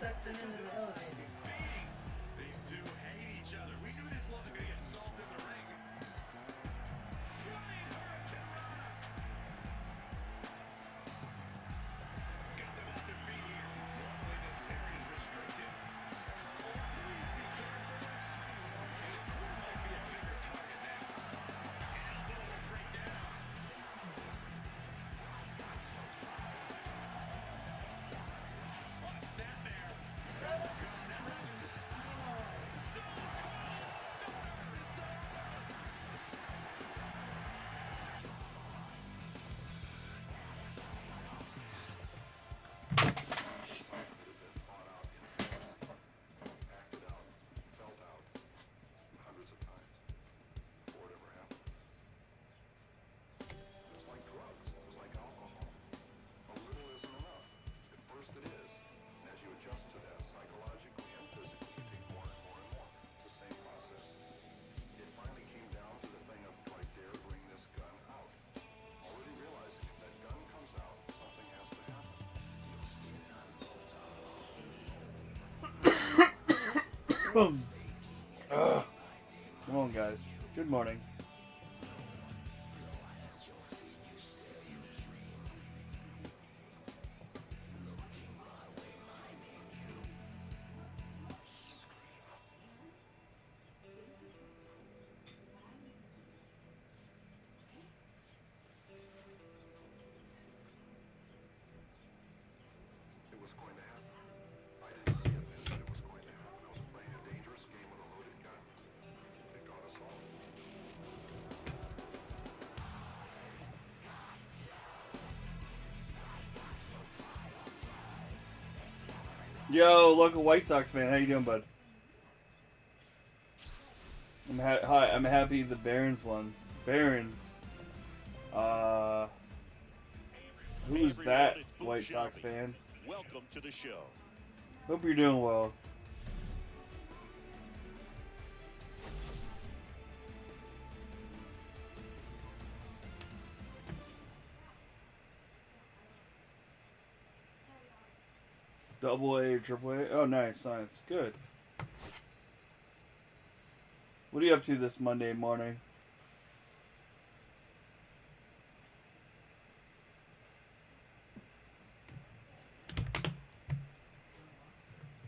texting into the elevator. These two hate each other. We knew this wasn't going to get solved in the ring. Running hurricane rana. Got them off their feet here. Normally this area is restricted. Oh, please be careful. These two might be a bigger target now. Elbow to bring down. What a snap there. Gone now. Boom. Come on, guys. Good morning. Yo, local White Sox fan, how you doing, bud? Hi, I'm happy the Barons won. Barons. Who's that White Sox fan? Welcome to the show. Hope you're doing well. Double A or Triple A? Oh, nice, nice. Good. What are you up to this Monday morning?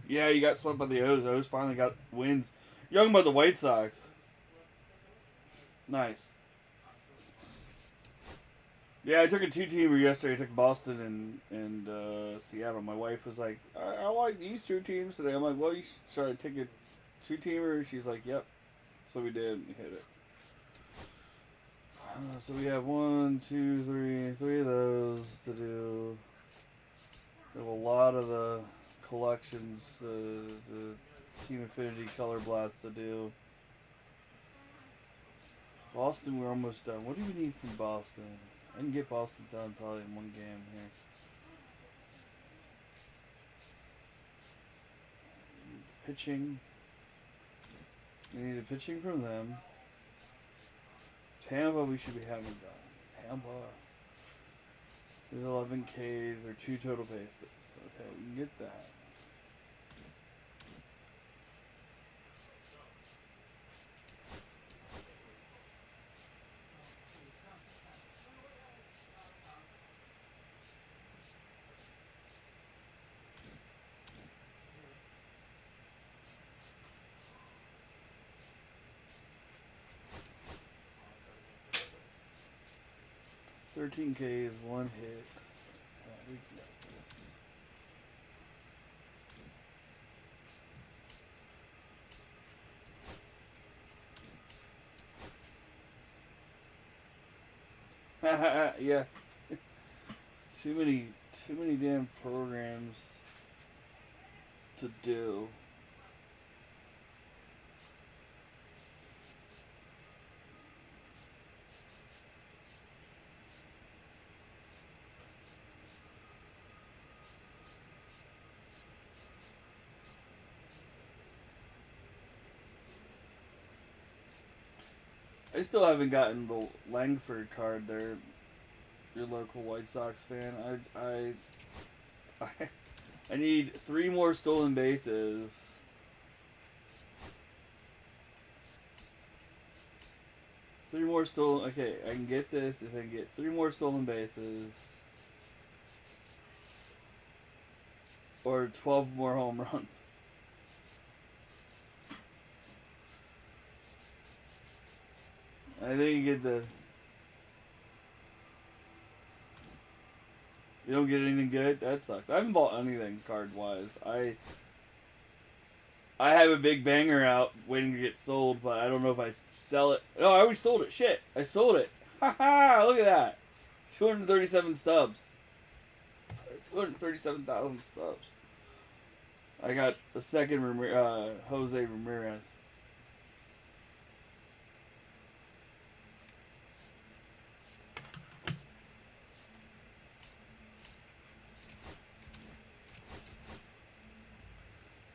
Yeah, you got swept by the O's. O's finally got wins. You're talking about the White Sox. Nice. Yeah, I took a two-teamer yesterday. I took Boston and Seattle. My wife was like, I like these two teams today. I'm like, well, you should take a two-teamer. She's like, yep. So we did. We hit it. So we have 1, 2, 3 of those to do. We have a lot of the collections, the Team Affinity Color Blast to do. Boston, we're almost done. What do we need from Boston? I can get Boston done probably in one game here. The pitching. We need the pitching from them. Tampa we should be having done. Tampa. There's 11 Ks or 2 total bases. Okay, we can get that. $13 Ks, 1 hit. We can get this. Yeah. Too many damn programs to do. I still haven't gotten the Langford card there. Your local White Sox fan. I need 3 more stolen bases. Three more stolen. Okay, I can get this if I can get 3 more stolen bases. Or 12 more home runs. I think you get the. You don't get anything good? That sucks. I haven't bought anything card wise. I have a big banger out waiting to get sold, but I don't know if I sell it. No, I already sold it. Shit. I sold it. Haha, look at that. 237 stubs. 237,000 stubs. I got a second Jose Ramirez.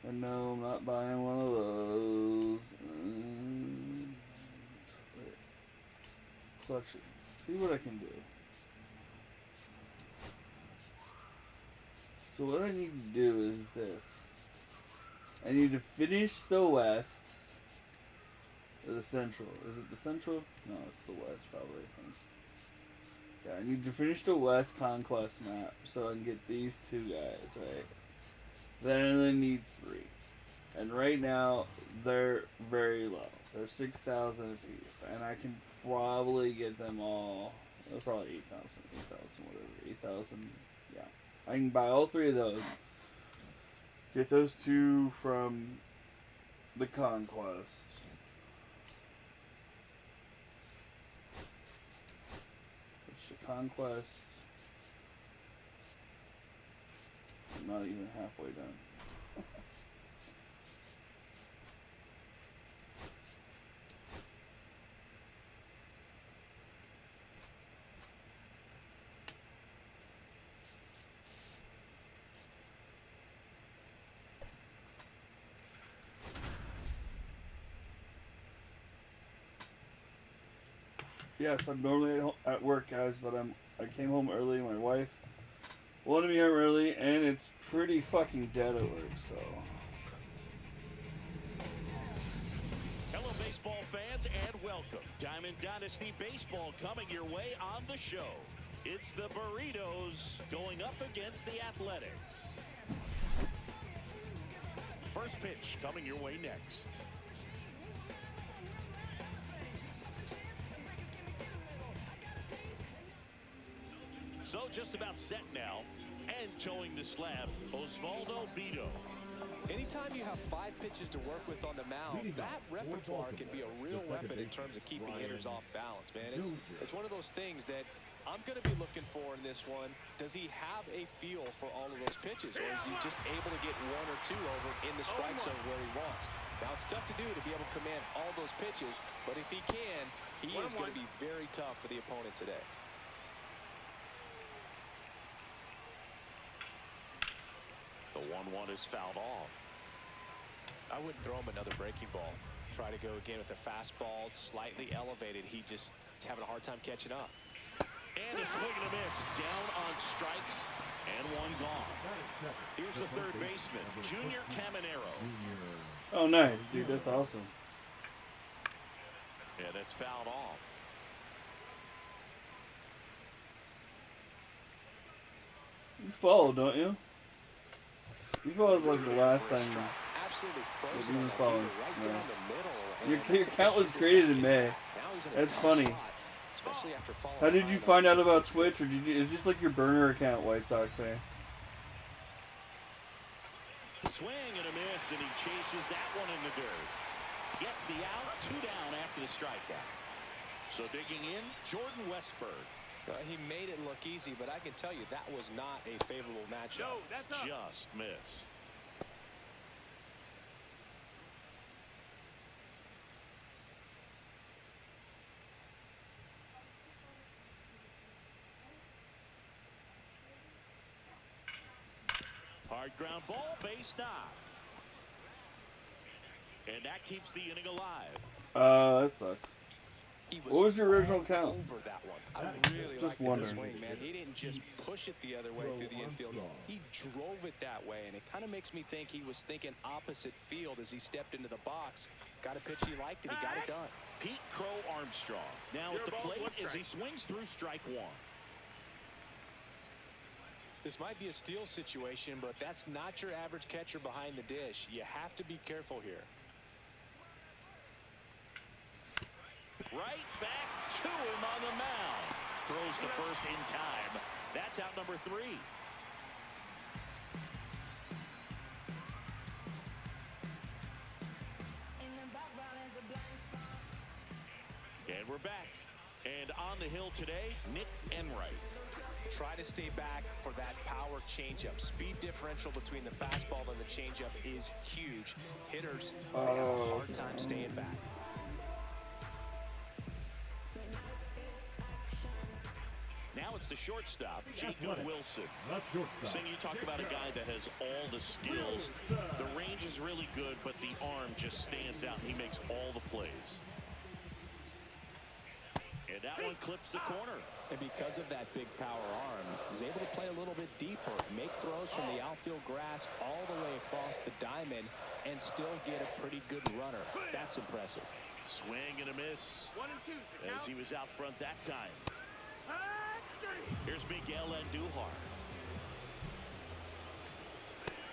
And no, I'm not buying one of those. Collections. See what I can do. So what I need to do is this. I need to finish the West. Or the Central. Is it the Central? No, it's the West probably. Yeah, I need to finish the West Conquest map so I can get these 2 guys, right? Then I only need 3. And right now, they're very low. They're 6,000 apiece. And I can probably get them all. They're probably 8,000, whatever. 8,000, yeah. I can buy all 3 of those. Get those 2 from the Conquest. Which the Conquest. I'm not even halfway done. Yes, I'm normally at work, guys, but I came home early. My wife wanted me home early, and it's pretty fucking dead at work, so. Hello, baseball fans, and welcome. Diamond Dynasty Baseball coming your way on the show. It's the Burritos going up against the Athletics. First pitch coming your way next. So just about set now, and towing the slab, Osvaldo Bido. Anytime you have 5 pitches to work with on the mound, that repertoire can be a real weapon in terms of keeping hitters off balance, man. It's one of those things that I'm going to be looking for in this one. Does he have a feel for all of those pitches, or is he just able to get 1 or 2 over in the strike zone where he wants? Now, it's tough to do to be able to command all those pitches, but if he can, he is going to be very tough for the opponent today. The 1-1 is fouled off. I wouldn't throw him another breaking ball. Try to go again with the fastball, slightly elevated. He just is having a hard time catching up. And a swing and a miss. Down on strikes and 1 gone. Here's the third baseman, Junior Caminero. Oh, nice, dude. That's awesome. Yeah, that's fouled off. You follow, don't you? You followed like the last time. Absolutely You frozen. didn't follow. Right No. down the middle. Your account was created in May. Now he's in a That's tough funny. spot, especially after falling How did you behind find on- out about Twitch, or is this like your burner account, White Sox fan? Swing and a miss, and he chases that one in the dirt. Gets the out, 2 down after the strikeout. So digging in, Jordan Westberg. He made it look easy, but I can tell you that was not a favorable matchup. Just missed. Hard ground ball, base knock. And that keeps the inning alive. That sucks. He What was your original count? over that one. I really Just like that wondering. swing, man. He didn't just push it the other way through the infield. He drove it that way, and it kind of makes me think he was thinking opposite field as he stepped into the box. Got a pitch he liked, and he got it done. Pete Crow Armstrong now at the plate as he swings through strike one. This might be a steal situation, but that's not your average catcher behind the dish. You have to be careful here. Right back to him on the mound. Throws the first in time. That's out number 3. And we're back. And on the hill today, Nick Enright. Try to stay back for that power changeup. Speed differential between the fastball and the changeup is huge. Hitters they have a hard time staying back. Now it's the shortstop, T. Good Wilson. Sing, you talk about a guy that has all the skills. The range is really good, but the arm just stands out, and he makes all the plays. And that one clips the corner. And because of that big power arm, he's able to play a little bit deeper, make throws from the outfield grass all the way across the diamond, and still get a pretty good runner. That's impressive. Swing and a miss as he was out front that time. Here's Miguel Andujar.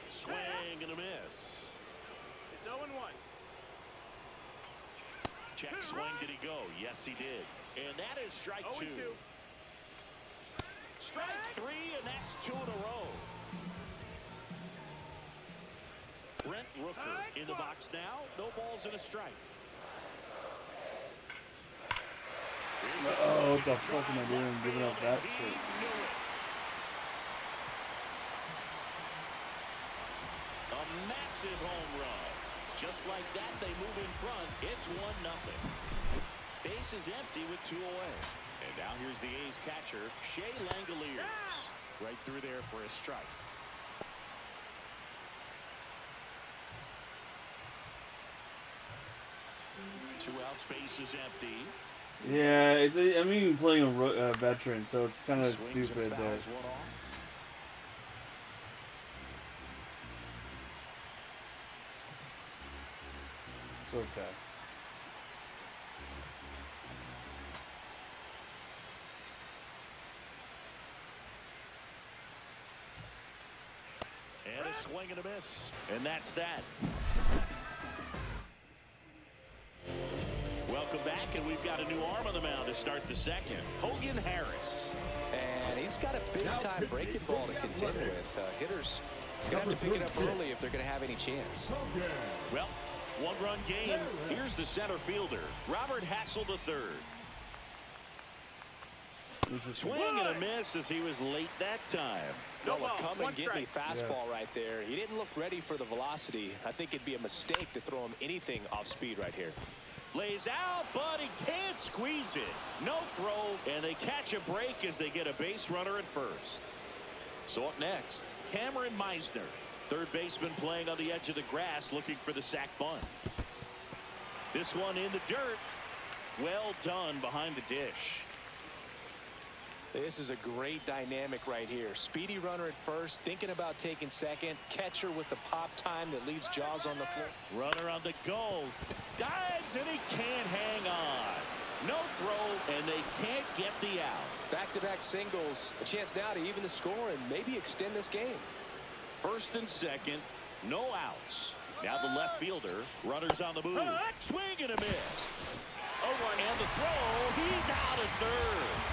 Swing and a miss. It's 0-1. Check swing, did he go? Yes, he did. And that is strike 2. Strike 3, and that's 2 in a row. Brent Rooker in the box now. No balls and a strike. Oh, what the fuck am I doing? Giving up that shit. A massive home run. Just like that, they move in front. It's 1-0. Base is empty with 2 away. And now here's the A's catcher, Shea Langoliers. Right through there for a strike. Two outs, base is empty. Yeah, I'm even playing a veteran, so it's kind of Swings stupid and that. fouls one off. It's okay. And a swing and a miss. And that's that. Welcome back, and we've got a new arm on the mound to start the second. Hogan Harris. And he's got a big-time breaking ball to contend with. Hitters going to have to pick it up early if they're going to have any chance. Well, 1-run game. Here's the center fielder, Robert Hassel III. Swing and a miss as he was late that time. No, a come and get me fastball right there. He didn't look ready for the velocity. I think it'd be a mistake to throw him anything off speed right here. Lays out, but he can't squeeze it. No throw, and they catch a break as they get a base runner at first. So up next, Cameron Meisner, third baseman playing on the edge of the grass, looking for the sac bunt. This one in the dirt. Well done behind the dish. This is a great dynamic right here. Speedy runner at first, thinking about taking second. Catcher with the pop time that leaves Jaws on the floor. Runner on the go. Dives, and he can't hang on. No throw, and they can't get the out. Back-to-back singles. A chance now to even the score and maybe extend this game. First and second, no outs. Now the left fielder, runners on the move. Swing and a miss. And the throw, he's out at third.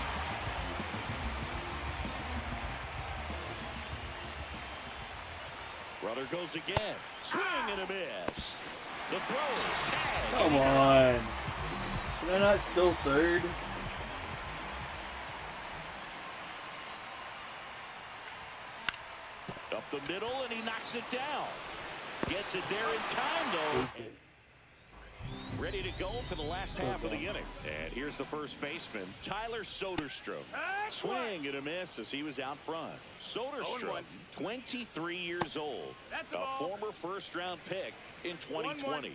Runner goes again. Swing and a miss. The throw, tag. Come on. Can I not still third? Up the middle, and he knocks it down. Gets it there in time, though. Okay. Ready to go for the last half of the inning. And here's the first baseman, Tyler Soderstrom. Swing and a miss as he was out front. Soderstrom, 23 years old, a former first-round pick in 2020.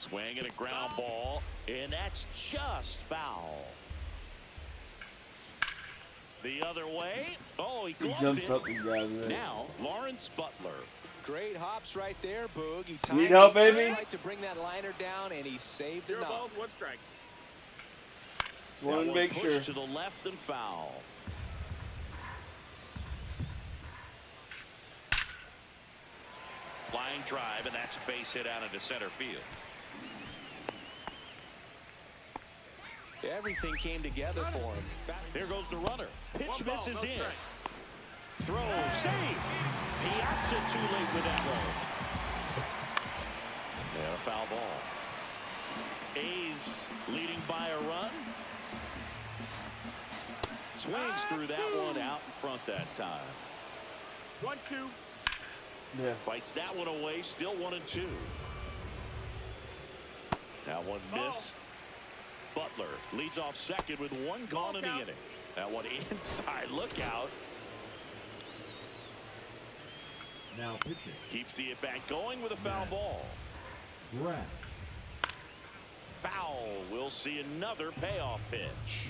Swing and a ground ball, and that's just foul. The other way. Oh, he He gloves jumps it. up and grabs it. Now, Lawrence Butler. Great hops right there, Boog. He Need timed help, it just baby? right to bring that liner down, and he saved it. Zero balls, 1 strike. Just want to That make one sure. pushed to the left and foul. Line drive, and that's a base hit out into center field. Everything came together for him. There goes the runner. Pitch One ball, misses no in. strike. Throw, save. Piazza too late with that one. Yeah, a foul ball. A's leading by a run. Swings through that one out in front that time. 1-2. Yeah. Fights that one away, still 1-2. That one missed. Butler leads off second with one gone in the inning. That one inside, look out. Now pitching. Keeps the at-bat going with a foul ball. Brad. Foul. We'll see another payoff pitch.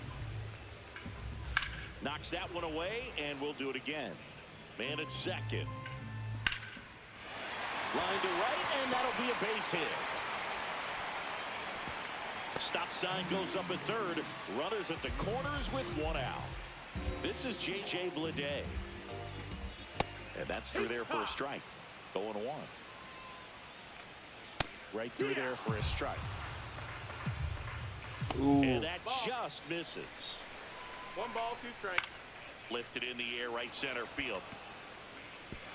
Knocks that one away, and we'll do it again. Man at second. Line to right, and that'll be a base hit. Stop sign goes up at third. Runners at the corners with one out. This is J.J. Bleday. And that's through there for a strike. 0-1. Right through there for a strike. Ooh. And that just misses. 1 ball, 2 strikes. Lifted in the air, right center field.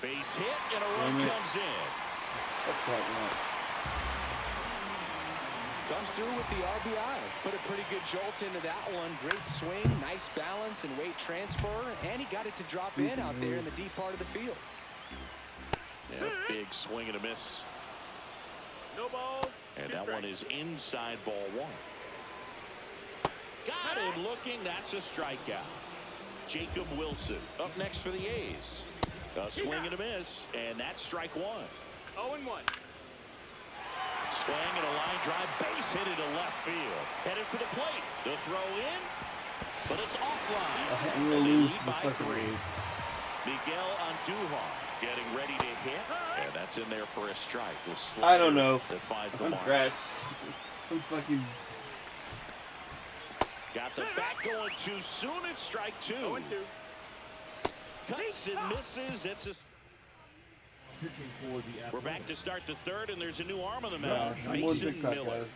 Base hit, and a run comes in. That's quite right. Comes through with the RBI. Put a pretty good jolt into that one. Great swing, nice balance and weight transfer, and he got it to drop in out there in the deep part of the field. Yeah, big swing and a miss. No balls, And 2 that one strikes. is inside ball one. Got him looking. That's a strikeout. Jacob Wilson up next for the A's. A swing and a miss, and that's strike one. 0-1. Swing and a line drive, base hit into left field. Headed for the plate. The throw in, but it's offline. I'm gonna And they lose lead the by fucking 3. A's. Miguel Andujar getting ready to hit, and that's in there for a strike. With I don't know. That finds the I'm mark. trash. I'm fucking. Got the bat going too soon. It's strike 2. 0-2. Cuts and misses. It's a. Pitching for the We're back to start the third, and there's a new arm on the Trash. mound. I'm on Mason TikTok, Miller. guys.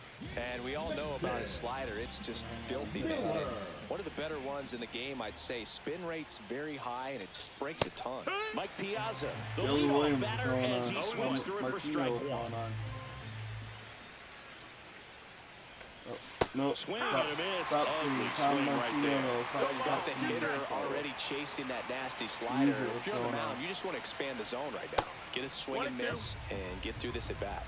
And we all know about his slider. It's just filthy, man. And one of the better ones in the game, I'd say. Spin rate's very high, and it just breaks a ton. Mike Piazza, the Joey leadoff Williams is batter, going as on. he swings through it for Martino strike is 1. going on. Oh, no. Swing Stop. and a miss. Stop Ugly swinging. Tom swing right Martino. there. Stop, You've stop got the swinging. hitter already chasing that nasty slider. User, If you're on the what's going mound, on? you just want to expand the zone right now. Get a swing and 1-2. miss and get through this at bat.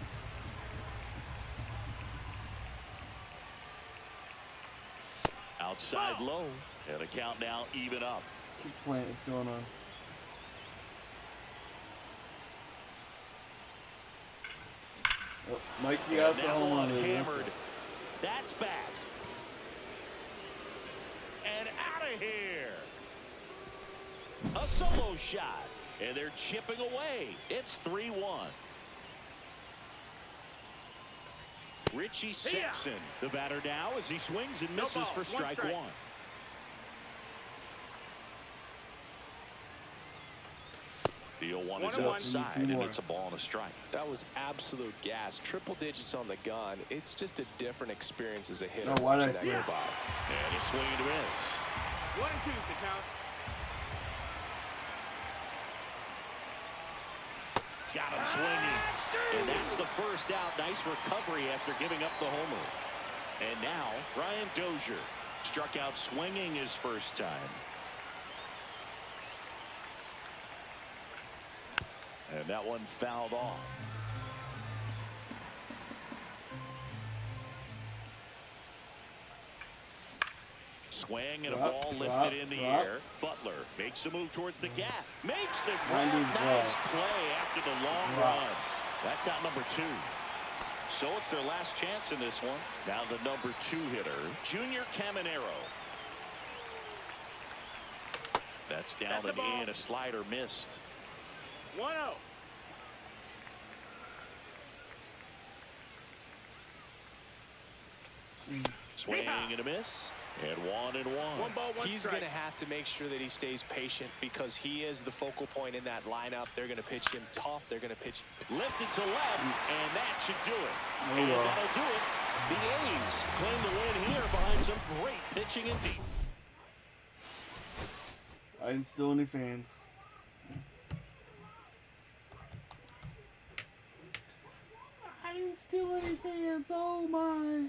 Outside low. And a count now even up. Keep playing. What's going on? Oh, Mike And Piazza that home one run. hammered. That's back. And out of here. A solo shot. And they're chipping away. It's 3-1. Richie Sexton, the batter now, as he swings and misses ball, for one strike strike. 1. The 0-1 is 1-1. outside, Two and more. it's a ball and a strike. That was absolute gas. Triple digits on the gun. It's just a different experience as a hitter. Oh, why did I watching see that it? go by. And a swing and a miss. 1-2 is the count. Got him swinging. And that's the first out. Nice recovery after giving up the homer. And now, Ryan Dozier struck out swinging his first time. And that one fouled off. Swing and a Drop, ball drop, lifted in the drop. air. Butler makes a move towards the gap. Makes the Randy's grab. Nice drop. play after the long Drop. run. That's out number 2. So it's their last chance in this one. Now the number 2 hitter, Junior Caminero. That's down That's the ball. and in. A slider missed. 1-0. Swing and a miss. And 1-1. 1 ball, 1 He's strike. going to have to make sure that he stays patient because he is the focal point in that lineup. They're going to pitch him tough. They're going to pitch. Lifted to left, and that should do it. Oh, And well. that'll do it. The A's claim the win here behind some great pitching indeed. I didn't steal any fans. I didn't steal any fans. Oh my.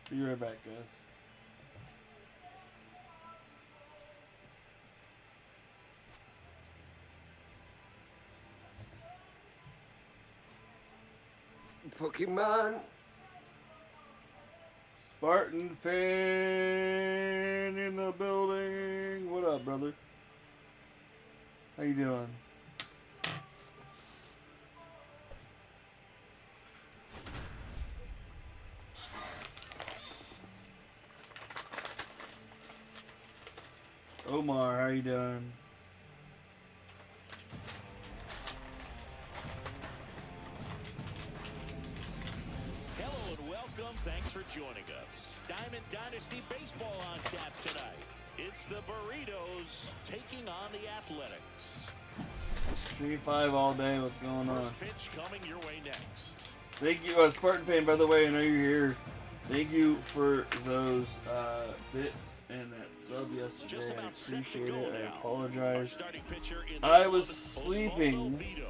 Be right back, guys. Pokemon. Spartan fan in the building. What up, brother? How you doing? Omar, how you doing? Hello and welcome. Thanks for joining us. Diamond Dynasty Baseball on tap tonight. It's the Burritos taking on the Athletics. 3-5 all day. What's going on? First pitch coming your way next. Thank you, Spartan fan. By the way, I know you're here. Thank you for those bits and that sub Just yesterday. I about set to appreciate go it. I now. Our apologize. starting pitcher in I this was one, sleeping. Osvaldo Vito.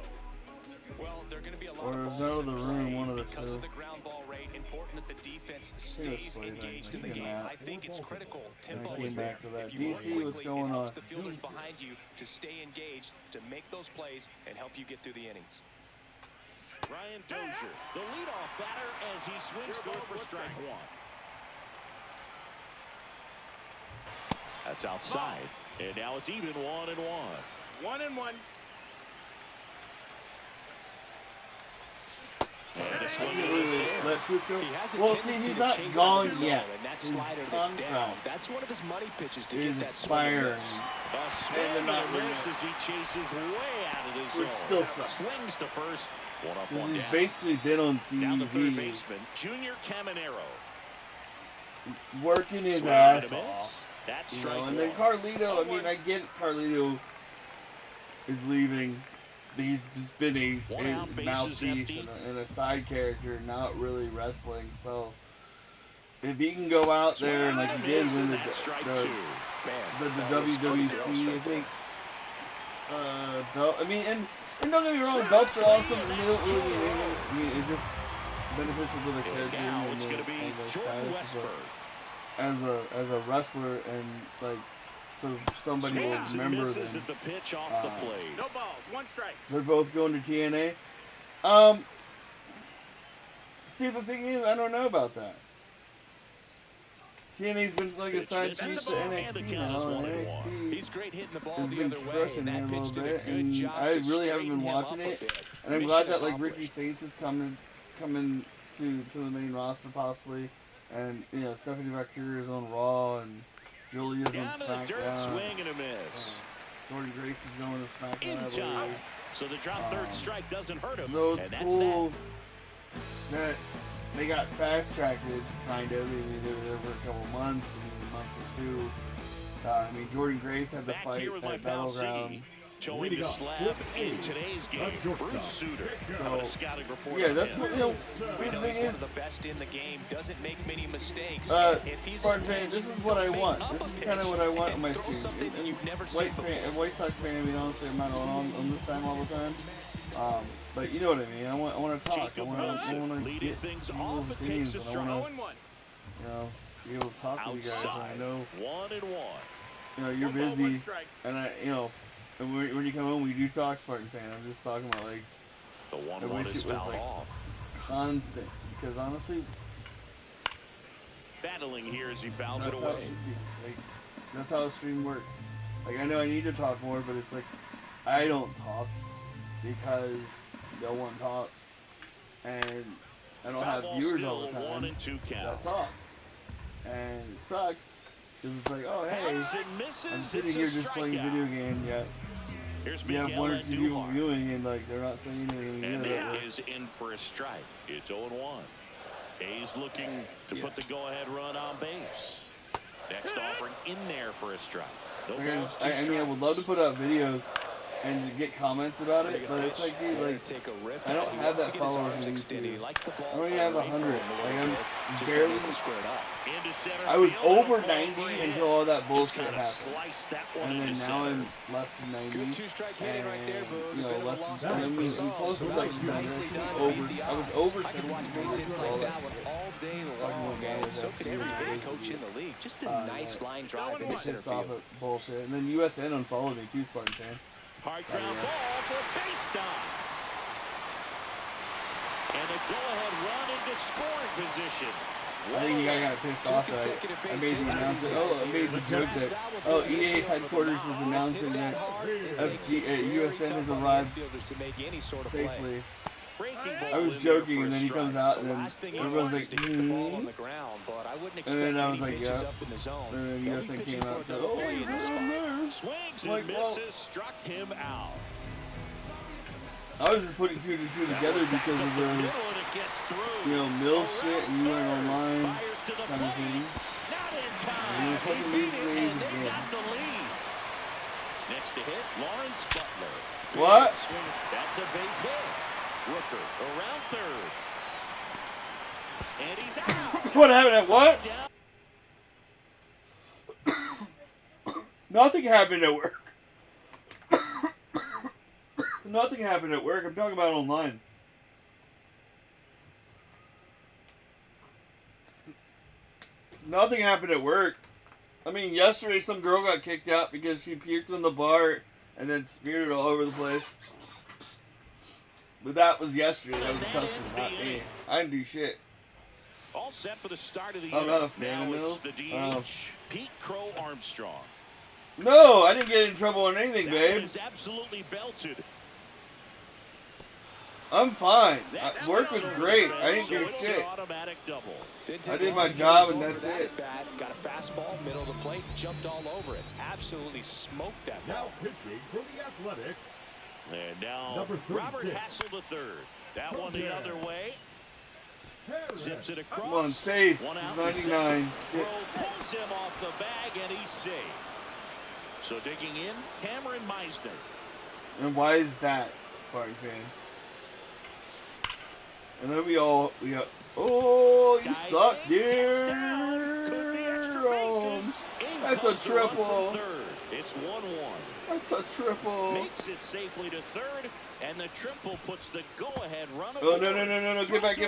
Well, they're going to be a lot Or of it was balls out of the in room, play one of the because two. of the ground ball rate. Important that the defense think it was stays Slade, engaged I in the think. game. Yeah. I think it's critical. Tempo came is there. back to that. If you run DC, what's quickly, going it helps on? the fielders behind you to stay engaged, to make those plays, and help you get through the innings. Ryan Dozier, the leadoff batter as he swings through for strike 1. That's outside. And now it's even 1-1. 1-1. And a swing and a Wait, miss wait, there. let Truth go. He has a Well, see, tendency he's to not chase gone out the yet. zone, and that His slider that's down. contract That's one of his money pitches to is get that swing and expiring. miss. A swing they're and not a miss as he chases way out of the Which zone. still sucks. Slings to first. One up, This one has down. basically been on Down the third TV, baseman, Junior Caminero. working his Swing and a ass miss. off. That's You strike know, and then 1. Carlito, I mean, I get Carlito is leaving. He's just been One a out, bases mouthpiece empty. and a side character, not really wrestling. So if he can go out there and like he did win the, That's strike the, 2. the that was WWC, I think. Belt. I mean, and don't get me wrong, Strike belts are 3, awesome. and And they that's don't really, 2. I mean, it's just beneficial to the And character. now and it's the- going to be and the Jordan status, but Westberg. as a wrestler and like so somebody will Swings and remember misses them. at the pitch off the plate. No balls. 1 strike. They're both going to TNA. See, the thing is, I don't know about that. TNA's been like a Pitch side misses, piece to and the NXT count is now, and 1-1. NXT He's great hitting the ball has the been other way, crushing and me a that little pitch did a bit, good and job I to really haven't straighten been him watching up a it. bit. And I'm Mission glad that like accomplished. Ricky Saints is coming to the main roster possibly, and you know Stephanie Vaquer is on Raw and Julia's on Down to the dirt, SmackDown. swing and a miss. Jordan Grace is going to SmackDown. In I time. believe. So the drop third strike doesn't hurt him. So it's and that's cool that they got fast tracked it, kind of. I mean, they did it over a couple months, and a month or two. I mean, Jordan Grace had that. to Back fight here with my at pal Battleground. C. Showing Leading the off, slab flip in eight. today's game. That's your Bruce stop. Suter. So, How about a scouting report Yeah, on that's him? what, you know, We see, the know thing he's one is, of the best in the game. Doesn't make many mistakes. Uh, If he's Spartan on fan, pitch, this is what I don't make want. up This a is kind of pitch what I want and in my throw team. something that you've never White seen before. White Sox fan, I mean, honestly, I'm not on this time all the time. But you know what I mean. I want to talk. I Jacob want Wilson to leading get things people's off. It opinions, takes a and I strike. want 0-1. to, you know, be able to talk with you guys. And I Outside. know, 1-1. you know, you're 1 ball, 1 busy, strike. and when you come home, we do talk, Spartan fan. I'm just talking about like The I 1-1 wish is it was fouled like off. constant, because honestly, Battling here as he fouls it that's how away. it should be. Like that's how a stream works. Like I know I need to talk more, but it's like I don't talk because no one talks, and I don't have Foul ball viewers still all the 1 time and 2 that count. talk, and it sucks because it's like, oh hey, Hangs and misses. I'm sitting It's a here just playing strikeout. video game, yet Here's you have Miguel 1 or 2 people Andujar. viewing, and like they're not saying anything. And That that way. is in for a strike. It's 0-1. A's looking to put the go-ahead run on base. Next offering in there for a strike. No Like, balls, 2 I mean, I would love to strikes. put out videos and to get comments about it, but it's like, dude, like take a rip. I don't He have wants that to get his followers arms on extended. He YouTube. likes the ball I don't even have away from 100. him a Like little I'm bit. Just barely. gotta get it squared up. Into center I was field and a over ball 90 for a hit. until all that Just bullshit kinda happened, slice that one and then into now center. I'm less than 90. Good two-strike hitting right there, Boog. You A know, bit of a less lost than run for 70. I'm some. close to So like nicely done to over. beat the I was odds. over I could watch 70 base hits for like all that that. one all day Fucking long, man. with So that could every dude, hitting crazy coach in the idiots. league. Just a nice line drive into center Pissed off field. at bullshit, and then USN unfollowed me too, Spartan fan. Hard ground yeah. ball for a base stop. And a go-ahead run into scoring position. I think the guy got pissed off that I made the announcement. I made the joke that EA headquarters is announcing that USN has arrived safely. Breaking ball I was in joking, there and for then a he comes strike. out, The and last thing then he everyone's wants like, is to get the ball on the ground, but I wouldn't expect then I was any like, pitches yeah. up in the zone. And then They'll be USN pitching came out for and said, another oh, play he's in this right spot. there. Swings Like, and well- misses, struck him out. I was just putting 2 to 2 together because of the, Middle and it gets through. Mills shit, and you went online Fires to the kind of plate. thing. Not in And time. you fucking He beat lose it, leads and they again. got the lead. Next to hit, Lawrence Butler. What? Swing. That's a base hit. Rooker around third. And he's out. What happened at what? Down. Nothing happened at work. Nothing happened at work. I'm talking about online. Nothing happened at work. I mean, yesterday some girl got kicked out because she puked in the bar and then smeared it all over the place. But that was yesterday. That was a customer, not me. I didn't do shit. All set for the start of the I'm inning. not a fan Now of it's Mills. the DH, Pete Crow Armstrong. No, I didn't get in trouble on anything, That babe. is absolutely belted. I'm fine. That's Work was also great. defense, I didn't so do it's an shit. automatic double. Didn't I take did long my to get job, a and result that's for that it. at bat. Got a fastball, middle of the plate, jumped all over it. Absolutely smoked that Now ball. pitching for the Athletics. And now Number 36. Robert Hassel III. That one the other way. Zips it across. Come on, safe. One He's out. 99. Crow pulls him off the bag, and he's safe. So digging in, Cameron Meisner. And why is that, Spartan fan? And then we got, oh, you suck, Gets down. Could be extra dear. bases. In That's a comes the run from triple. third. It's 1-1. That's a triple. Makes it safely to third, and the triple puts the go-ahead run. Oh, no. Get back. No,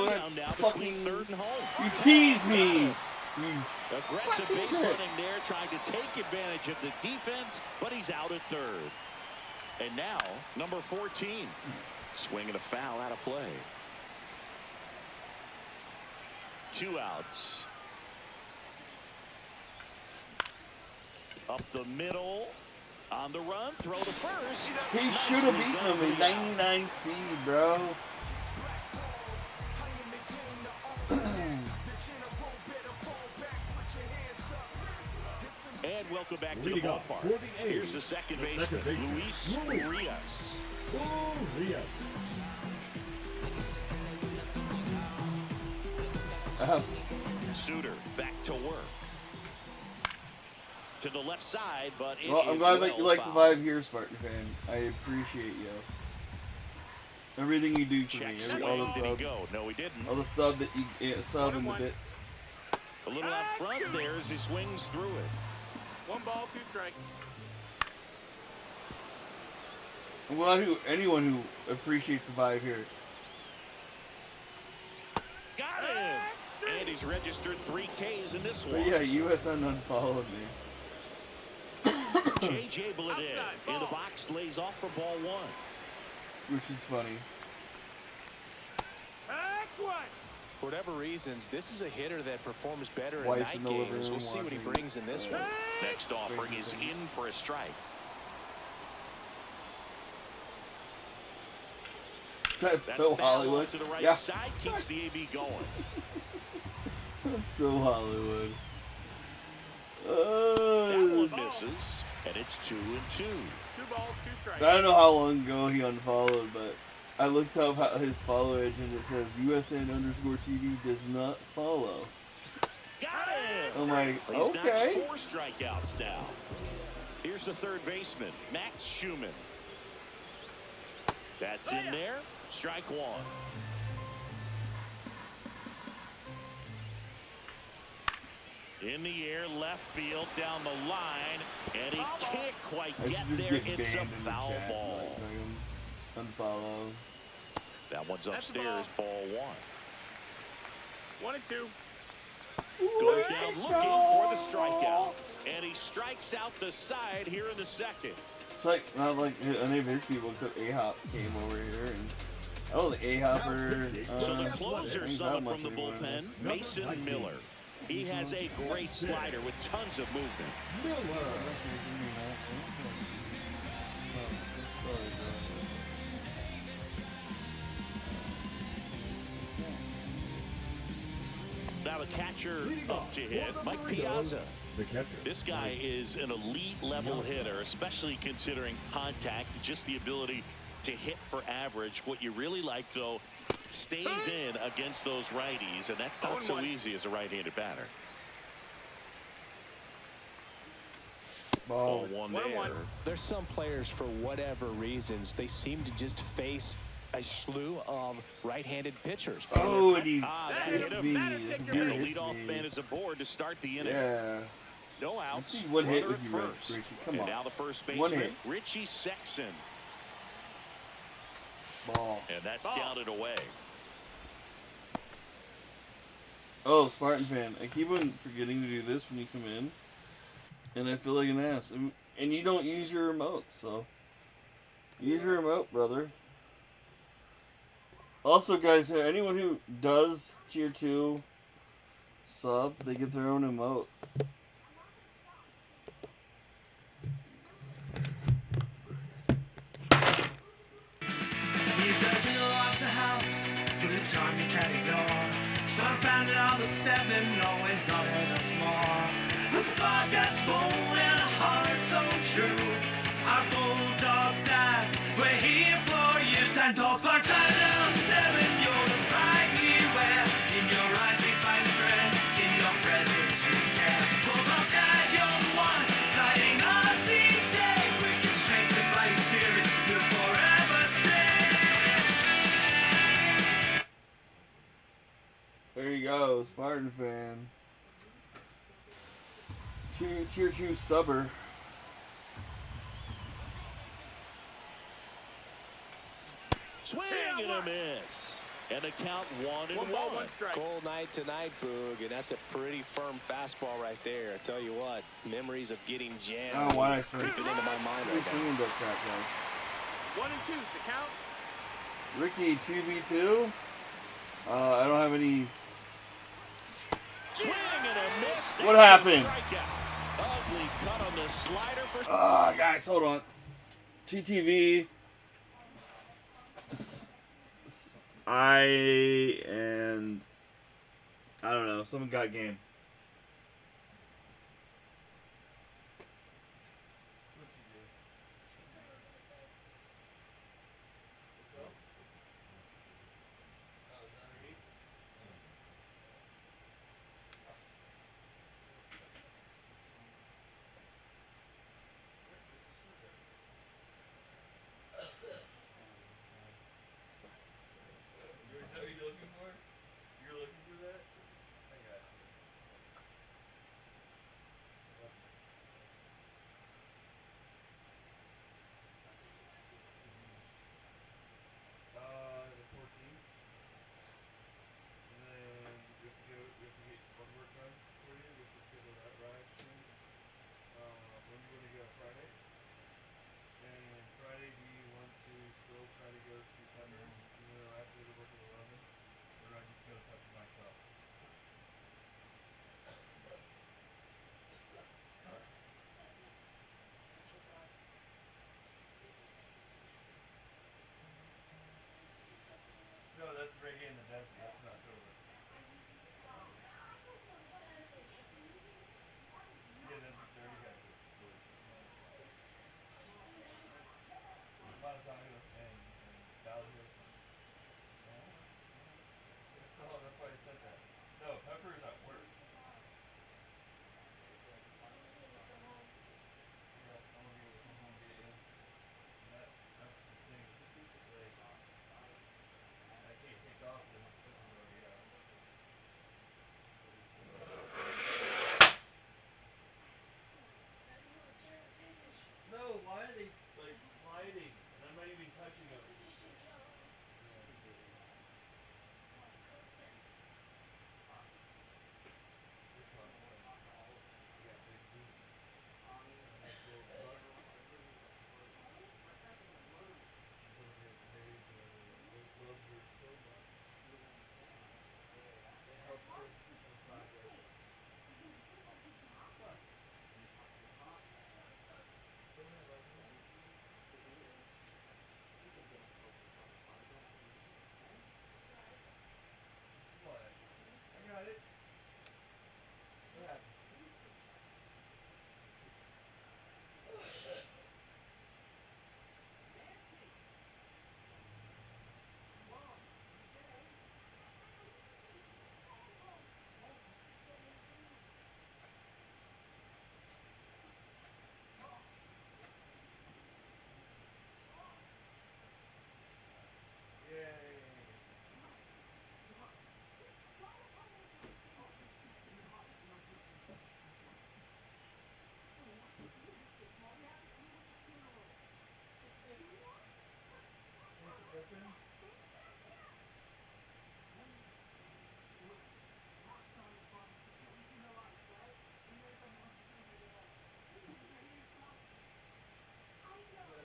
that's Now between fucking. third and home. You tease me. You Aggressive fucking base prick. running there, trying to take advantage of the defense, but he's out at third. And now, number 14. Swinging a foul out of play. 2 outs. Up the middle. On the run. Throw to first. He should have beaten him at 99 speed, bro. And welcome back to the Leading up ballpark. for the A's, Here's the second the baseman, second baseman, Luis Luis. Urias. Urias. Suter back to work. To the left side, but it Well, I'm is glad well that you like the fouled. vibe here, Spartan fan. I appreciate you. Everything you do for Check me, all the swing. Did he subs, go? No, he didn't. all the sub that you sub and the 1-1. bits. A little out front there as he swings through it. 1 ball, 2 strikes. Well, anyone who appreciates the vibe here. Got him. And he's registered 3 Ks in this one. But yeah, USN unfollowed me. J.J. Bleday in the box lays off for ball 1. Which is funny. For whatever reasons, this is a hitter that performs better Wife's in in the night living games. room We'll see what he watching, brings in this one. Next offering is in for a strike. That's so foul Hollywood. off to the right Yeah. side, keeps the AB going. That's so Hollywood. That one misses, and it's 2-2. 2 balls, 2 strikes. I don't know how long ago he unfollowed, but I looked up his followage and it says USN_TV does not follow. Got him. I'm like, He's okay. notched 4 strikeouts now. Here's the third baseman, Max Schumann. That's in there. Strike 1. In the air, left field, down the line, and he can't quite I get should just there. get It's a banned in the foul chat. ball. Like, unfollow. That one's That's the upstairs, ball 1. 1 and 2. Goes down looking for the strikeout. And he strikes out the side here in the second. It's like not like any of his people except A-Hop came over here and the A-Hopper. So the closer ain't someone that from the much anymore. bullpen, Mason Miller. He has a great slider with tons of movement. Miller. Now the catcher up to hit, Mike Piazza. The catcher. This guy is an elite level hitter, especially considering contact, just the ability to hit for average. What you really like, though, stays in against those righties, and that's not so easy as a right-handed batter. Ball 1 there. There's some players, for whatever reasons, they seem to just face a slew of right-handed pitchers. Oh, and he that hits hit me. him. The The beer hits leadoff me. man is aboard to start the inning. Yeah. No outs. see one hit runner with at you, Red first. Richie. Come And on. now the first One baseman, hit. Richie Sexton. Ball. And that's down and away. Oh, Spartan fan. I keep on forgetting to do this when you come in. And I feel like an ass. And you don't use your remote, so. Use your remote, brother. Also, guys, anyone who does Tier 2 sub, they get their own emote. He's the hero of the house with a charming catty door. So I found it all the 7, always wanted us more. With a dog that's bold and a heart so true. Our bulldog died, we're here for years. And dogs bark right down 7, you're the pride we wear. In your eyes we find a friend, in your presence we care. Bulldog died, you're the one, guiding us each day. With your strength and bright spirit, you'll forever stay. There you go, Spartan fan. Tier 2 subber. Swing and a miss. And the count 1-1. 1 ball, 1 strike. Cold night tonight, Boog, and that's a pretty firm fastball right there. I tell you what, memories of getting jammed Oh, why I swing? creeping into my mind Who's right now. swinging that crap, guys? 1 and 2, the count. Ricky, 2v2? I don't have any. Swing and a miss. What That's a happened? strikeout. Ugly cut on the slider for. Guys, hold on. TTV. I don't know. Someone got game. Is that what you're looking for? You're looking for that? I got you.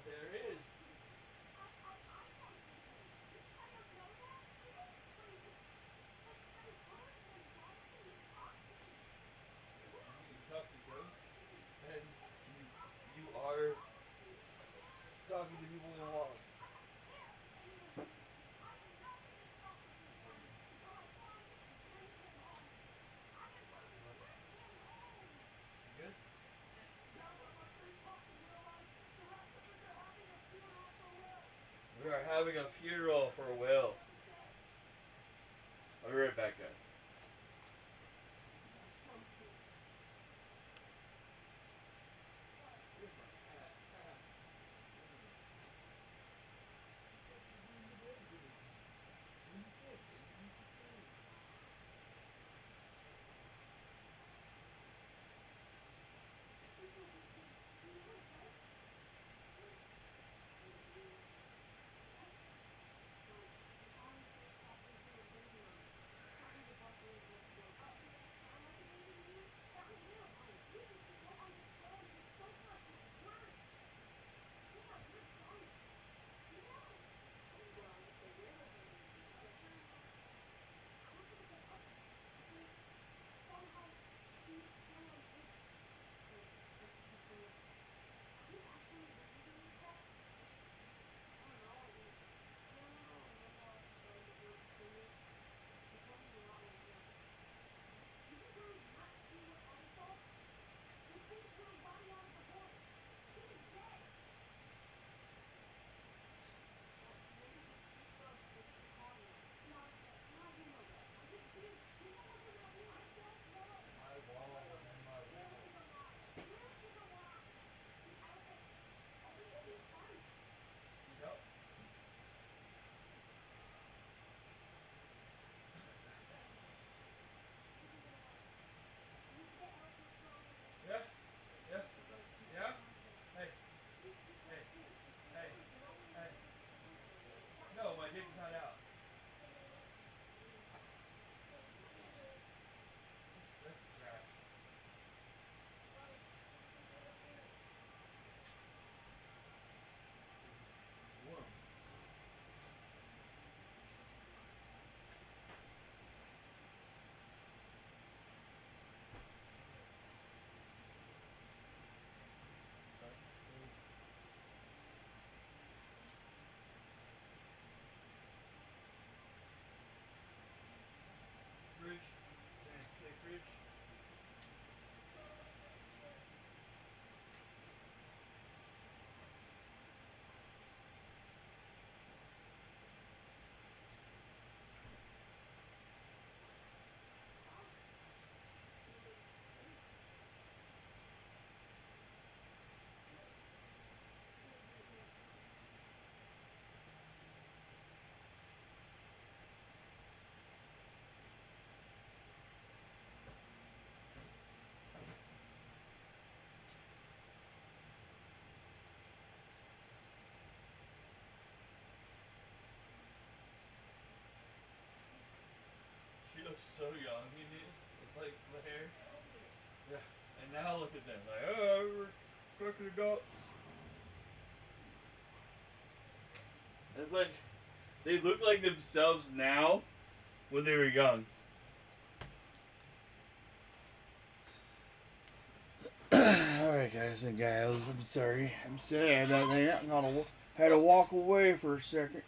There is. You talk to ghosts, and you are talking to people in walls. Good? We are having a funeral for Will. I'll be right back, guys. Dick's not out. That's trash. It's warm. Fridge. Say fridge. She looks so young, he is. Like the hair. Yeah. And now look at them. Like, oh, we're fucking adults. It's like they look like themselves now when they were young. Alright, guys and gals, I'm sorry. I'm sad that they had to walk away for a second.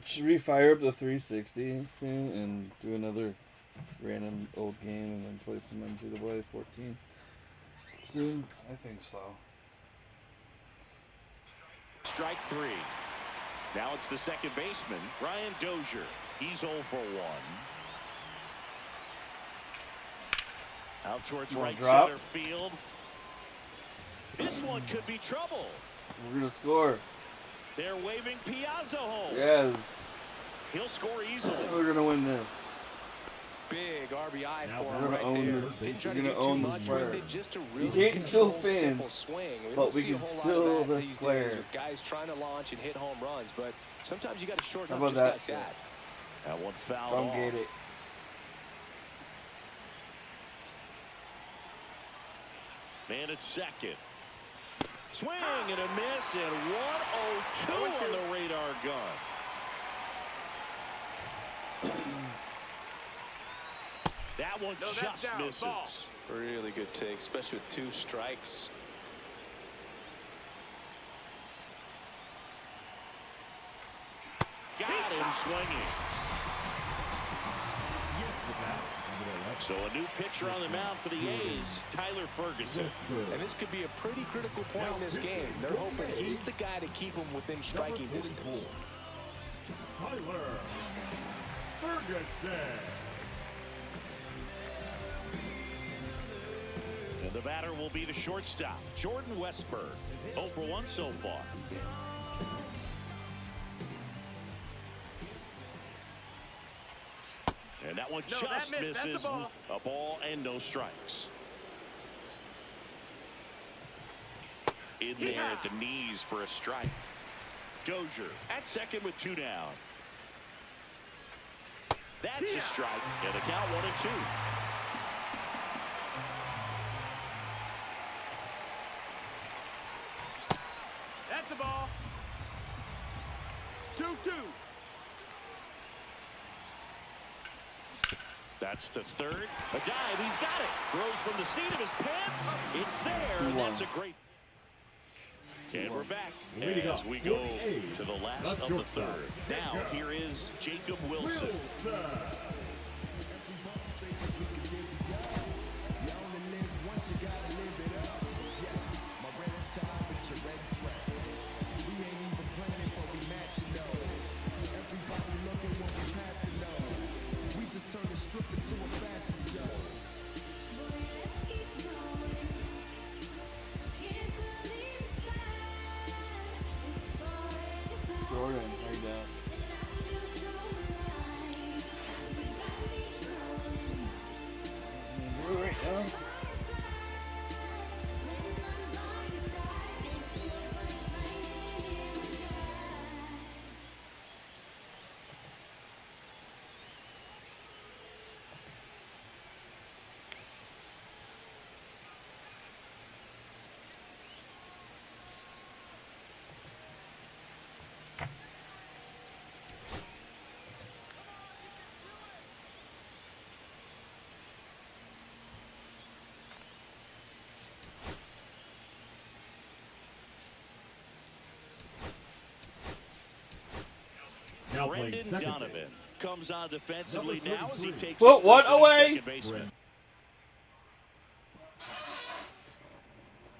Should we fire up the 360 soon and do another random old game and then play some NCAA 14? soon? I think so. Strike 3. Now it's the second baseman, Ryan Dozier. He's 0 for 1. Out towards right drop. center field. This one could be trouble. We're gonna score. They're waving Piazza home. Yes. He'll score easily. We're gonna win this. Big RBI Now for we're him gonna right own there. this. Didn't try We're to gonna do too own the much square. with it, just to really can't steal control simple fans, swing. We but don't we see a can whole steal lot of that the these square. days with guys trying to launch and hit home runs, but sometimes you got to shorten How up about just that like shit? that. That one fouled Don't off. get it. Man at second. Swing and a miss, and 102 on the radar gun. That one No, that's just down. misses. Ball. Really good take, especially with 2 strikes. Got him swinging. So a new pitcher on the mound for the A's, Tyler Ferguson. And this could be a pretty critical point in this game. They're hoping he's the guy to keep them within striking distance. Tyler Ferguson. And the batter will be the shortstop, Jordan Westberg. 0 for 1 so far. And that one No, that just missed. That's a misses. ball. A ball and no strikes. In there at the knees for a strike. Dozier at second with 2 down. That's a strike. And the count 1-2. That's a ball. 2-2. That's the third. A dive. He's got it. Throws from the seat of his pants. It's there. And that's a great. And we're back as we go to the last of the third. Now here is Jacob Wilson. Jordan, how you doing? You right now? Now playing Brendan second Donovan base. comes on defensively Number now as he 33. takes What? up What? first Away? second baseman.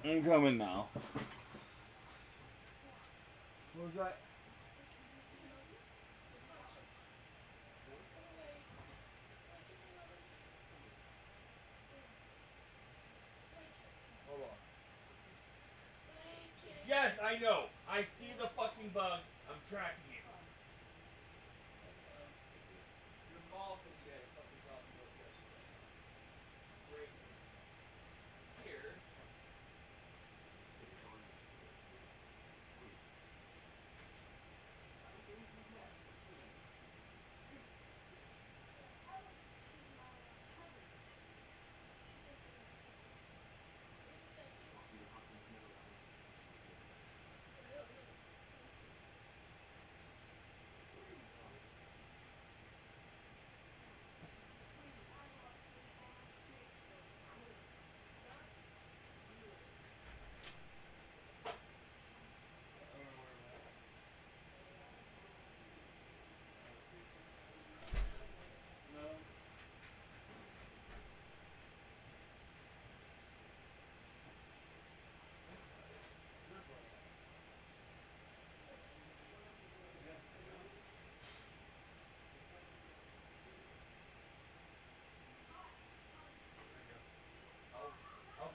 I'm coming now. What was that? Hold on. Yes, I know. I see the fucking bug. I'm tracking it. Your mouth is dead. Fucking dropped the book yesterday. It's right here.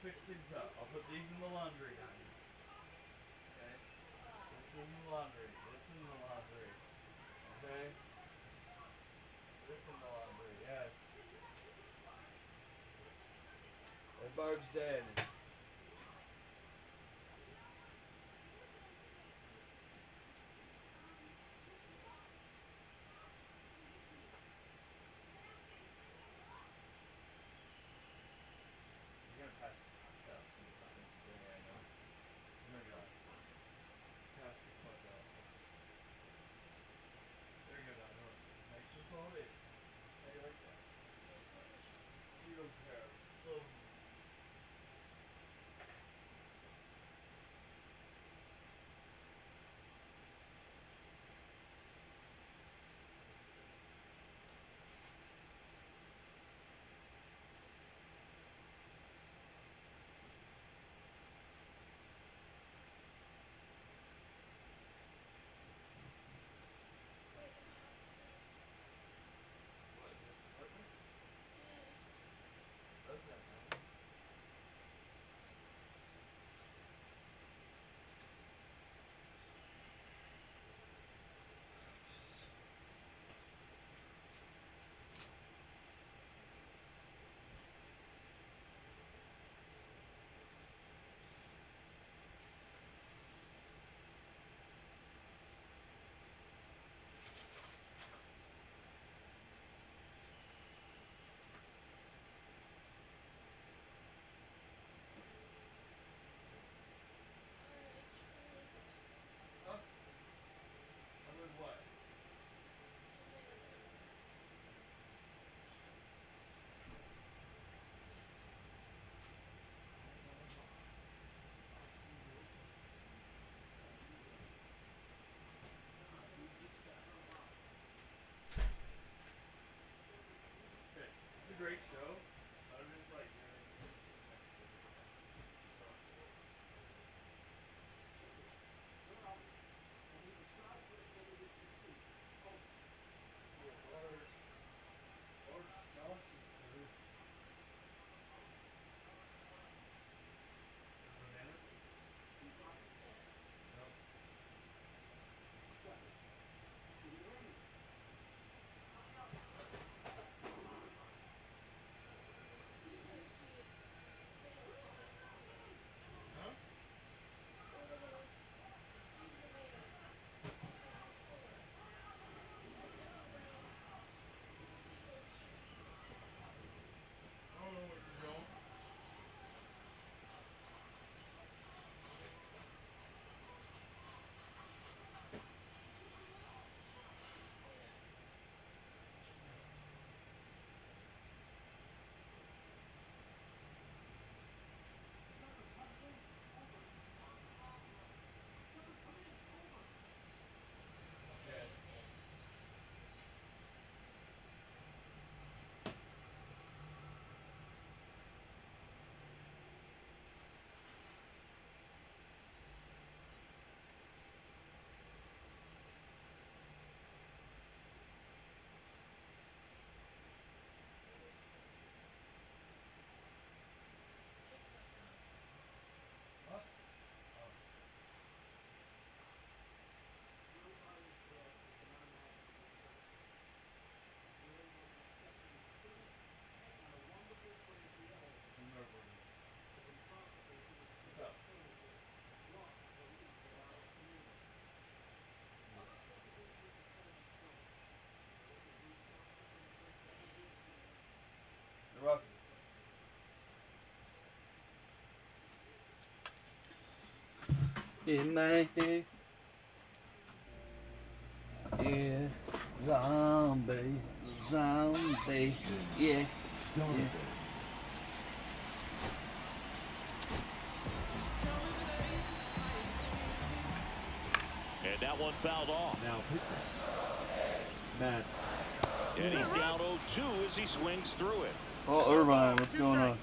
fix things up. I'll put these in the laundry, honey. Okay? This is in the laundry. This in the laundry. Okay? This in the laundry, yes. And Barb's dead. You're gonna pass the cup sometime. Yeah, I know. Oh my god. Pass the fuck up. There you go, Donna. Nice and folded. How you like that? Zero care. Boom. What, this apartment? Does that, man? Huh? I mean, what? Okay, it's a great show. I'm just like, I don't know what you're doing. Okay. Huh? Oh. What's up? You're welcome. In my head, yeah, zombie, zombie, yeah, yeah. And that one fouled off. Now pitching. Matt. And he's down 0-2 as he swings through it. Oh, Irvine, what's going on?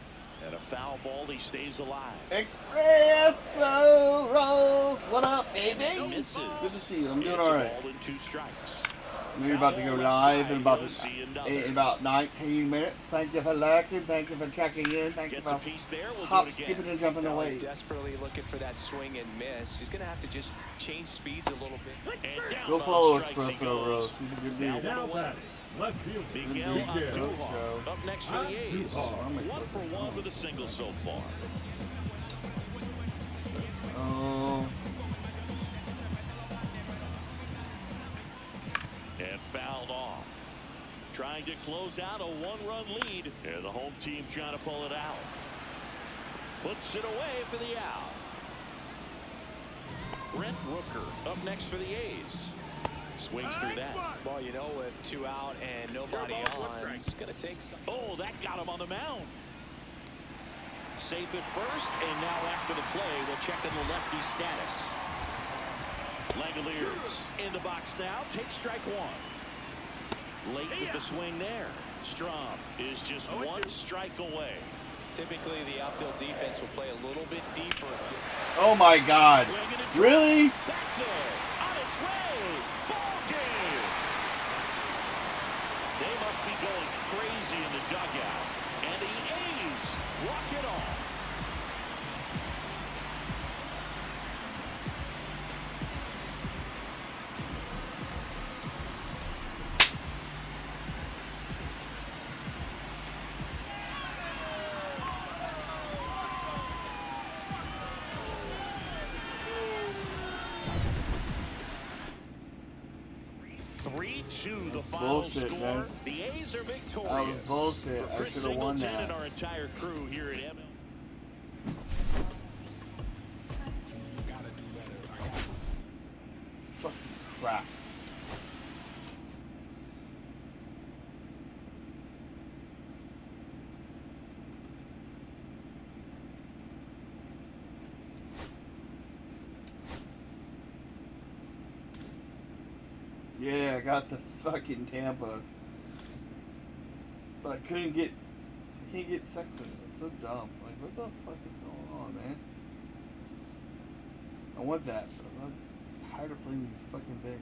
And a foul ball, he stays alive. Espresso Rolls, what up, baby? Misses. Good to see you. I'm doing It's all a right. ball and 2 strikes. We're about to go live in about 19 minutes. Thank you for lurking. Thank you for checking in. Thank you for hop, skipping, and jumping away. He's desperately looking for that swing and miss. He's going to have to just change speeds a little bit. Go follow Espresso Rose. He's a good dude. Now batting. Left field. Miguel Andujar up next for the A's. 1 for 1 with a single so far. And fouled off. Trying to close out a 1-run lead. And the home team trying to pull it out. Puts it away for the out. Brent Rooker up next for the A's. Swings through that. Well, you know, with 2 out and nobody on, it's going to take some. Oh, that got him on the mound. Safe at first, and now after the play, we'll check in the lefty status. Langoliers in the box now. Take strike 1. Late with the swing there. Strom is just 1 strike away. Typically, the outfield defense will play a little bit deeper. Oh my God! Really? Back there, on its way. Ball game. They must be going crazy in the dugout, and the A's walk it off. The final bullshit, score. guys. The A's are victorious. That was bullshit. For I Chris should have won Singleton that. and our entire crew here at MLB. Fucking crap. Yeah, I got the fucking Tampa. But I can't get Sexton. It's so dumb. Like, what the fuck is going on, man? I want that, but I'm tired of playing these fucking things.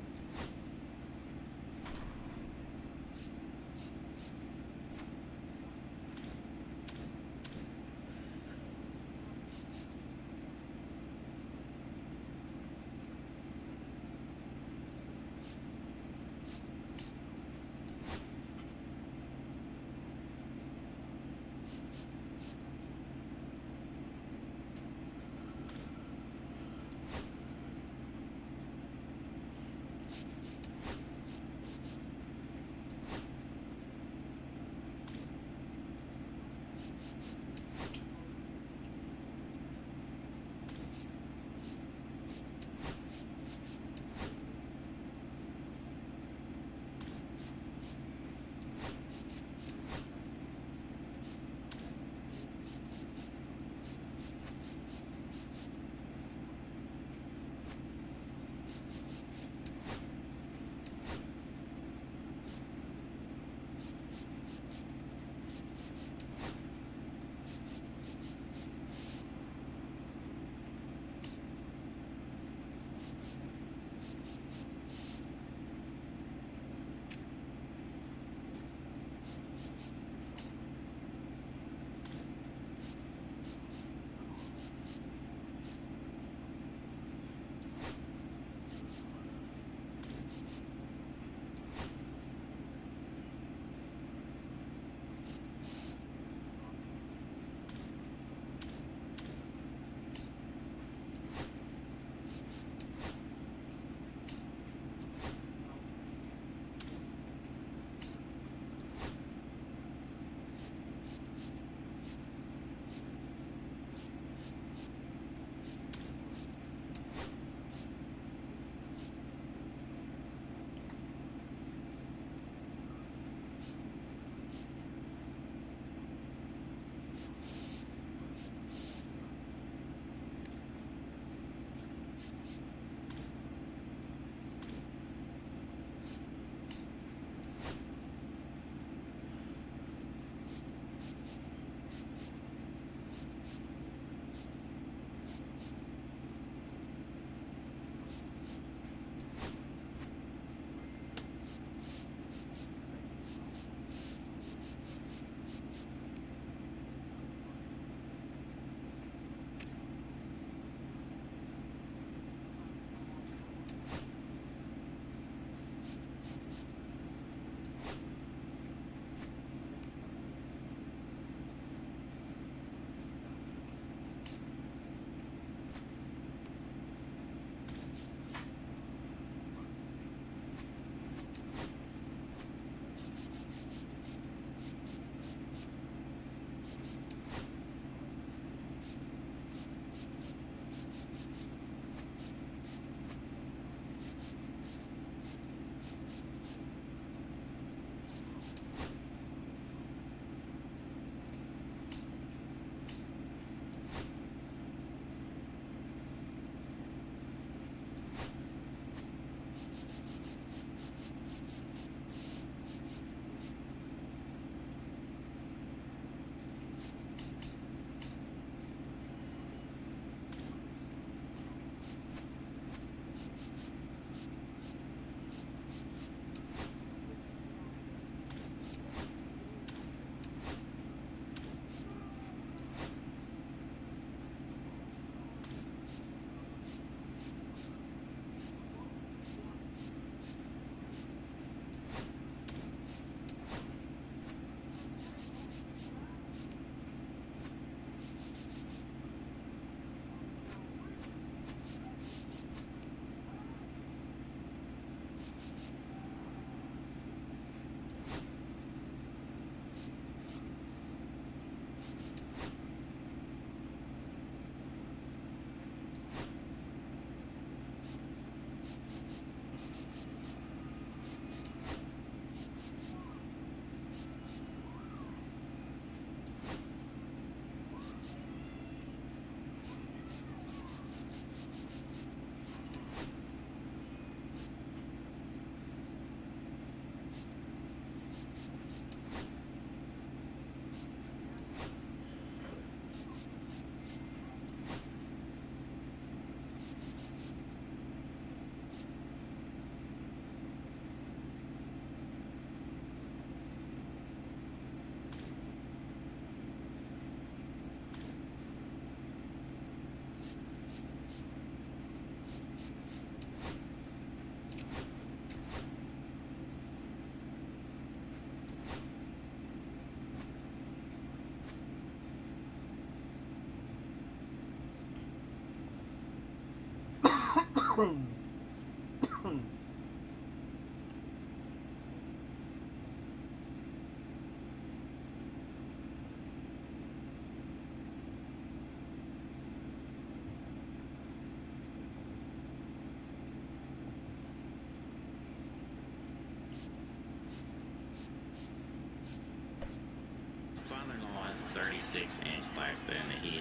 Father-in-law has a 36-inch blackstone that he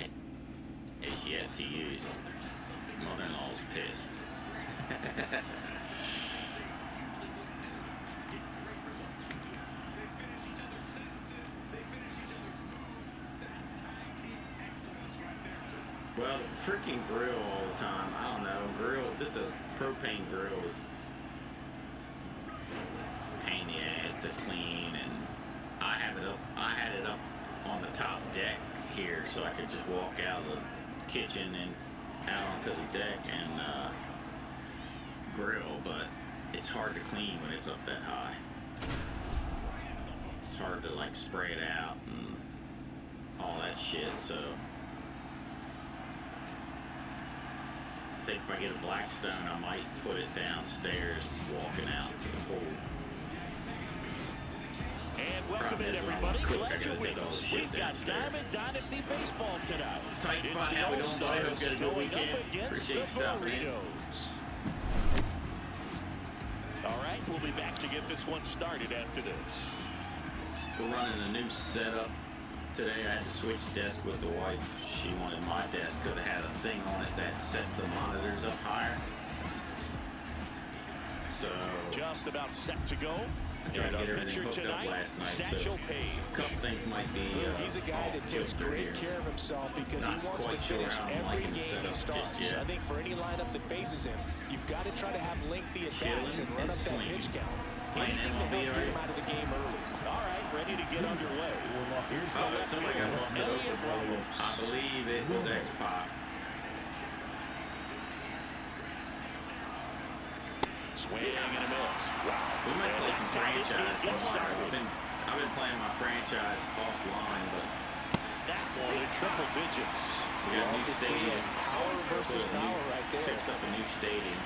has yet to use. Mother-in-law's pissed. Well, freaking grill all the time. I don't know. Grill, just a propane grill is a pain in the ass to clean, and I had it up on the top deck here so I could just walk out of the kitchen and out onto the deck and grill, but it's hard to clean when it's up that high. It's hard to like spray it out and all that shit, so I think if I get a Blackstone, I might put it downstairs walking out to the pool. And welcome in, everybody. Glad you're with us. We've got Diamond Dynasty Baseball tonight. Tight It's spot, the how we doing, buddy? Hope you had a good All-Stars weekend. going up against Appreciate the you stopping in. Burritos. All right, we'll be back to get this one started after this. We're running a new setup today. I had to switch desk with the wife. She wanted my desk because it had a thing on it that sets the monitors up higher. So Just about set to go. tried And to get our everything pitcher hooked up tonight, last night. So Satchel a Paige. couple things might be He's a guy that takes great care of himself because Not he wants to quite sure finish how I'm every liking the game he setup starts. just yet. I think for any lineup that faces him, you've got to try to have lengthy at-bats Chilling and run and up that swinging. pitch count. Playing Anything to MLB help get already? him out of the game early. All right, ready to get underway. Here's the Oh, left somebody got fielder, busted Elliot open. Roberts. I believe it was X-Pop. Swing and a miss. Wow. We might play some franchise Gets tomorrow. started. I've been playing my franchise offline, but That one in triple digits. we got a new Love to see stadium. it. Power versus Put a new- power right there. Fixed up a new stadium.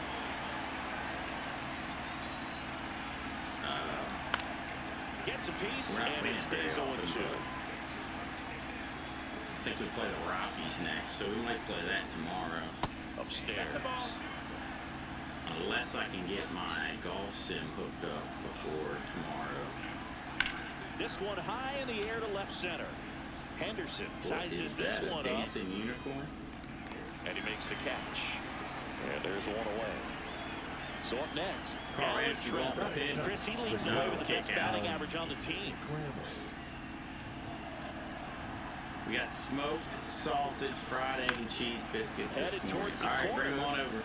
Gets a piece, We're not and winning it stays very often, 0-2. but I think we play the Rockies next, so we might play that tomorrow. Upstairs. Unless I can get my golf sim hooked up before tomorrow. This one high in the air to left center. Henderson What sizes is this that, a one up, dancing unicorn? and he makes the catch. And there's one away. So up next, Carl Alan Ramsey going for Trevor. pin. Chris, he leads the No way with the kick best batting out. average on the team. We got smoked sausage, fried egg, and cheese biscuits this Headed morning. towards the All right, corner. bring them on over.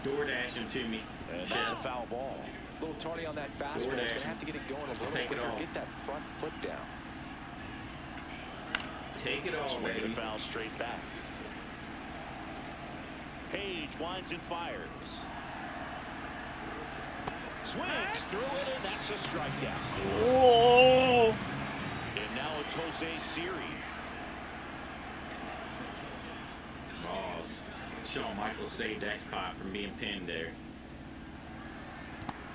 DoorDash them to me. And that's a foul ball. A little tardy on that fastball. He's going to have to get it going a little Take it quicker. all. Get that front foot down. Take it all, Swing baby. and foul straight back. Page winds and fires. Swings through it, and that's a strikeout. Whoa! And now it's Jose Siri. Oh, Shawn Michaels saved X-Pop from being pinned there.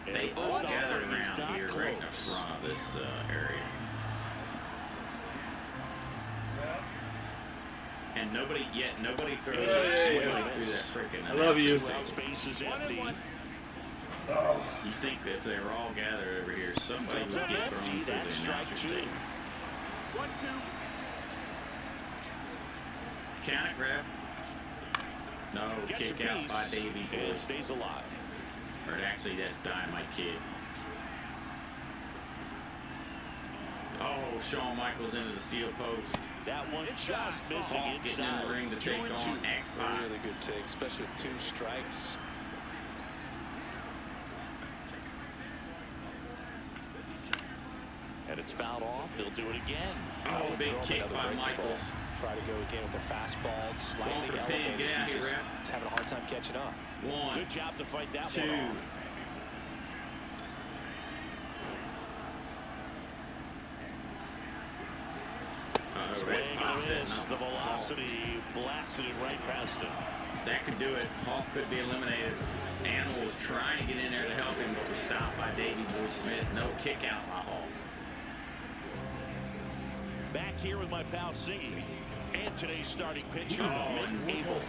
And They the all first gather offering is around not here right in the close. front of this area. And nobody throws Yeah, swing yeah. through that freaking. I love you. Two out, space is empty. You think if they were all gathered over here, somebody Comes would up get empty. thrown through That's the strike announcer's two. table. 1-2. Count it, ref. No, Gets a kick out piece by Davey Boy. and stays alive. Or actually, that's Dynamite Kid. Oh, Shawn Michaels into the steel post. That one just missing Hawk getting in the inside. ring to take 2-2. on X-Pac. Really good take, especially with 2 strikes. And it's fouled off. They'll do it again. Oh, big Throw him kick another by breaking Michaels. ball. Try to go again with the fastball. It's Going slightly for the pin. elevated. Get out He here, just ref. is having a hard time catching up. 1, Good job to fight that 2. one off. Red Swing and Pop a setting miss. up. The velocity blasted it right past him. That could do it. Hawk could be eliminated. Animal was trying to get in there to help him, but was stopped by Davey Boy Smith. No kick out by Hawk. Back here with my pal Siggy. And today's starting pitcher, and Abel.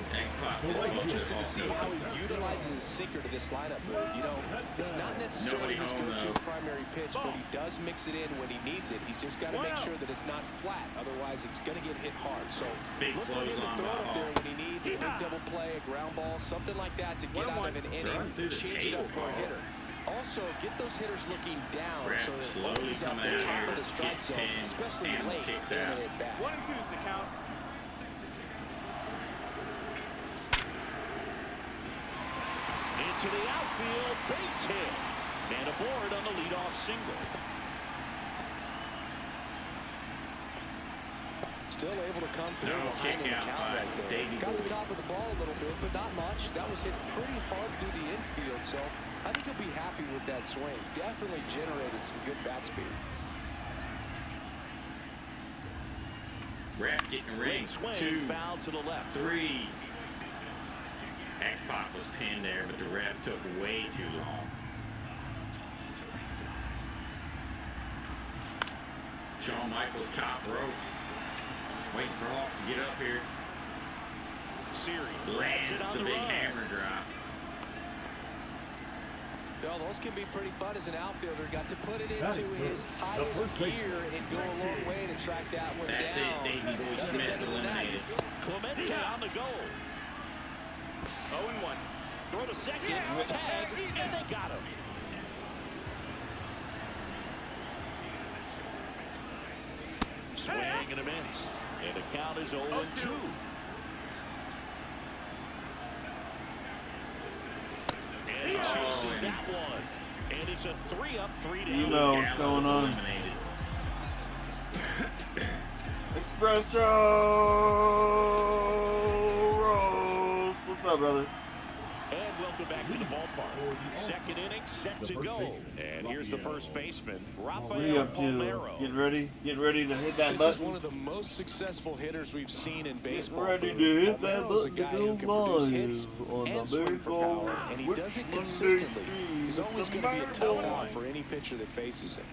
It'll be interesting to see how he utilizes his sinker to this lineup move. You know, it's not necessarily his go-to primary pitch, but he does mix it in when he needs it. He's just got to make sure that it's not flat. Otherwise, it's going to get hit hard. So look for him to throw it there when he needs a big double play, a ground ball, something like that to get out of an inning, change it up for a hitter. Also, get those hitters looking down so that he's at the top of the strike zone, especially late in it back. 1 and 2's the count. Into the outfield, base hit. And aboard on the leadoff single. Still able to come through behind the count right there. Got the top of the ball a little bit, but not much. That was hit pretty hard through the infield, so I think he'll be happy with that swing. Definitely generated some good bat speed. Ref getting rigged. Swing, 2, foul to the left. 3. X-Pac was pinned there, but the ref took way too long. Shawn Michaels top rope. Waiting for Hawk to get up here. Series Lands the big hammer drop. Well, those can be pretty fun as an outfielder. Got to put it into his highest gear and go a long way to track that one down. That's it, Davey Boy Smith eliminated. Clemente on the goal. 0-1. Throw to second, tag, and they got him. Swing and a miss. And the count is 0-2. And he chases that one. And it's a 3-up, 3-down. You know what's going on. Espresso Rose. What's up, brother? And welcome back to the ballpark. Second inning set to go. And here's the first baseman, What are you Rafael up to? Palmeiro. Getting ready to hit that This button. is one of the most successful hitters we've seen in baseball. Ready to hit that Palmeiro's a button guy to who go can produce live hits on and the swing for baseball. power, and he with does it Monday consistently. Street He's with always the going to be a tough baseball. out for any pitcher that faces him.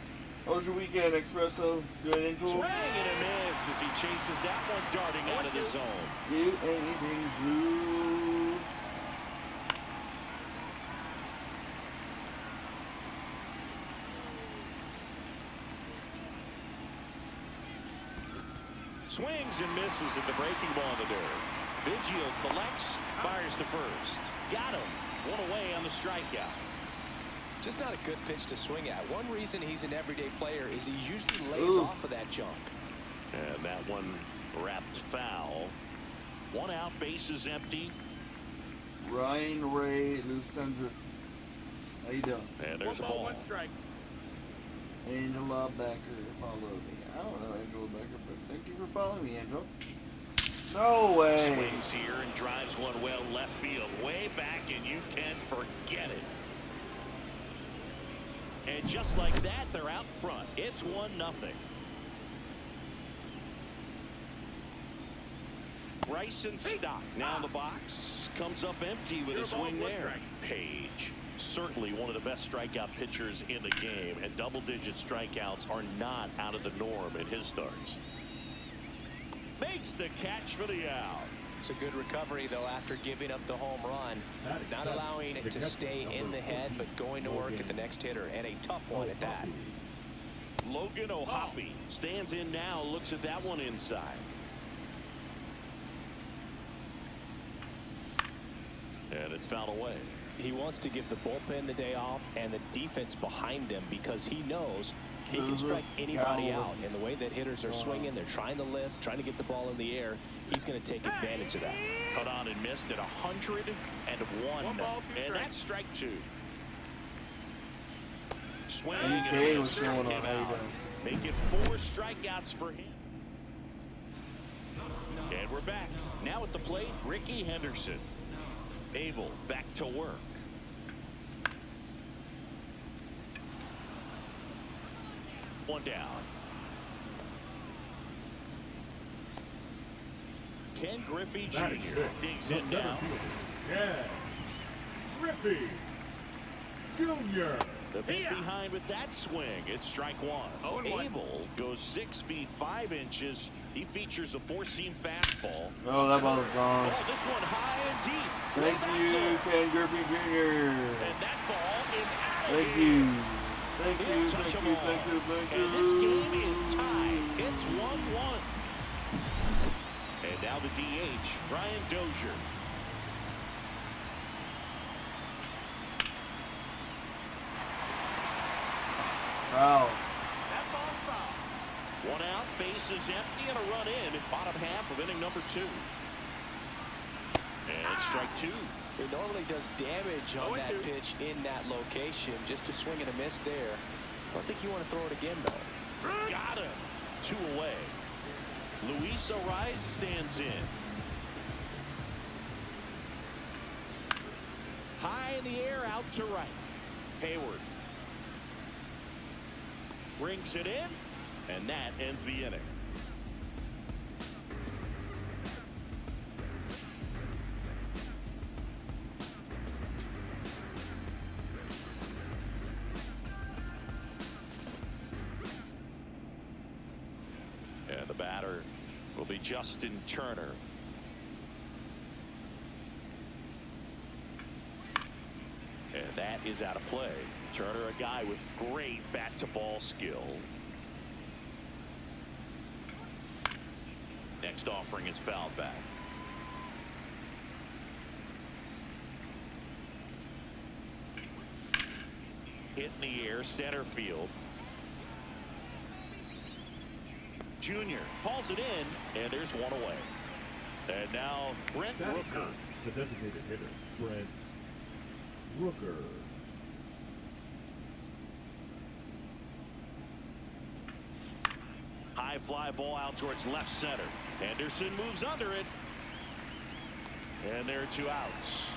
How was your weekend, Espresso? Do anything cool? Swing and a miss as he chases that one darting out of the zone. Do anything cool? Swings and misses at the breaking ball in the dirt. Biggio collects, fires to first. Got him. One away on the strikeout. Just not a good pitch to swing at. One reason he's an everyday player is he usually lays off of that junk. And that one wrapped foul. One out, bases empty. Ryan Ray Lucenza. How you doing? And there's a ball. 1 strike. Angela Becker, follow me. I don't know Angela Becker, but thank you for following me, Angela. No way. Swings here and drives one well left field. Way back, and you can forget it. And just like that, they're out front. It's 1-0. Bryson Stock now in the box. Comes up empty with a swing there. Page, certainly one of the best strikeout pitchers in the game, and double-digit strikeouts are not out of the norm in his starts. Makes the catch for the out. It's a good recovery, though, after giving up the home run. Not allowing it to stay in the head, but going to work at the next hitter, and a tough one at that. Logan O'Hoppe stands in now, looks at that one inside. And it's fouled away. He wants to give the bullpen the day off and the defense behind him because he knows he can strike anybody out. And the way that hitters are swinging, they're trying to lift, trying to get the ball in the air. He's going to take advantage of that. Cut on and missed at 101. And that's strike 2. Swing and Okay, a what's miss. going on? Him How you out. doing? Make it 4 strikeouts for him. And we're back. Now at the plate, Ricky Henderson. Abel back to work. One down. Ken Griffey That is Jr. good. digs The in center now. fielder, Ken Griffey Jr. The bit behind with that swing. It's strike one. 0-1. Abel goes 6 feet 5 inches. He features a 4-seam fastball. Oh, that ball is gone. Oh, this one high and deep. Thank Way back you, there. Ken Griffey Jr. And that ball is out of Thank here. you. Thank you, He'll touch thank them you, all. thank you, thank you. And this game is tied. It's 1-1. And now the DH, Brian Dozier. Wow. That ball's foul. 1 out, base is empty, and a run in. Bottom half of inning number 2. And strike 2. It normally does damage on that 0-2. pitch in that location. Just a swing and a miss there. I don't think you want to throw it again, though. Got him. 2 away. Luis Ariz stands in. High in the air, out to right. Hayward brings it in, and that ends the inning. And the batter will be Justin Turner. And that is out of play. Turner, a guy with great bat-to-ball skill. Next offering is fouled back. Hit in the air, center field. Junior hauls it in, and there's 1 away. And now Brent That is Rooker. not the designated hitter, Brent Rooker. High fly ball out towards left center. Henderson moves under it. And there are 2 outs.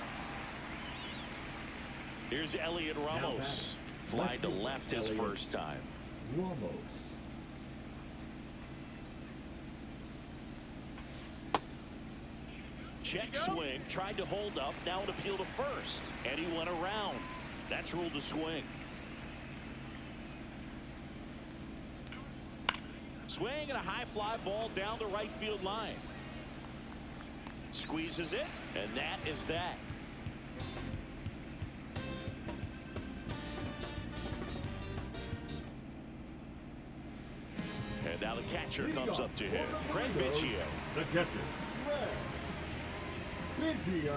Here's Elliot Ramos. Fly to left his Elliot first time. Ramos. Check swing. Tried to hold up. Now an appeal to first. And he went around. That's ruled a swing. Swing and a high fly ball down the right field line. Squeezes it. And that is that. And now the catcher comes up to him. Craig Biggio. The catcher, Craig Biggio.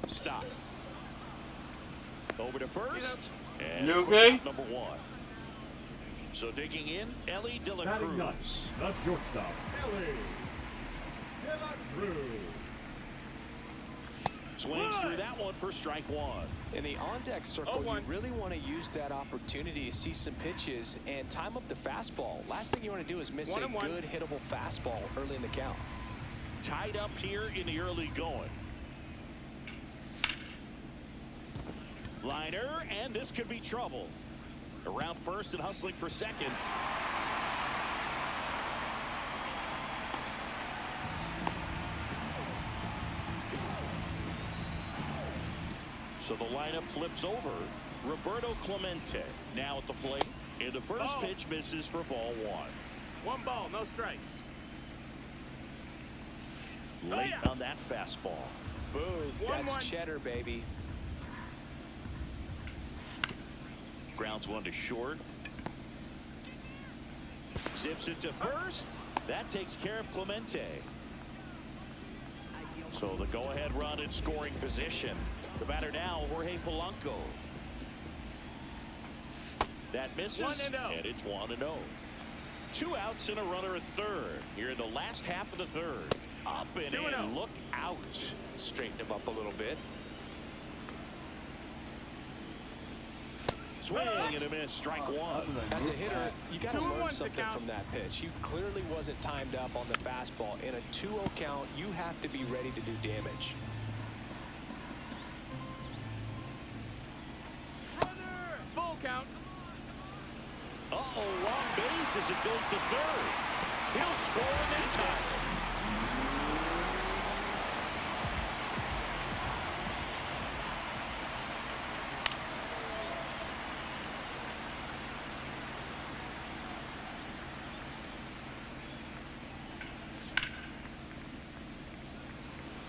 Stop. Over to first. And You okay? number 1. So digging in, Ellie De La Batting Cruz. nuts, the shortstop, Ellie De La Cruz. Swings through that one for strike 1. In the on-deck circle, you 0-1. really want to use that opportunity to see some pitches and time up the fastball. Last thing you want to do is miss a 1-1. good hittable fastball early in the count. Tied up here in the early going. Liner, and this could be trouble. Around first and hustling for second. So the lineup flips over. Roberto Clemente now at the plate. And the first Ball. pitch misses for ball 1. 1 ball, no strikes. Late yeah. on that fastball. Boom. That's 1-1. cheddar, baby. Grounds 1 to short. Zips it to first. That takes care of Clemente. So the go-ahead run in scoring position. The batter now, Jorge Polanco. That misses, 1-0. and it's 1-0. 2 outs and a runner at third. Here in the last half of the third. Up and 2-0. in, look out. Straighten him up a little bit. Swing and a miss, strike 1. As a hitter, you got to 2-1 learn to something count. from that pitch. He clearly wasn't timed up on the fastball. In a 2-0 count, you have to be ready to do damage. Full count. base as it goes to third. He'll score in that time.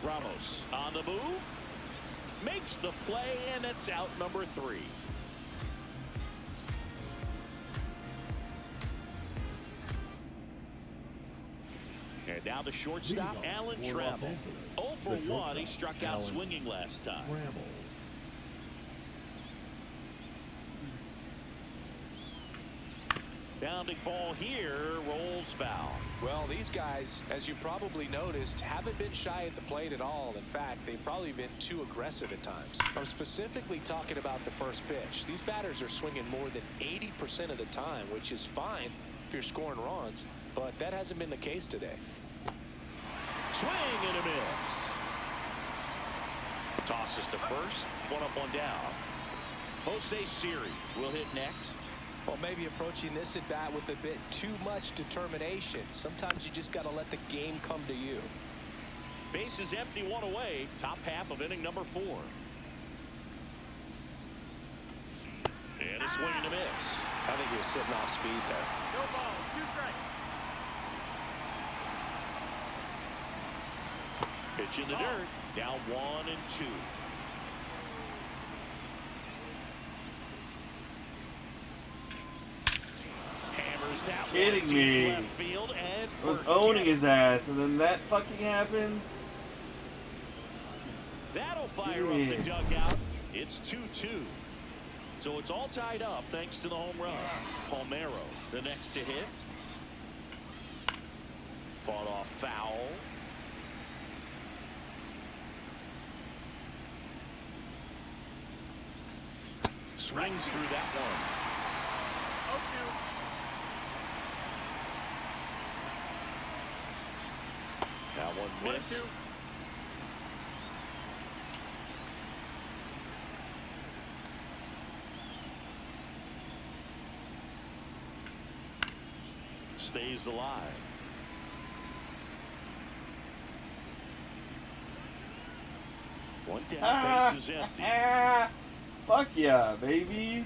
Ramos on the move. Makes the play, and it's out number 3. And now the shortstop, Alan Trammell. 0 for 1. He struck out swinging last time. Bounding ball here, rolls foul. Well, these guys, as you probably noticed, haven't been shy at the plate at all. In fact, they've probably been too aggressive at times. I'm specifically talking about the first pitch. These batters are swinging more than 80% of the time, which is fine if you're scoring runs, but that hasn't been the case today. Swing and a miss. Tosses to first. 1 up, 1 down. Jose Siri will hit next. Well, maybe approaching this at bat with a bit too much determination. Sometimes you just got to let the game come to you. Base is empty, 1 away. Top half of inning number 4. And a swing and a miss. I think he was sitting off speed there. No ball. 2 strikes. Pitch in the dirt. Now 1 and 2. Hammers that Kidding one me. deep left field and I was forget owning it. his ass, and then that fucking happens. That'll fire up the dugout. It's 2-2. So it's all tied up thanks to the home run. Palmeiro, the next to hit. Fought off foul. Swings through that one. 0-2. That one missed. 1-2. Stays alive. One down, base is empty. Fuck yeah, baby.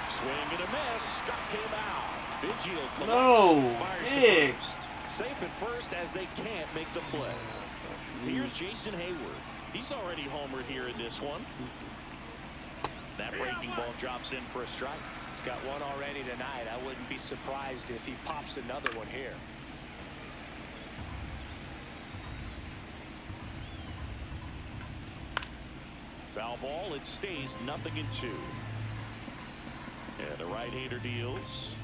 Swing and a miss. Struck him out. Vigil collects. No, Fires to dick. first. Safe at first as they can't make the play. Here's Jason Hayward. He's already homered here in this one. That breaking ball drops in for a strike. He's got one already tonight. I wouldn't be surprised if he pops another one here. Foul ball. It stays 0-2. And the right-hander deals.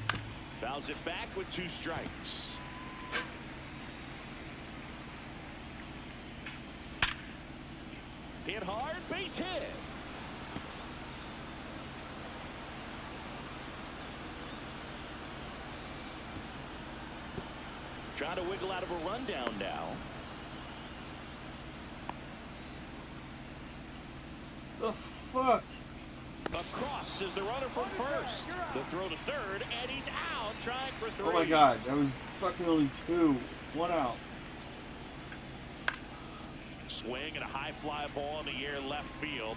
Fouls it back with 2 strikes. Hit hard, base hit. Trying to wiggle out of a rundown now. The fuck? Across is the runner from first. The throw to third, and he's out trying for 3. Oh my god, that was fucking only 2. 1 out. Swing and a high fly ball in the air left field.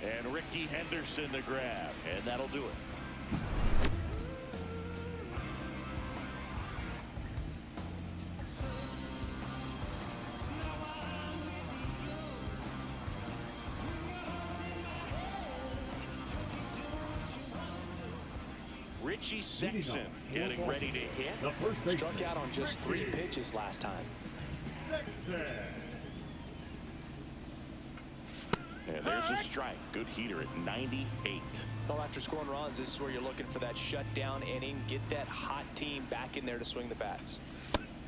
And Ricky Henderson the grab, and that'll do it. Richie Sexton getting ready to hit. The first baseman. Struck out on just 3 pitches last time. Sexton. And there's a strike. Good heater at 98. Well, after scoring runs, this is where you're looking for that shutdown inning. Get that hot team back in there to swing the bats.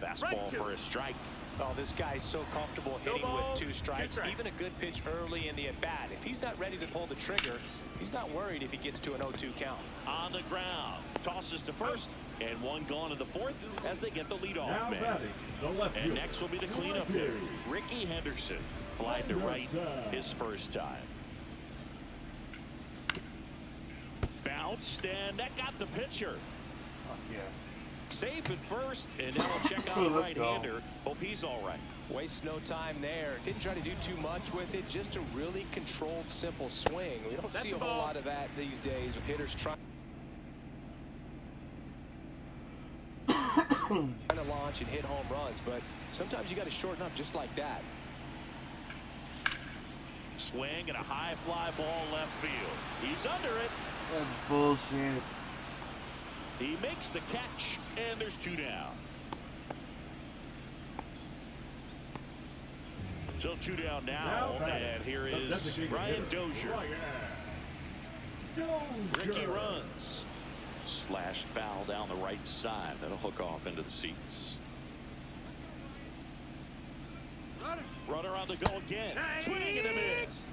Fastball for a strike. Oh, this guy's so comfortable hitting with 2 strikes. Even a good pitch early in the at-bat. If he's not ready to pull the trigger, he's not worried if he gets to an 0-2 count. On the ground. Tosses to first. And 1 gone in the 4th as they get the leadoff Now man. batting, the left And fielder. next will be the cleanup hitter, Ricky Henderson. Flied to right his first time. bounced, and that got the pitcher. Fuck yeah. Safe at first, and now we'll check out the Let's go. right-hander. Hope he's all right. Waste no time there. Didn't try to do too much with it. Just a really controlled, simple swing. We don't see a whole lot of that these days with hitters trying to launch and hit home runs, but sometimes you got to shorten up just like that. Swing and a high fly ball left field. He's under it. That's bullshit. He makes the catch, and there's 2 down. So 2 down now, and here is Brian Dozier. Ricky runs. Slashed foul down the right side. That'll hook off into the seats. Runner on the go again. Swing and a miss.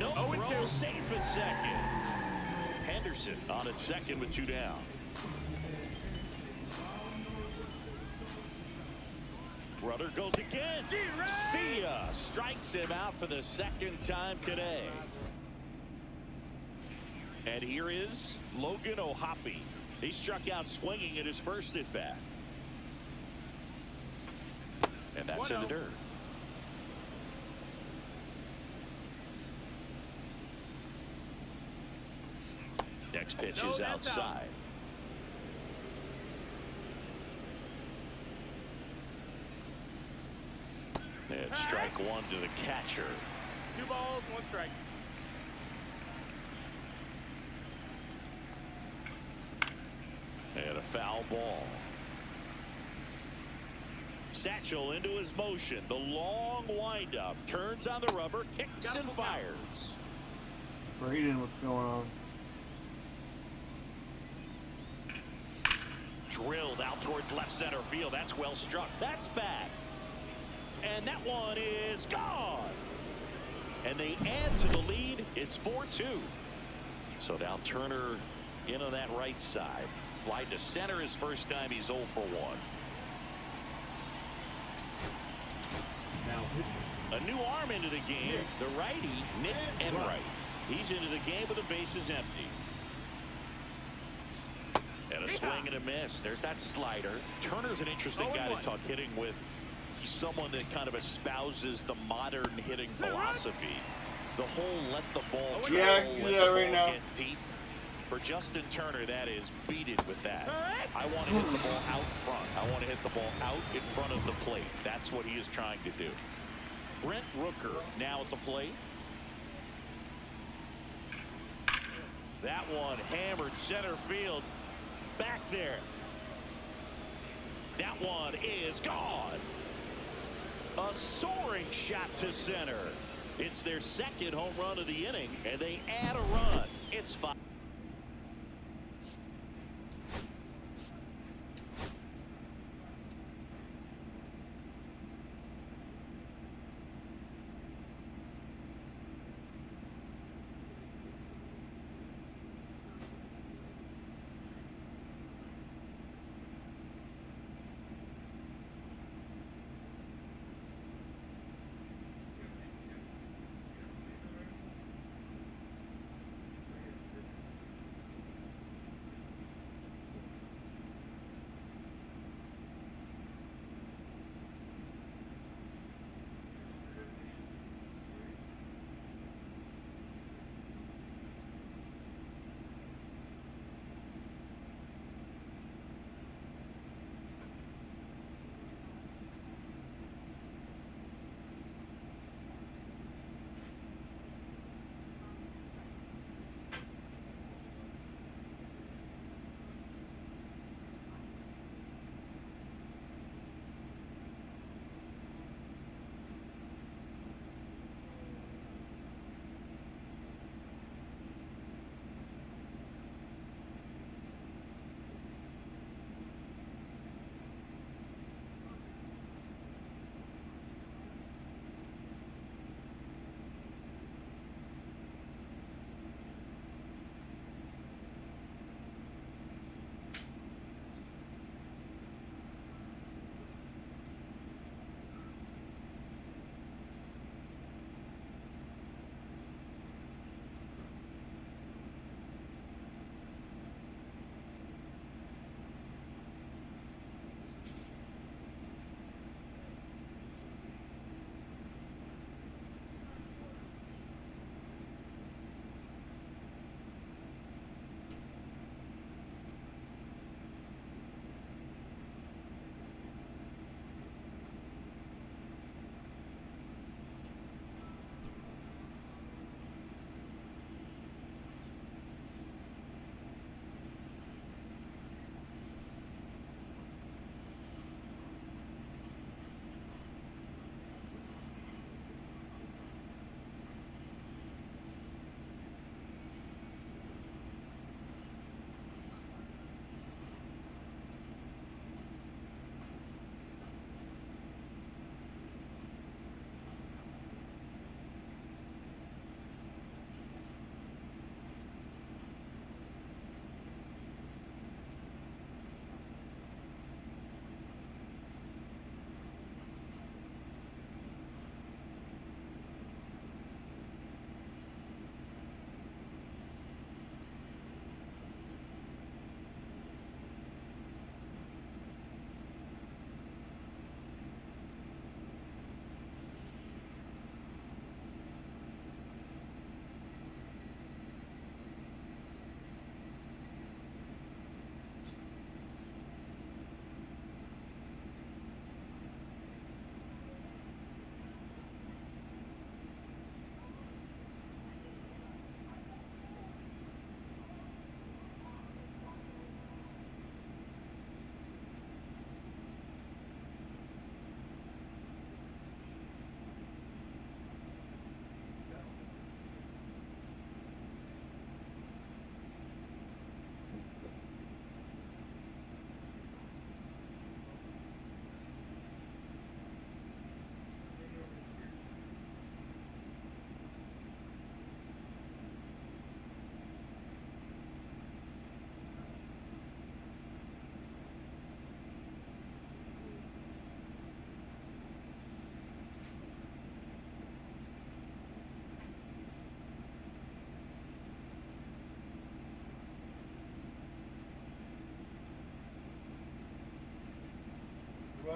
No throw, safe at second. Henderson on at second with 2 down. Runner goes again. See ya. Strikes him out for the 2nd time today. And here is Logan O'Hoppe. He struck out swinging at his first at bat. And that's in the dirt. Next pitch is outside. And strike 1 to the catcher. 2 balls, 1 strike. And a foul ball. Satchel into his motion. The long windup. Turns on the rubber. Kicks and fires. Braden, what's going on? Drilled out towards left center field. That's well struck. That's back. And that one is gone. And they add to the lead. It's 4-2. So now Turner in on that right side. Fly to center his first time. He's 0 for 1. A new arm into the game. The righty, Nick Enright. He's into the game with the bases empty. And a swing and a miss. There's that slider. Turner's an interesting guy to talk hitting with. He's someone that kind of espouses the modern hitting philosophy. The whole let the ball travel, Yeah, let do the that ball right now. get deep. For Justin Turner, that is beat it with that. I want to hit the ball out front. I want to hit the ball out in front of the plate. That's what he is trying to do. Brent Rooker now at the plate. That one hammered center field. Back there. That one is gone. A soaring shot to center. It's their 2nd home run of the inning, and they add a run. It's 5.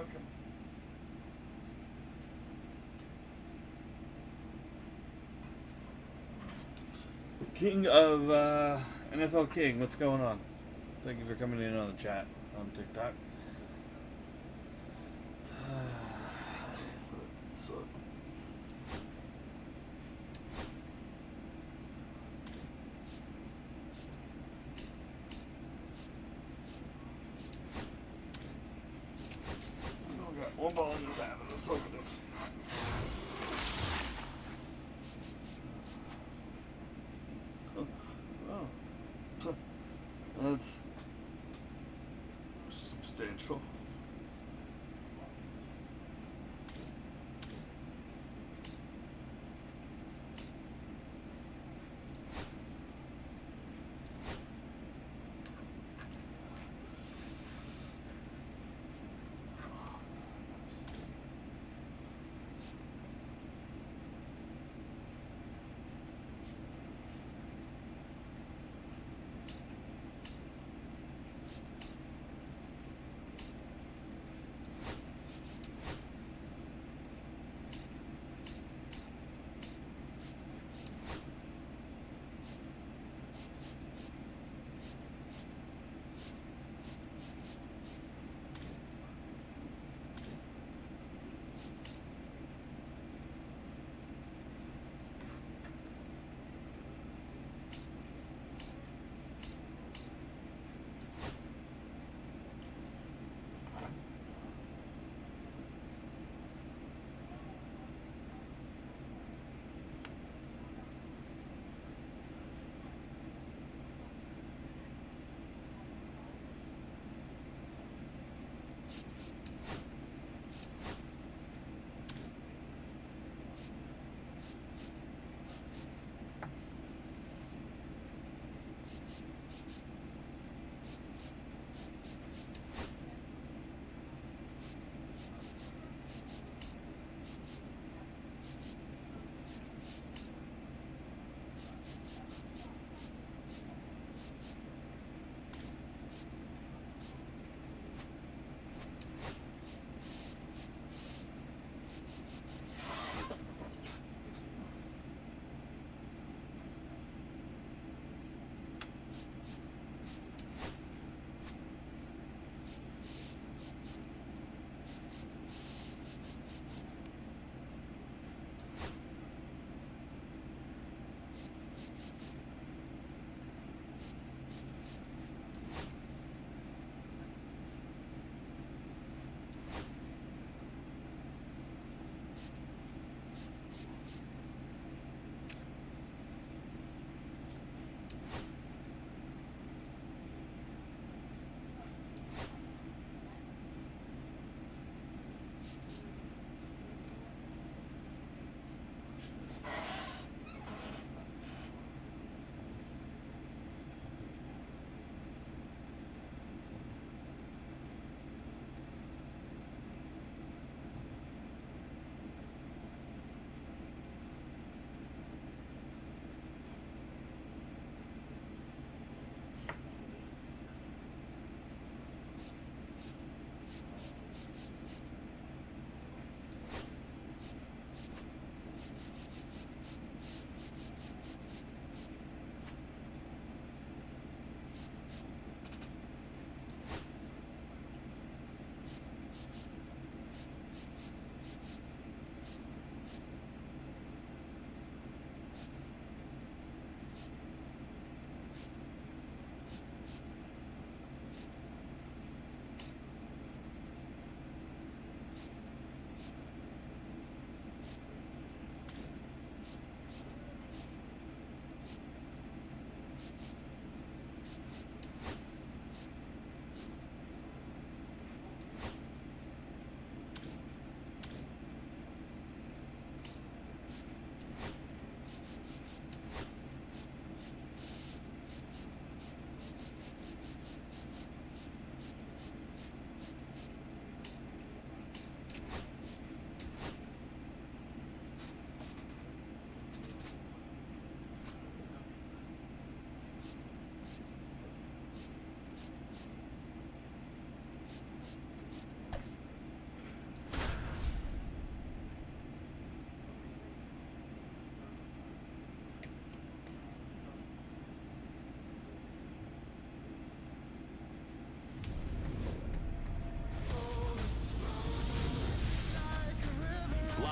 talking. King of NFL King, what's going on? Thank you for coming in on the chat on TikTok. One ball in the bat. Let's open it. Oh. That's substantial.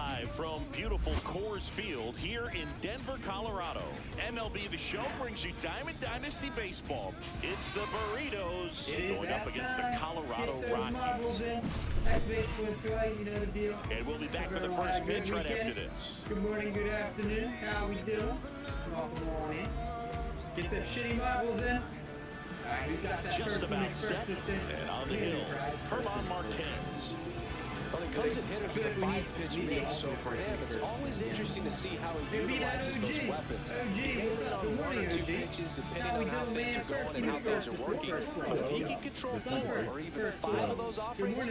live from beautiful Coors Field here in Denver, Colorado. MLB The Show brings you Diamond Dynasty Baseball. It's the Burritos going up against the Colorado Rockies. That's basically right, you know the deal. And we'll be back with the first pitch right after this. Good morning, good afternoon. How we doing? Welcome on in. Get them shitty marbles in. Alright, we've got that Just first about inning, set. first inning. And on the hill, Herman Marquez. When it comes to hitters with a 5-pitch mix, so for him, it's always interesting to see how he utilizes those weapons. He hits it on 1 or 2 pitches, depending on how things are going and how things are working. But if he can control 4 or even 5 of those offerings,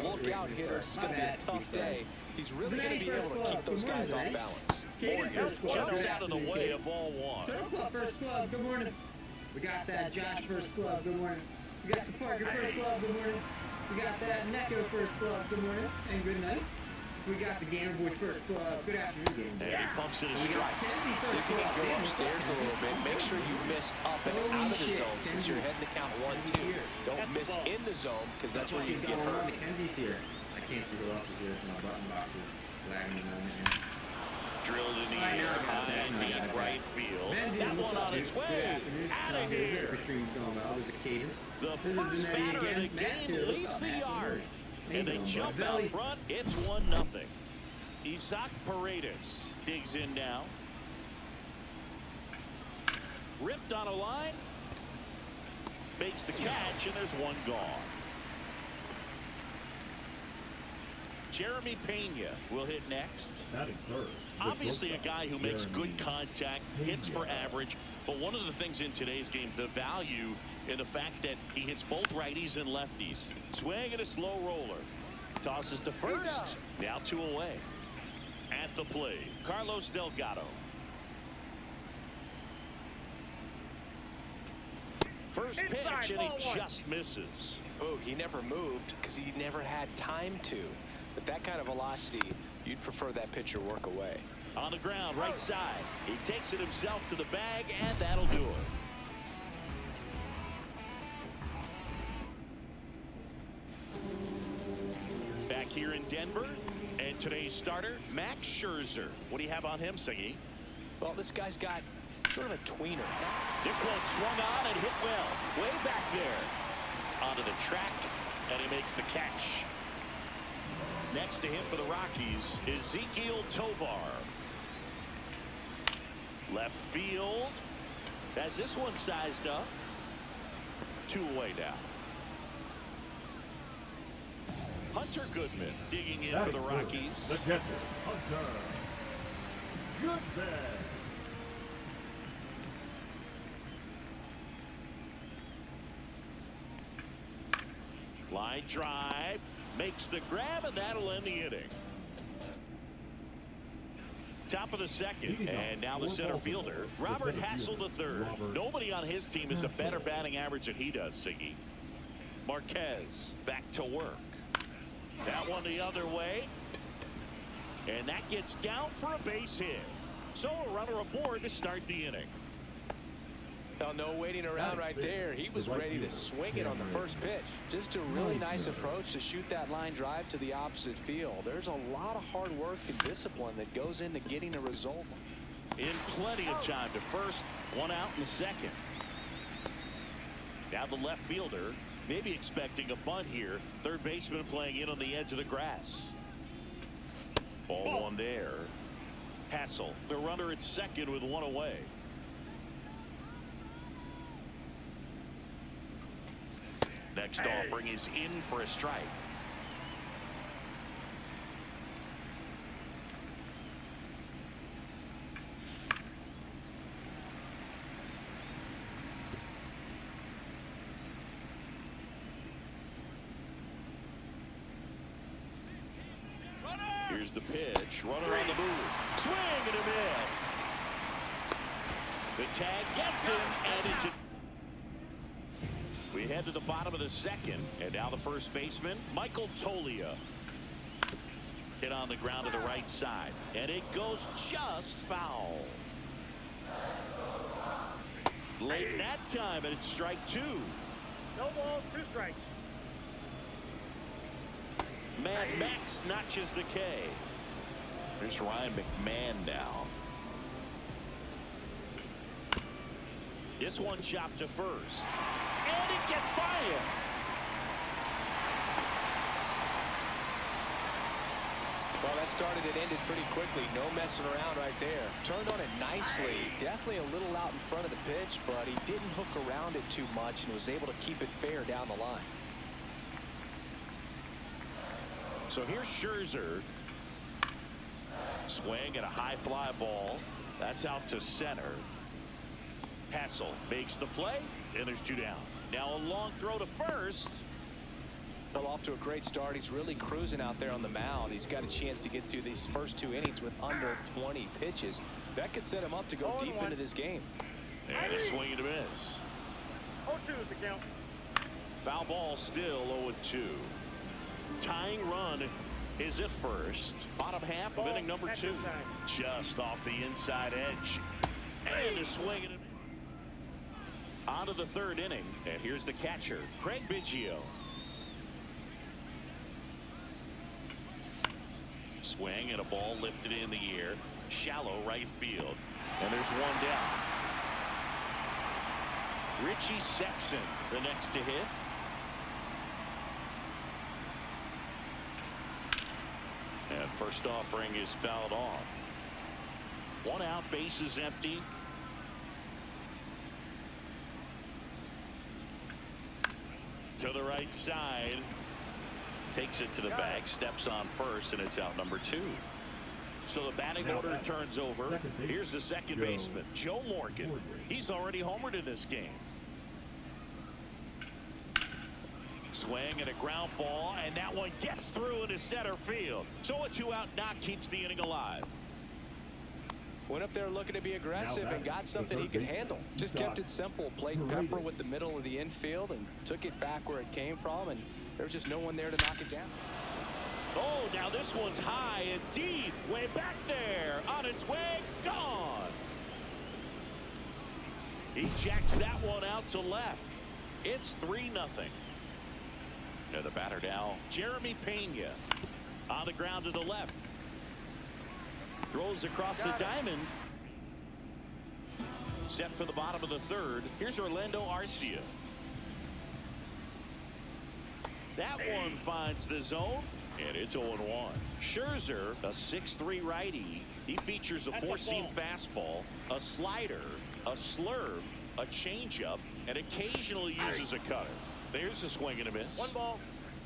look out, hitters. It's going to be a tough day. He's really going to be able to keep those guys off balance. Jumps out of the way of ball 1. Turtle Club first glove, good morning. We got that Josh first glove, good morning. We got the Parker first glove, good morning. We got that Neko first glove, good morning and good night. We got the Gamer Boy first glove, good afternoon, Gamer Boy. And he pumps it a We got strike. Kenzie So first if you can glove. go upstairs a little bit, make sure you miss up and out of the zone since you're heading to count 1-2. Don't miss in the zone because that's where you get hurt. Mackenzie's here. I can't see who else is here from my button boxes. Lagging a moment here. Drilled in the air, high and deep right field. That one on its way. Out of here. There's a cater. The first batter of the game leaves the yard. And they jump out front. It's 1-0. Isaac Paredes digs in now. Ripped on a line. Makes the catch, and there's one gone. Jeremy Pena will hit next. Batting third. Obviously a guy who makes good contact, hits for average, but one of the things in today's game, the value in the fact that he hits both righties and lefties. Swing and a slow roller. Tosses to first. Now 2 away. At the plate, Carlos Delgado. First pitch, and he just misses. Oh, he never moved because he never had time to. But that kind of velocity, you'd prefer that pitcher work away. On the ground, right side. He takes it himself to the bag, and that'll do it. Back here in Denver, and today's starter, Max Scherzer. What do you have on him, Siggy? Well, this guy's got sort of a tweener. This one swung on and hit well. Way back there. Onto the track, and he makes the catch. Next to him for the Rockies is Ezekiel Tovar. Left field. Has this one sized up. 2 away now. Hunter Goodman digging in for the Rockies. The catcher, Hunter Goodman. Line drive. Makes the grab, and that'll end the inning. Top of the second, and now the center fielder, Robert Hassel III. Nobody on his team has a better batting average than he does, Siggy. Marquez back to work. That one the other way. And that gets down for a base hit. So a runner aboard to start the inning. Now, no waiting around right there. He was ready to swing it on the first pitch. Just a really nice approach to shoot that line drive to the opposite field. There's a lot of hard work and discipline that goes into getting a result. In plenty of time to first, 1 out in the second. Now the left fielder, maybe expecting a bunt here. Third baseman playing in on the edge of the grass. Ball 1 there. Hassel, the runner at second with 1 away. Next offering is in for a strike. Here's the pitch. Runner on the move. Swing and a miss. The tag gets him, and it's a... We head to the bottom of the second, and now the first baseman, Michael Toglia. Hit on the ground to the right side, and it goes just foul. Late that time, and it's strike 2. No balls, 2 strikes. Mad Max notches the K. Here's Ryan McMahon now. This one chopped to first. And it gets by him. Well, that started and ended pretty quickly. No messing around right there. Turned on it nicely. Definitely a little out in front of the pitch, but he didn't hook around it too much and was able to keep it fair down the line. So here's Scherzer. Swing at a high fly ball. That's out to center. Hassel makes the play, and there's 2 down. Now a long throw to first. Well, off to a great start. He's really cruising out there on the mound. He's got a chance to get through these first 2 innings with under 20 pitches. That could set him up to go deep into this game. And a swing and a miss. 0-2 is the count. Foul ball still 0-2. Tying run is at first. Bottom half of inning number 2. Just off the inside edge. And a swing and a miss. On to the 3rd inning. And here's the catcher, Craig Biggio. Swing and a ball lifted in the air. Shallow right field. And there's 1 down. Richie Sexson, the next to hit. And first offering is fouled off. 1 out, bases empty. To the right side. Takes it to the bag, steps on first, and it's out number 2. So the batting order turns over. Here's the second baseman, Joe Morgan. He's already homered in this game. Swing and a ground ball, and that one gets through into center field. So a 2-out knock keeps the inning alive. Went up there looking to be aggressive and got something he could handle. Just kept it simple. Played pepper with the middle of the infield and took it back where it came from, and there was just no one there to knock it down. Oh, now this one's high and deep. Way back there. On its way. Gone. He jacks that one out to left. It's 3-0. Now the batter now, Jeremy Pena. On the ground to the left. Throws across the diamond. Set for the bottom of the 3rd. Here's Orlando Arcia. That one finds the zone, and it's 0-1. Scherzer, a 6'3" righty. He features a 4-seam fastball, a slider, a slurve, a changeup, and occasionally uses a cutter. There's a swing and a miss. 1 ball,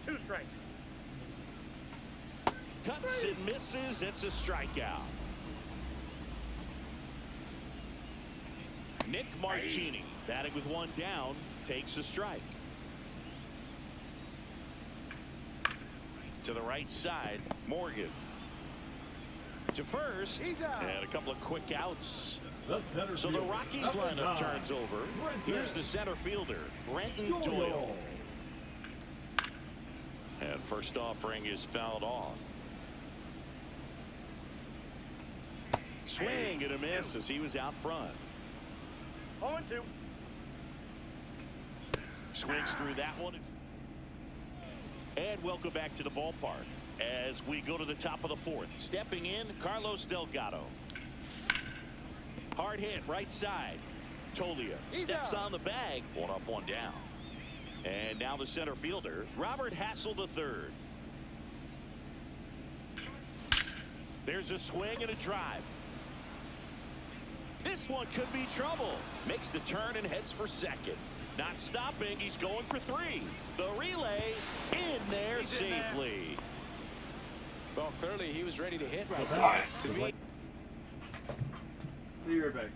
2 strikes. Cuts and misses. It's a strikeout. Nick Martini, batting with 1 down, takes a strike. To the right side, Morgan. To first, and a couple of quick outs. So the Rockies lineup turns over. Here's the center fielder, Brenton Doyle. And first offering is fouled off. Swing and a miss as he was out front. 0-2. Swings through that one. And welcome back to the ballpark as we go to the top of the 4th. Stepping in, Carlos Delgado. Hard hit right side. Tolia steps on the bag. 1 up, 1 down. And now the center fielder, Robert Hassel III. There's a swing and a drive. This one could be trouble. Makes the turn and heads for second. Not stopping. He's going for 3. The relay in there safely. Well, clearly he was ready to hit right there. To me. See you right back.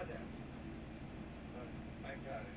Whatever. But I got it.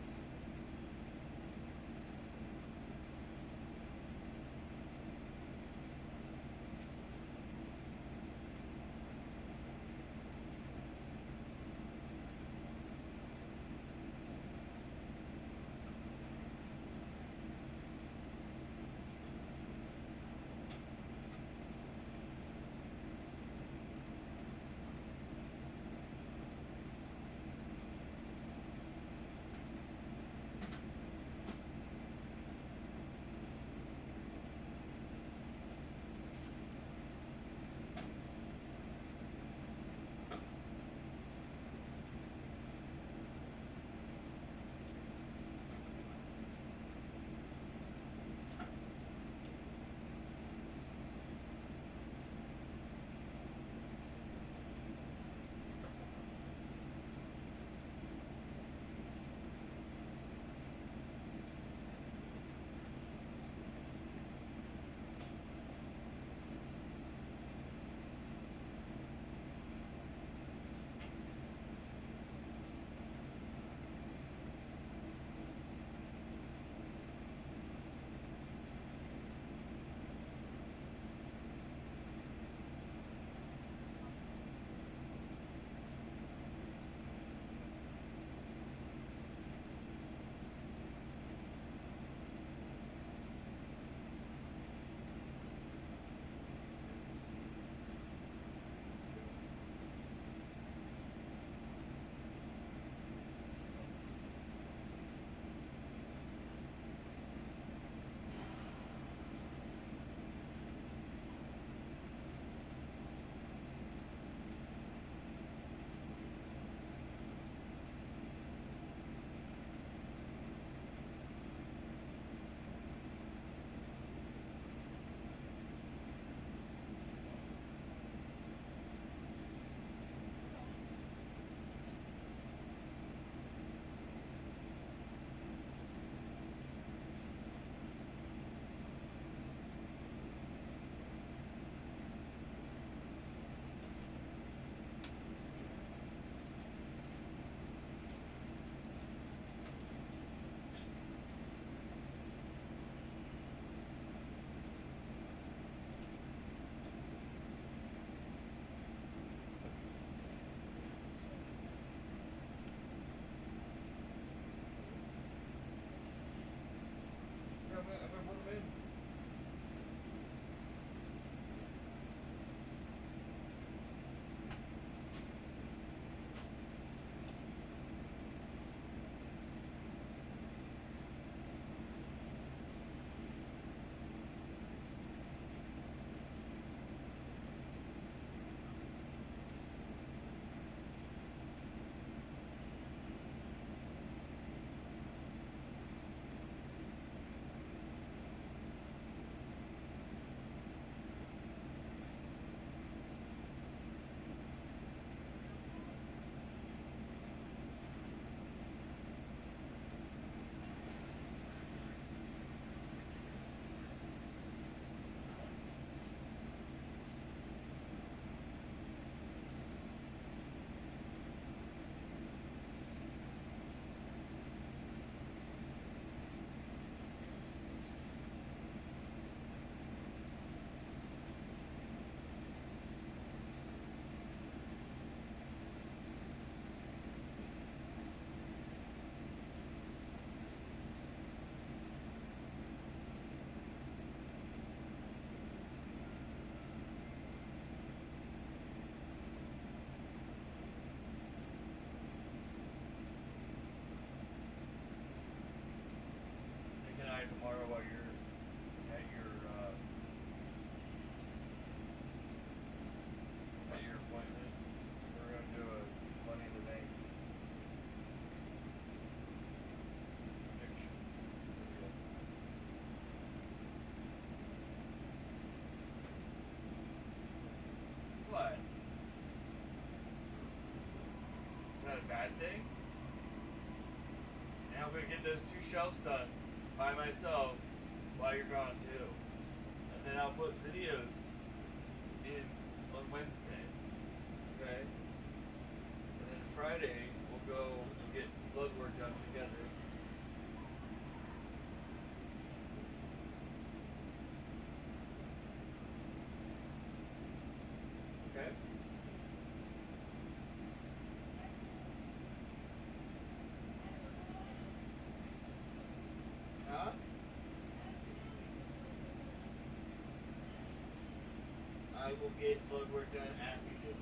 Tomorrow while you're at your appointment, we're gonna do a Money in the Bank prediction. What? Is that a bad thing? And I'm gonna get those 2 shelves done by myself while you're gone too. And then I'll put videos in on Wednesday. Okay? And then Friday we'll I will get blood work done after you do.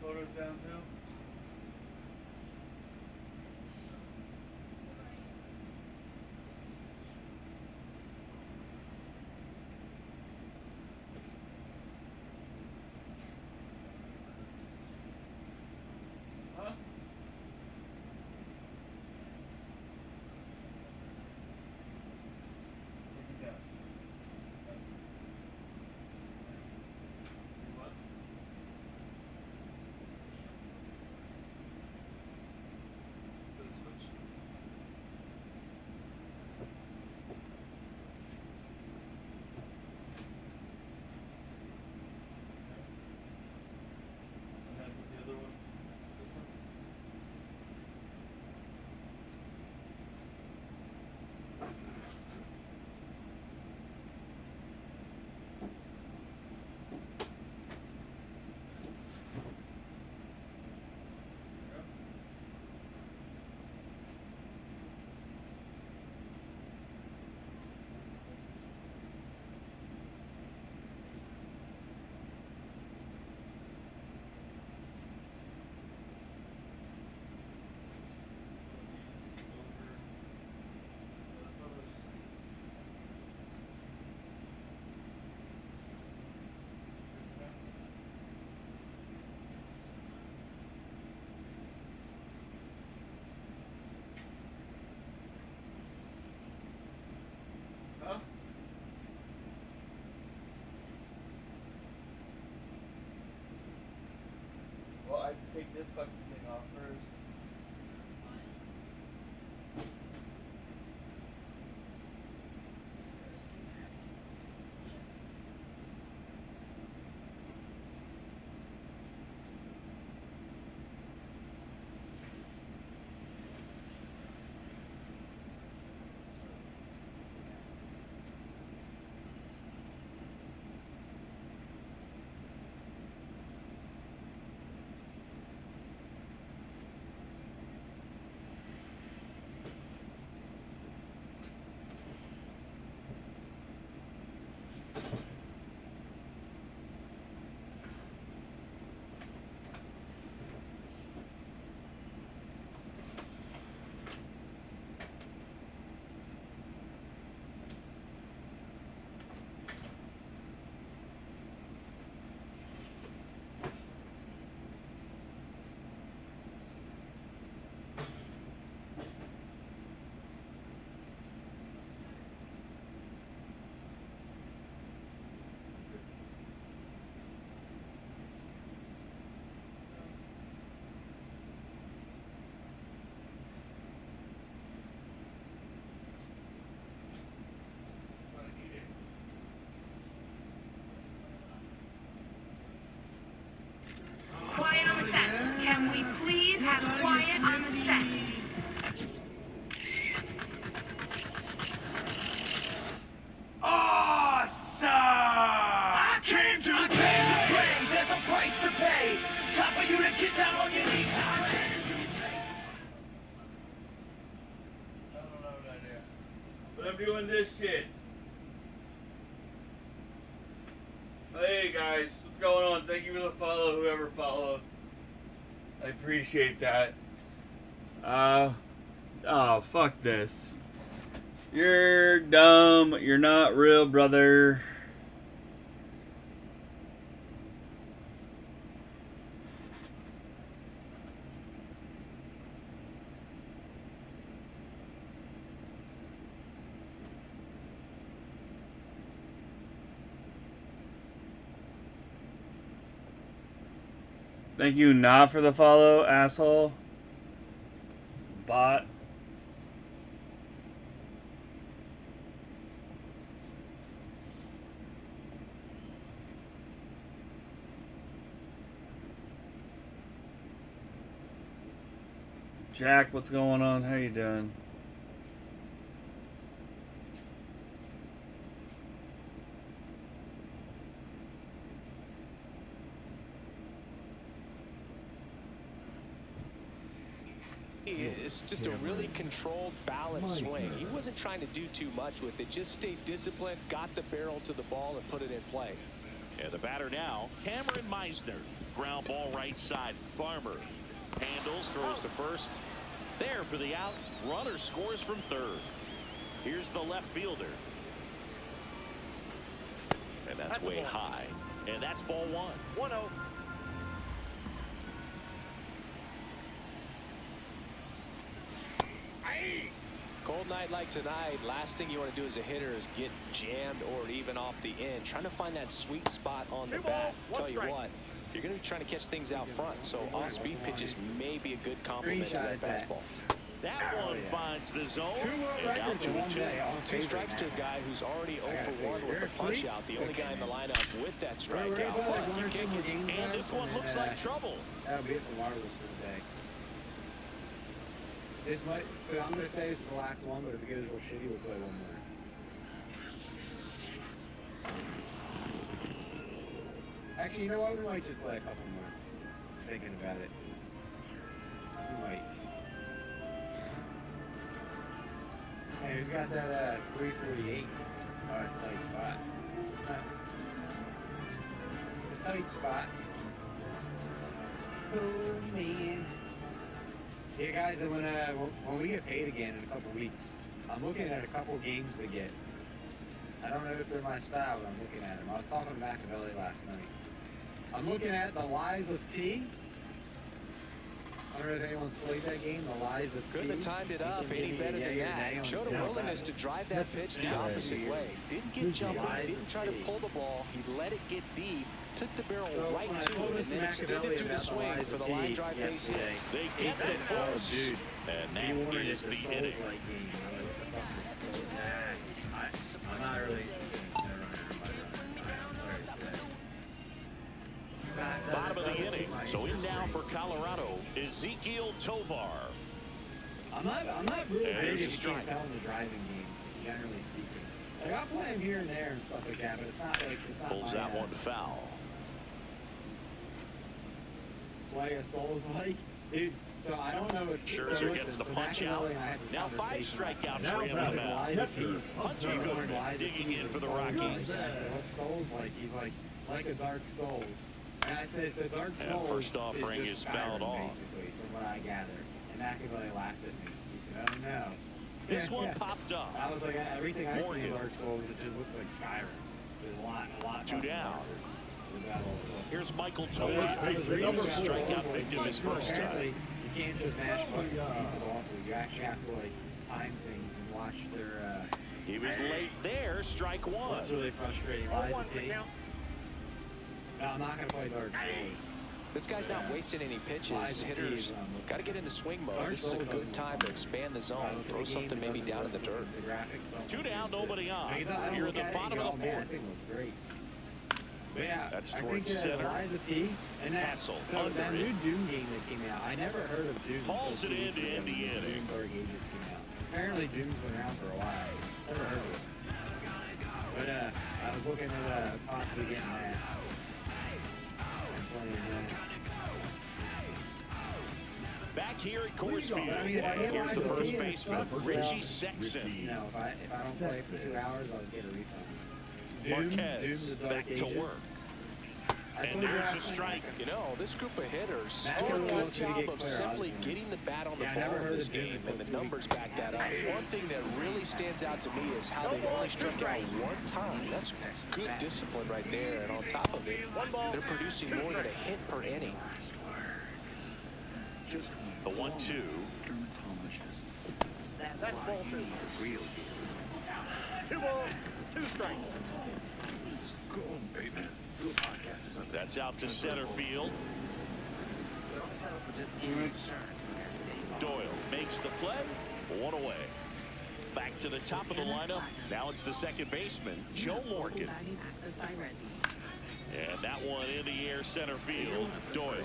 photos down too? Huh? Take it down. What? For the switch. And then the other one. This one. Huh? Well, I have to take this fucking thing off first. Quiet on the set. Can we please have quiet on the set? Awesome! I came to play. There's a price to pay. Time for you to get down on your knees. I don't know what I do. But I'm doing this shit. Hey guys, what's going on? Thank you for the follow, whoever followed. I appreciate that. Oh, fuck this. You're dumb. You're not real, brother. Thank you, not for the follow, asshole. Bot. Jack, what's going on? How you doing? It's just a really controlled, balanced swing. He wasn't trying to do too much with it. Just stayed disciplined, got the barrel to the ball, and put it in play. And the batter now, Cameron Meisner. ground ball right side. Farmer handles, throws to first. There for the out. Runner scores from third. Here's the left fielder. And that's way high. And that's ball one. 1-0. Cold night like tonight, last thing you want to do as a hitter is get jammed or even off the end. Trying to find that sweet spot on the bat. Tell you what, you're going to be trying to catch things out front, so off-speed pitches may be a good complement to that fastball. That one finds the zone. Two records in one day. 2 strikes to a guy who's already 0 for 1 with a punch out. The only guy in the lineup with that strikeout. But you can't get, and this one looks like trouble. That'll be it for Marvelous for the day. This might, so I'm going to say this is the last one, but if it goes real shitty, we'll play one more. Actually, you know what? We might just play a couple more. Thinking about it. We might. Hey, who's got that 348? Oh, it's a tight spot. It's a tight spot. Oh, man. Yeah, guys, when we get paid again in a couple weeks, I'm looking at a couple games to get. I don't know if they're my style, but I'm looking at them. I was talking to Machiavelli last night. I'm looking at the Lies of P. I don't know if anyone's played that game, the Lies of P. Couldn't have timed it up any better than that. Showed a willingness to drive that pitch the opposite way. Didn't get jumping, didn't try to pull the ball. He let it get deep, took the barrel right to it, and then extended through the swing for the line drive base hit. They get it close. And that is the inning. I'm not really interested in snow runner. I'm sorry to say. Bottom of the inning. So in now for Colorado, Ezekiel Tovar. I'm not really There's big a if you strike. can't tell in the driving games, generally speaking. Like, I play them here and there and stuff like that, but it's not like, it's not Pulls my, that one foul. play a Souls-like. Dude, so I don't know what's Scherzer so gets listen, the so punch Machiavelli out. and I had this Now 5 conversation last strikeouts night. for him He's in the like, mound. Lies of Peace. Hunter You're going, Goodman Lies of digging Peace in is for the Souls-like. Rockies. I said, what's Souls like? He's like a Dark Souls. And I said, so Dark Souls first offering is is just fouled Skyrim, off. basically, from what I gather. And Machiavelli laughed at me. He said, oh no. This one popped up. I was like, everything I see Morgan. in Dark Souls, it just looks like Skyrim. There's a lot. 2 down. Harder. Here's Michael Tovar. Strikeout victim his first Apparently, time. you can't just mash buttons to beat the bosses. You actually have to like time things and watch their. He was late there. Strike one. That's really frustrating. Lies of P. No, I'm not gonna play Dark Souls. This guy's not wasting any pitches. Hitters got to get into swing mode. This is a good time to expand the zone. Throw something maybe down in the dirt. 2 down, nobody on. Here at the bottom of the Man, that fourth. thing was great. But yeah, That's I towards think center. Lies of P. And that, Hassel so under that it. new Doom game that came out, I never heard of Doom Hauls until 2 it weeks into ago when this Indiana. Doomberg Ages came out. Apparently Doom's been around for a while. Never heard of it. But I was looking at possibly getting that. And playing that. Back here at Coors Field. I mean, if I get Here's the Lies of first P, it baseman, sucks. Richie Sexton. You know, if I don't play for 2 hours, I'll just get a refund. Marquez the Dark back Ages. to work. I And told you there's last a night, strike. You know, this group of hitters Matt do a Miller good wants me to job get of Claire simply Osborne. getting the bat on the Yeah, I ball never in heard this of Doom game, until and the 2 numbers weeks back that up. One thing that really stands out to me is how they only struck out 1 time. That's good discipline right there, and on top of it, they're producing more than a hit per inning. The 1-2. That's ball 2. 2 balls, 2 strikes. Go on, baby. That's out to center field. Doyle makes the play. 1 away. Back to the top of the lineup. Now it's the second baseman, Joe Morgan. And that one in the air center field. Doyle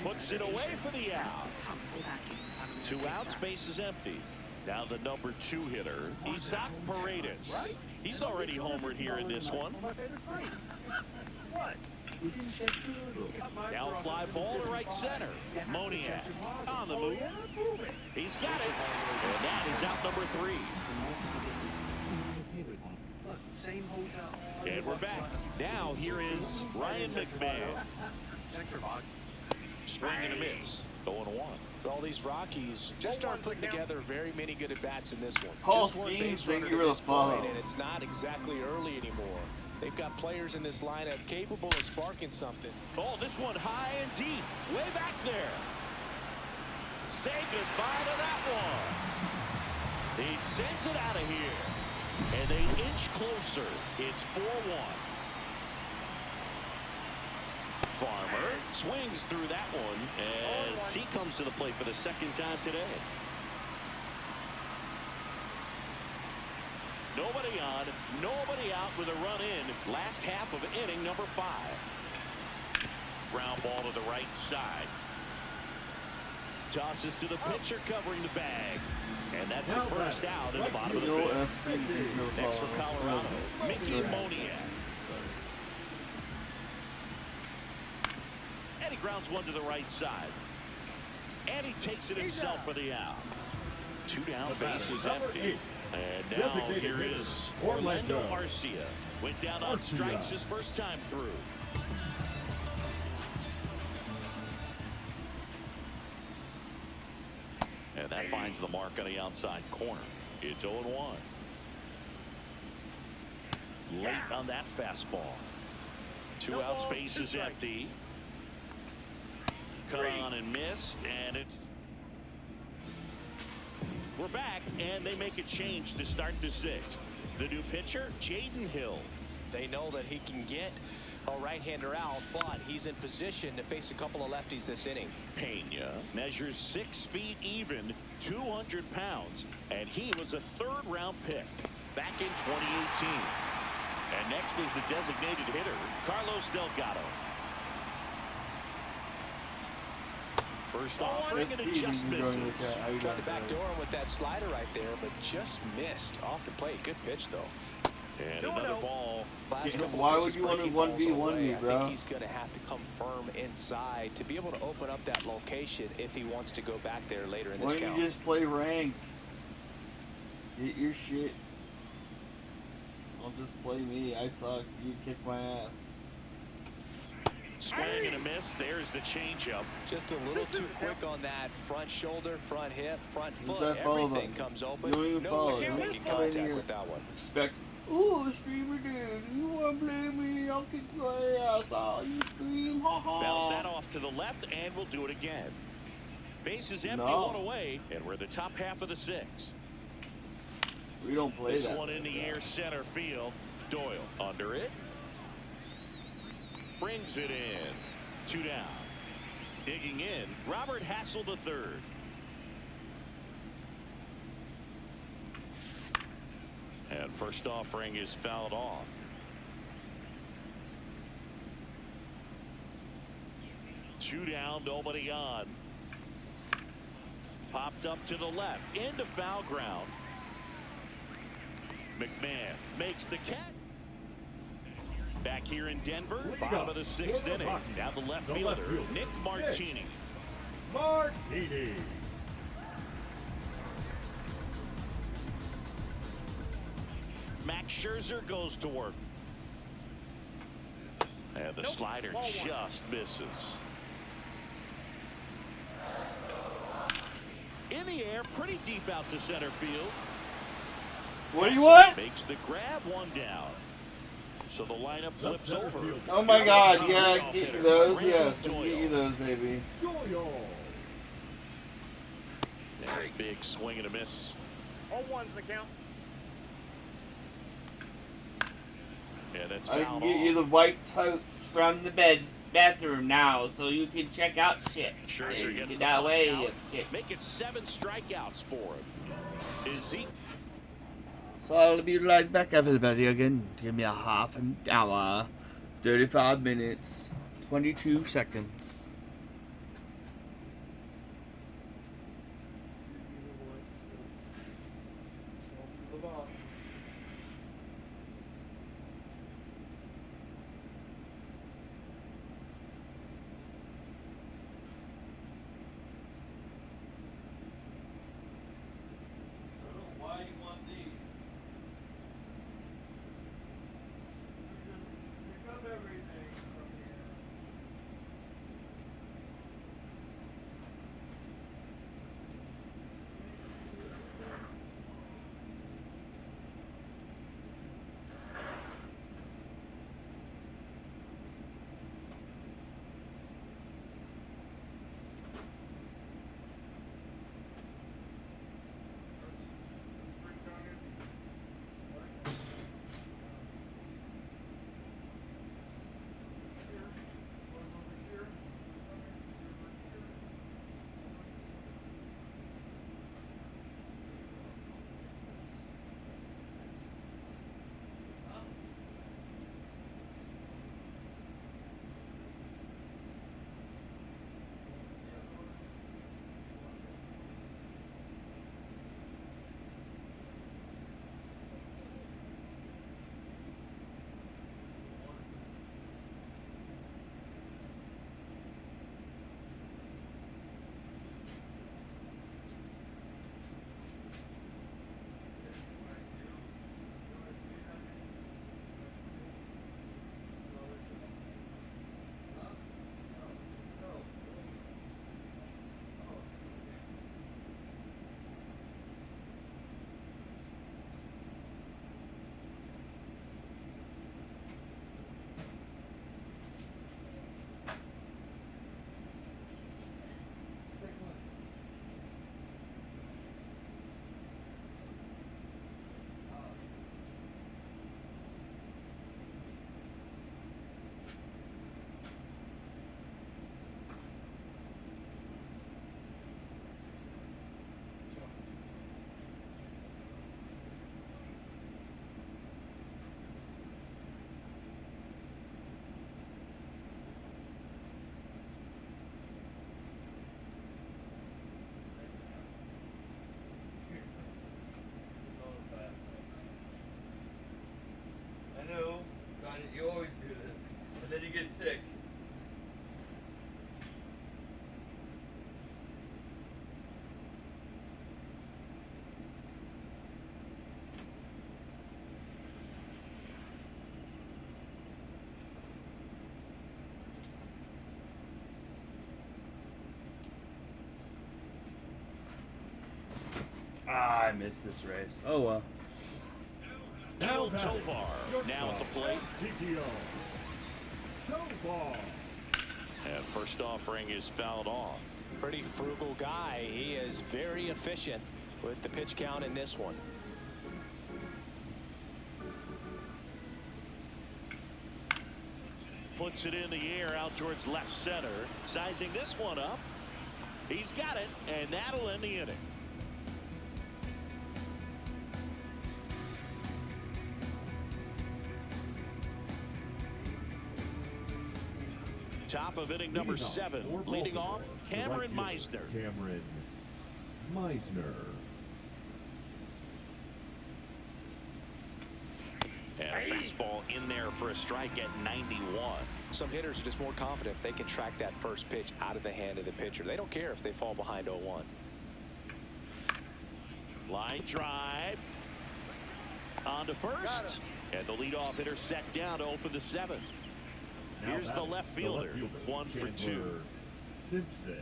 puts it away for the out. 2 outs, base is empty. Now the number 2 hitter, Isaac Paredes. He's already homered here in this one. What? Now fly ball to right center. Moniak on the move. He's got it. And that is out number 3. same hotel. And we're back. Now here is Ryan McMahon. Swing and a miss. 0-1. All these Rockies just aren't putting together very many good at-bats in this one. Paul Just one Stevens, base thank runner you to for the this point, follow. and it's not exactly early anymore. They've got players in this lineup capable of sparking something. Oh, this one high and deep. Way back there. Say goodbye to that one. He sends it out of here. And they inch closer. It's 4-1. Farmer swings through that one as he comes to the plate for the second time today. Nobody on, nobody out with a run in. Last half of inning number 5. Ground ball to the right side. Tosses to the pitcher covering the bag. And that's the first out in the bottom of the fifth. Next for Colorado, Mickey Moniak. And he grounds one to the right side. And he takes it himself for the out. 2 down, bases empty. And now here is Orlando Arcia. Went down on strikes his first time through. And that finds the mark on the outside corner. It's 0-1. Late on that fastball. 2 outs, bases empty. Cut on and missed, and it. We're back, and they make a change to start the 6th. The new pitcher, Jaden Hill. They know that he can get a right-hander out, but he's in position to face a couple of lefties this inning. Pena measures 6 feet even, 200 pounds, and he was a 3rd-round pick back in 2018. And next is the designated hitter, Carlos Delgado. First offering and it just misses. Tried to backdoor him with that slider right there, but just missed off the plate. Good pitch, though. And another ball. Why would you want to 1v1 me, bro? I think he's going to have to come firm inside to be able to open up that location if he wants to go back there later in this count. Why don't you just play ranked? Get your shit. Don't just play me. I suck. You kick my ass. Swing and a miss. There's the changeup. Just a little too quick on that front shoulder, front hip, front foot. Everything comes open. No way making contact with that one. Expect. Ooh, streamer dude, you want to play me? I'll kick your ass. Oh, you stream. Ha ha. Bounce that off to the left, and we'll do it again. Base is empty, one away, and we're the top half of the 6th. We don't play this that. One in the air, center field. Doyle under it. Brings it in. 2 down. Digging in, Robert Hassel III. And first offering is fouled off. Two down, nobody on. Popped up to the left, into foul ground. McMahon makes the catch. Back here in Denver, bottom of the 6th inning. Now the left fielder, Nick Martini. Martini. Max Scherzer goes to work. And the slider just misses. In the air, pretty deep out to center field. What do you want? Makes the grab, 1 down. So the lineup flips over. Oh my God, yeah, get you those, yes, get you those, baby. And a big swing and a miss. All 1's the count. And it's I fouled can get off. you the white totes from the bathroom now, so you can check out shit. Scherzer gets the that punch way, out. shit. Make it 7 strikeouts for him. Is he? So I'll be right back, everybody, again. Give me a half an hour, 35 minutes, 22 seconds. I missed this race. Oh well. Gil Tovar now at the plate. TPO. Tovar. And first offering is fouled off. Pretty frugal guy. He is very efficient with the pitch count in this one. Puts it in the air out towards left center. Sizing this one up. He's got it, and that'll end the inning. Top of inning number 7. Leading off, Cameron Meisner. Cameron Meisner. And a fastball in there for a strike at 91. Some hitters are just more confident if they can track that first pitch out of the hand of the pitcher. They don't care if they fall behind 0-1. Line drive. On to first. And the leadoff hitter set down to open the 7th. Here's the left fielder. 1 for 2. Simpson.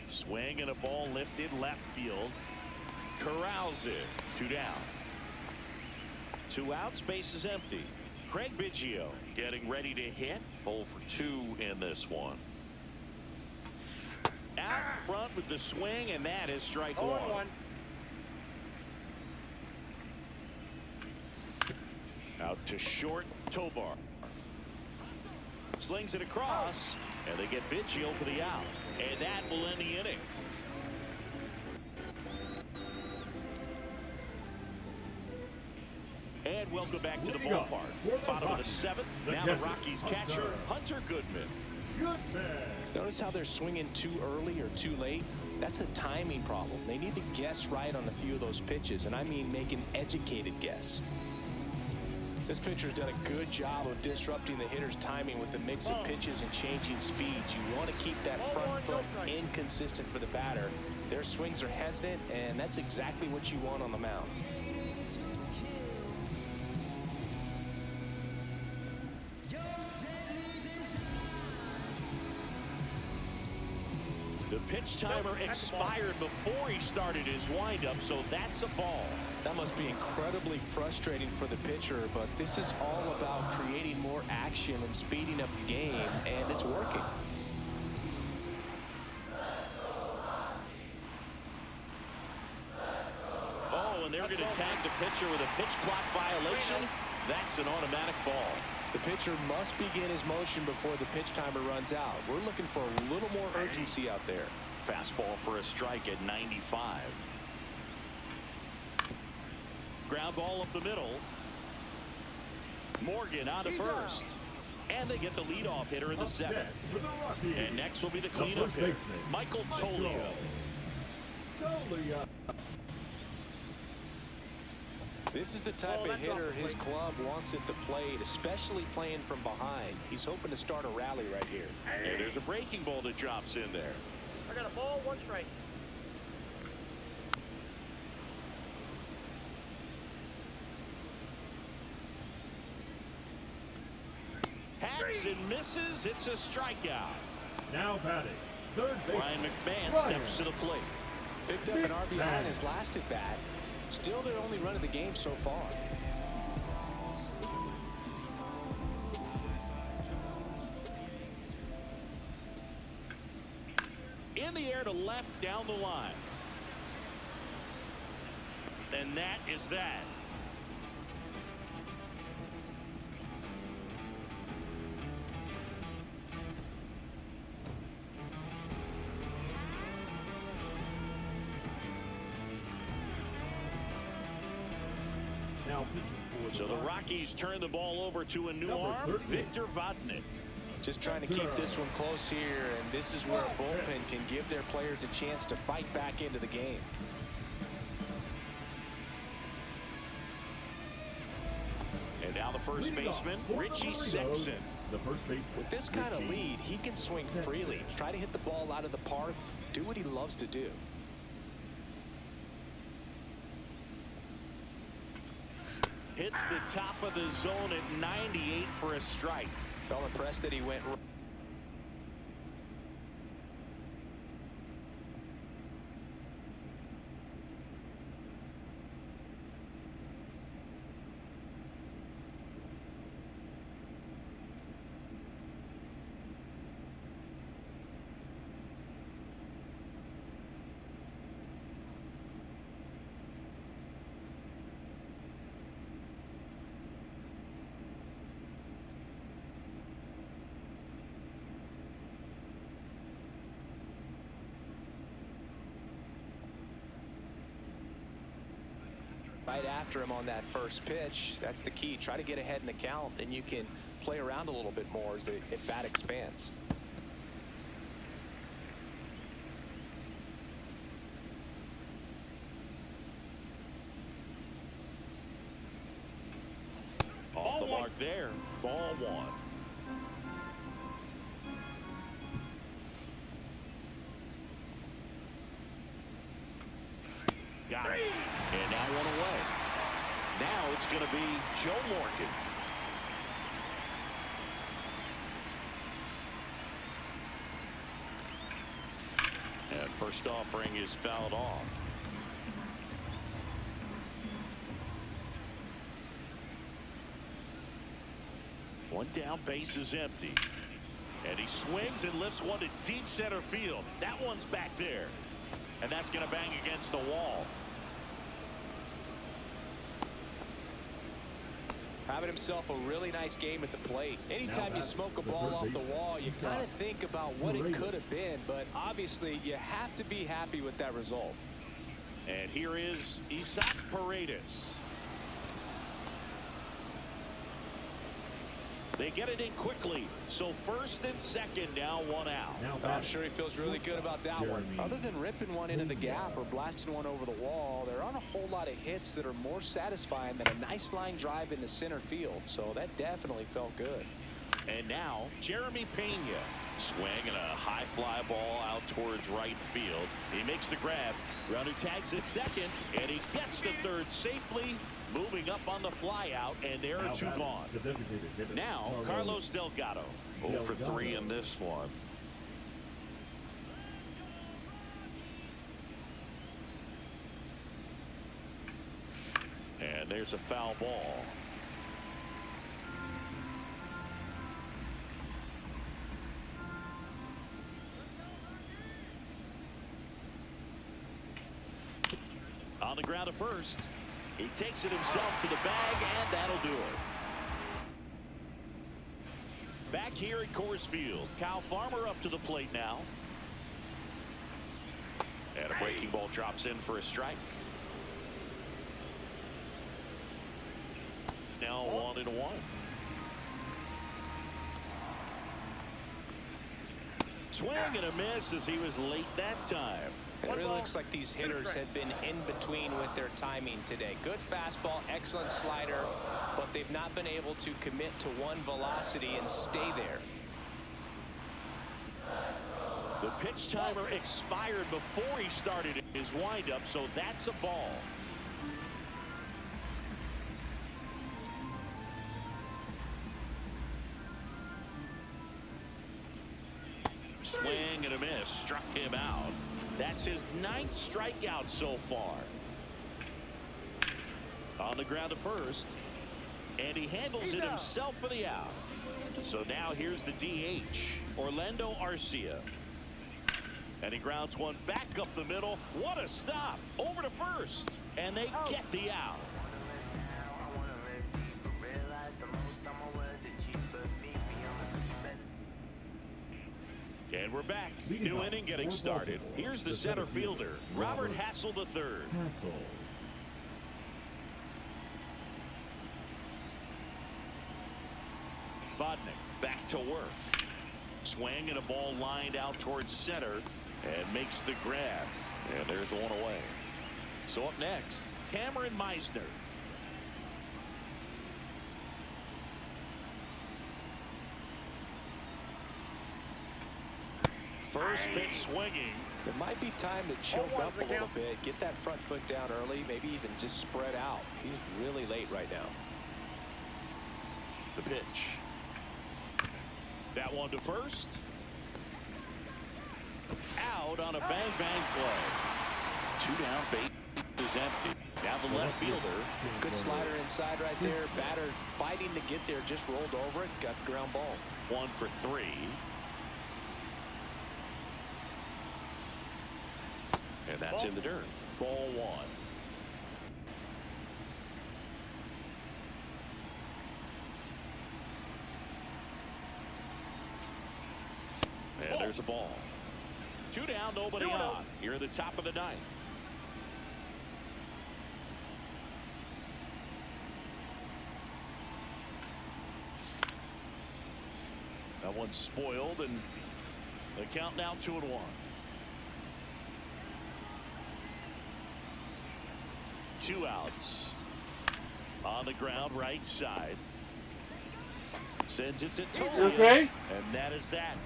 Swing and a ball lifted left field. Corrals it. 2 down. 2 outs. Base is empty. Craig Biggio getting ready to hit. 0 for 2 in this one. Out front with the swing, and that is strike 1. Out to short, Tovar. Slings it across, and they get Biggio for the out. And that will end the inning. And welcome back to the ballpark. Bottom of the 7th. Now the Rockies catcher, Hunter Goodman. Notice how they're swinging too early or too late? That's a timing problem. They need to guess right on a few of those pitches, and I mean make an educated guess. This pitcher's done a good job of disrupting the hitter's timing with the mix of pitches and changing speeds. You want to keep that front foot inconsistent for the batter. Their swings are hesitant, and that's exactly what you want on the mound. The pitch timer expired before he started his windup, so that's a ball. That must be incredibly frustrating for the pitcher, but this is all about creating more action and speeding up the game, and it's working. Oh, and they're going to tag the pitcher with a pitch clock violation. That's an automatic ball. The pitcher must begin his motion before the pitch timer runs out. We're looking for a little more urgency out there. Fastball for a strike at 95. Ground ball up the middle. Morgan on to first. And they get the leadoff hitter in the 7th. And next will be the cleanup hitter, Michael Tolio. This is the type of hitter his club wants at the plate, especially playing from behind. He's hoping to start a rally right here. And there's a breaking ball that drops in there. I got a ball, 1 strike. Hacks and misses. It's a strikeout. Now batting, third baseman Ryan McMahon steps to the plate. Picked up an RBI and has lasted that. Still their only run of the game so far. In the air to left down the line. And that is that. So the Rockies turn the ball over to a new arm, Victor Vodnik. Just trying to keep this one close here, and this is where a bullpen can give their players a chance to fight back into the game. And now the first baseman, Richie Sexson. With this kind of lead, he can swing freely, try to hit the ball out of the park, do what he loves to do. Hits the top of the zone at 98 for a strike. Felt impressed that he went. right after him on that first pitch. That's the key. Try to get ahead in the count, then you can play around a little bit more as the at-bat expands. Off the mark there. Ball one. Got it. And now one away. Now it's going to be Joe Morgan. And first offering is fouled off. One down, base is empty. And he swings and lifts one to deep center field. That one's back there. And that's going to bang against the wall. Having himself a really nice game at the plate. Anytime you smoke a ball off the wall, you kind of think about what it could have been, but obviously you have to be happy with that result. And here is Isaac Paredes. They get it in quickly. So first and second, now one out. I'm sure he feels really good about that one. Other than ripping one into the gap or blasting one over the wall, there aren't a whole lot of hits that are more satisfying than a nice line drive into center field. So that definitely felt good. And now Jeremy Pena. Swing and a high fly ball out towards right field. He makes the grab. Runner tags at second, and he gets to third safely. Moving up on the fly out, and there are two gone. Now Carlos Delgado. 0 for 3 in this one. And there's a foul ball. On the ground at first. He takes it himself to the bag, and that'll do it. Back here at Coors Field, Kyle Farmer up to the plate now. And a breaking ball drops in for a strike. Now 1-1. Swing and a miss as he was late that time. It really looks like these hitters had been in between with their timing today. Good fastball, excellent slider, but they've not been able to commit to one velocity and stay there. The pitch timer expired before he started his windup, so that's a ball. Swing and a miss, struck him out. That's his 9th strikeout so far. On the ground to first. And he handles it himself for the out. So now here's the DH, Orlando Arcia. And he grounds one back up the middle. What a stop. Over to first. And they get the out. And we're back. New inning getting started. Here's the center fielder, Robert Hassel III. Bodnick back to work. Swing and a ball lined out towards center and makes the grab. And there's one away. So up next, Cameron Meisner. First pitch swinging. It might be time to choke up a little bit, get that front foot down early, maybe even just spread out. He's really late right now. The pitch. That one to first. Out on a bang-bang play. 2 down, base is empty. Now the left fielder. Good slider inside right there. Batter fighting to get there, just rolled over it, got the ground ball. 1 for 3. And that's in the dirt. Ball 1. And there's a ball. 2 down, nobody on. Here at the top of the 9th. That one's spoiled, and the count now 2-1. Two outs. On the ground, right side. Sends it to Tolia. Okay. And that is that.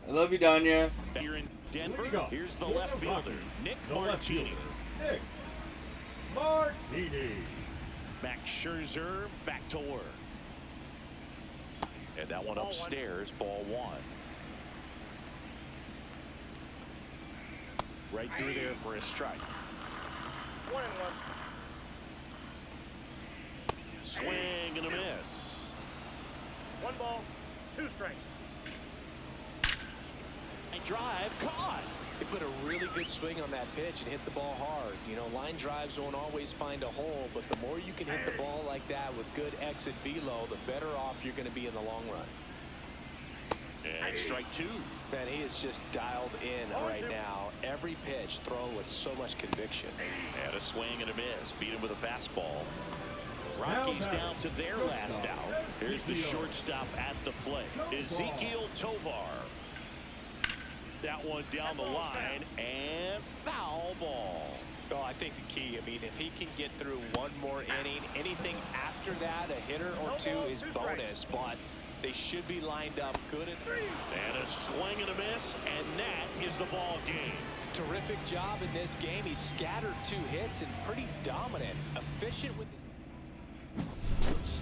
I love you, Danya. Here in Denver, here's the left fielder, Nick Martini. Nick Martini. Max Scherzer back to work. And that one upstairs, ball one. Right through there for a strike. 1-1. Swing and a miss. 1 ball, 2 strikes. A drive caught. They put a really good swing on that pitch and hit the ball hard. You know, line drives won't always find a hole, but the more you can hit the ball like that with good exit velo, the better off you're going to be in the long run. And strike 2. Man, he is just dialed in right now. Every pitch thrown with so much conviction. And a swing and a miss. Beat him with a fastball. Rockies down to their last out. Here's the shortstop at the plate, Ezekiel Tovar. That one down the line, and foul ball. Oh, I think the key, I mean, if he can get through one more inning, anything after that, a hitter or two is bonus, but they should be lined up good. And a swing and a miss, and that is the ball game. Terrific job in this game. He scattered 2 hits and pretty dominant, efficient with his...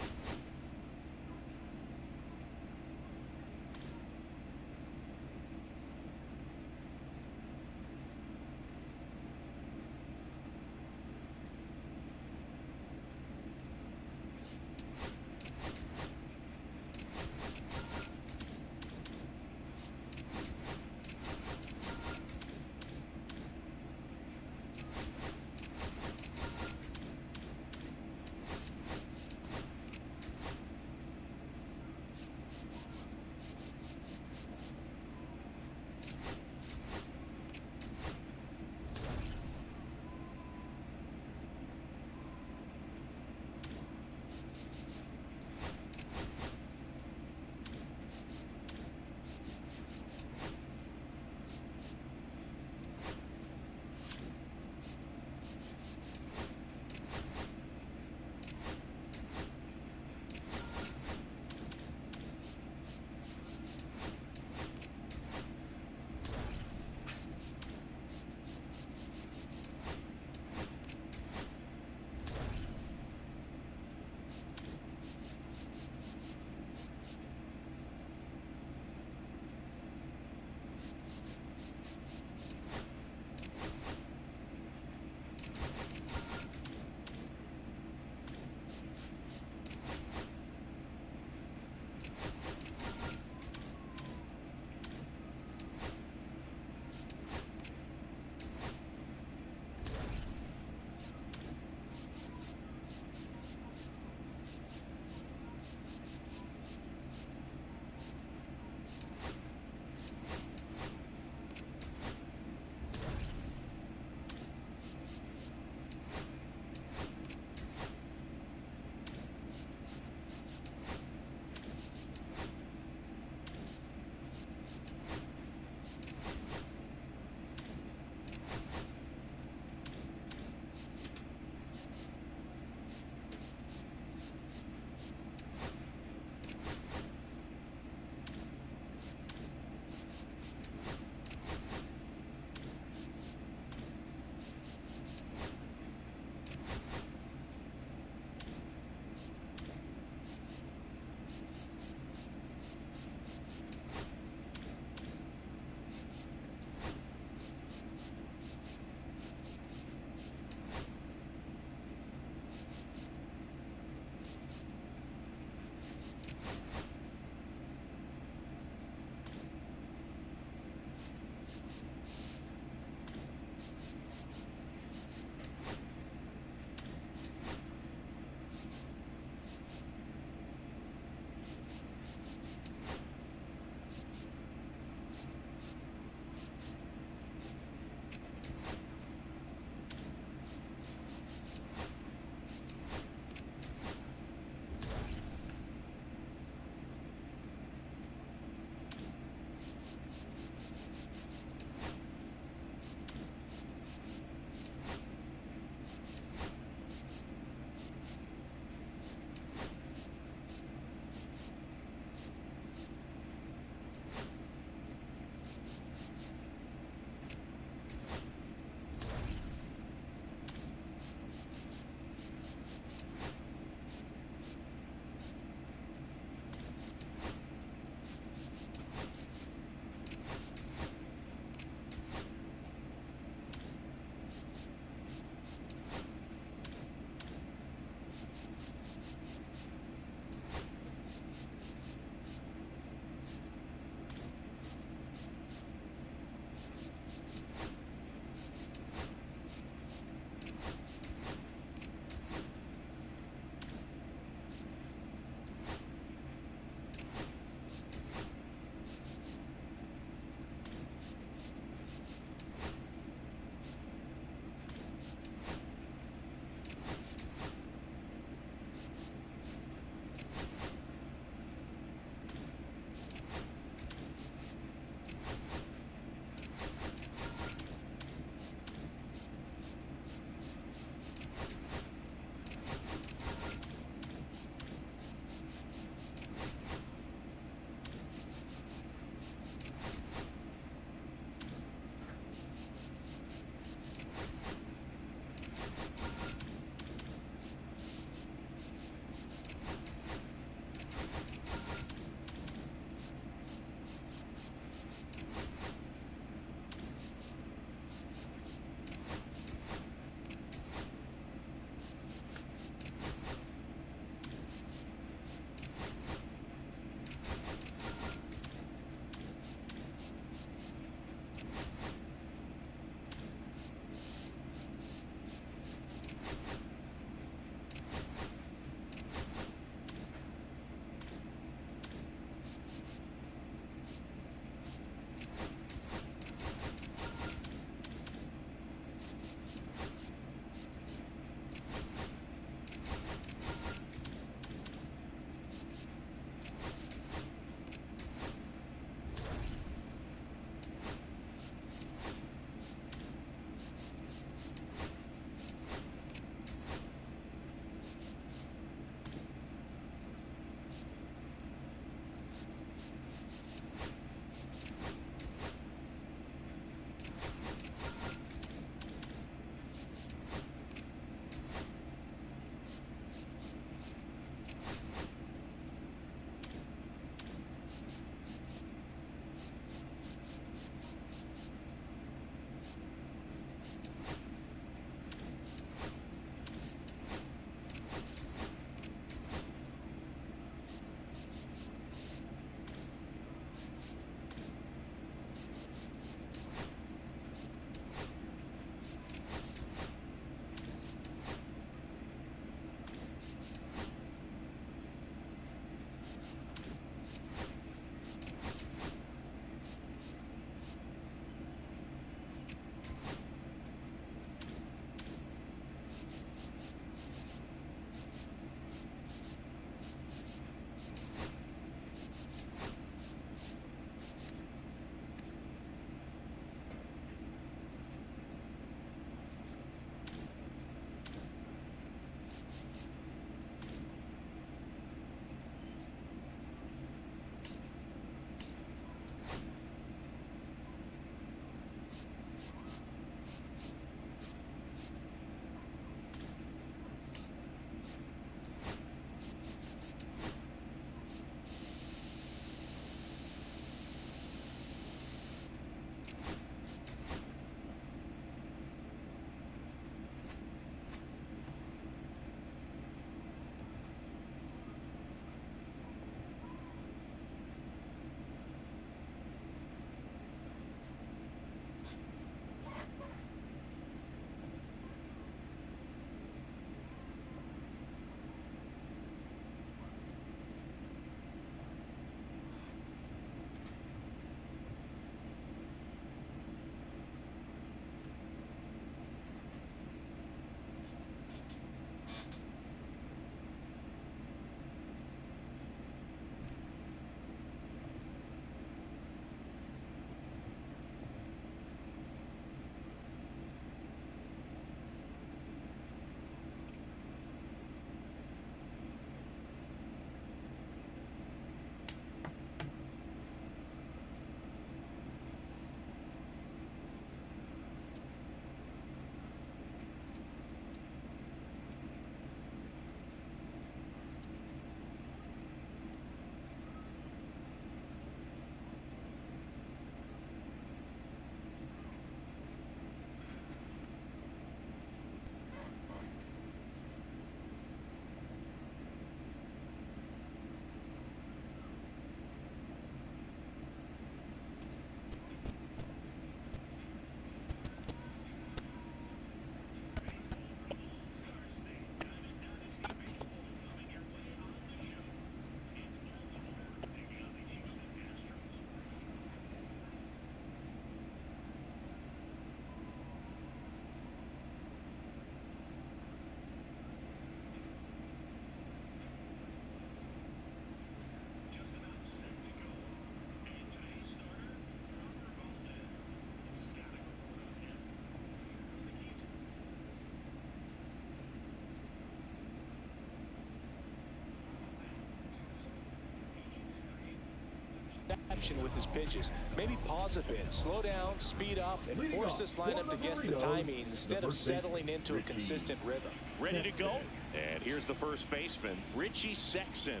deception with his pitches. Maybe pause a bit, slow down, speed up, and force this lineup to guess the timing instead of settling into a consistent rhythm. Ready to go? And here's the first baseman, Richie Sexson.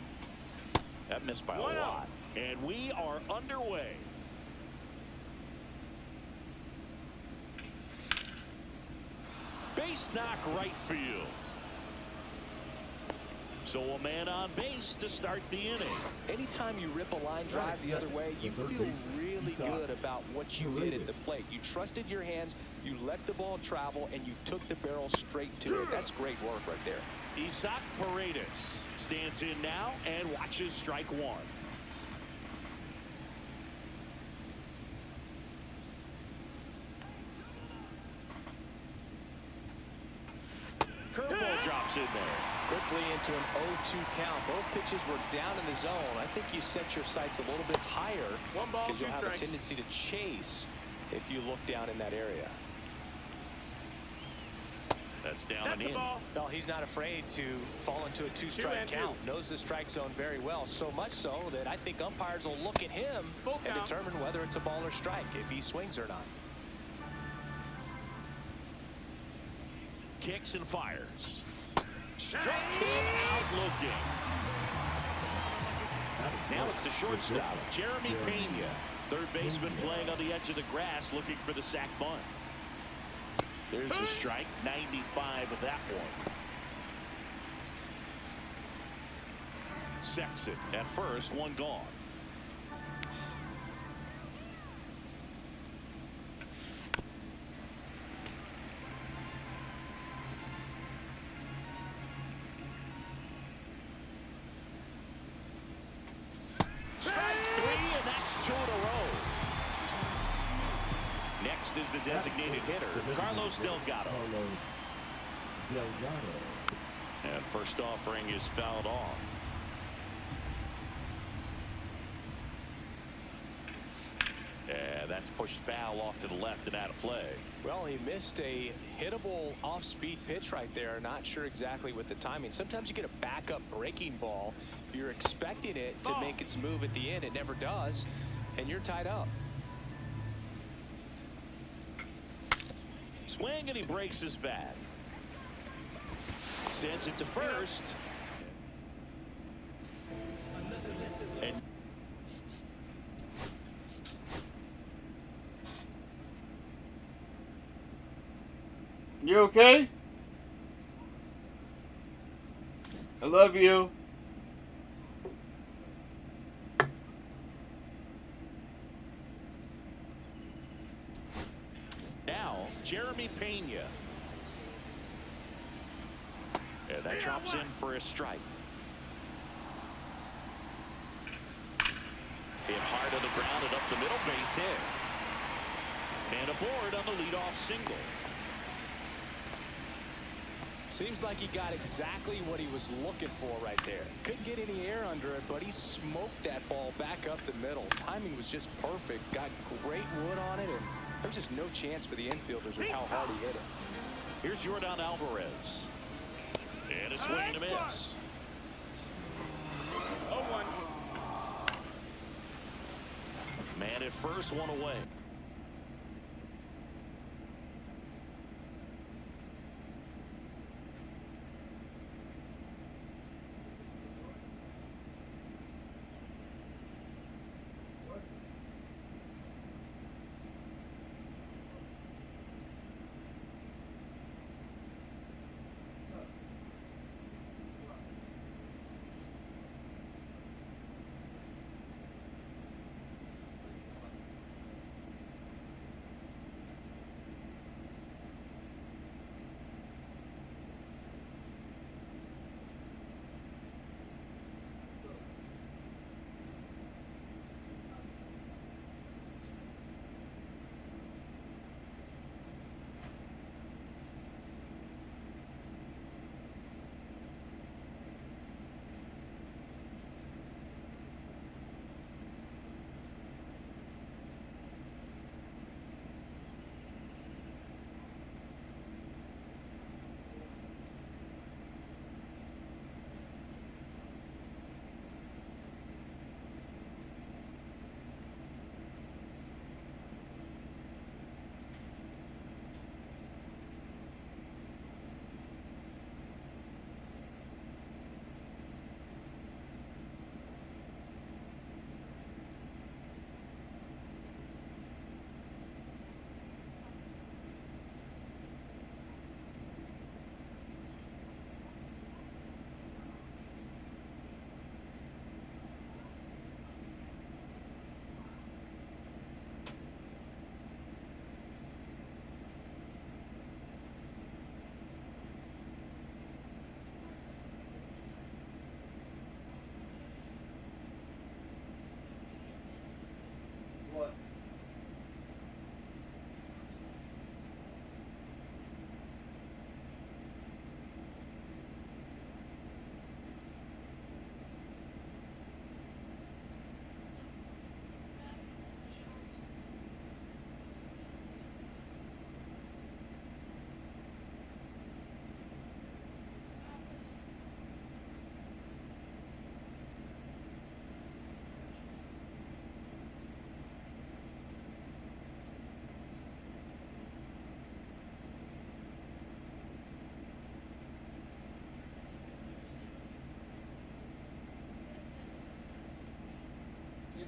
That missed by a lot. And we are underway. Base knock right field. So a man on base to start the inning. Anytime you rip a line drive the other way, you feel really good about what you did at the plate. You trusted your hands, you let the ball travel, and you took the barrel straight to it. That's great work right there. Isaac Paredes stands in now and watches strike one. Curveball drops in there. Quickly into an 0-2 count. Both pitches were down in the zone. I think you set your sights a little bit higher because you'll have a tendency to chase if you look down in that area. That's down and in. Well, he's not afraid to fall into a two-strike count. Knows the strike zone very well. So much so that I think umpires will look at him and determine whether it's a ball or strike, if he swings or not. Kicks and fires. Struck him out looking. Now it's the shortstop, Jeremy Pena. Third baseman playing on the edge of the grass looking for the sac bunt. There's the strike, 95 of that one. Sexton at first, one gone. Next is the designated hitter, Carlos Delgado. And first offering is fouled off. And that's pushed foul off to the left and out of play. Well, he missed a hittable off-speed pitch right there. Not sure exactly with the timing. Sometimes you get a backup breaking ball. You're expecting it to make its move at the end. It never does, and you're tied up. Swing, and he breaks his bat. Sends it to first. And you okay? I love you. Now, Jeremy Pena. And that drops in for a strike. Hit hard on the ground and up the middle, base hit. And aboard on the leadoff single. Seems like he got exactly what he was looking for right there. Couldn't get any air under it, but he smoked that ball back up the middle. Timing was just perfect. Got great wood on it, and there was just no chance for the infielders with how hard he hit it. Here's Jordan Alvarez. And a swing and a miss. 0-1. Man at first, one away.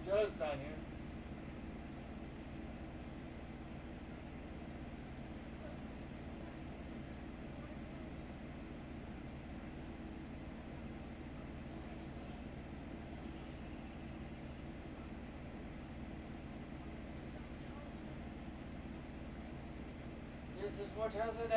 It does down here. This is what has it.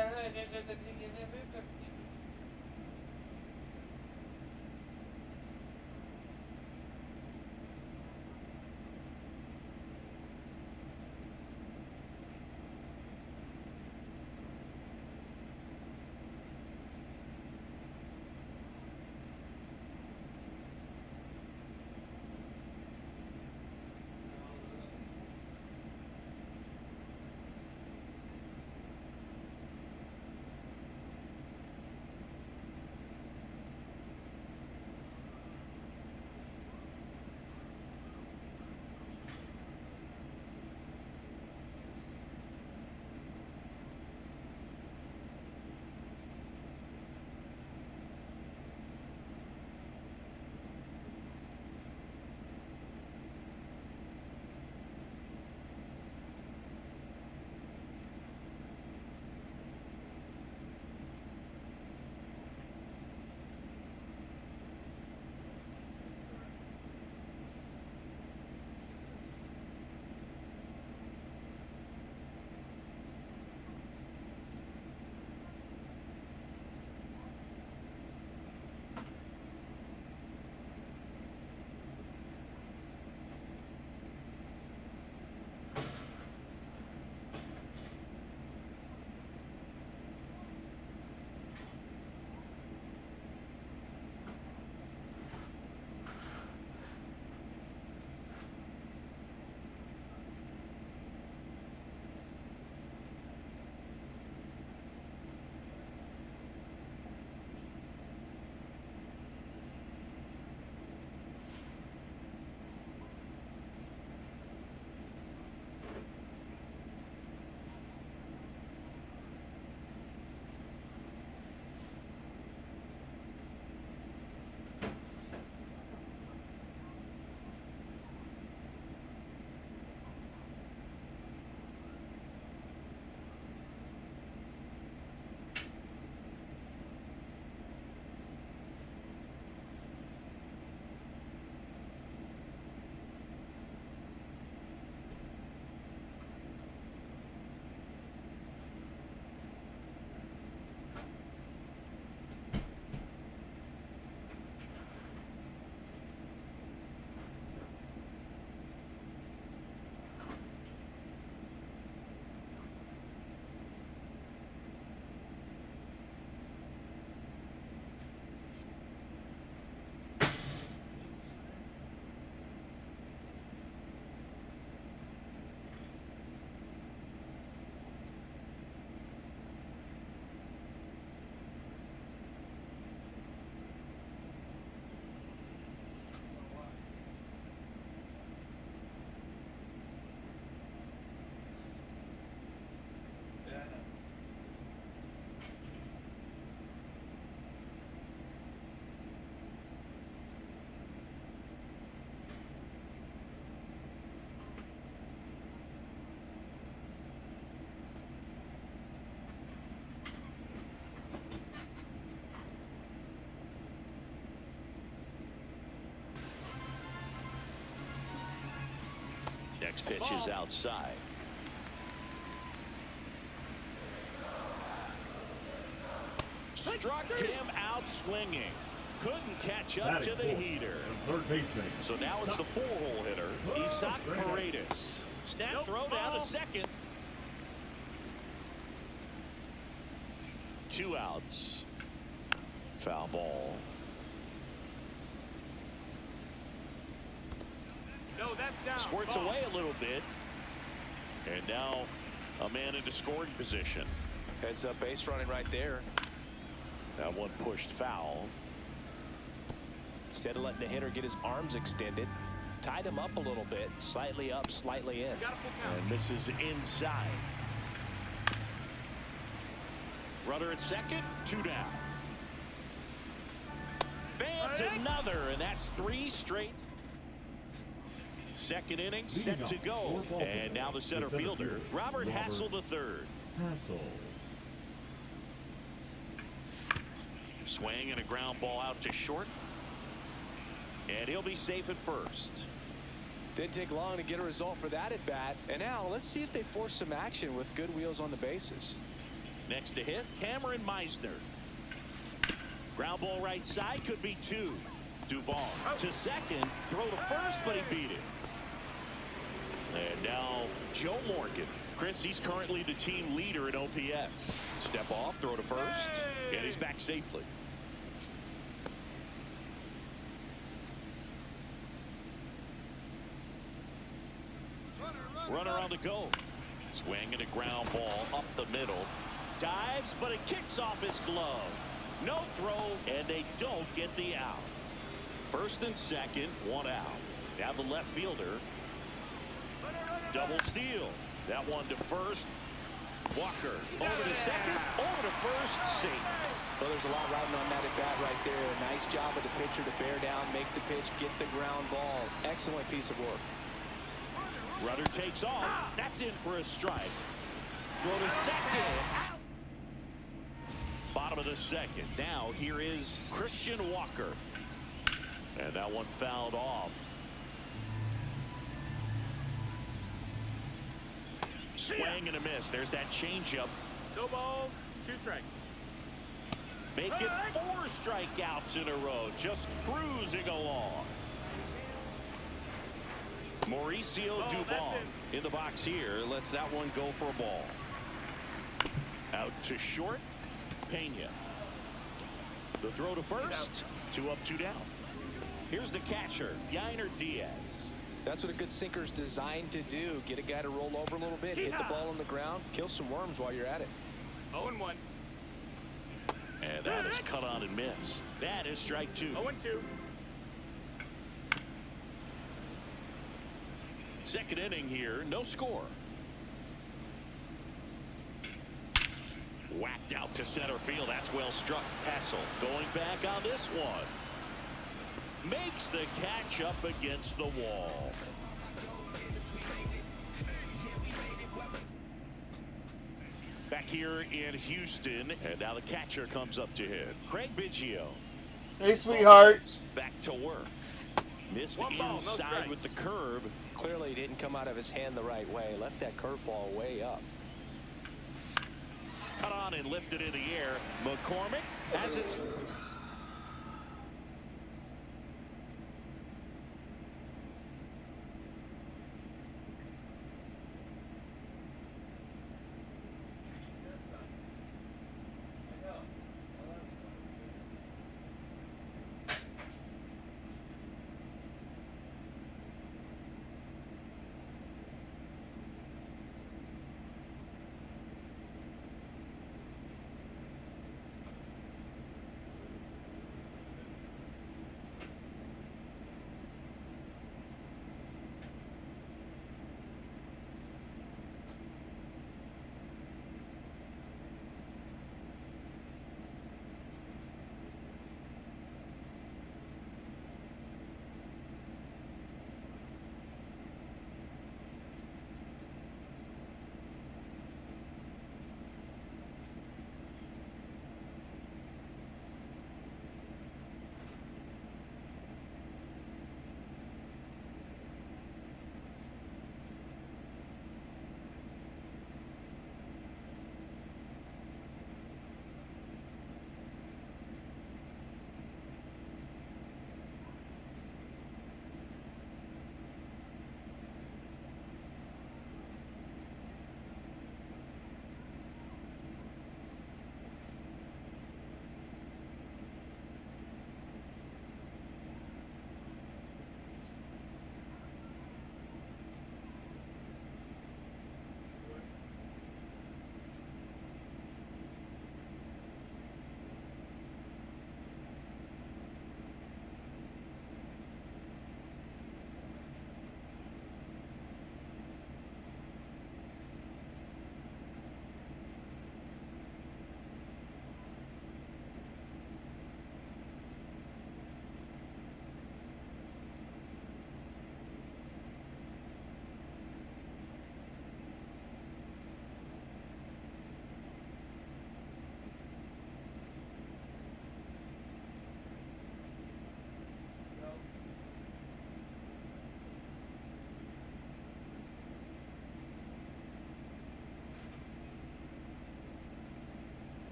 Next pitch is outside. Struck him out swinging. Couldn't catch up to the heater. Third baseman. So now it's the four-hole hitter, Isaac Paredes. Snap throw down to second. 2 outs. Foul ball. No, that's down. Squirts away a little bit. And now a man into scoring position. Heads up base running right there. That one pushed foul. Instead of letting the hitter get his arms extended, tied him up a little bit, slightly up, slightly in. And this is inside. Runner at second, 2 down. Fans another, and that's 3 straight. Second inning set to go. And now the center fielder, Robert Hassel III. Hassel. Swing and a ground ball out to short. And he'll be safe at first. Didn't take long to get a result for that at bat. And now let's see if they force some action with good wheels on the bases. Next to hit, Cameron Meisner. Ground ball right side, could be two. Dubon to second, throw to first, but he beat it. And now Joe Morgan. Chris, he's currently the team leader in OPS. Step off, throw to first, and he's back safely. Runner on the go. Swing and a ground ball up the middle. Dives, but it kicks off his glove. No throw, and they don't get the out. First and second, one out. Now the left fielder. Double steal. That one to first. Walker over to second, over to first, safe. Well, there's a lot riding on that at bat right there. Nice job of the pitcher to bear down, make the pitch, get the ground ball. Excellent piece of work. Runner takes off. That's in for a strike. Throw to second. Bottom of the second. Now here is Christian Walker. And that one fouled off. Swing and a miss. There's that changeup. 2 balls, 2 strikes. Make it 4 strikeouts in a row. Just cruising along. Mauricio Dubon in the box here. Lets that one go for a ball. Out to short. Pena. The throw to first. 2 up, 2 down. Here's the catcher, Yainer Diaz. That's what a good sinker's designed to do. Get a guy to roll over a little bit, hit the ball on the ground, kill some worms while you're at it. 0-1. And that is cut on and missed. That is strike 2. 0-2. Second inning here, no score. Whacked out to center field. That's well struck. Hassel going back on this one. Makes the catch up against the wall. Back here in Houston, and now the catcher comes up to hit. Craig Biggio. Hey, sweetheart. Back to work. Missed 1 ball, no inside strikes. with the curve. Clearly he didn't come out of his hand the right way. Left that curveball way up. Cut on and lifted in the air. McCormick has it.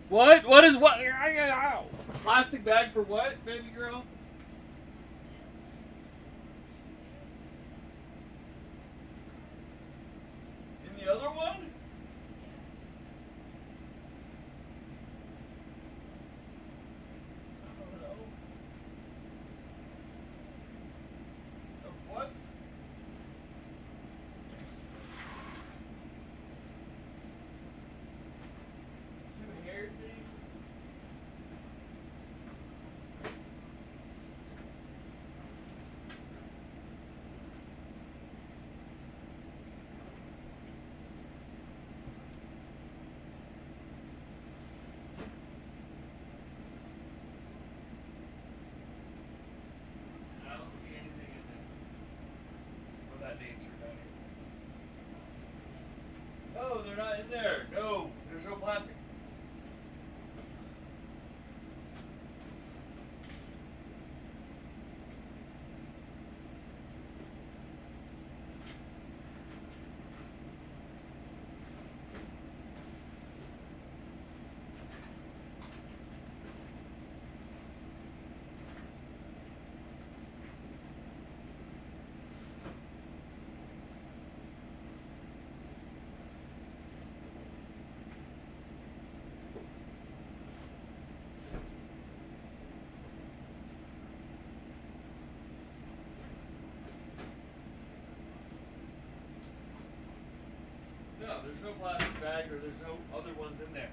What? What is what? Plastic bag for what, baby girl? In the other one? I don't know. Of what? Two hair things? I don't see anything in there of that nature down here. No, they're not in there. No, there's no plastic. No, there's no plastic bag or there's no other ones in there.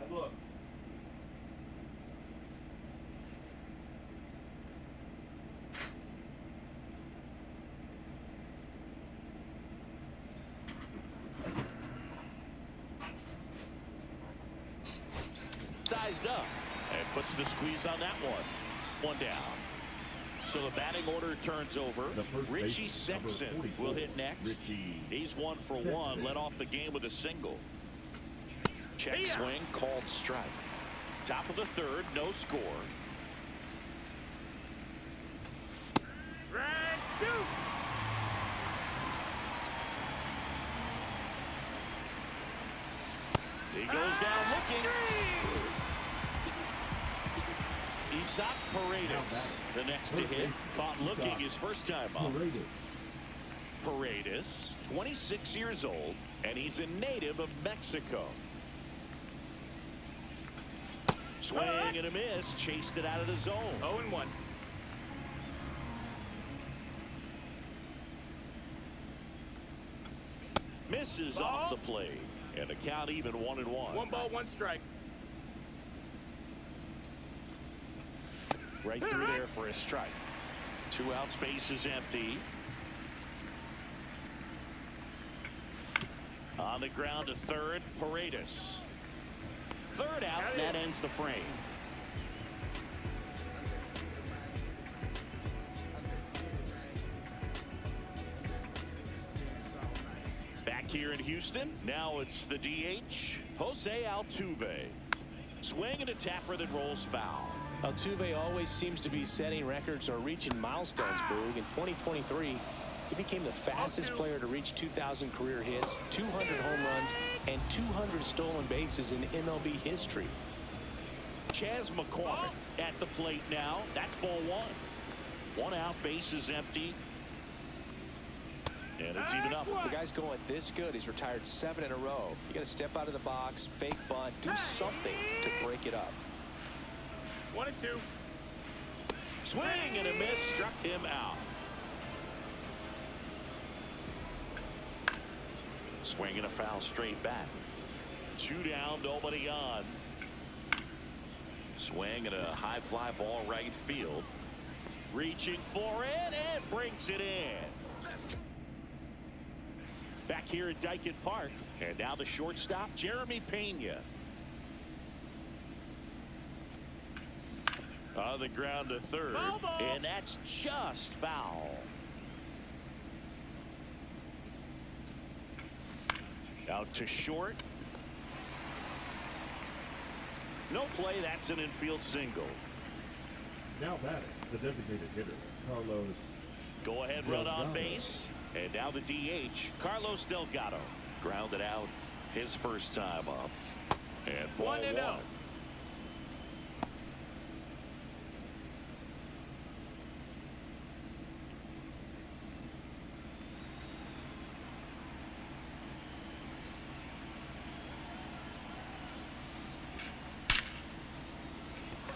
I looked. Sized up and puts the squeeze on that one. One down. So the batting order turns over. Richie Sexton will hit next. He's 1 for 1. Led off the game with a single. Check swing, called strike. Top of the third, no score. Red 2. He goes down looking. Isaac Paredes, the next to hit. Caught looking his first time up. Paredes, 26 years old, and he's a native of Mexico. Swing and a miss, chased it out of the zone. 0-1. Misses off the plate, and the count even 1-1. 1 ball, 1 strike. Right through there for a strike. 2 outs, base is empty. On the ground to third, Paredes. Third out, and that ends the frame. Back here in Houston, now it's the DH, Jose Altuve. Swing and a tapper that rolls foul. Altuve always seems to be setting records or reaching milestones, Boog. In 2023, he became the fastest player to reach 2,000 career hits, 200 home runs, and 200 stolen bases in MLB history. Chas McCormick at the plate now. That's ball 1. 1 out, base is empty. And it's even up. The guy's going this good. He's retired 7 in a row. You got to step out of the box, fake bunt, do something to break it up. 1-2. Swing and a miss, struck him out. Swing and a foul straight back. 2 down, nobody on. Swing and a high fly ball right field. Reaching for it and brings it in. Back here at Dyken Park, and now the shortstop, Jeremy Pena. On the ground to third, and that's just foul. Out to short. No play, that's an infield single. Now batting, the designated hitter, Carlos. Go ahead run on base. And now the DH, Carlos Delgado. Grounded out. His first time up. And ball 1-0.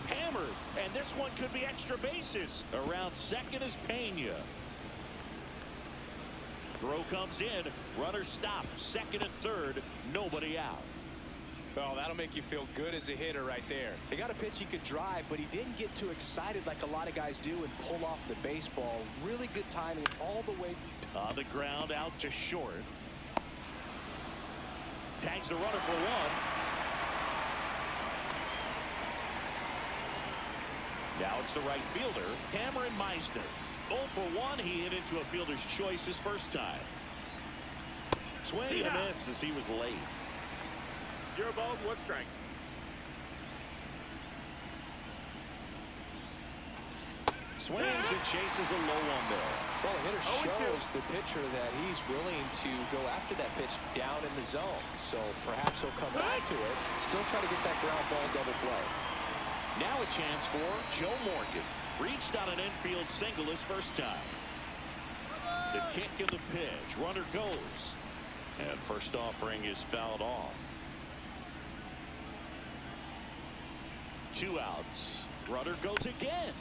Hammered, and this one could be extra bases. Around second is Pena. Throw comes in, runner stopped, second and third, nobody out. Oh, that'll make you feel good as a hitter right there. He got a pitch he could drive, but he didn't get too excited like a lot of guys do and pull off the baseball. Really good timing all the way. On the ground, out to short. Tags the runner for one. Now it's the right fielder, Cameron Meisner. 0 for 1. He hit into a fielder's choice his first time. Swing and a miss as he was late. 0 balls, 1 strike. Swings and chases a low one there. Well, the hitter shows the pitcher that he's willing to go after that pitch down in the zone. So perhaps he'll come back to it. Still try to get that ground ball double play. Now a chance for Joe Morgan. Reached on an infield single his first time. The kick and the pitch. Runner goes. And first offering is fouled off. 2 outs. Runner goes again.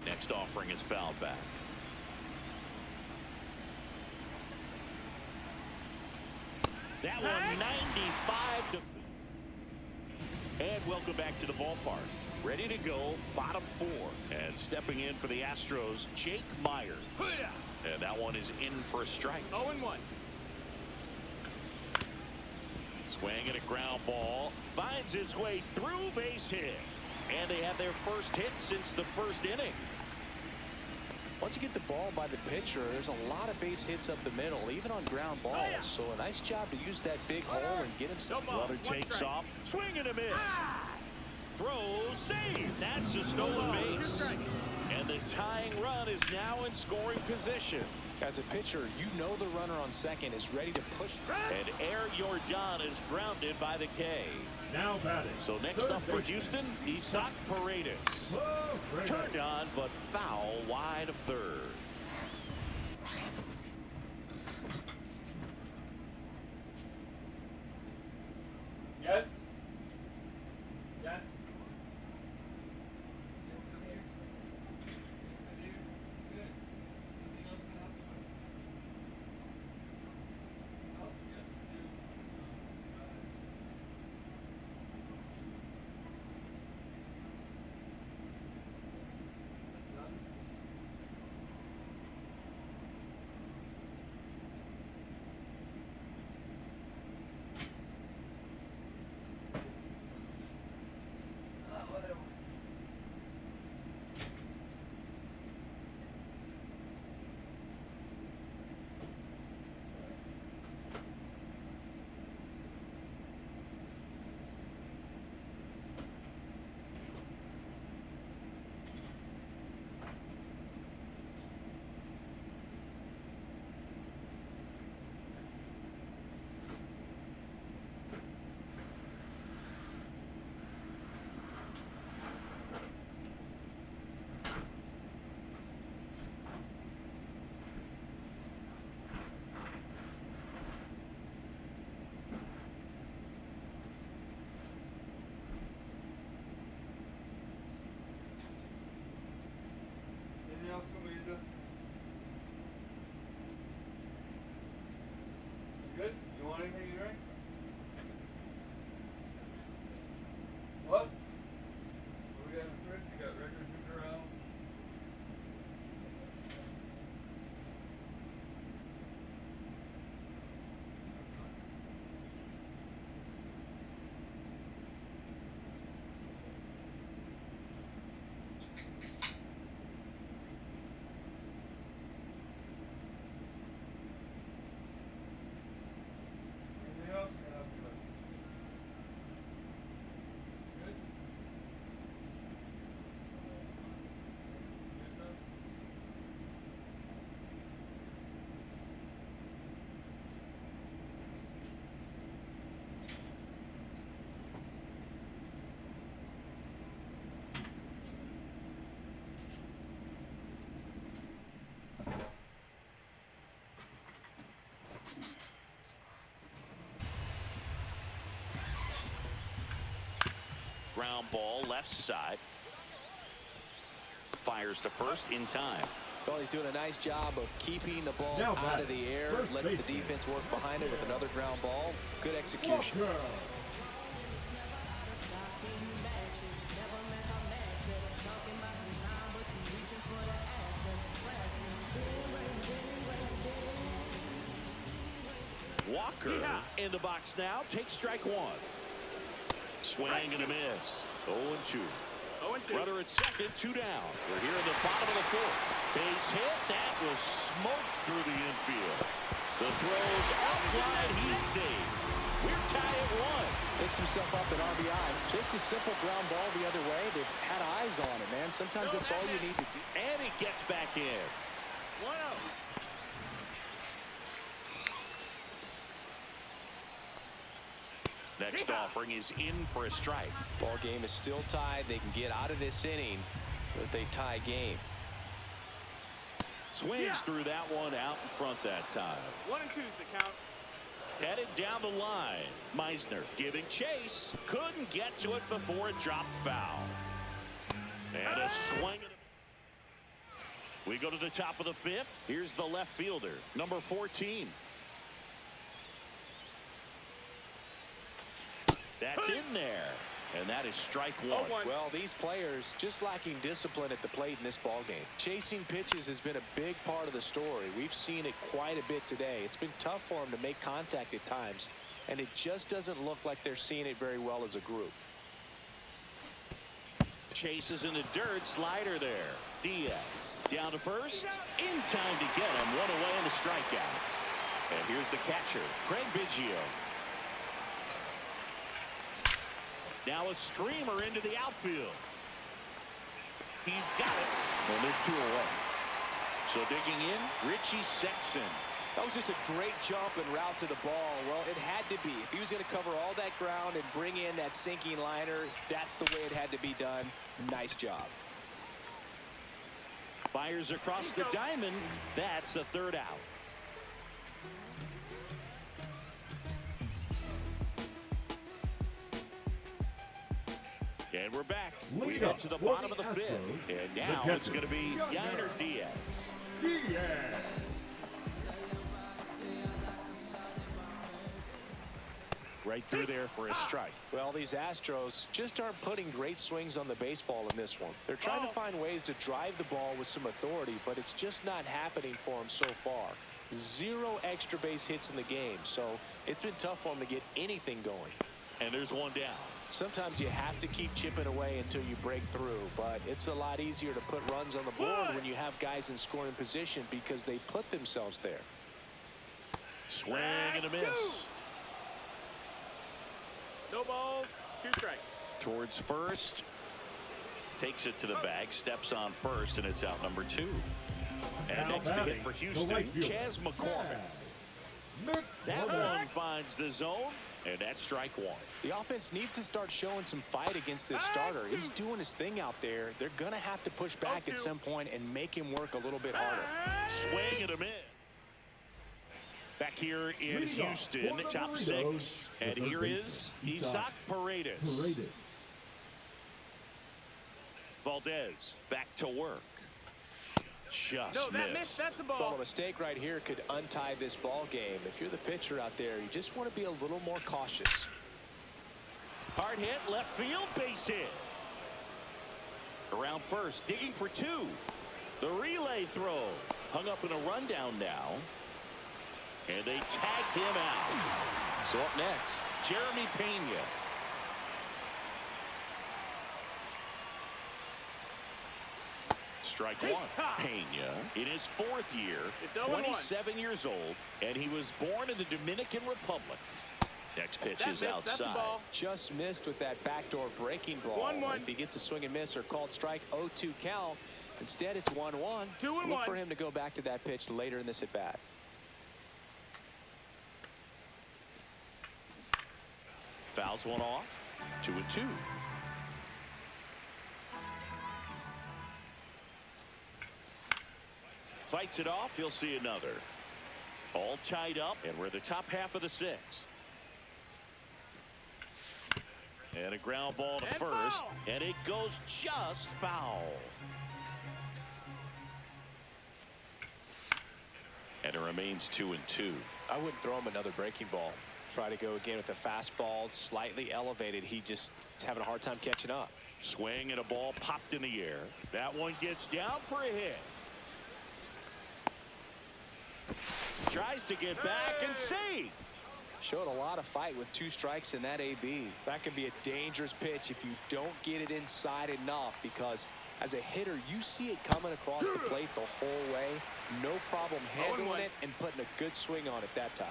Next offering is fouled back. That one 95 to. And welcome back to the ballpark. ready to go, bottom 4. And stepping in for the Astros, Jake Myers. And that one is in for a strike. 0-1. Swing and a ground ball. Finds its way through, base hit. And they have their first hit since the first inning. Once you get the ball by the pitcher, there's a lot of base hits up the middle, even on ground balls. So a nice job to use that big hole and get himself. Runner takes off. Swing and a miss. Throw, save. That's a stolen base. And the tying run is now in scoring position. As a pitcher, you know the runner on second is ready to push. And Air Jordan is grounded by the K. Now batting. So next up for Houston, Isaac Paredes. Turned on, but foul wide of third. Yes? Yes? Anything else you want me to do? You good? You want anything to drink? What? What we got in the fridge? You got regular ginger ale? Anything else? Yeah, I'll be back. Good? Good, man? Ground ball left side. Fires to first in time. Well, he's doing a nice job of keeping the ball Now out of batting, the air. first Lets the baseman. defense work behind it with another ground ball. Good execution. Walker. Walker in the box now. Takes strike 1. Swing and a miss. 0-2. 0-2. Runner at second, 2 down. We're here in the bottom of the 4th. Base hit. That was smoked through the infield. The throw's offline. He's safe. We're tied at 1. Picks himself up at RBI. Just a simple ground ball the other way. They've had eyes on it, man. Sometimes that's all you need to do. And he gets back in. 1-0. Next offering is in for a strike. Ball game is still tied. They can get out of this inning with a tie game. Swings through that one out in front that time. 1-2 is the count. Headed down the line. Meisner giving chase. Couldn't get to it before it dropped foul. And a swing. We go to the top of the 5th. Here's the left fielder, number 14. That's in there. And that is strike one. Well, these players just lacking discipline at the plate in this ball game. Chasing pitches has been a big part of the story. We've seen it quite a bit today. It's been tough for them to make contact at times, and it just doesn't look like they're seeing it very well as a group. Chases in the dirt, slider there. Diaz down to first, in time to get him, one away in the strikeout. And here's the catcher, Craig Biggio. Now a screamer into the outfield. He's got it. And there's two away. So digging in, Richie Sexson. That was just a great jump and route to the ball. Well, it had to be. If he was going to cover all that ground and bring in that sinking liner, that's the way it had to be done. Nice job. Fires across the diamond. That's the third out. And we're back. We get to the bottom of the fifth. And now it's going to be Yainer Diaz. Right through there for a strike. Well, these Astros just aren't putting great swings on the baseball in this one. They're trying to find ways to drive the ball with some authority, but it's just not happening for them so far. 0 extra base hits in the game, so it's been tough for them to get anything going. And there's one down. Sometimes you have to keep chipping away until you break through, but it's a lot easier to put runs on the board when you have guys in scoring position because they put themselves there. Swing and a miss. No balls, 2 strikes. Towards first. Takes it to the bag, steps on first, and it's out number 2. And next to hit for Houston, Chas McCormick. That one finds the zone, and that's strike 1. The offense needs to start showing some fight against this starter. He's doing his thing out there. They're going to have to push back at some point and make him work a little bit harder. Swing and a miss. Back here in Houston, top 6. And here is Isaac Paredes. Valdez back to work. Just missed. That's the ball. Well, a mistake right here could untie this ball game. If you're the pitcher out there, you just want to be a little more cautious. Hard hit, left field, base hit. Around first, digging for 2. The relay throw. Hung up in a rundown now. And they tag him out. So up next, Jeremy Pena. Strike 1. Pena in his 4th year, 27 years old, and he was born in the Dominican Republic. Next pitch is outside. Just missed with that backdoor breaking ball. If he gets a swing and miss or called strike, 0-2 count. Instead, it's 1-1. Look for him to go back to that pitch later in this at bat. Fouls one off. 2-2. Fights it off. He'll see another. All tied up, and we're the top half of the 6th. And a ground ball to first, and it goes just foul. And it remains 2-2. I wouldn't throw him another breaking ball. Try to go again with the fastball, slightly elevated. He just is having a hard time catching up. Swing and a ball popped in the air. That one gets down for a hit. Tries to get back and save. Showed a lot of fight with 2 strikes in that AB. That can be a dangerous pitch if you don't get it inside enough, because as a hitter, you see it coming across the plate the whole way. No problem handling it and putting a good swing on it that time.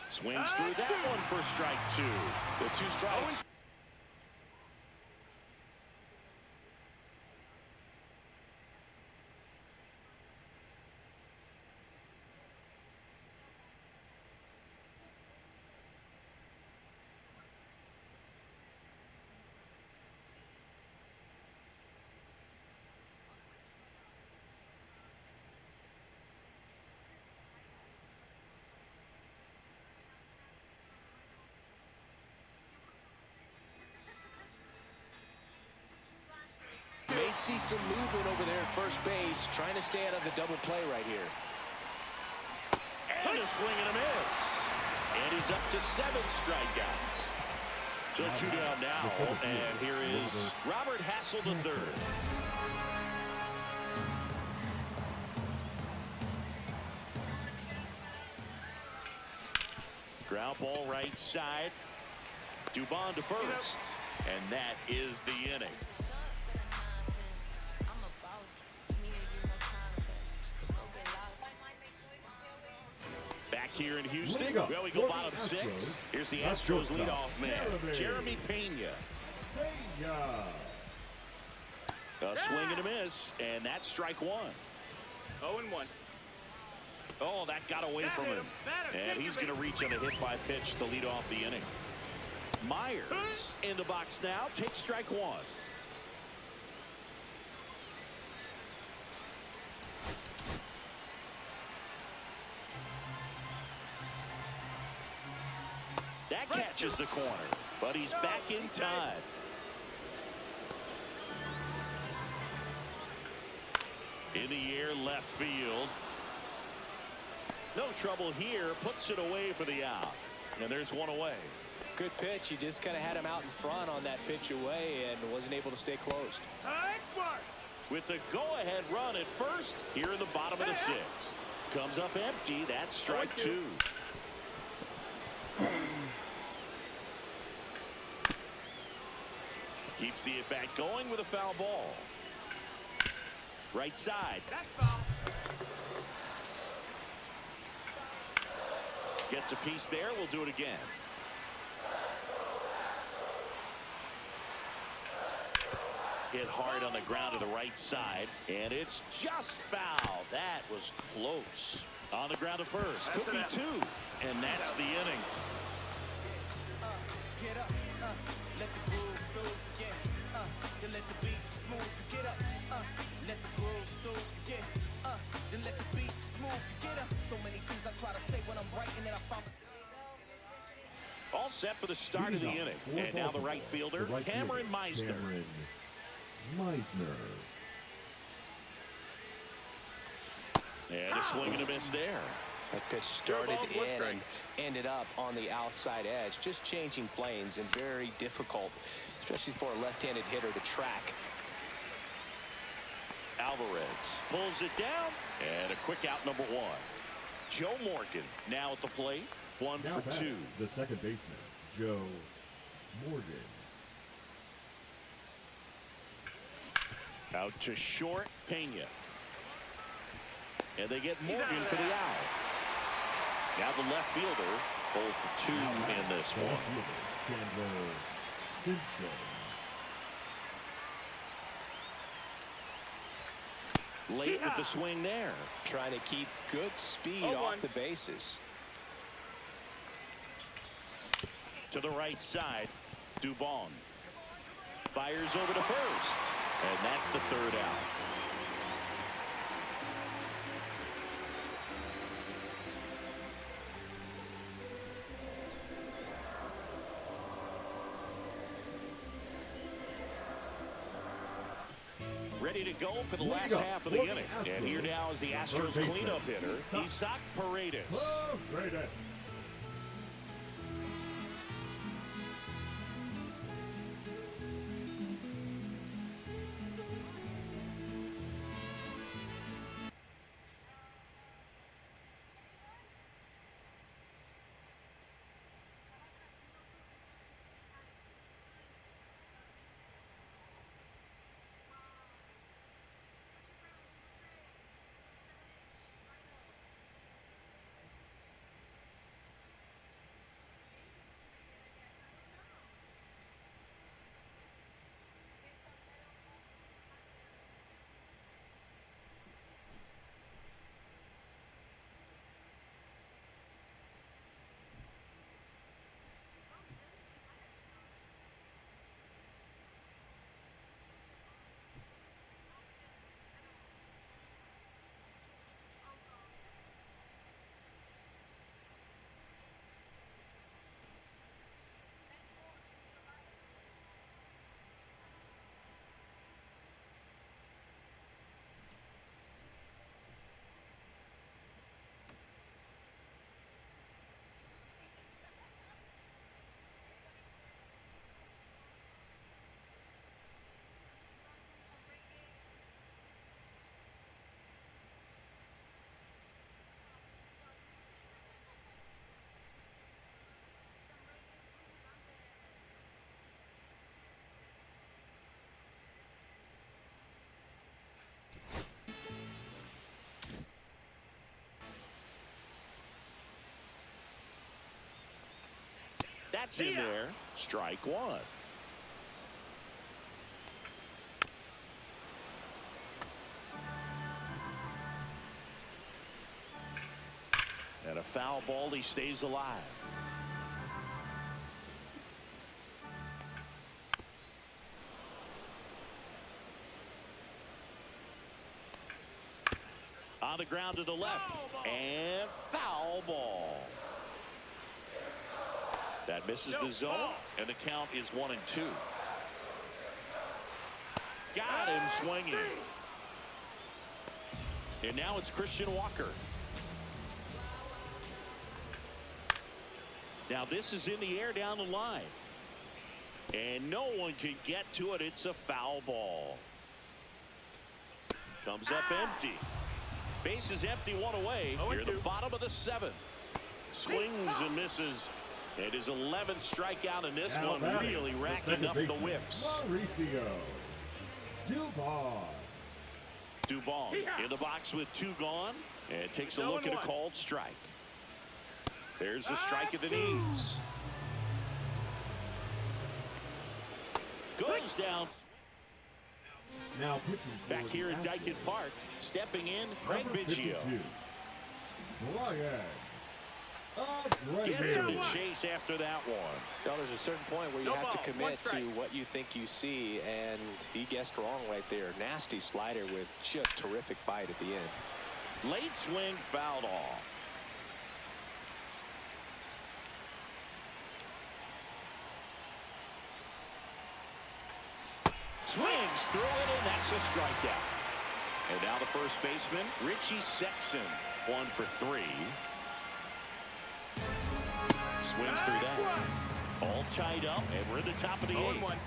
Swings through that one for strike 2. The 2 strikes. May see some movement over there at first base, trying to stay out of the double play right here. And a swing and a miss. And he's up to 7 strikeouts. So 2 down now, and here is Robert Hassel III. Ground ball right side. Dubon to first, and that is the inning. Back here in Houston, well, we go bottom 6. Here's the Astros leadoff man, Jeremy Pena. A swing and a miss, and that's strike 1. 0-1. Oh, that got away from him. And he's going to reach on a hit by pitch to lead off the inning. Myers in the box now, takes strike 1. That catches the corner, but he's back in time. In the air, left field. No trouble here, puts it away for the out. And there's one away. Good pitch. He just kind of had him out in front on that pitch away and wasn't able to stay closed. With the go-ahead run at first, here in the bottom of the 6th. Comes up empty. That's strike 2. Keeps the at-bat going with a foul ball. Right side. That's foul. Gets a piece there. We'll do it again. Hit hard on the ground to the right side, and it's just foul. That was close. On the ground to first. Could be 2, and that's the inning. Get up, let the groove soothe, yeah, then let the beat smooth, get up, let the groove soothe, yeah, then let the beat smooth, get up. So many things I try to say when I'm writing and I found All set for the start of the inning. And now the right fielder, Cameron Meisner. And a swing and a miss there. That pitch started in and ended up on the outside edge, just changing planes, and very difficult, especially for a left-handed hitter to track. Alvarez pulls it down, and a quick out, number 1. Joe Morgan now at the plate, 1 for 2. The second baseman, Joe Morgan. Out to short, Pena. And they get Morgan for the out. Now the left fielder, 0 for 2 in this one. Late with the swing there. Trying to keep good speed off the bases. To the right side, Dubon. Fires over to first. And that's the 3rd out. Ready to go for the last half of the inning. And here now is the Astros cleanup hitter, Isaac Paredes. That's in there. Strike one. And a foul ball. He stays alive. On the ground to the left. And foul ball. That misses the zone. And the count is 1-2. Got him swinging. And now it's Christian Walker. Now this is in the air down the line. And no one can get to it. It's a foul ball. Comes up empty. Base is empty, one away. Here at the bottom of the 7th. Swings and misses. It is 11th strikeout in this one, really racking up the whiffs. Mauricio Dubon in the box with 2 gone. And takes a look at a called strike. There's the strike at the knees. Goes down. Now back here at Dyken Park, stepping in, Craig Biggio. Gets him to chase after that one. Well, there's a certain point where you have to commit to what you think you see, and he guessed wrong right there. Nasty slider with just terrific bite at the end. Late swing fouled off. Swings through it, and that's a strikeout. And now the first baseman, Richie Sexson, 1 for 3. Swings through that. All tied up, and we're at the top of the 8th. 0-1.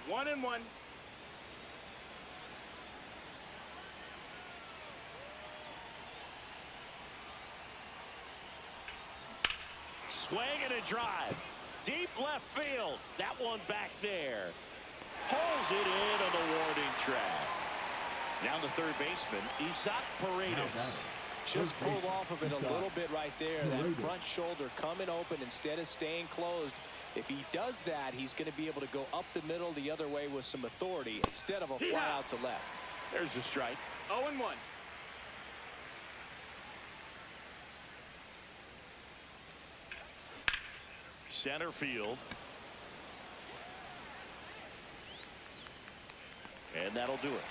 One and one. Swing and a drive. Deep left field. That one back there. Pulls it in on the warning track. Now the third baseman, Isaac Paredes. Just pulled off of it a little bit right there. That front shoulder coming open instead of staying closed. If he does that, he's going to be able to go up the middle the other way with some authority instead of a fly out to left. There's the strike. 0-1. Center field. And that'll do it.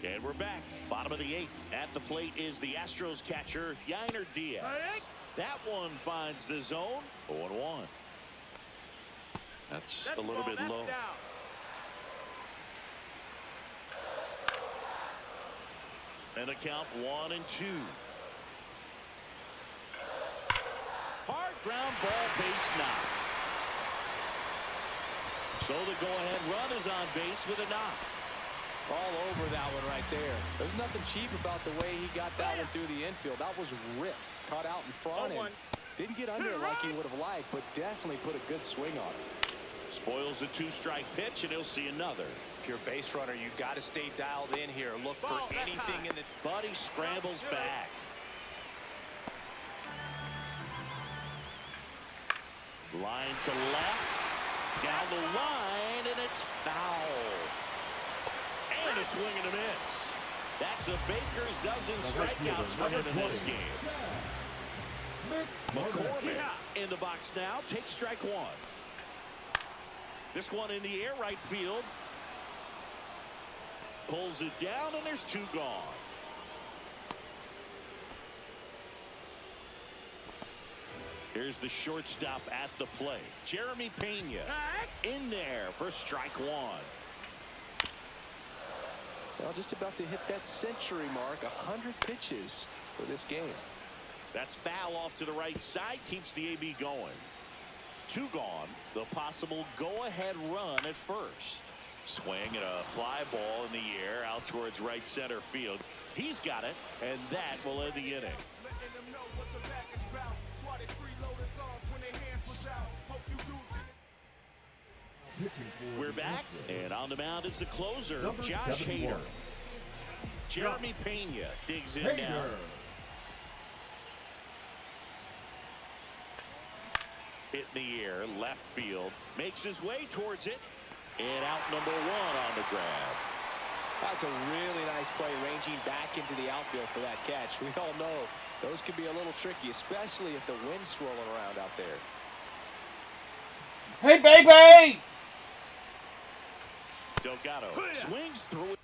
And we're back. Bottom of the 8th. At the plate is the Astros catcher, Yainer Diaz. That one finds the zone. 0-1. That's a little bit low. And a count 1-2. Hard ground ball, base knock. So the go-ahead run is on base with a knock. All over that one right there. There's nothing cheap about the way he got that one through the infield. That was ripped. Caught out in front and didn't get under it like he would have liked, but definitely put a good swing on it. Spoils the 2-strike pitch, and he'll see another. If you're a base runner, you've got to stay dialed in here. Look for anything in the... Buddy scrambles back. Line to left. Down the line, and it's foul. And a swing and a miss. That's a Baker's dozen strikeouts for him in this game. McCormick in the box now. Takes strike 1. This one in the air, right field. Pulls it down, and there's 2 gone. Here's the shortstop at the plate. Jeremy Pena in there for strike 1. Well, just about to hit that century mark. 100 pitches for this game. That's foul off to the right side. Keeps the AB going. 2 gone. The possible go-ahead run at first. Swing and a fly ball in the air out towards right center field. He's got it, and that will end the inning. We're back, and on the mound is the closer, Josh Hader. Jeremy Pena digs in now. Hit in the air, left field, makes his way towards it, and out number 1 on the grab. That's a really nice play, ranging back into the outfield for that catch. We all know those can be a little tricky, especially if the wind's swirling around out there. Hey, baby! Delgado swings through it.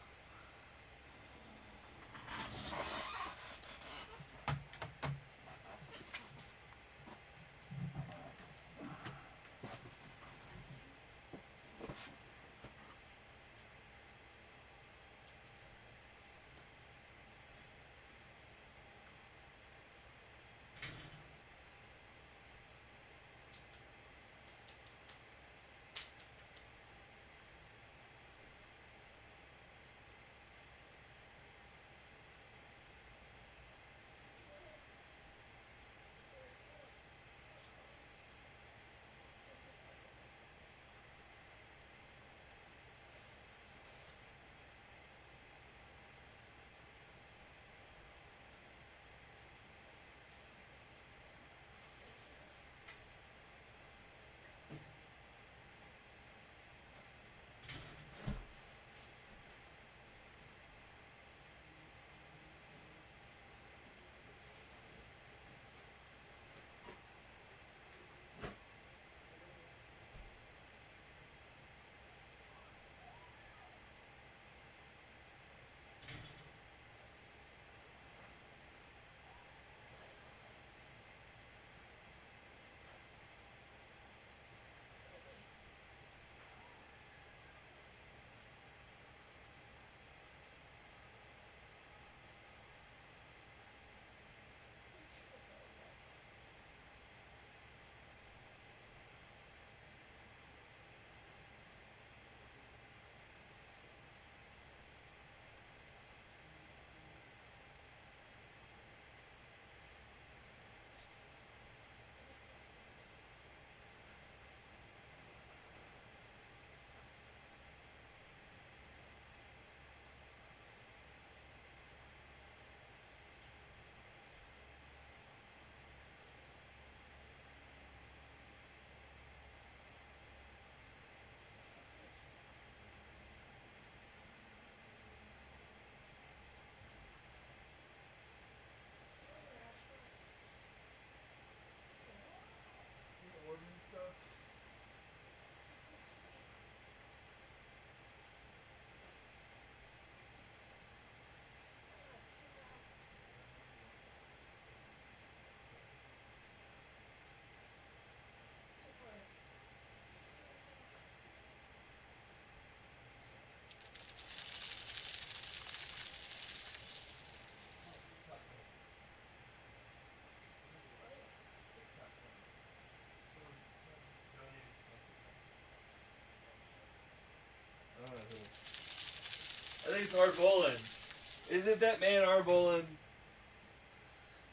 I think it's Arbolin. Is it that man Arbolin?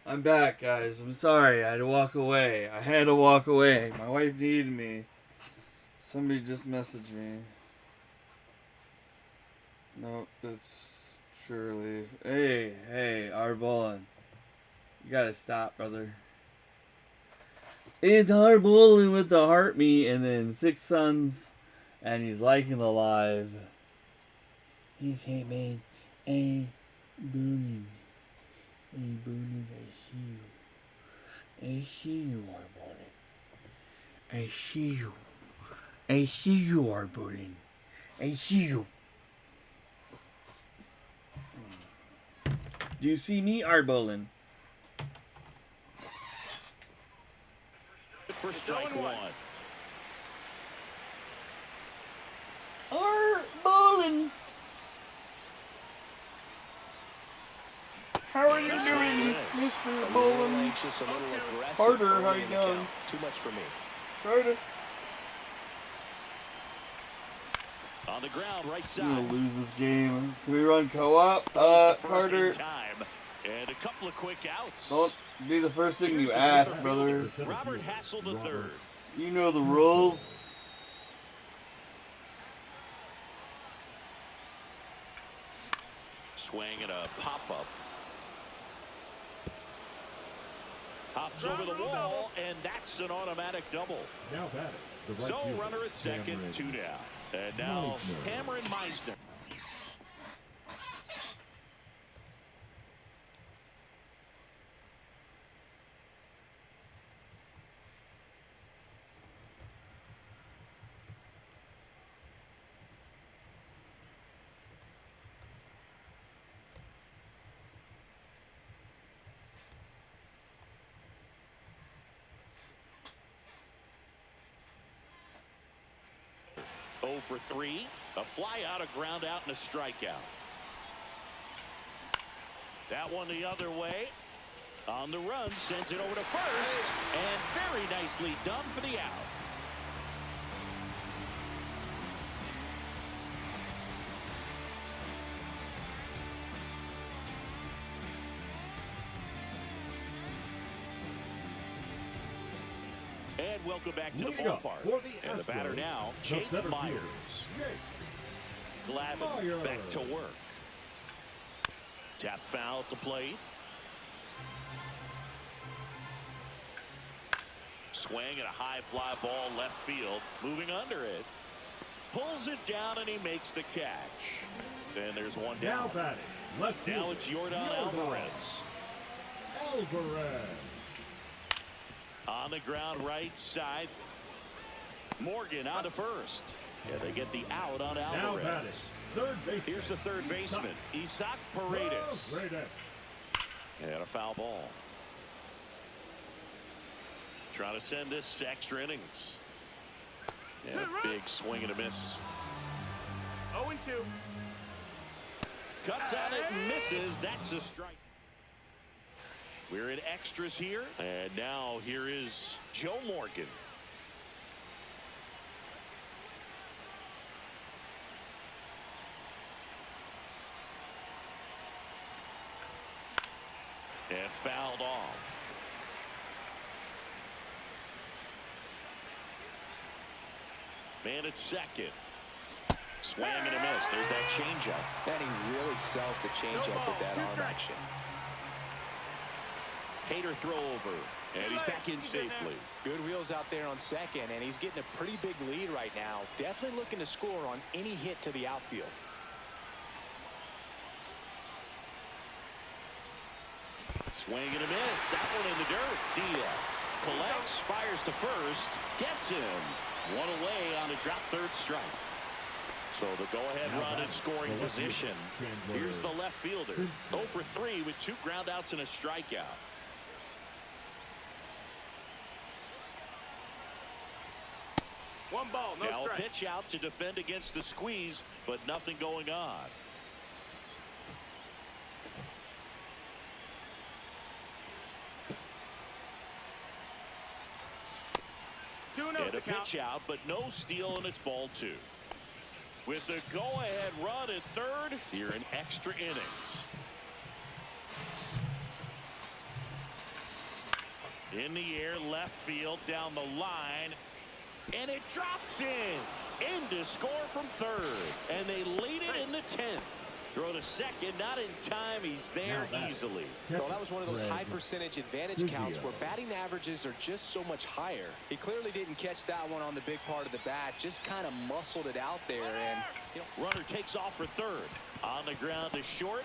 I'm back, guys. I'm sorry. I had to walk away. My wife needed me. Somebody just messaged me. Nope, it's Curly. Hey, Arbolin. You gotta stop, brother. It's Arbolin with the heart meat and then 6 sons. And he's liking the live. He's hey man, hey Boone, I see you, Arbolin. I see you, Arbolin. I see you. Do you see me, Arbolin? For strike 1. Arbolin. How are you doing, Mr. Bolin? Carter, how you doing? Too much for me. Carter. On the ground, right side. I'm gonna lose this game. Can we run co-op? Carter. Time. And a couple of quick outs. Don't be the first thing you ask, brother. Robert Hassel III. You know the rules. swing and a pop-up. Hops over the wall, and that's an automatic double. Now batting. The right So fielder, runner at second, Cameron 2 down. And now Meisner. Cameron Meisner. For 3, a fly out, a ground out, and a strikeout. That one the other way. On the run, sends it over to first, and very nicely done for the out. And welcome back to the Lead up ballpark. for the And the batter Astros, now, the Jake center Myers. fielder, Glavin Myers. back to work. Tap foul at the plate. Swing and a high fly ball left field. Moving under it. Pulls it down and he makes the catch. And there's one down. Now batting. Left Now fielder, it's Yordan Alvarez. Alvarez. On the ground right side. Morgan on to first. Yeah, they get the out on Now batting. Alvarez. Third baseman. Here's the third baseman, Isaac Paredes. Paredes. And a foul ball. Trying to send this extra innings. And a big swing and a miss. 0-2. Cuts at it and misses. That's a strike. We're in extras here. And now here is Joe Morgan. And fouled off. Man at second. Swing and a miss. There's that changeup. And he really sells the changeup with that arm action. Hader throw over. And he's back in safely. Good wheels out there on second, and he's getting a pretty big lead right now. Definitely looking to score on any hit to the outfield. Swing and a miss. That one in the dirt. Diaz collects, fires to first, gets him. One away on a drop third strike. So the go-ahead run in scoring position. Here's the left fielder. 0 for 3 with 2 groundouts and a strikeout. One ball, no Now a strike. pitch out to defend against the squeeze, but nothing going on. Oh, 2-0 And the a count. pitch out, but no steal, and it's ball 2. With the go-ahead run at third, here in extra innings. In the air, left field, down the line, and it drops in to score from third, and they lead it in the 10th. Throw to second, not in time. He's there easily. Well, that was one of those high percentage advantage counts where batting averages are just so much higher. He clearly didn't catch that one on the big part of the bat, just kind of muscled it out there. And Runner takes off for third. On the ground to short.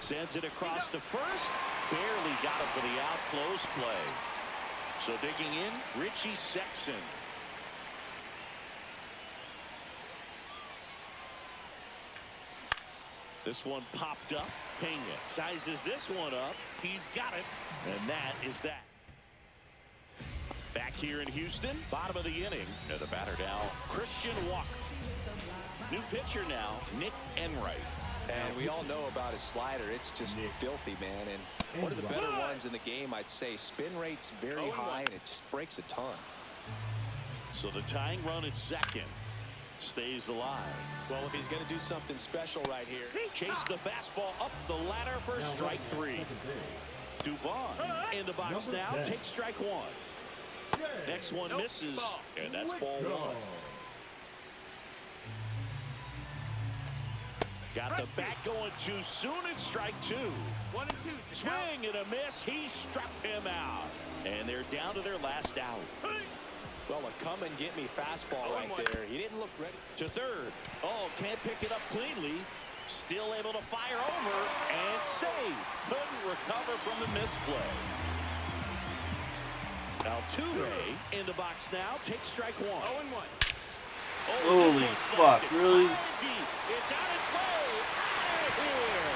Sends it across to first. Barely got it for the out. Close play. So digging in, Richie Sexson. This one popped up. Pena sizes this one up. He's got it. And that is that. Back here in Houston, bottom of the inning. And the batter now, Christian Walker. New pitcher now, Nick Enright. And we all know about his slider. It's just filthy, man. And one of the better ones in the game, I'd say. Spin rate's very high, and it just breaks a ton. So the tying run at second stays alive. Well, if he's going to do something special right here. Chase the fastball up the ladder for strike 3. Dubon in the box now. Takes strike 1. Next one misses, and that's ball 1. Got the bat going too soon. It's strike 2. 1 and 2. Swing and a miss. He struck him out. And they're down to their last out. Well, a come-and-get-me fastball right there. He didn't look ready. To third. Oh, can't pick it up cleanly. Still able to fire over and save. Couldn't recover from the misplay. Altuve in the box now. Takes strike 1. 0 and 1. Oh, Holy fuck, really? It's on its way. Out of here.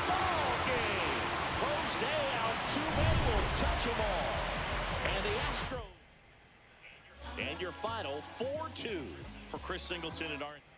Ball game. Jose Altuve will touch them all. And the Astros. And your final 4-2 for Chris Singleton and Arlington.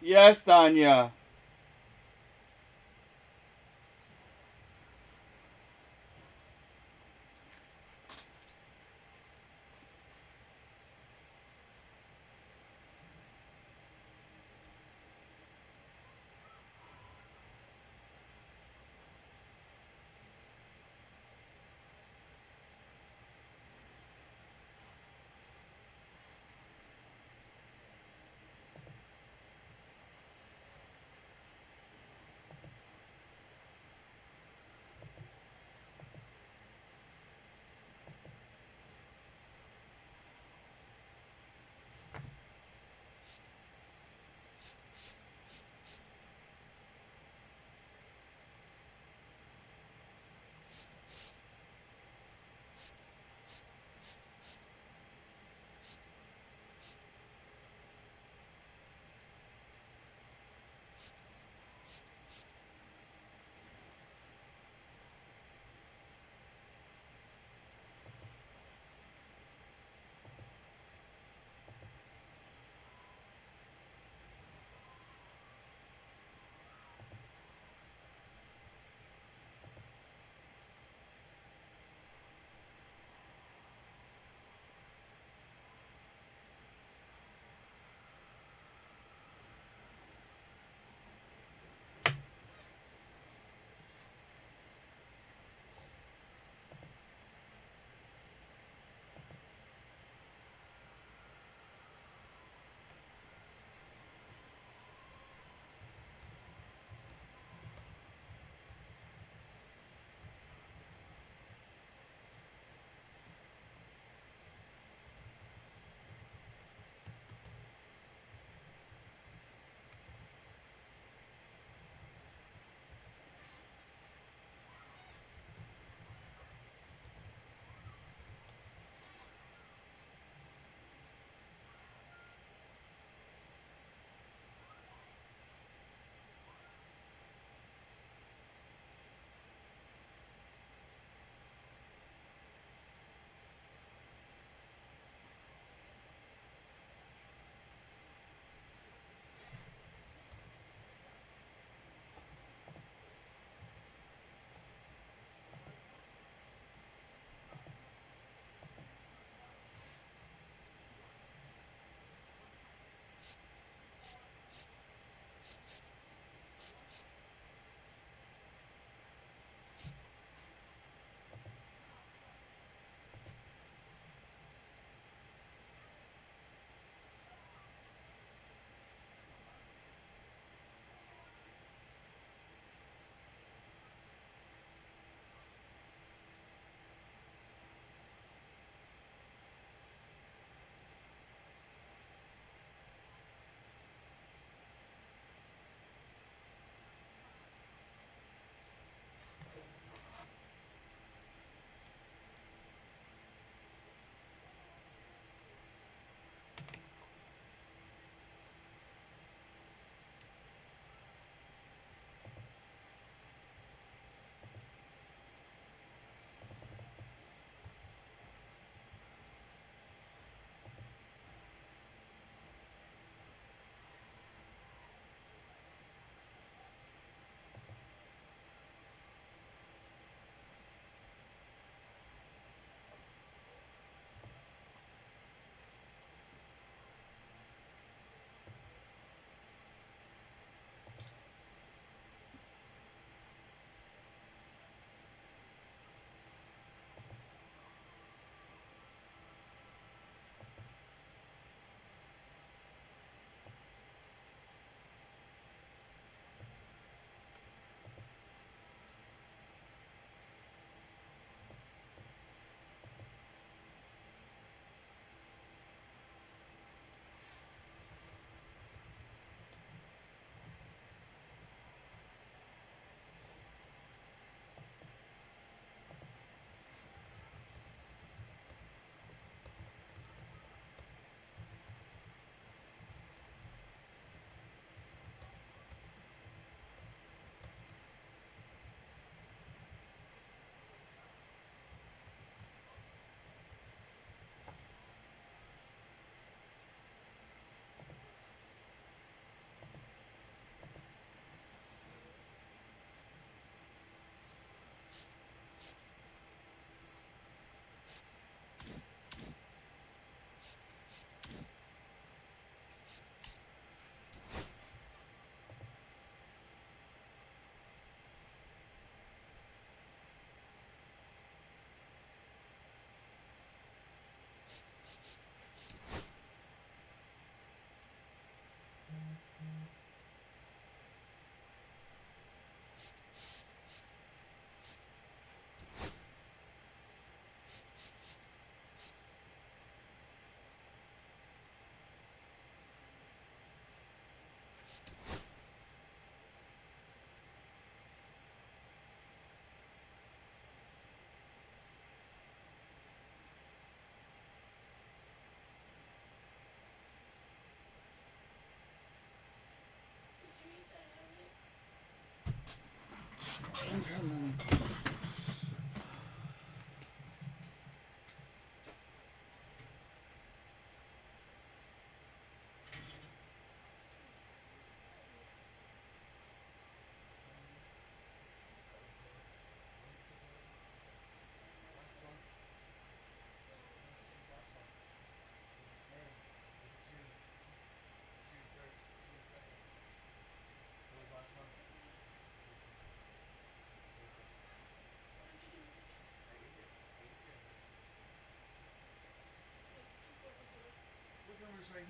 Yes, Danya.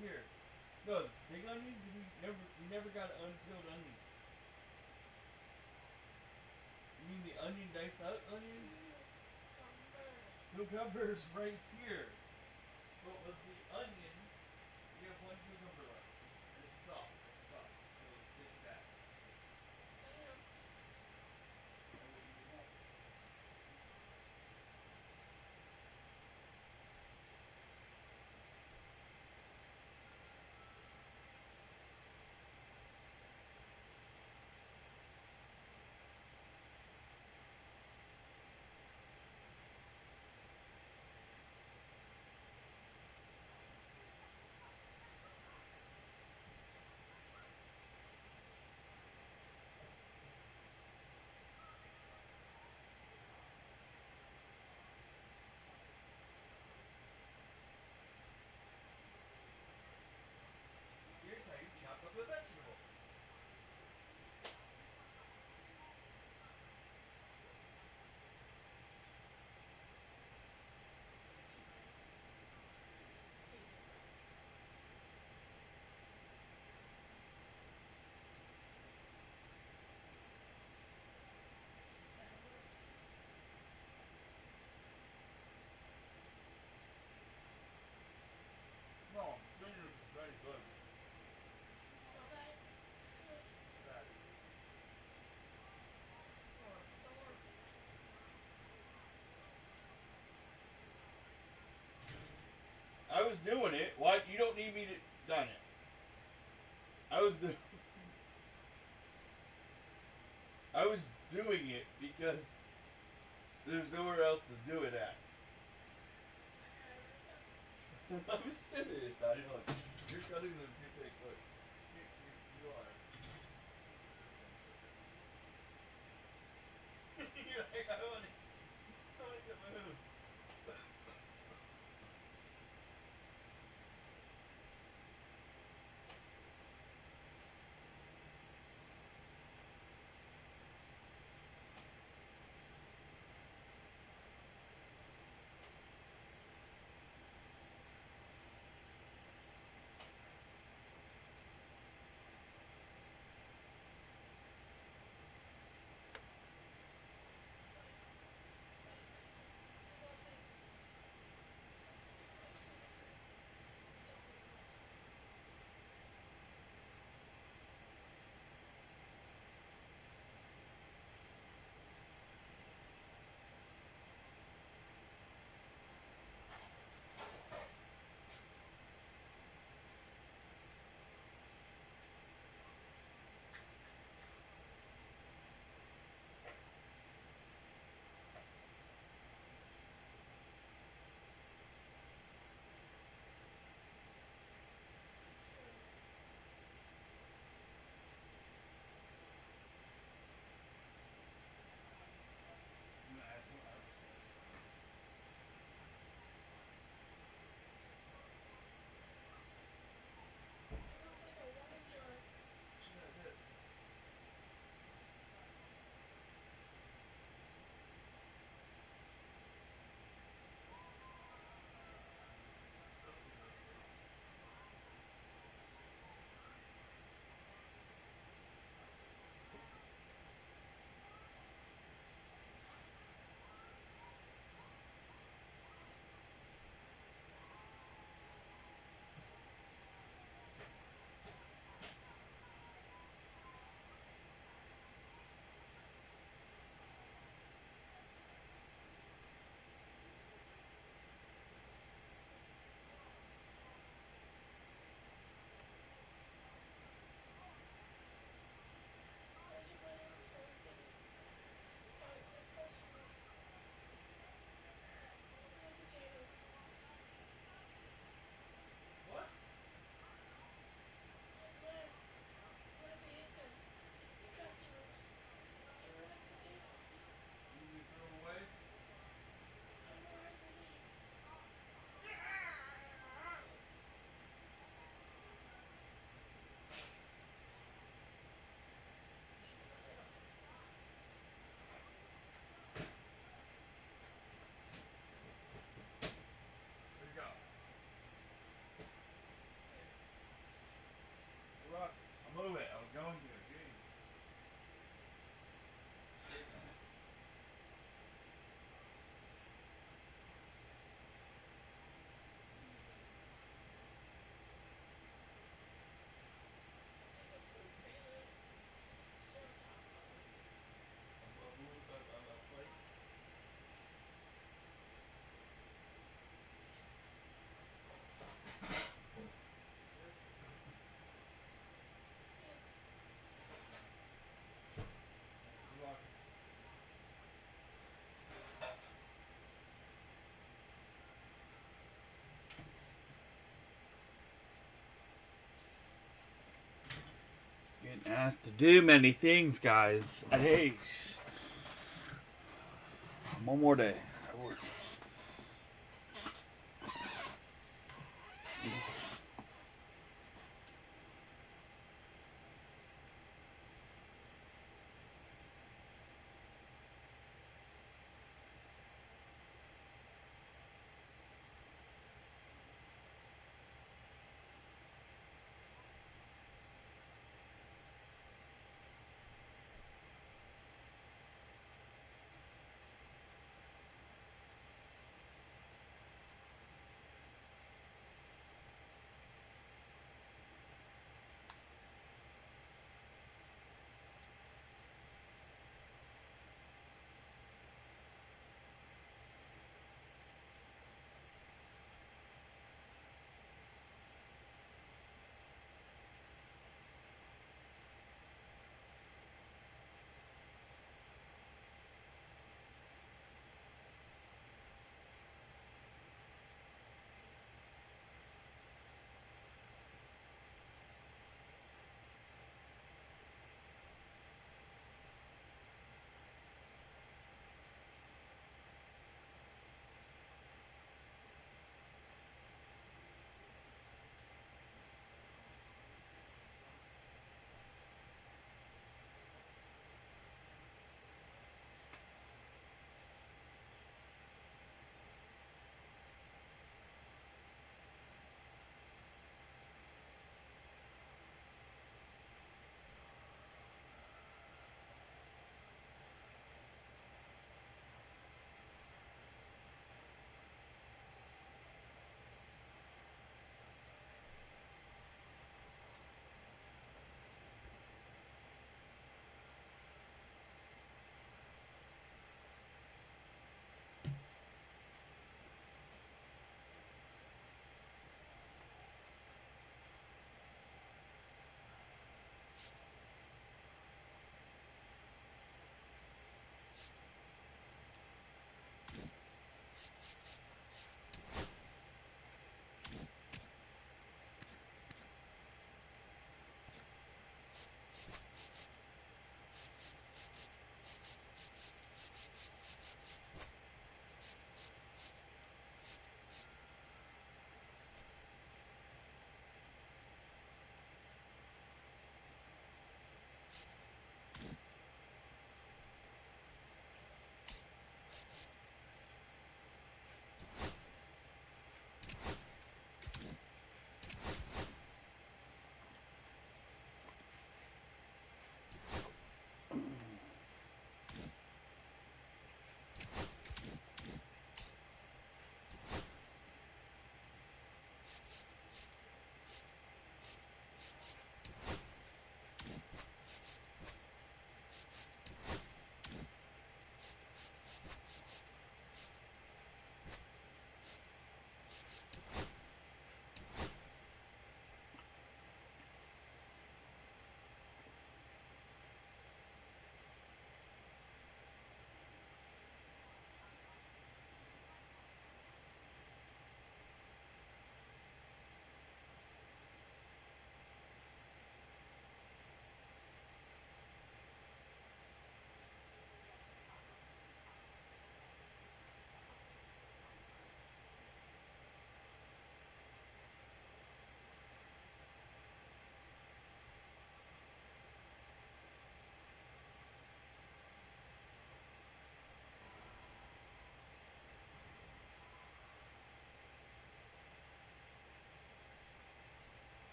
here. No, the big onion. We never got an unpeeled onion. You mean the onion diced out onion? Cucumber's right here. But with the onion, we have one cucumber left. And it's soft. It's tough. So let's get that. Here's how you chop up a vegetable. No, this is very good. I was doing it. What? You don't need me to done it. I was doing it because there's nowhere else to do it at. I'm serious, Daddy. Look, you're cutting them too thick. Look, you are. You're like, I want to get my hood. Been asked to do many things, guys. Hey, one more day.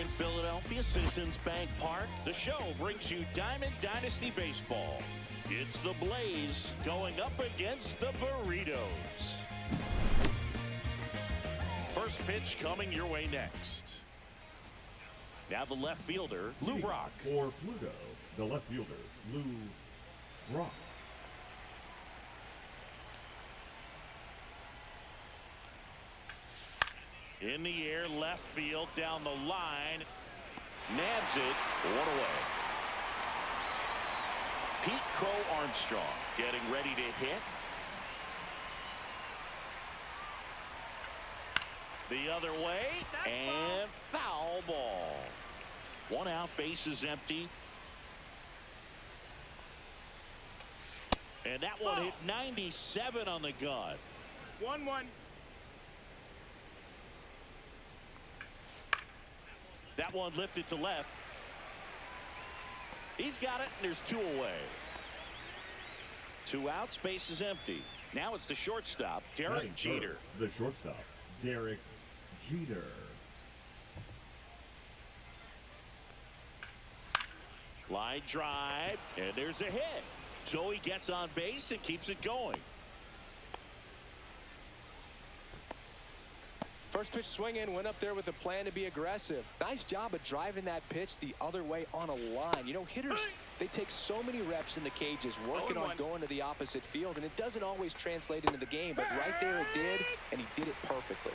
in Philadelphia, Citizens Bank Park. The show brings you Diamond Dynasty Baseball. It's the Blaze going up against the Burritos. First pitch coming your way next. Now the left fielder, Lou Brock. For Pluto, the left fielder, Lou Brock. In the air, left field, down the line. Nabs it, one away. Pete Crow Armstrong getting ready to hit. The other way, and foul ball. One out, bases empty. And that one hit 97 on the gun. 1-1. That one lifted to left. He's got it, and there's two away. Two outs, base is empty. Now it's the shortstop, Derek Jeter. The shortstop, Derek Jeter. Line drive, and there's a hit. So he gets on base and keeps it going. First pitch swing in, went up there with a plan to be aggressive. Nice job of driving that pitch the other way on a line. You know, hitters, they take so many reps in the cages working on going to the opposite field, and it doesn't always translate into the game, but right there it did, and he did it perfectly.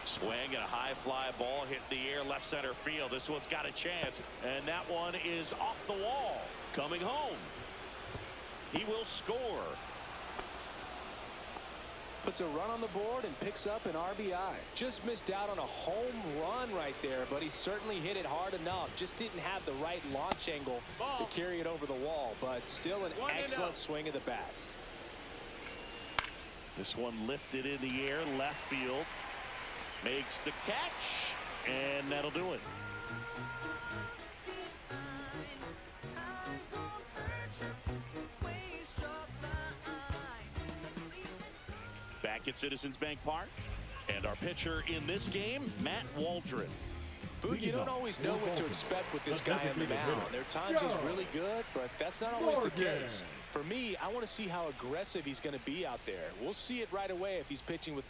Swing and a high fly ball hit the air left center field. This one's got a chance, and that one is off the wall. Coming home. He will score. Puts a run on the board and picks up an RBI. Just missed out on a home run right there, but he certainly hit it hard enough. Just didn't have the right launch angle to carry it over the wall, but still an excellent swing of the bat. This one lifted in the air left field. Makes the catch, and that'll do it. Back at Citizens Bank Park, and our pitcher in this game, Matt Waldron. Boog, you don't always know what to expect with this guy on the mound. There are times he's really good, but that's not always the case. For me, I want to see how aggressive he's going to be out there. We'll see it right away if he's pitching with...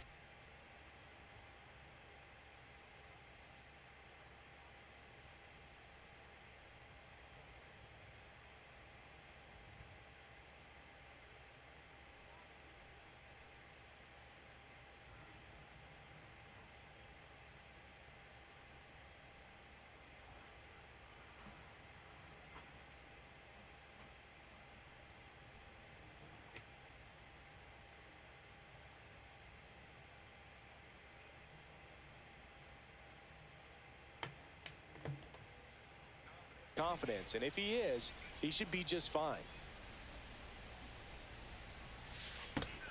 confidence, and if he is, he should be just fine.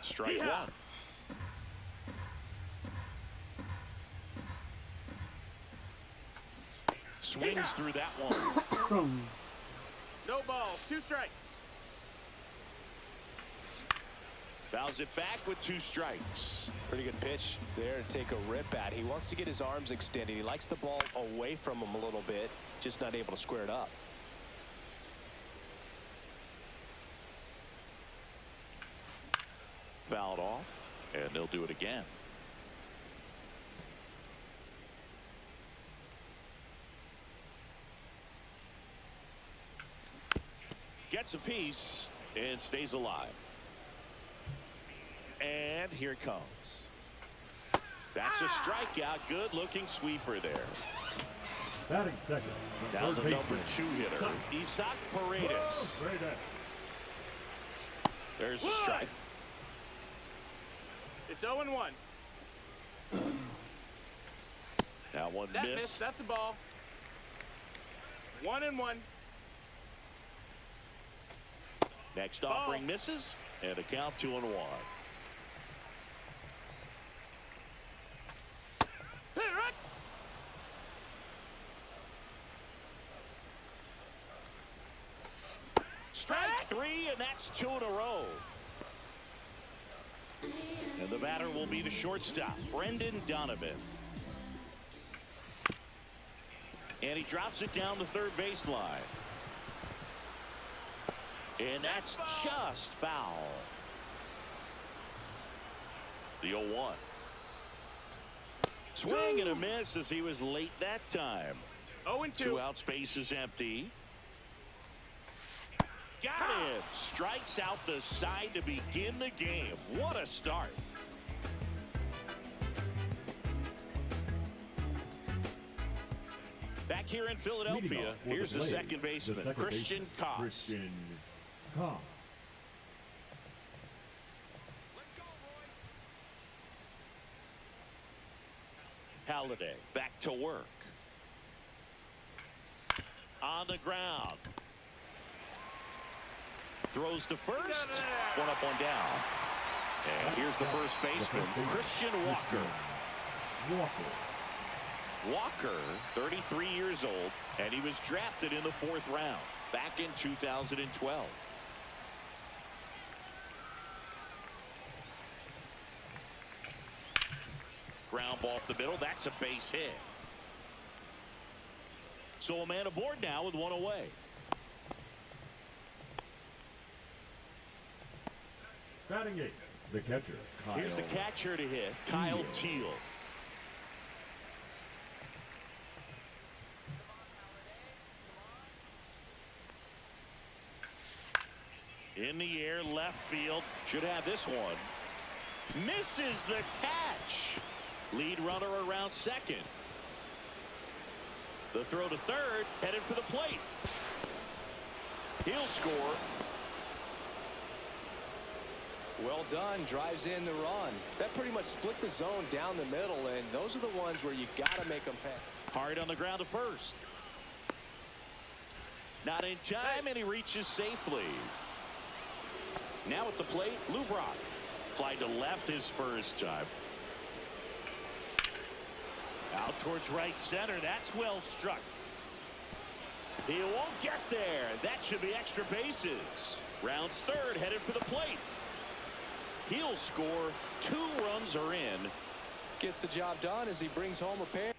Strike one. Swings through that one. No ball, 2 strikes. Fouls it back with 2 strikes. Pretty good pitch there to take a rip at. He wants to get his arms extended. He likes the ball away from him a little bit, just not able to square it up. Fouled off, and they'll do it again. Gets a piece and stays alive. And here it comes. That's a strikeout. Good looking sweeper there. Batting second. Down the number 2 hitter, Isaac Paredes. There's a strike. It's 0-1. That one missed. That's a ball. 1-1. Next offering misses, and a count 2-1. and that's 2 in a row. And the batter will be the shortstop, Brendan Donovan. And he drops it down the third baseline. And that's just foul. The 0-1. Swing and a miss as he was late that time. 0-2. 2 outs, base is empty. Got him. Strikes out the side to begin the game. What a start. Back here in Philadelphia, here's the second baseman, Christian Koss. Christian Koss. Halliday back to work. On the ground. Throws to first. 1 up, 1 down. And here's the first baseman, Christian Walker. Walker, 33 years old, and he was drafted in the 4th round back in 2012. Ground ball up the middle. That's a base hit. So a man aboard now with 1 away. Batting 8, the catcher, Kyle. Here's the catcher to hit, Kyle Teal. In the air, left field. Should have this one. Misses the catch. Lead runner around second. The throw to third, headed for the plate. He'll score. Well done. Drives in the run. That pretty much split the zone down the middle, and those are the ones where you've got to make them pay. Hard on the ground to first. Not in time, and he reaches safely. Now at the plate, Lou Brock. Fly to left his first time. Out towards right center. That's well struck. He won't get there. That should be extra bases. Rounds third, headed for the plate. He'll score. 2 runs are in. Gets the job done as he brings home a pair.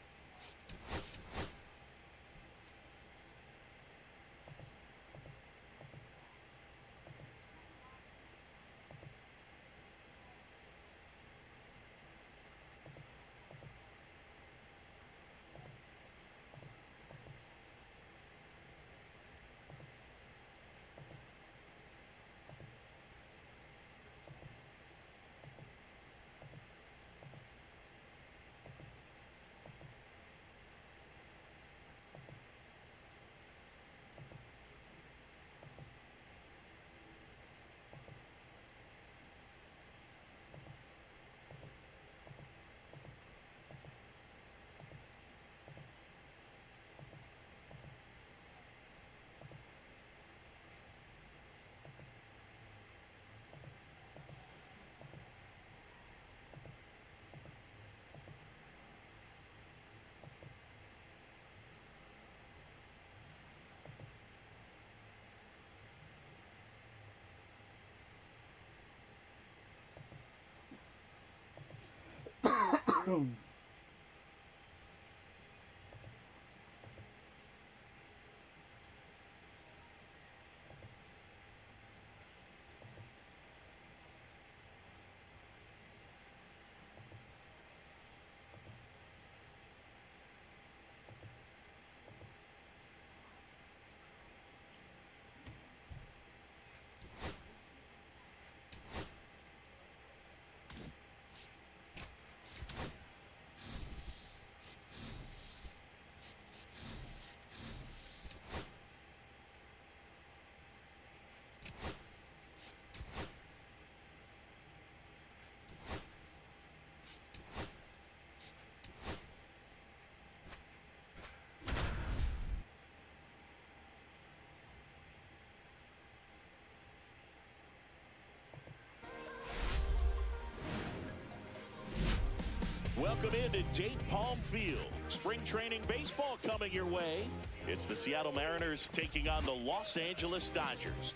Welcome into Date Palm Field. Spring training baseball coming your way. It's the Seattle Mariners taking on the Los Angeles Dodgers.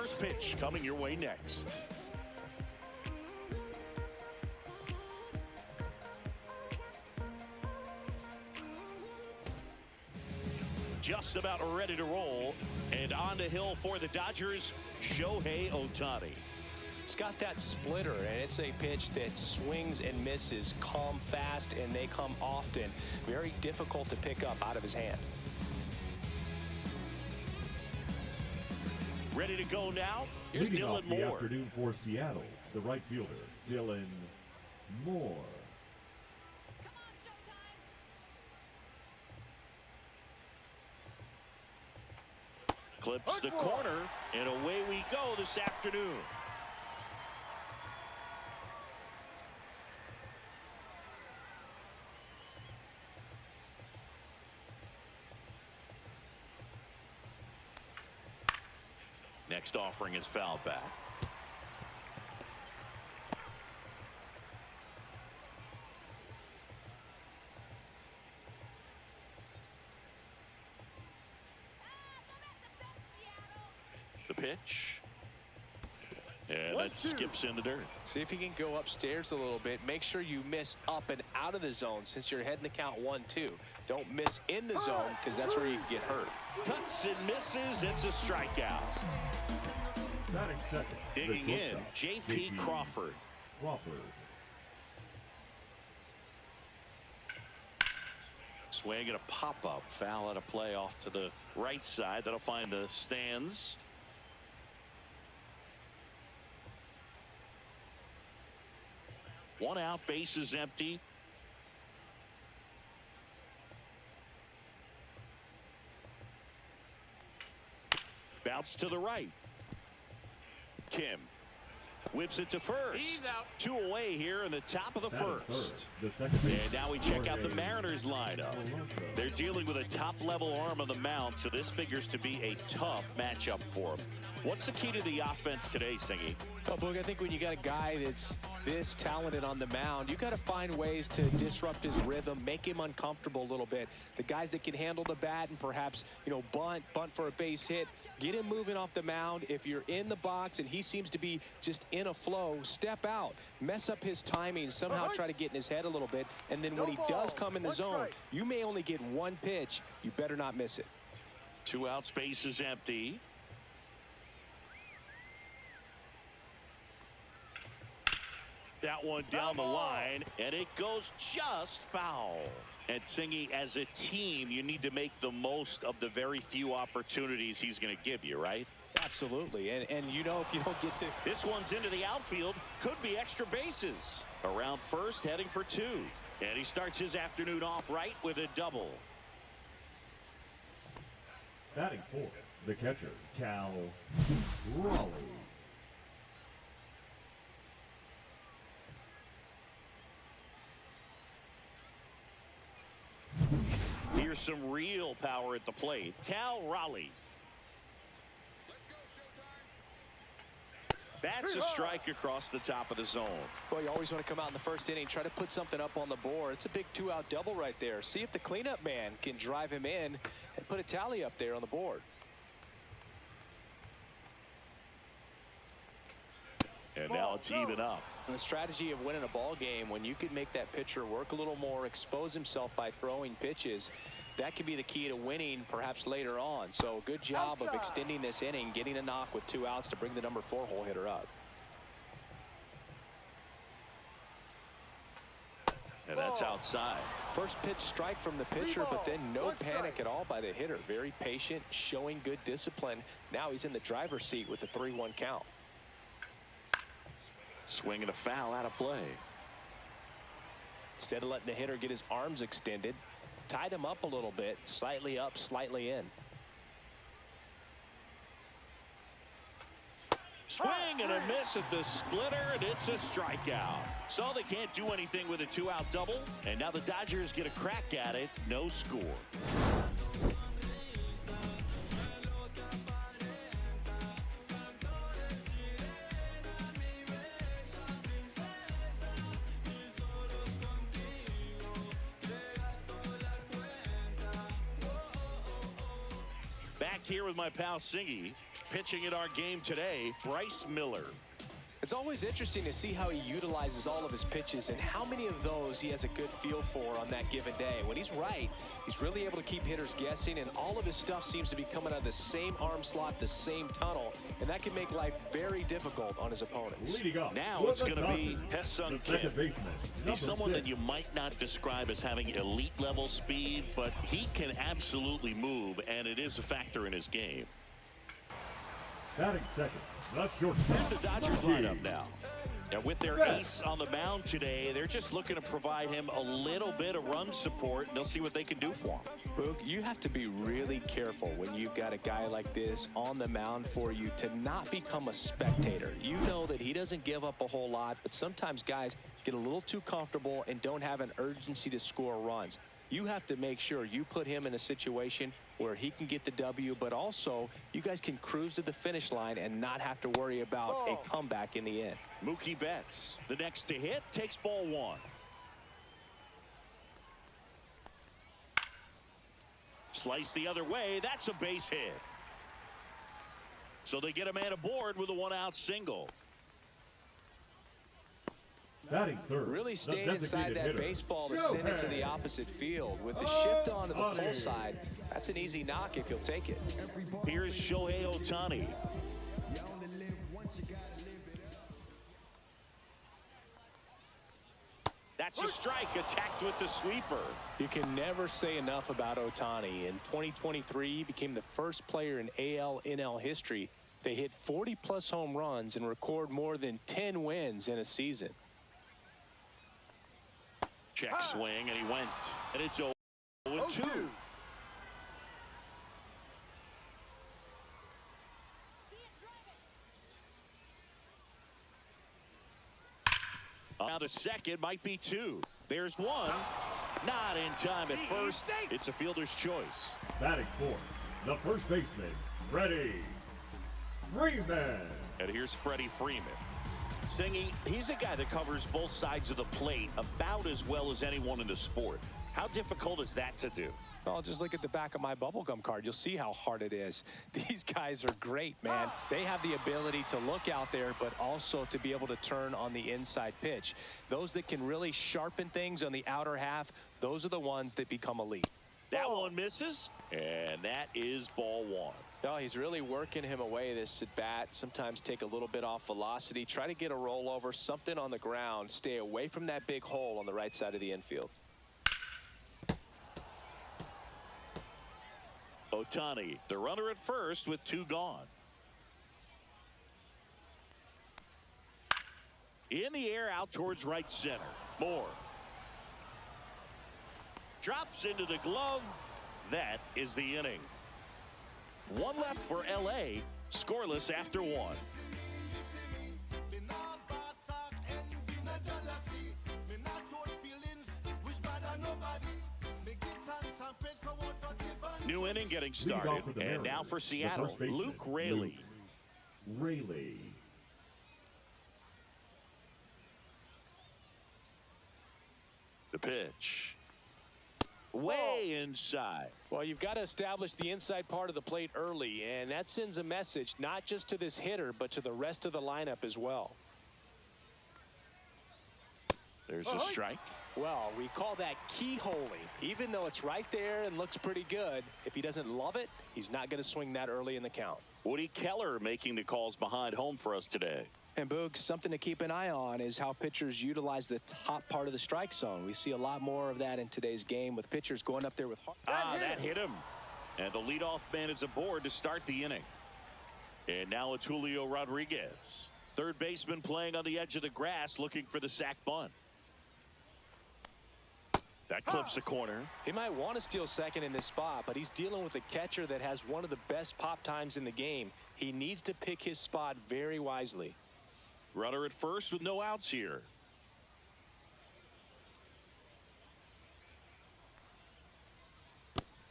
First pitch coming your way next. Just about ready to roll, and on the hill for the Dodgers, Shohei Ohtani. It's got that splitter, and it's a pitch that swings and misses, come fast, and they come often. Very difficult to pick up out of his hand. Ready to go now? Here's Leading off Dylan the Moore. afternoon for Seattle, the right fielder, Dylan Moore. Clips the corner, and away we go this afternoon. Next offering is fouled back. The pitch. And that skips in the dirt. See if you can go upstairs a little bit. Make sure you miss up and out of the zone since you're heading the count 1-2. Don't miss in the zone because that's where you can get hurt. Cuts and misses. It's a strikeout. Batting second, the Digging in, shortstop, J.P. Crawford. Swing and a pop-up. Foul out of play off to the right side. That'll find the stands. One out, bases empty. Bounce to the right. Kim whips it to first. He's out. 2 away here in the top of the first. The second base, And now we check out the Mariners lineup. They're dealing with a top-level arm on the mound, so this figures to be a tough matchup for them. What's the key to the offense today, Singy? Oh, Boog, I think when you got a guy that's this talented on the mound, you got to find ways to disrupt his rhythm, make him uncomfortable a little bit. The guys that can handle the bat and perhaps, bunt for a base hit, get him moving off the mound. If you're in the box and he seems to be just in a flow, step out, mess up his timing, somehow try to get in his head a little bit. And then when he does come in the zone, you may only get one pitch. You better not miss it. 2 outs, base is empty. That one down the line, and it goes just foul. And Singy, as a team, you need to make the most of the very few opportunities he's going to give you, right? Absolutely. And if you don't get to... This one's into the outfield. Could be extra bases. Around first, heading for 2. And he starts his afternoon off right with a double. batting fourth, the catcher, Cal Raleigh. Here's some real power at the plate. Cal Raleigh. That's a strike across the top of the zone. Well, you always want to come out in the first inning, try to put something up on the board. It's a big two-out double right there. See if the cleanup man can drive him in and put a tally up there on the board. And now it's even up. And the strategy of winning a ball game, when you can make that pitcher work a little more, expose himself by throwing pitches, that could be the key to winning perhaps later on. So good job of extending this inning, getting a knock with 2 outs to bring the number 4 hole hitter up. And that's outside. First pitch strike from the pitcher, but then no panic at all by the hitter. Very patient, showing good discipline. Now he's in the driver's seat with the 3-1 count. Swing and a foul out of play. Instead of letting the hitter get his arms extended, tied him up a little bit, slightly up, slightly in. Swing and a miss at the splitter, and it's a strikeout. So they can't do anything with a 2-out double, and now the Dodgers get a crack at it. No score. Back here with my pal Singy. Pitching in our game today, Bryce Miller. It's always interesting to see how he utilizes all of his pitches and how many of those he has a good feel for on that given day. When he's right, he's really able to keep hitters guessing, and all of his stuff seems to be coming out of the same arm slot, the same tunnel, and that can make life very difficult on his opponents. Now it's going to be Hesung Kim. He's someone that you might not describe as having elite level speed, but he can absolutely move, and it is a factor in his game. Batting second. Here's the Dodgers lineup now. And with their ace on the mound today, they're just looking to provide him a little bit of run support, and they'll see what they can do for him. Boog, you have to be really careful when you've got a guy like this on the mound for you to not become a spectator. You know that he doesn't give up a whole lot, but sometimes guys get a little too comfortable and don't have an urgency to score runs. You have to make sure you put him in a situation where he can get the W, but also you guys can cruise to the finish line and not have to worry about a comeback in the end. Mookie Betts, the next to hit, takes ball one. Slice the other way, that's a base hit. So they get a man aboard with a one-out single. Batting third. Really staying inside that baseball to send it to the opposite field. With the shift onto the pull side, that's an easy knock if you'll take it. Here's Shohei Ohtani. That's a strike, attacked with the sweeper. You can never say enough about Ohtani. In 2023, he became the first player in AL/NL history to hit 40-plus home runs and record more than 10 wins in a season. Check swing, and he went. And it's 0-2. Now to second, might be two. There's one. Not in time at first. It's a fielder's choice. Batting fourth, the first baseman, Freddie Freeman. And here's Freddie Freeman. Singy, he's a guy that covers both sides of the plate about as well as anyone in the sport. How difficult is that to do? Well, just look at the back of my bubblegum card. You'll see how hard it is. These guys are great, man. They have the ability to look out there, but also to be able to turn on the inside pitch. Those that can really sharpen things on the outer half, those are the ones that become elite. That one misses, and that is ball one. No, he's really working him away this at bat. Sometimes take a little bit off velocity, try to get a rollover, something on the ground, stay away from that big hole on the right side of the infield. Ohtani, the runner at first with two gone. In the air out towards right center. Moore. Drops into the glove. That is the inning. One left for LA, scoreless after one. New inning getting started, and now for Seattle, Luke Raley. The pitch. Way inside. Well, you've got to establish the inside part of the plate early, and that sends a message not just to this hitter, but to the rest of the lineup as well. There's a strike. Well, we call that keyholing. Even though it's right there and looks pretty good, if he doesn't love it, he's not going to swing that early in the count. Woody Keller making the calls behind home for us today. And Boog, something to keep an eye on is how pitchers utilize the top part of the strike zone. We see a lot more of that in today's game with pitchers going up there with that hit him. And the leadoff man is aboard to start the inning. And now it's Julio Rodriguez. Third baseman playing on the edge of the grass looking for the sac bunt. That clips the corner. He might want to steal second in this spot, but he's dealing with a catcher that has one of the best pop times in the game. He needs to pick his spot very wisely. Runner at first with no outs here.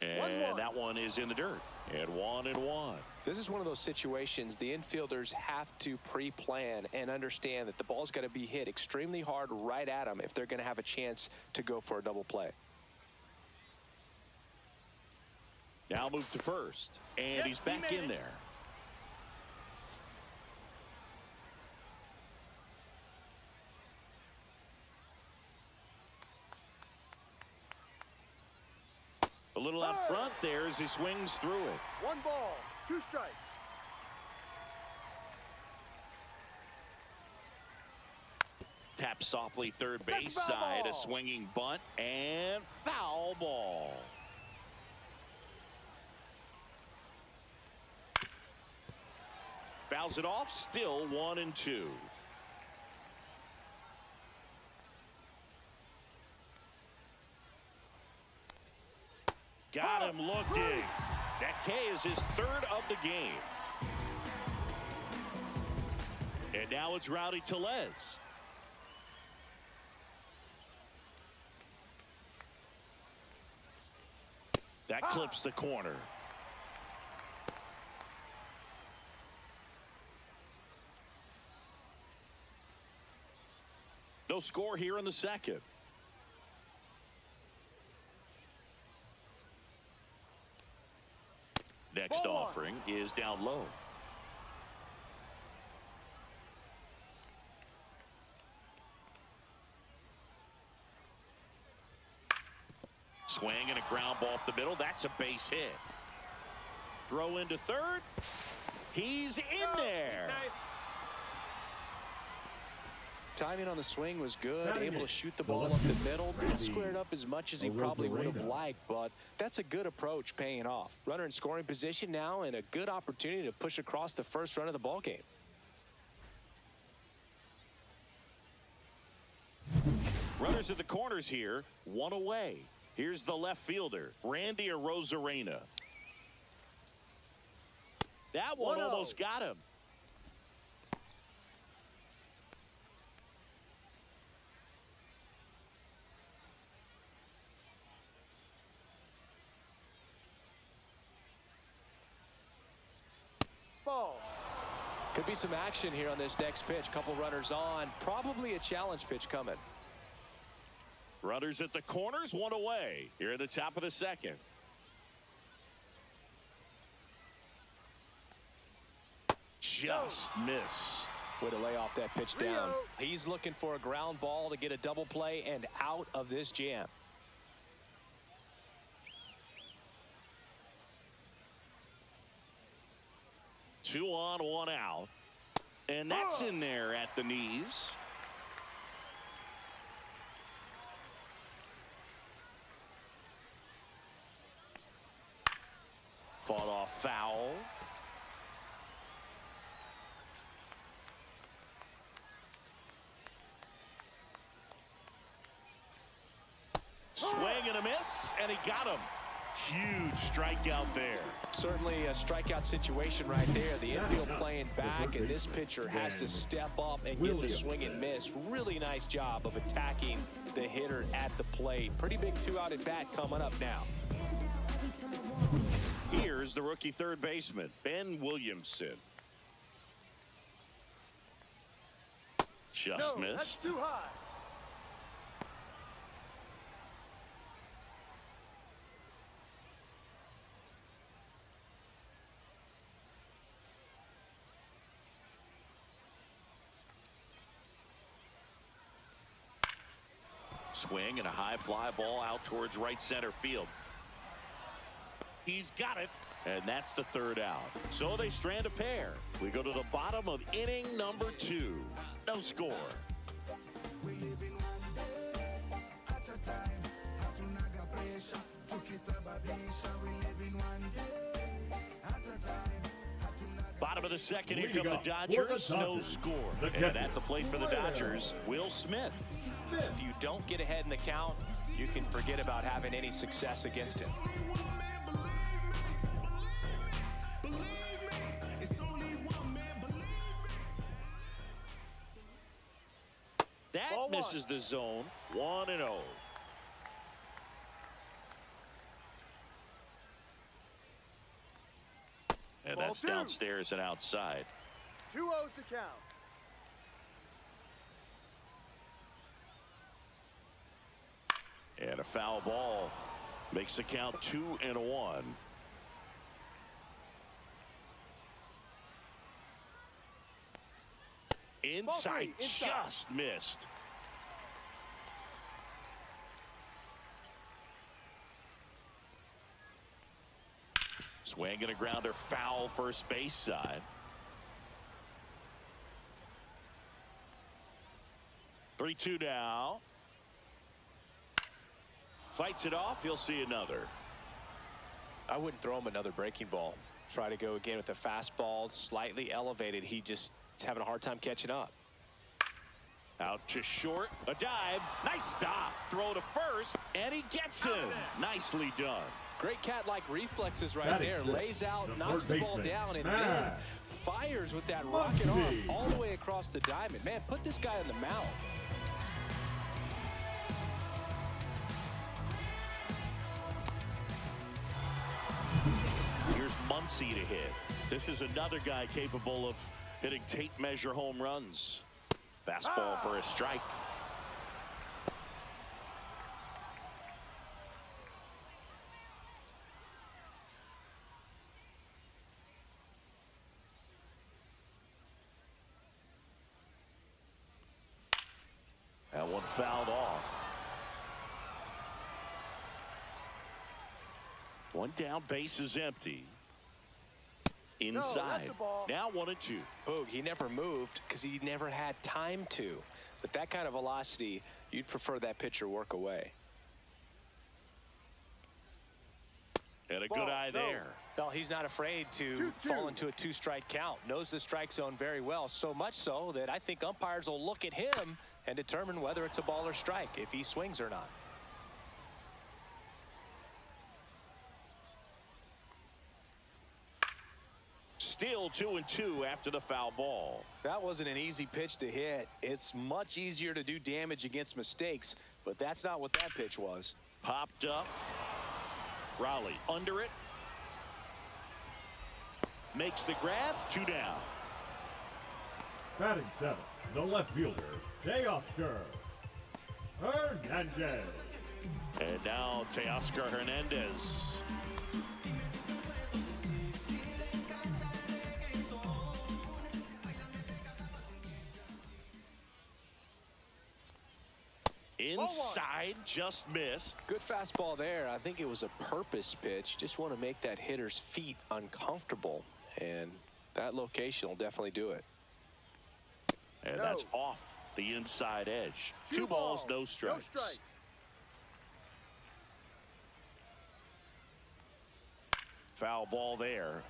And that one is in the dirt. And 1-1. This is one of those situations the infielders have to pre-plan and understand that the ball's got to be hit extremely hard right at them if they're going to have a chance to go for a double play. Now move to first. And he's back in there. little out front there as he swings through it. 1 ball, 2 strikes. Tap softly third base side, a swinging bunt, and foul ball. Fouls it off, still 1-2. Got him looking. That K is his 3rd of the game. And now it's Rowdy Tellez. That clips the corner. No score here in the 2nd. Next offering is down low. Swing and a ground ball up the middle. That's a base hit. Throw into third. He's in there. Timing on the swing was good, able to shoot the ball up the middle. Didn't square it up as much as he probably would have liked, but that's a good approach paying off. Runner in scoring position now and a good opportunity to push across the first run of the ball game. Runners at the corners here, 1 away. Here's the left fielder, Randy Arozarena. That one almost got him. Could be some action here on this next pitch. Couple runners on. Probably a challenge pitch coming. Runners at the corners, 1 away. Here at the top of the 2nd. Just missed. Way to lay off that pitch down. He's looking for a ground ball to get a double play and out of this jam. Two on, 1 out. And that's in there at the knees. Fought off foul. Swing and a miss, and he got him. Huge strikeout there. Certainly a strikeout situation right there. The infield playing back, and this pitcher has to step up and get the swing and miss. Really nice job of attacking the hitter at the plate. Pretty big 2-out at bat coming up now. Here's the rookie third baseman, Ben Williamson. Just missed. That's too high. Swing and a high fly ball out towards right center field. He's got it, and that's the 3rd out. So they strand a pair. We go to the bottom of inning number 2. No score. Bottom of the 2nd, here come the Dodgers. No score. And at the plate for the Dodgers, Will Smith. If you don't get ahead in the count, you can forget about having any success against him. That misses the zone. 1-0. And that's downstairs and outside. 2-0 to count. And a foul ball makes the count 2-1. Inside, just missed. Swing and a grounder foul first base side. 3-2 now. Fights it off. You'll see another. I wouldn't throw him another breaking ball. Try to go again with the fastball slightly elevated. He just is having a hard time catching up. Out to short. A dive. Nice stop. Throw to first. And he gets him. Nicely done. Great cat-like reflexes right Batting there. six, Lays out, the knocks third the ball baseman, down, and Matt then fires with that rocket arm Muncy. all the way across the diamond. Man, put this guy in the mound. Here's Muncy to hit. This is another guy capable of hitting tape measure home runs. Fastball for a strike. That one fouled off. One down, base is empty. Inside. Now 1-2. Boog, he never moved because he never had time to. But that kind of velocity, you'd prefer that pitcher work away. And a good eye there. Well, he's not afraid to fall into a 2-strike count. Knows the strike zone very well. So much so that I think umpires will look at him and determine whether it's a ball or strike, if he swings or not. Still 2-2 after the foul ball. That wasn't an easy pitch to hit. It's much easier to do damage against mistakes, but that's not what that pitch was. Popped up. Raleigh under it. Makes the grab. 2 down. Batting seventh, the left fielder, Teoscar Hernandez. And now Teoscar Hernandez. Inside, just missed. Good fastball there. I think it was a purpose pitch. Just want to make that hitter's feet uncomfortable. And that location will definitely do it. And that's off the inside edge. 2 balls, no strikes. Foul ball there.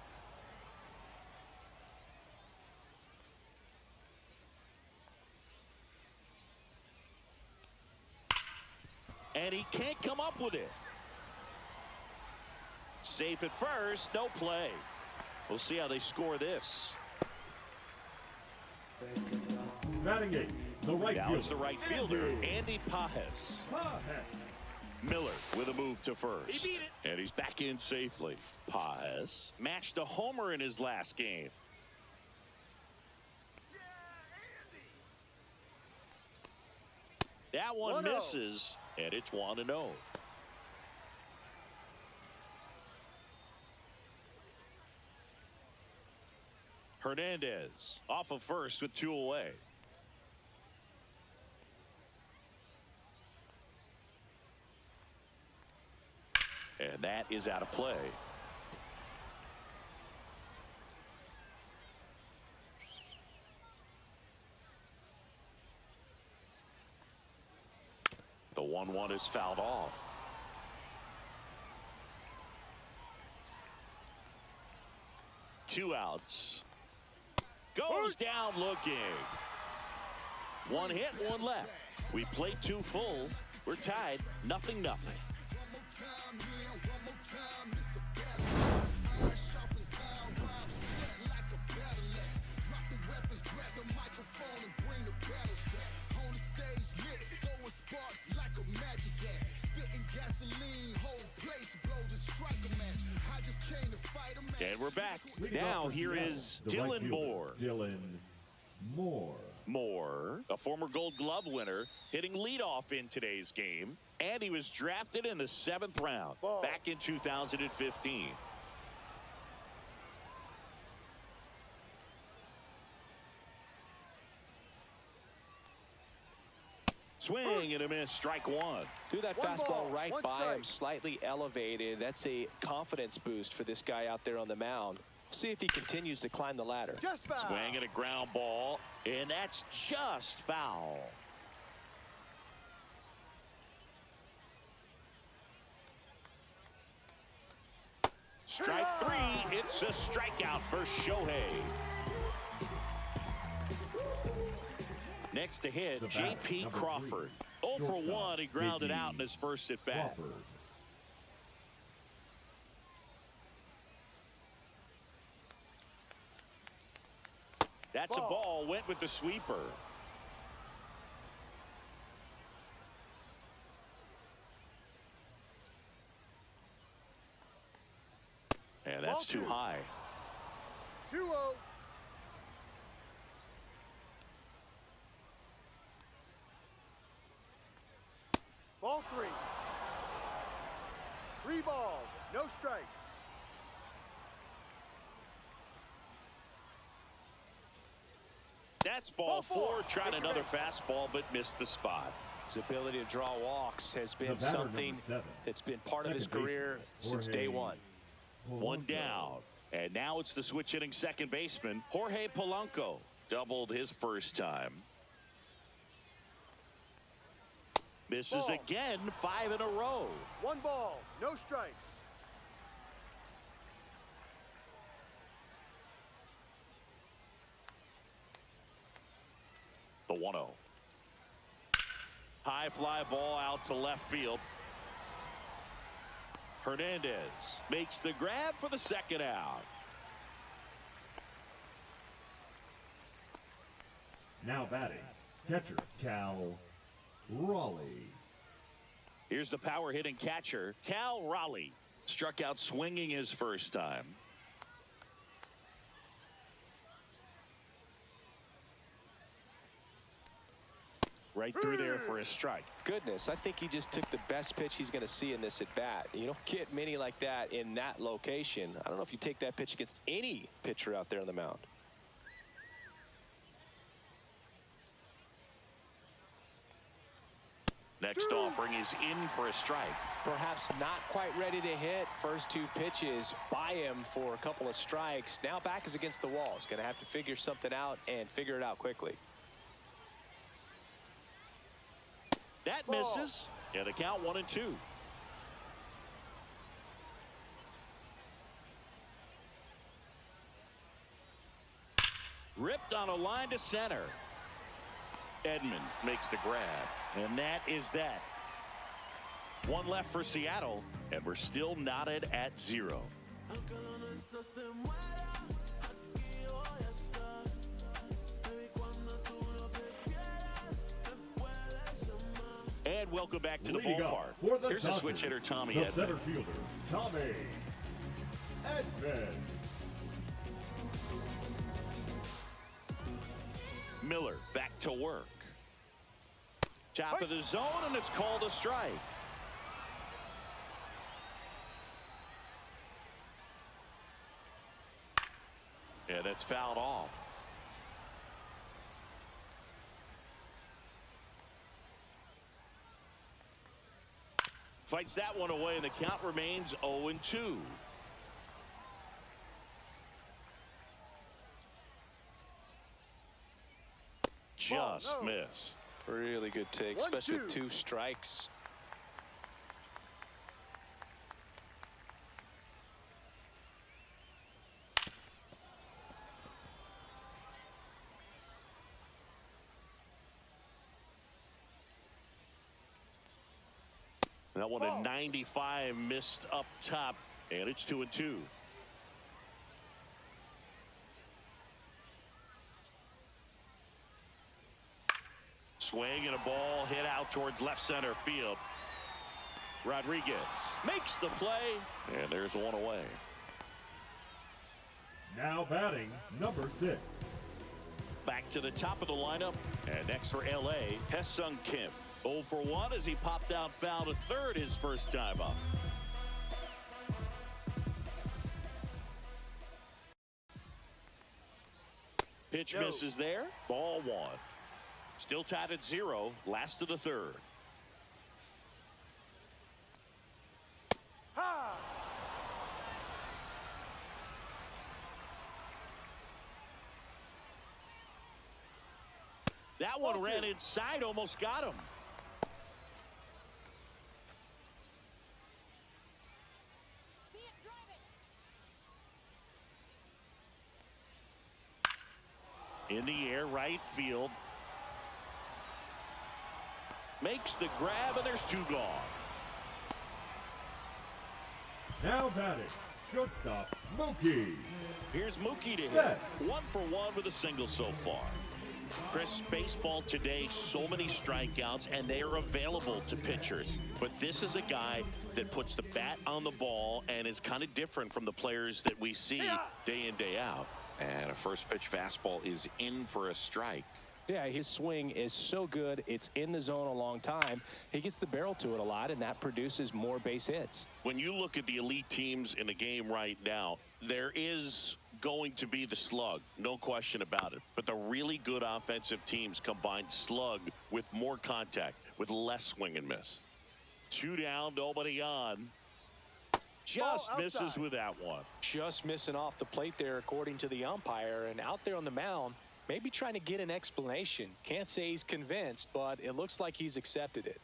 And he can't come up with it. Safe at first, no play. We'll see how they score this. Batting eighth, the right Now fielder. it's the right fielder, Andy Pajes. Miller with a move to first. He beat it. And he's back in safely. Pajes matched a homer in his last game. That one 1-0. misses, and it's 1-0. Hernandez off of first with 2 away. And that is out of play. The 1-1 is fouled off. Two outs. Goes down looking. 1 hit, 1 left. We played 2 full. We're tied, 0-0. And we're back. Now here is Dylan Moore. Dylan Moore. Moore, a former Gold Glove winner, hitting leadoff in today's game. And he was drafted in the 7th round back in 2015. Swing and a miss, strike one. Threw that One fastball ball, right one by him, strike. slightly elevated. That's a confidence boost for this guy out there on the mound. See if he continues to climb the ladder. Just foul. Swing and a ground ball, and that's just foul. Strike three, it's a strikeout for Shohei. Next to hit, J.P. Crawford. 0 for 1, he grounded out in his first at bat. That's a ball, went with the sweeper. And that's too high. 2-0. Ball 3. 3 balls, no strikes. That's ball 4. Tried another fastball, but missed the spot. His ability to draw walks has been something that's been part of his career since day one. 1 down. And now it's the switch hitting second baseman, Jorge Polanco. Doubled his first time. Misses again, 5 in a row. 1 ball, no strikes. The 1-0. High fly ball out to left field. Hernandez makes the grab for the second out. Now batting, catcher Cal Raleigh. Here's the power hitting catcher, Cal Raleigh. Struck out swinging his first time. Right through there for a strike. Goodness, I think he just took the best pitch he's going to see in this at bat. You don't get many like that in that location. I don't know if you take that pitch against any pitcher out there on the mound. Next offering is in for a strike. Perhaps not quite ready to hit. First 2 pitches by him for a couple of strikes. Now back is against the wall. He's going to have to figure something out and figure it out quickly. That misses. Yeah, the count 1-2. Ripped on a line to center. Edman makes the grab, and that is that. 1 left for Seattle, and we're still knotted at 0. And welcome back to the ballpark. Here's the switch hitter, Tommy Edman. Center fielder, Tommy Edman. Miller back to work. Top of the zone, and it's called a strike. Yeah, that's fouled off. Fights that one away, and the count remains 0-2. Just missed. Really good take, especially with 2 strikes. That one at 95, missed up top, and it's 2-2. Swing and a ball hit out towards left center field. Rodriguez makes the play, and there's one away. Now batting, number 6. Back to the top of the lineup, and next for LA, Hesung Kim. 0 for 1 as he popped out foul to third his first time up. Pitch misses there. Ball 1. Still tied at 0, last of the third. Ha! That one ran inside, almost got him. In the air, right field. Makes the grab, and there's 2 gone. Now batting, shortstop, Mookie. Here's Mookie to hit. Yes. 1 for 1 with a single so far. Chris, baseball today, so many strikeouts, and they are available to pitchers. But this is a guy that puts the bat on the ball and is kind of different from the players that we see day in, day out. And a first pitch fastball is in for a strike. Yeah, his swing is so good. It's in the zone a long time. He gets the barrel to it a lot, and that produces more base hits. When you look at the elite teams in the game right now, there is going to be the slug, no question about it. But the really good offensive teams combine slug with more contact, with less swing and miss. 2 down, nobody on. Just misses with that one. Just missing off the plate there, according to the umpire. And out there on the mound, maybe trying to get an explanation. Can't say he's convinced, but it looks like he's accepted it.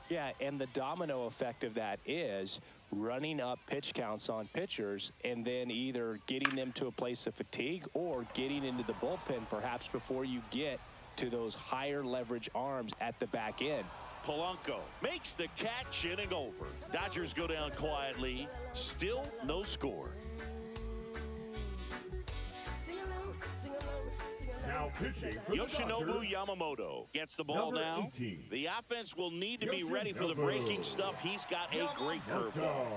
Yeah, and the domino effect of that is running up pitch counts on pitchers and then either getting them to a place of fatigue or getting into the bullpen perhaps before you get to those higher leverage arms at the back end. Polanco makes the catch, inning over. Dodgers go down quietly. Still no score. Now pitching for the Yoshinobu Dodgers, Yamamoto gets the ball number now. 18. The offense will need to be ready for the breaking stuff. He's got a great curveball.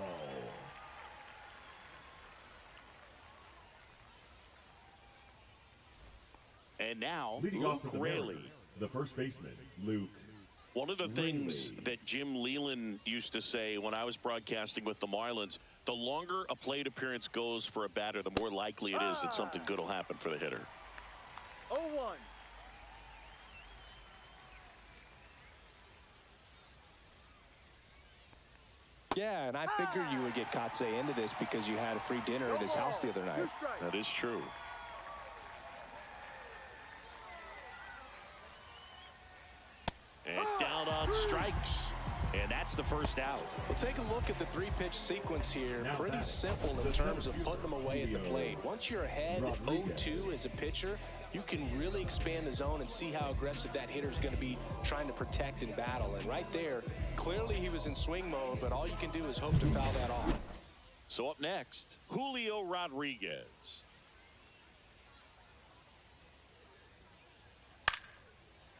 And now, Leading off Luke for the Raley. Mariners, the first baseman, Luke. One of the things Raley. that Jim Leland used to say when I was broadcasting with the Marlins, the longer a plate appearance goes for a batter, the more likely it is that something good will happen for the hitter. 0-1. Yeah, and I figured you would get Katse into this because you had a free dinner at his house the other night. That is true. And down on strikes. And that's the first out. Well, take a look at the 3-pitch sequence here. Pretty simple in terms of putting them away at the plate. Once you're ahead 0-2 as a pitcher, you can really expand the zone and see how aggressive that hitter is going to be trying to protect and battle. And right there, clearly he was in swing mode, but all you can do is hope to foul that off. So up next, Julio Rodriguez.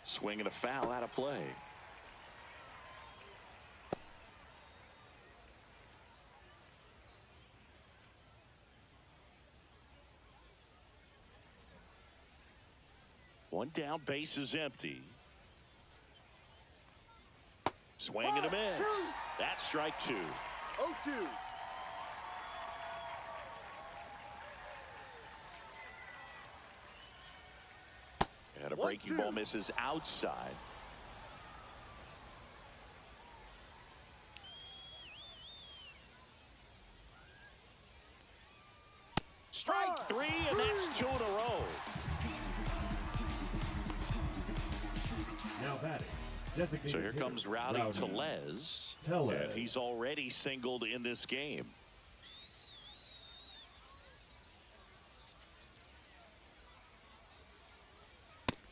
Swing and a foul out of play. One down, base is empty. Swing and a miss. That's strike 2. 0-2. And a breaking ball misses outside. Strike 3, and that's 2 in a row. Now batting. Designated So here hitter, comes Rowdy Tellez. And he's already singled in this game.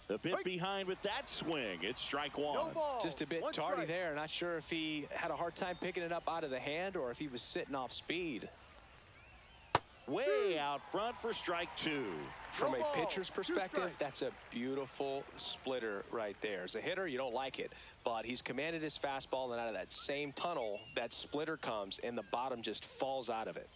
A bit behind with that swing. It's strike 1. Just a bit tardy there. Not sure if he had a hard time picking it up out of the hand or if he was sitting off speed. Way out front for strike 2. From a pitcher's perspective, that's a beautiful splitter right there. As a hitter, you don't like it, but he's commanded his fastball, and out of that same tunnel, that splitter comes, and the bottom just falls out of it.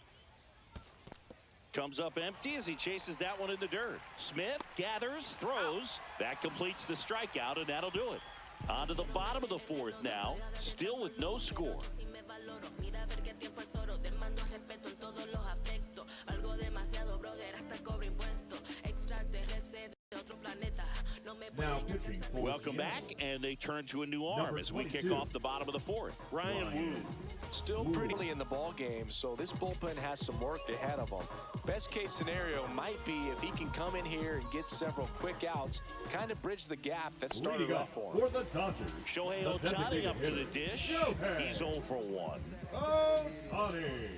Comes up empty as he chases that one in the dirt. Smith gathers, throws. That completes the strikeout, and that'll do it. On to the bottom of the 4th now, still with no score. Now pitching for Welcome Seattle. back, and they turn to a new arm Number as we kick 22. off the bottom of the fourth. Ryan Wu. Still pretty early in the ball game, so this bullpen has some work ahead of them. Best case scenario might be if he can come in here and get several quick outs, kind of bridge the gap that started Leading off up for him. for the Dodgers. Shohei the Ohtani designated up to the hitter, dish. Shohei He's 0 for 1. Ohtani.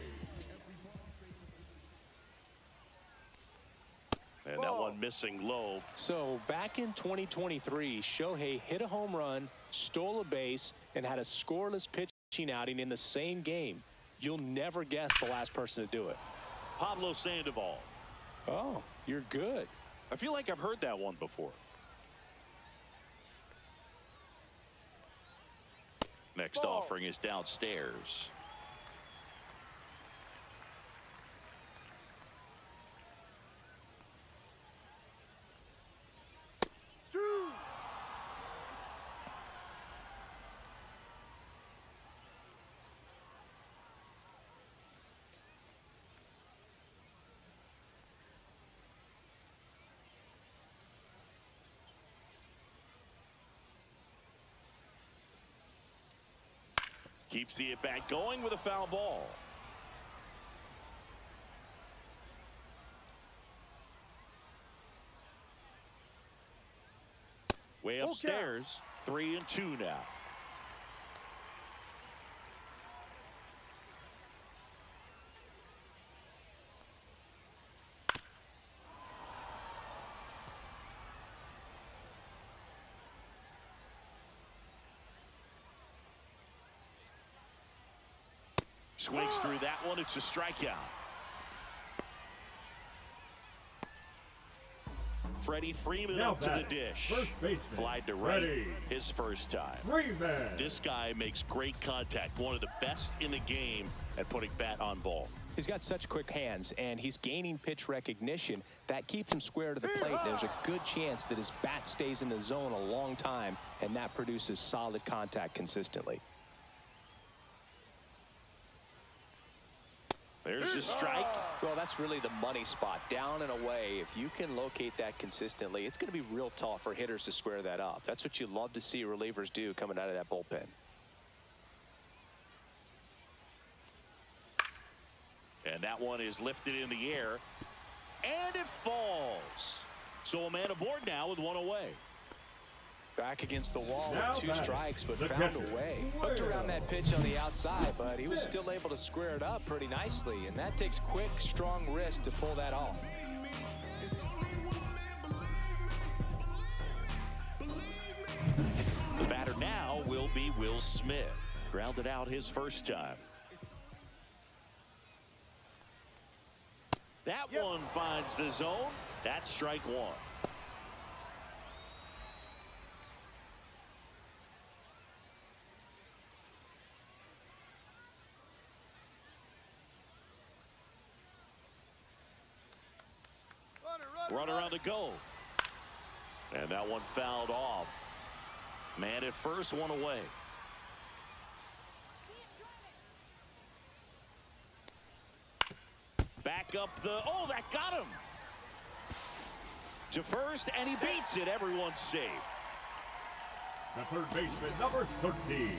And that one missing low. So back in 2023, Shohei hit a home run, stole a base, and had a scoreless pitching outing in the same game. You'll never guess the last person to do it. Pablo Sandoval. Oh, you're good. I feel like I've heard that one before. Next Ball. offering is downstairs. Two. Keeps the at-bat going with a foul ball. Way Full upstairs, 3-2 now. Swings through that one. It's a strikeout. Freddie Freeman Now up to the batting, dish. first baseman, Fly to right. Freddie His first time. Freeman. This guy makes great contact. One of the best in the game at putting bat on ball. He's got such quick hands, and he's gaining pitch recognition. That keeps him square to the plate. There's a good chance that his bat stays in the zone a long time, and that produces solid contact consistently. There's a strike. Well, that's really the money spot. Down and away. If you can locate that consistently, it's going to be real tough for hitters to square that up. That's what you love to see relievers do coming out of that bullpen. And that one is lifted in the air. And it falls. So a man aboard now with one away. Back against the wall Now with two batting, strikes, but the found catcher, a way. Hooked around that pitch on the outside, but he was still able to square it up pretty nicely. And that takes quick, strong wrist to pull that off. The batter now will be Will Smith. Grounded out his first time. That one finds the zone. That's strike one. Runner on the go. And that one fouled off. Man at first, one away. Back up the, oh, that got him. To first, and he beats it. Everyone's safe. The third baseman, number 13.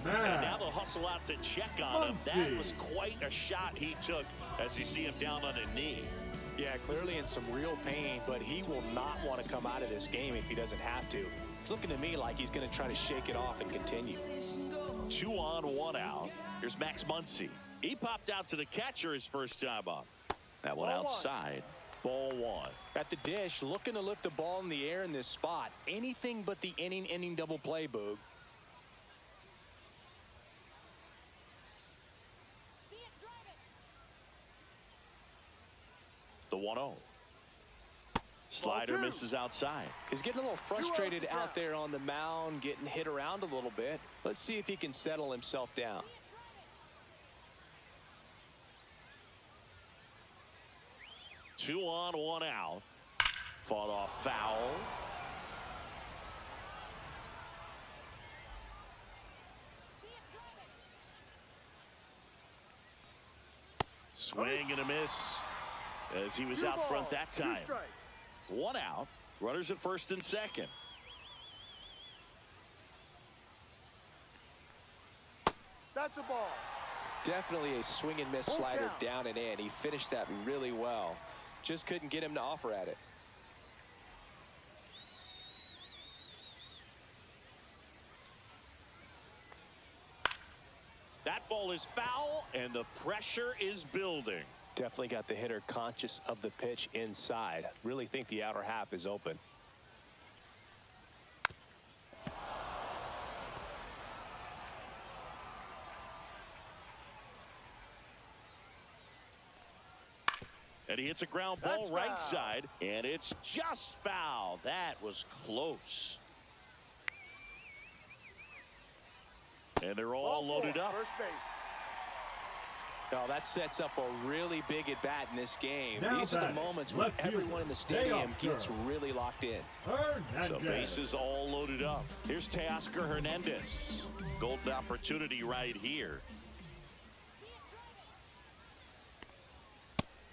And now they'll hustle out to check on him. That was quite a shot he took as you see him down on a knee. Yeah, clearly in some real pain, but he will not want to come out of this game if he doesn't have to. It's looking to me like he's going to try to shake it off and continue. 2 on, 1 out. Here's Max Muncy. He popped out to the catcher his first time up. That one outside. Ball one. At the dish, looking to lift the ball in the air in this spot. Anything but the inning double play, Boog. The 1-0. Slider misses outside. He's getting a little frustrated out there on the mound, getting hit around a little bit. Let's see if he can settle himself down. Two on, 1 out. Fought off foul. Swing and a miss as he was out front that time. 1 out. Runners at first and second. That's a ball. Definitely a swing and miss slider down and in. He finished that really well. Just couldn't get him to offer at it. That ball is foul, and the pressure is building. Definitely got the hitter conscious of the pitch inside. Really think the outer half is open. And he hits a ground ball right side, and it's just foul. That was close. And they're all loaded up. First base. No, that sets up a really big at bat in this game. Now These are the batting, moments when left fielder, everyone in the stadium Teoscar gets really locked in. So bases all loaded up. Here's Teoscar Hernandez. Golden opportunity right here.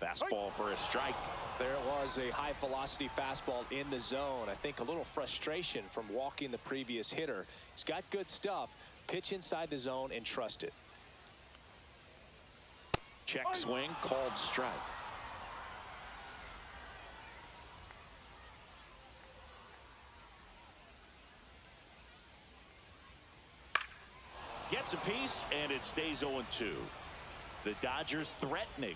Fastball for a strike. There it was, a high velocity fastball in the zone. I think a little frustration from walking the previous hitter. He's got good stuff. Pitch inside the zone and trust it. Check swing, called strike. Gets a piece, and it stays 0-2. The Dodgers threatening.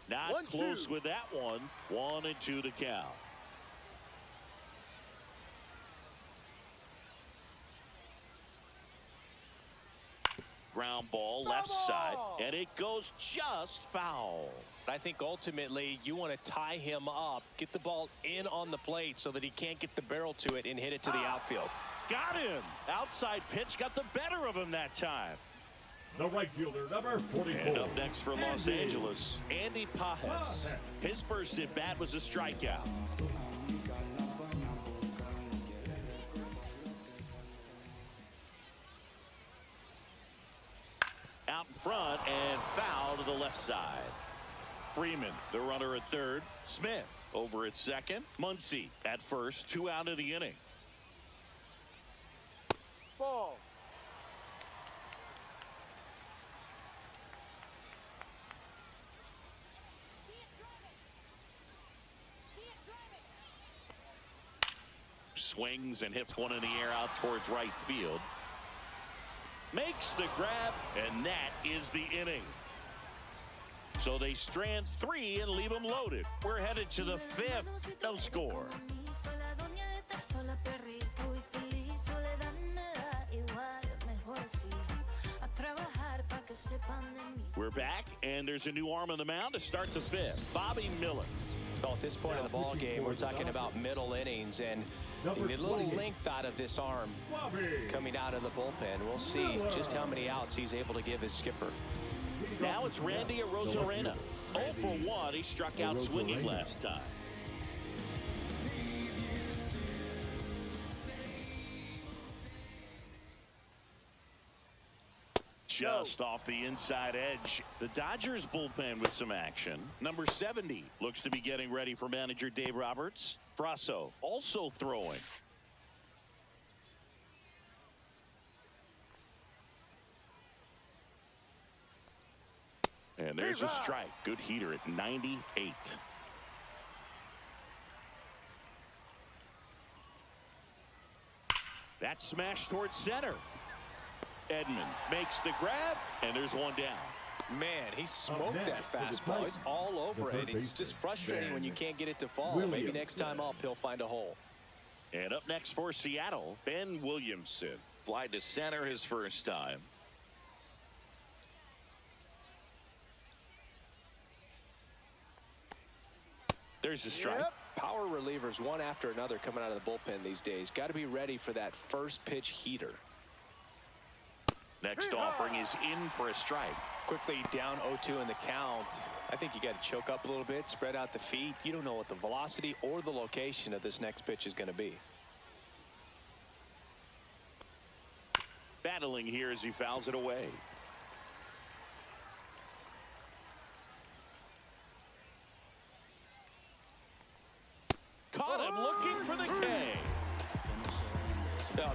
Not close with that one. 1-2 to count. Ground ball left side, and it goes just foul. I think ultimately you want to tie him up, get the ball in on the plate so that he can't get the barrel to it and hit it to the outfield. Got him. Outside pitch got the better of him that time. The right fielder, number 44. And up next for Los Angeles, Andy Pajes. His first at bat was a strikeout. Out in front and foul to the left side. Freeman, the runner at third. Smith over at second. Muncy at first. 2 out of the inning. Ball. Swings and hits one in the air out towards right field. Makes the grab, and that is the inning. So they strand 3 and leave them loaded. We're headed to the 5th. No score. We're back, and there's a new arm on the mound to start the 5th. Bobby Miller. Well, at this point of the ball game, we're talking about middle innings, and a little length out of this arm coming out of the bullpen. We'll see just how many outs he's able to give his skipper. Now it's Randy Arozarena. 0 for 1. He struck out swinging last time. Just off the inside edge. The Dodgers bullpen with some action. Number 70 looks to be getting ready for manager Dave Roberts. Brasso also throwing. And there's a strike. Good heater at 98. That smash towards center. Edmund makes the grab, and there's one down. Man, he smoked that fastball. He's all over it. It's just frustrating when you can't get it to fall. Maybe next time up, he'll find a hole. And up next for Seattle, Ben Williamson. Fly to center his first time. There's a strike. Power relievers one after another coming out of the bullpen these days. Got to be ready for that first pitch heater. Next offering is in for a strike. Quickly down 0-2 in the count. I think you got to choke up a little bit, spread out the feet. You don't know what the velocity or the location of this next pitch is going to be. Battling here as he fouls it away.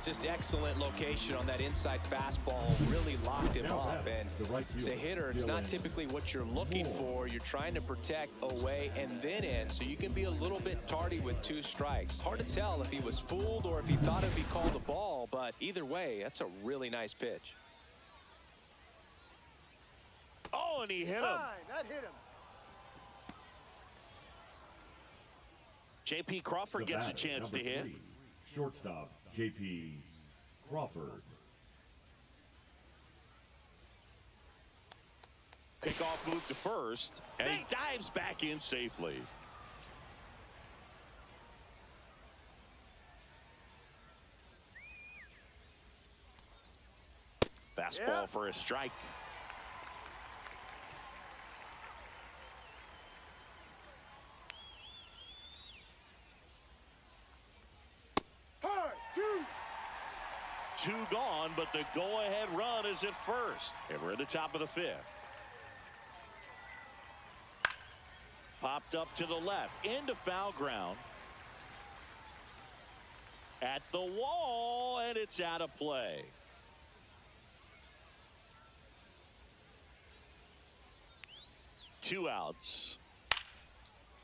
just excellent location on that inside fastball. Really locked him up. And as a hitter, it's not typically what you're looking for. You're trying to protect away and then in, so you can be a little bit tardy with 2 strikes. Hard to tell if he was fooled or if he thought it'd be called a ball, but either way, that's a really nice pitch. Oh, and he hit him. That hit him. J.P. Crawford gets a chance to hit. Shortstop, J.P. Crawford. Pickoff move to first, and he dives back in safely. Fastball for a strike. Two gone, but the go-ahead run is at first. And we're at the top of the 5th. Popped up to the left, into foul ground. At the wall, and it's out of play. Two outs.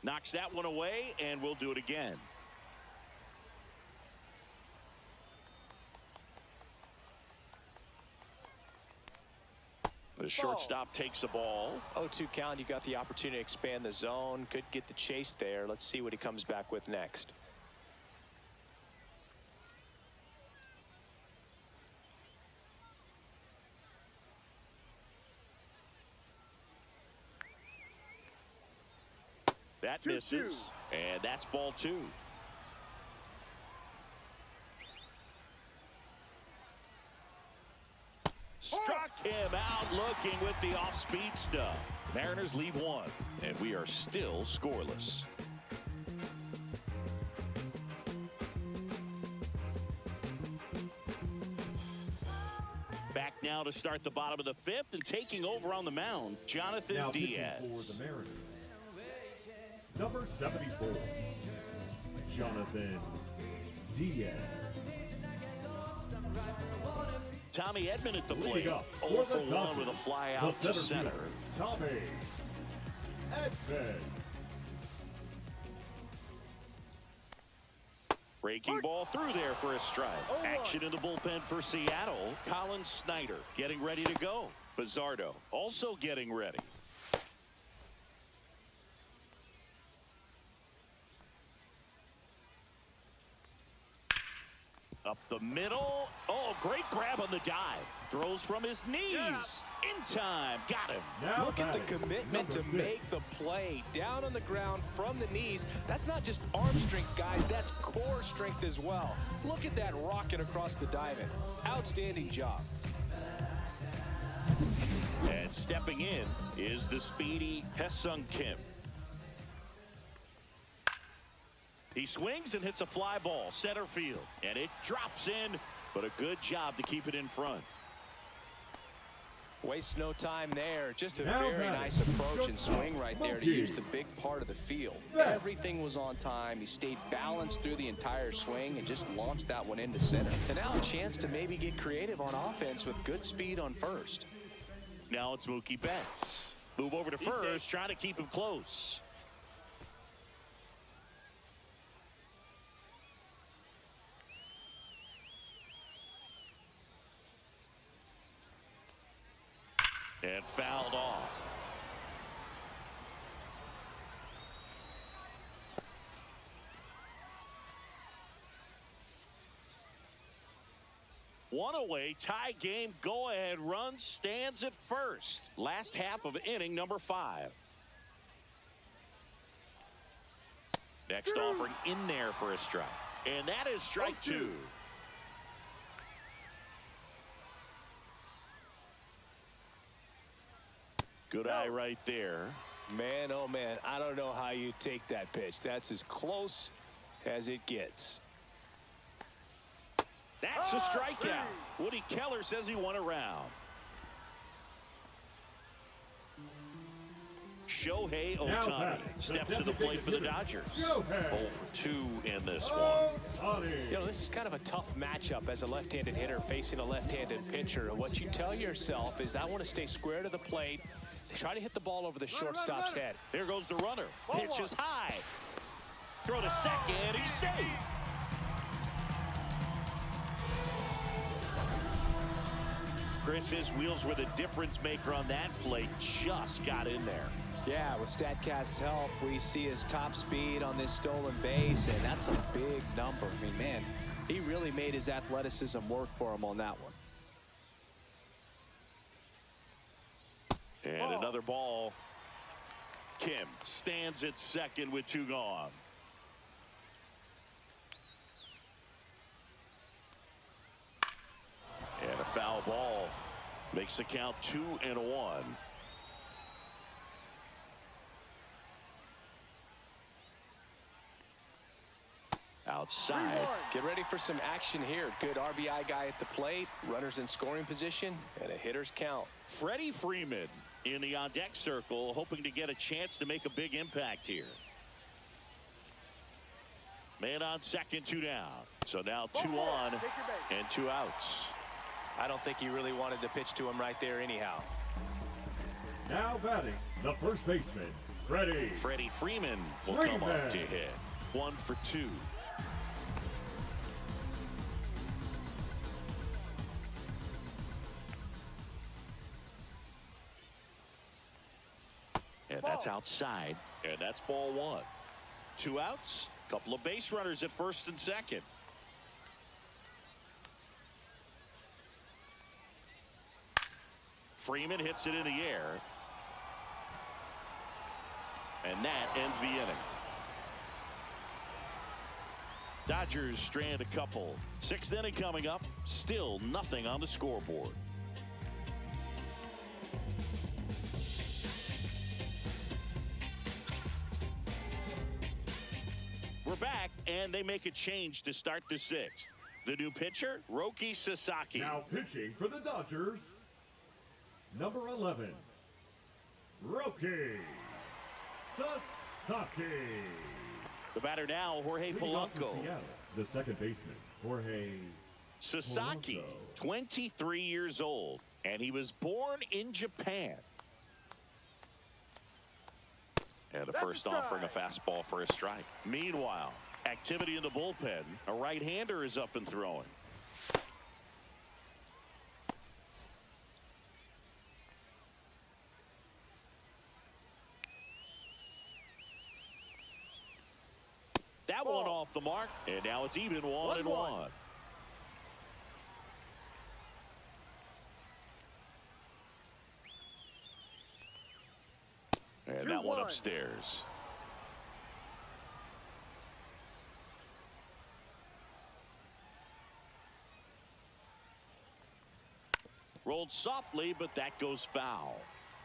Knocks that one away, and we'll do it again. The shortstop takes the ball. 0-2 count. You got the opportunity to expand the zone. Could get the chase there. Let's see what he comes back with next. That misses, and that's ball 2. Struck him out looking with the off-speed stuff. Mariners leave 1, and we are still scoreless. Back now to start the bottom of the 5th, and taking over on the mound, Jonathan now Diaz. For the Mariners, number 74, Jonathan Diaz. Tommy Edman at the plate. 0 for 1 with a fly out to center. Tommy Edman. Breaking ball through there for a strike. Action in the bullpen for Seattle. Colin Snyder getting ready to go. Bizzardo also getting ready. Up the middle. Oh, great grab on the dive. Throws from his knees. In time. Got him. Now look at the commitment to make the play. Down on the ground from the knees. That's not just arm strength, guys. That's core strength as well. Look at that rocket across the diamond. Outstanding job. And stepping in is the speedy Haesung Kim. He swings and hits a fly ball center field, and it drops in, but a good job to keep it in front. Wastes no time there. Just a very nice approach and swing right there to use the big part of the field. Everything was on time. He stayed balanced through the entire swing and just launched that one into center. And now a chance to maybe get creative on offense with good speed on first. Now it's Mookie Betts. Move over to first, trying to keep him close. And fouled off. One away, tie game, go-ahead run stands at first. Last half of inning number 5. Next offering in there for a strike. And that is strike 2. Good eye right there. Man, oh man, I don't know how you take that pitch. That's as close as it gets. That's a strikeout. Woody Keller says he won a round. Shohei Now Ohtani batting, steps to the plate for the Dodgers. 0 for 2 in this one. You know, this is kind of a tough matchup as a left-handed hitter facing a left-handed pitcher. And what you tell yourself is I want to stay square to the plate, try to hit the ball over the shortstop's head. There goes the runner. Pitch is high. Throw to second. He's safe. Chris, his wheels were the difference maker on that play. Just got in there. Yeah, with StatCast's help, we see his top speed on this stolen base, and that's a big number. I mean, man, he really made his athleticism work for him on that one. And another ball. Kim stands at second with 2 gone. And a foul ball makes the count 2-1. Outside. Get ready for some action here. Good RBI guy at the plate, runners in scoring position, and a hitter's count. Freddie Freeman in the on-deck circle, hoping to get a chance to make a big impact here. Man on second, 2 down. So now 2 on and 2 outs. I don't think he really wanted to pitch to him right there anyhow. Now batting, the first baseman, Freddie Freeman will come up to hit. 1 for 2. And that's outside. And that's ball 1. 2 outs. Couple of base runners at first and second. Freeman hits it in the air. And that ends the inning. Dodgers strand a couple. 6th inning coming up. Still nothing on the scoreboard. We're back, and they make a change to start the 6th. The new pitcher, Roki Sasaki. Now pitching for the Dodgers, number 11, Roki Sasaki. The batter now, Jorge Polanco. The second baseman, Jorge Sasaki, Polanco. 23 years old, and he was born in Japan. And a first offering a fastball for a strike. Meanwhile, activity in the bullpen. A right-hander is up and throwing. That one off the mark, and now it's even 1-1. And that one upstairs. Rolled softly, but that goes foul.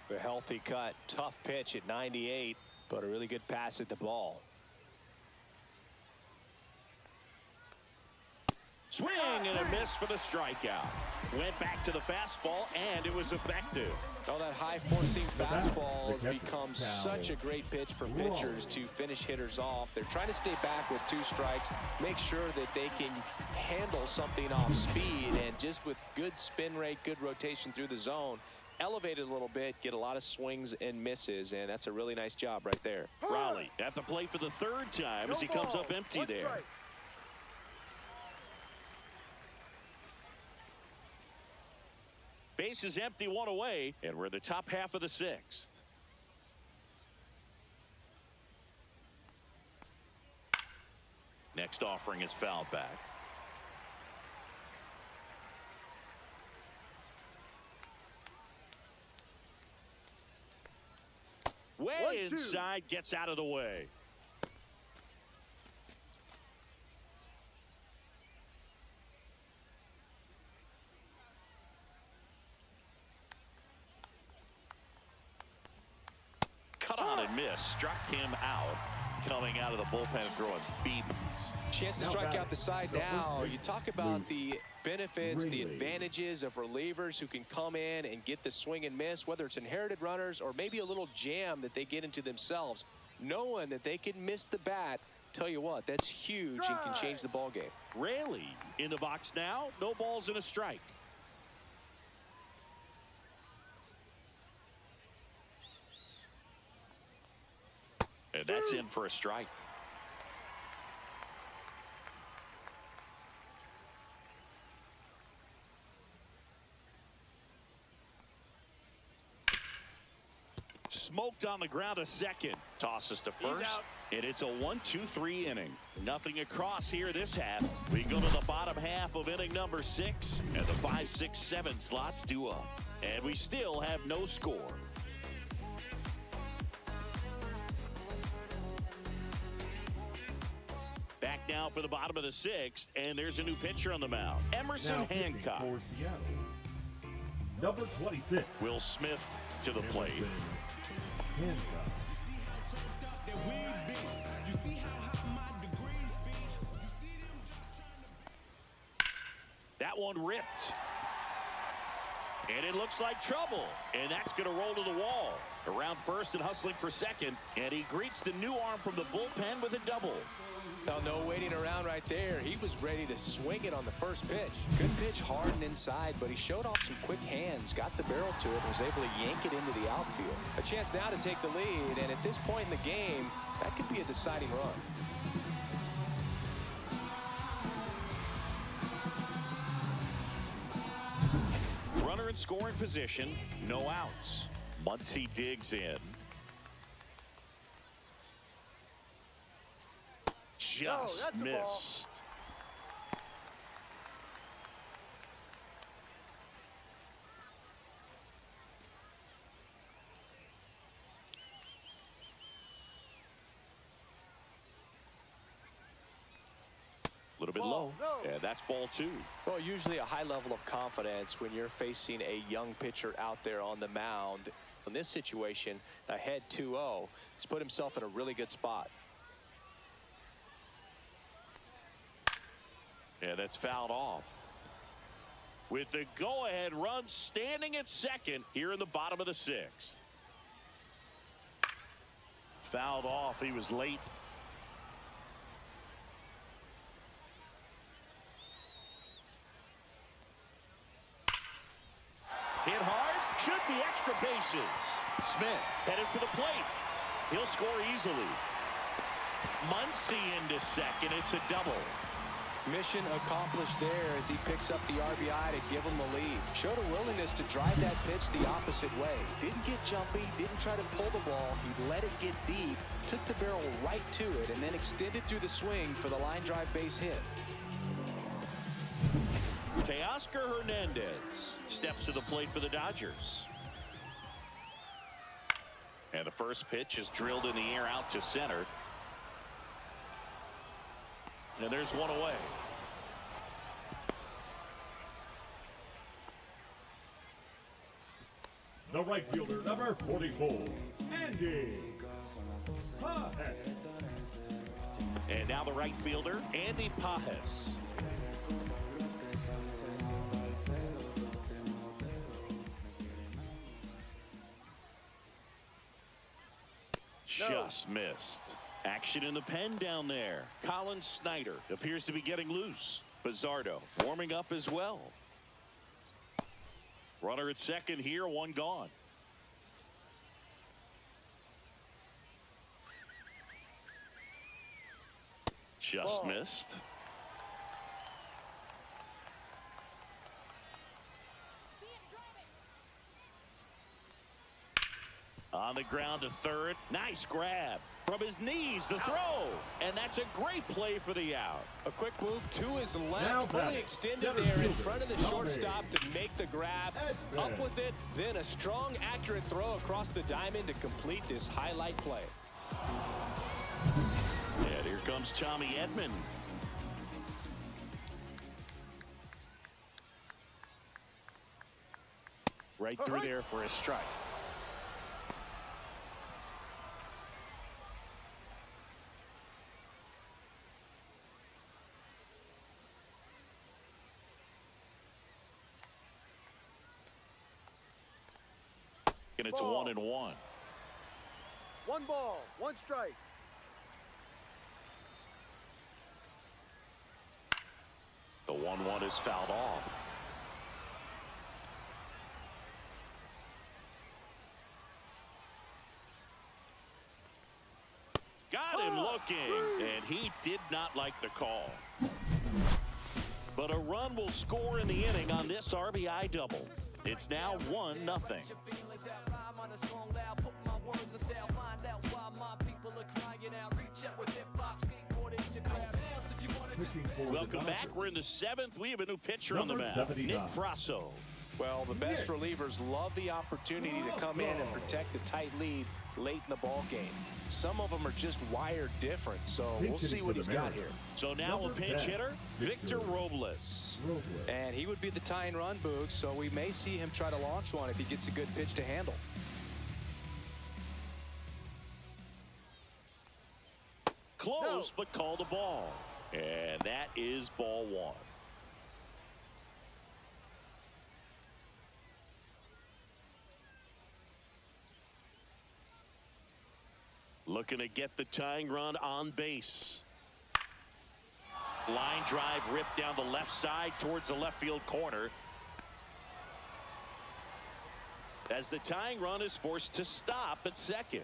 A healthy cut. Tough pitch at 98, but a really good pass at the ball. Swing and a miss for the strikeout. Went back to the fastball, and it was effective. Oh, that high-forcing fastball has become such a great pitch for pitchers to finish hitters off. They're trying to stay back with 2 strikes, make sure that they can handle something off speed, and just with good spin rate, good rotation through the zone, elevate it a little bit, get a lot of swings and misses, and that's a really nice job right there. Raleigh at the plate for the 3rd time as he comes up empty there. Base is empty, 1 away, and we're in the top half of the 6th. Next offering is fouled back. Way inside, gets out of the way. Cut on and miss, struck him out. coming out of the bullpen and throwing beatings. Chance to strike out the side now. You talk about the benefits, the advantages of relievers who can come in and get the swing and miss, whether it's inherited runners or maybe a little jam that they get into themselves. Knowing that they can miss the bat, tell you what, that's huge and can change the ball game. Raley in the box now. No balls and a strike. And that's in for a strike. Smoked on the ground, a second. Tosses to first, and it's a 1-2-3 inning. Nothing across here this half. We go to the bottom half of inning number 6, and the 5, 6, 7 slots due up. And we still have no score. Back now for the bottom of the 6th, and there's a new pitcher on the mound. Emerson Hancock. For Seattle, number 26. Will Smith to the plate. Hancock. That one ripped. And it looks like trouble. And that's going to roll to the wall. Around first and hustling for second. And he greets the new arm from the bullpen with a double. Now, no waiting around right there. He was ready to swing it on the first pitch. Good pitch, hard and inside, but he showed off some quick hands, got the barrel to it, and was able to yank it into the outfield. A chance now to take the lead, and at this point in the game, that could be a deciding run. Runner in scoring position, no outs. Muncy digs in. Just missed. A little bit low, and that's ball 2. Well, usually a high level of confidence when you're facing a young pitcher out there on the mound. In this situation, ahead 2-0, he's put himself in a really good spot. Yeah, that's fouled off. With the go-ahead run standing at second here in the bottom of the 6th. Fouled off. He was late. Hit hard. Should be extra bases. Smith headed for the plate. He'll score easily. Muncy into second. It's a double. Mission accomplished there as he picks up the RBI to give him the lead. Showed a willingness to drive that pitch the opposite way. Didn't get jumpy, didn't try to pull the ball. He let it get deep, took the barrel right to it, and then extended through the swing for the line drive base hit. Teoscar Hernandez steps to the plate for the Dodgers. And the first pitch is drilled in the air out to center. And there's one away. The right fielder, number 44, Andy Pajes. And now the right fielder, Andy Pajes. Just missed. Action in the pen down there. Colin Snyder appears to be getting loose. Bizzardo warming up as well. Runner at second here, one gone. Just missed. On the ground to third. Nice grab. From his knees, the throw. And that's a great play for the out. A quick move to his left, fully extended there in front of the shortstop to make the grab. Up with it, then a strong, accurate throw across the diamond to complete this highlight play. And here comes Tommy Edman. Right through there for a strike. and it's Ball. 1-1. 1 ball, 1 strike. The 1-1 is fouled off. Got him looking, and he did not like the call. But a run will score in the inning on this RBI double. It's now 1-0. Welcome back. We're in the 7th. We have a new pitcher on the mound, Nick Frasso. Well, the best relievers love the opportunity to come in and protect a tight lead late in the ball game. Some of them are just wired different, so we'll see what he's got here. So now a pinch hitter, Victor Robles. And he would be the tying run, Boog, so we may see him try to launch one if he gets a good pitch to handle. Close, but called a ball. And that is ball 1. Looking to get the tying run on base. Line drive ripped down the left side towards the left field corner. As the tying run is forced to stop at second.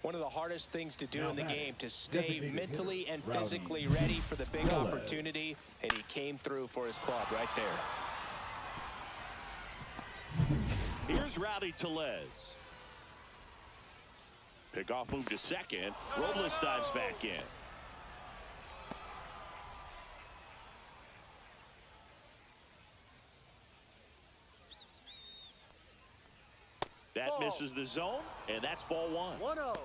One of the hardest things to do in the game, to stay mentally and physically ready for the big opportunity, and he came through for his club right there. Here's Rowdy Tellez. Pickoff move to second. Robles dives back in. That misses the zone, and that's ball 1. 1-0.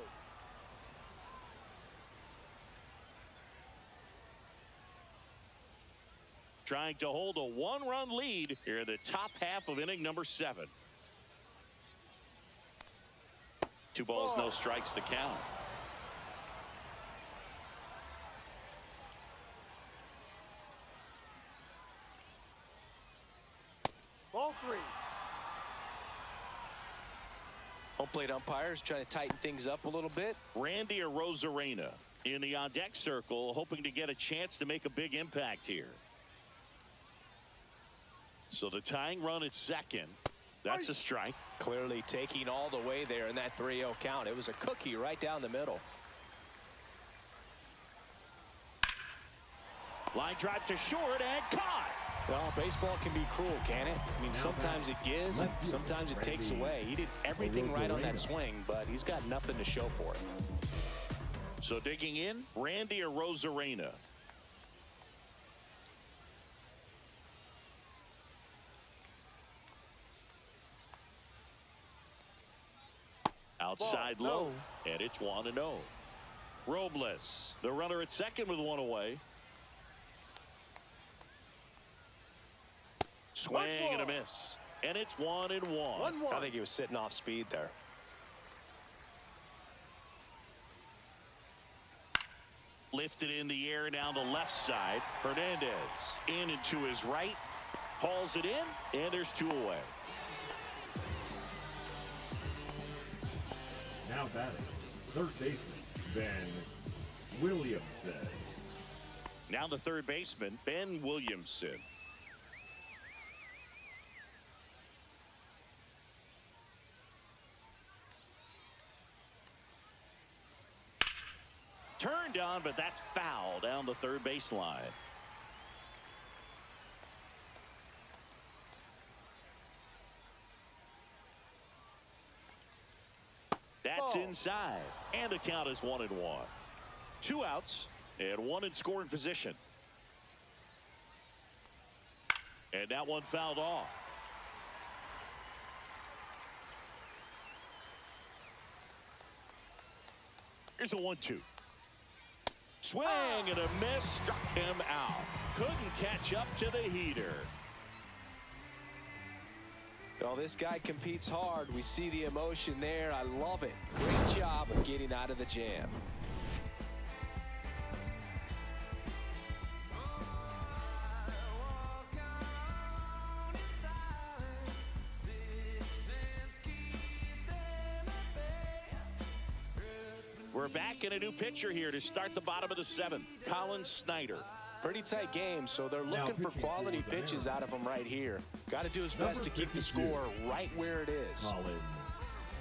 Trying to hold a 1-run lead here in the top half of inning number 7. 2 balls, no strikes to count. Ball 3. Home plate umpires trying to tighten things up a little bit. Randy Arozarena in the on-deck circle, hoping to get a chance to make a big impact here. So the tying run at second. That's a strike. Clearly taking all the way there in that 3-0 count. It was a cookie right down the middle. Line drive to short and caught. Well, baseball can be cruel, can it? I mean, sometimes it gives and sometimes it takes away. He did everything right on that swing, but he's got nothing to show for it. So digging in, Randy Arozarena. Outside low, and it's 1-0. Robles, the runner at second with 1 away. Swing and a miss, and it's 1-1. I think he was sitting off speed there. Lifted in the air down the left side. Hernandez in and to his right. Hauls it in, and there's 2 away. Now batting, third baseman, Ben Williamson. Now the third baseman, Ben Williamson. Turned on, but that's foul down the third baseline. That's inside, and the count is 1-1. 2 outs and 1 in scoring position. And that one fouled off. Here's a 1-2. Swing and a miss, struck him out. Couldn't catch up to the heater. Well, this guy competes hard. We see the emotion there. I love it. Great job of getting out of the jam. We're back in a new pitcher here to start the bottom of the 7th. Colin Snyder. Pretty tight game, so they're looking for quality pitches out of him right here. Got to do his best to keep the score right where it is. Colin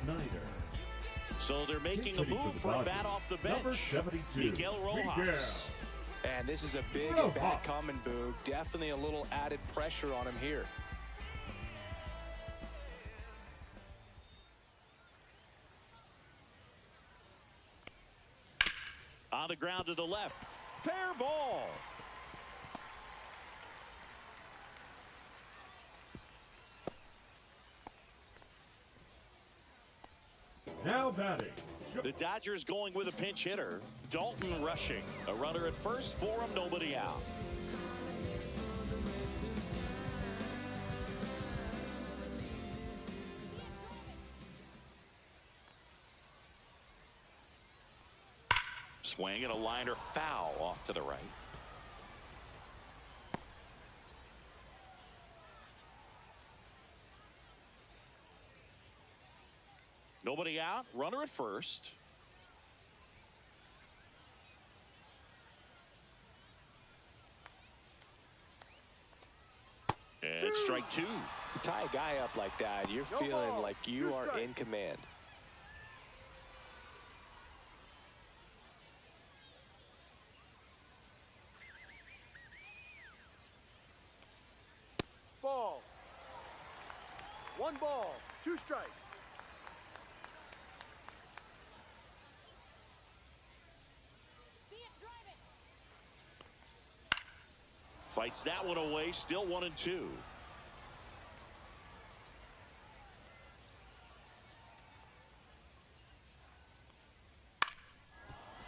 Snyder. So they're making a move for a bat off the bench. Number 72, Miguel Rojas. And this is a big at bat coming, Boog. Definitely a little added pressure on him here. On the ground to the left. Fair ball. Now batting. The Dodgers going with a pinch hitter. Dalton rushing. A runner at first for him, nobody out. Swing and a liner foul off to the right. Nobody out. Runner at first. And strike 2. You tie a guy up like that, you're feeling like you are in command. Ball. 1 ball, 2 strikes. Fights that one away. Still 1-2.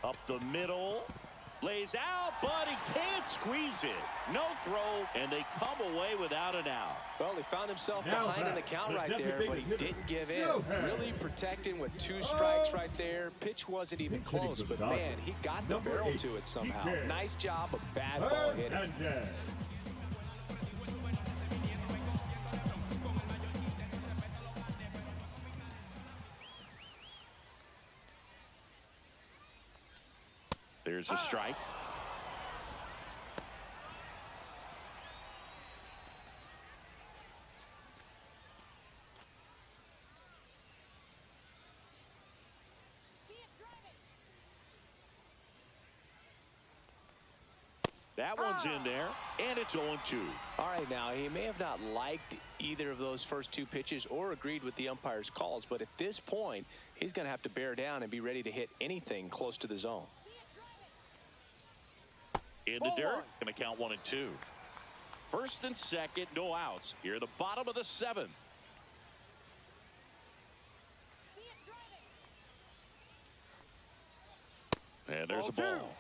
Up the middle. Lays out, but he can't squeeze it. No throw, and they come away without an out. Well, he found himself behind in the count right there, but he didn't give in. Really protecting with 2 strikes right there. Pitch wasn't even close, but man, he got the barrel to it somehow. Nice job of bad ball hitting. There's a strike. That one's in there, and it's 0-2. All right, now, he may have not liked either of those first 2 pitches or agreed with the umpire's calls, but at this point, he's going to have to bear down and be ready to hit anything close to the zone. In the dirt, going to count 1-2. First and second, no outs. Here at the bottom of the 7th. And there's a ball.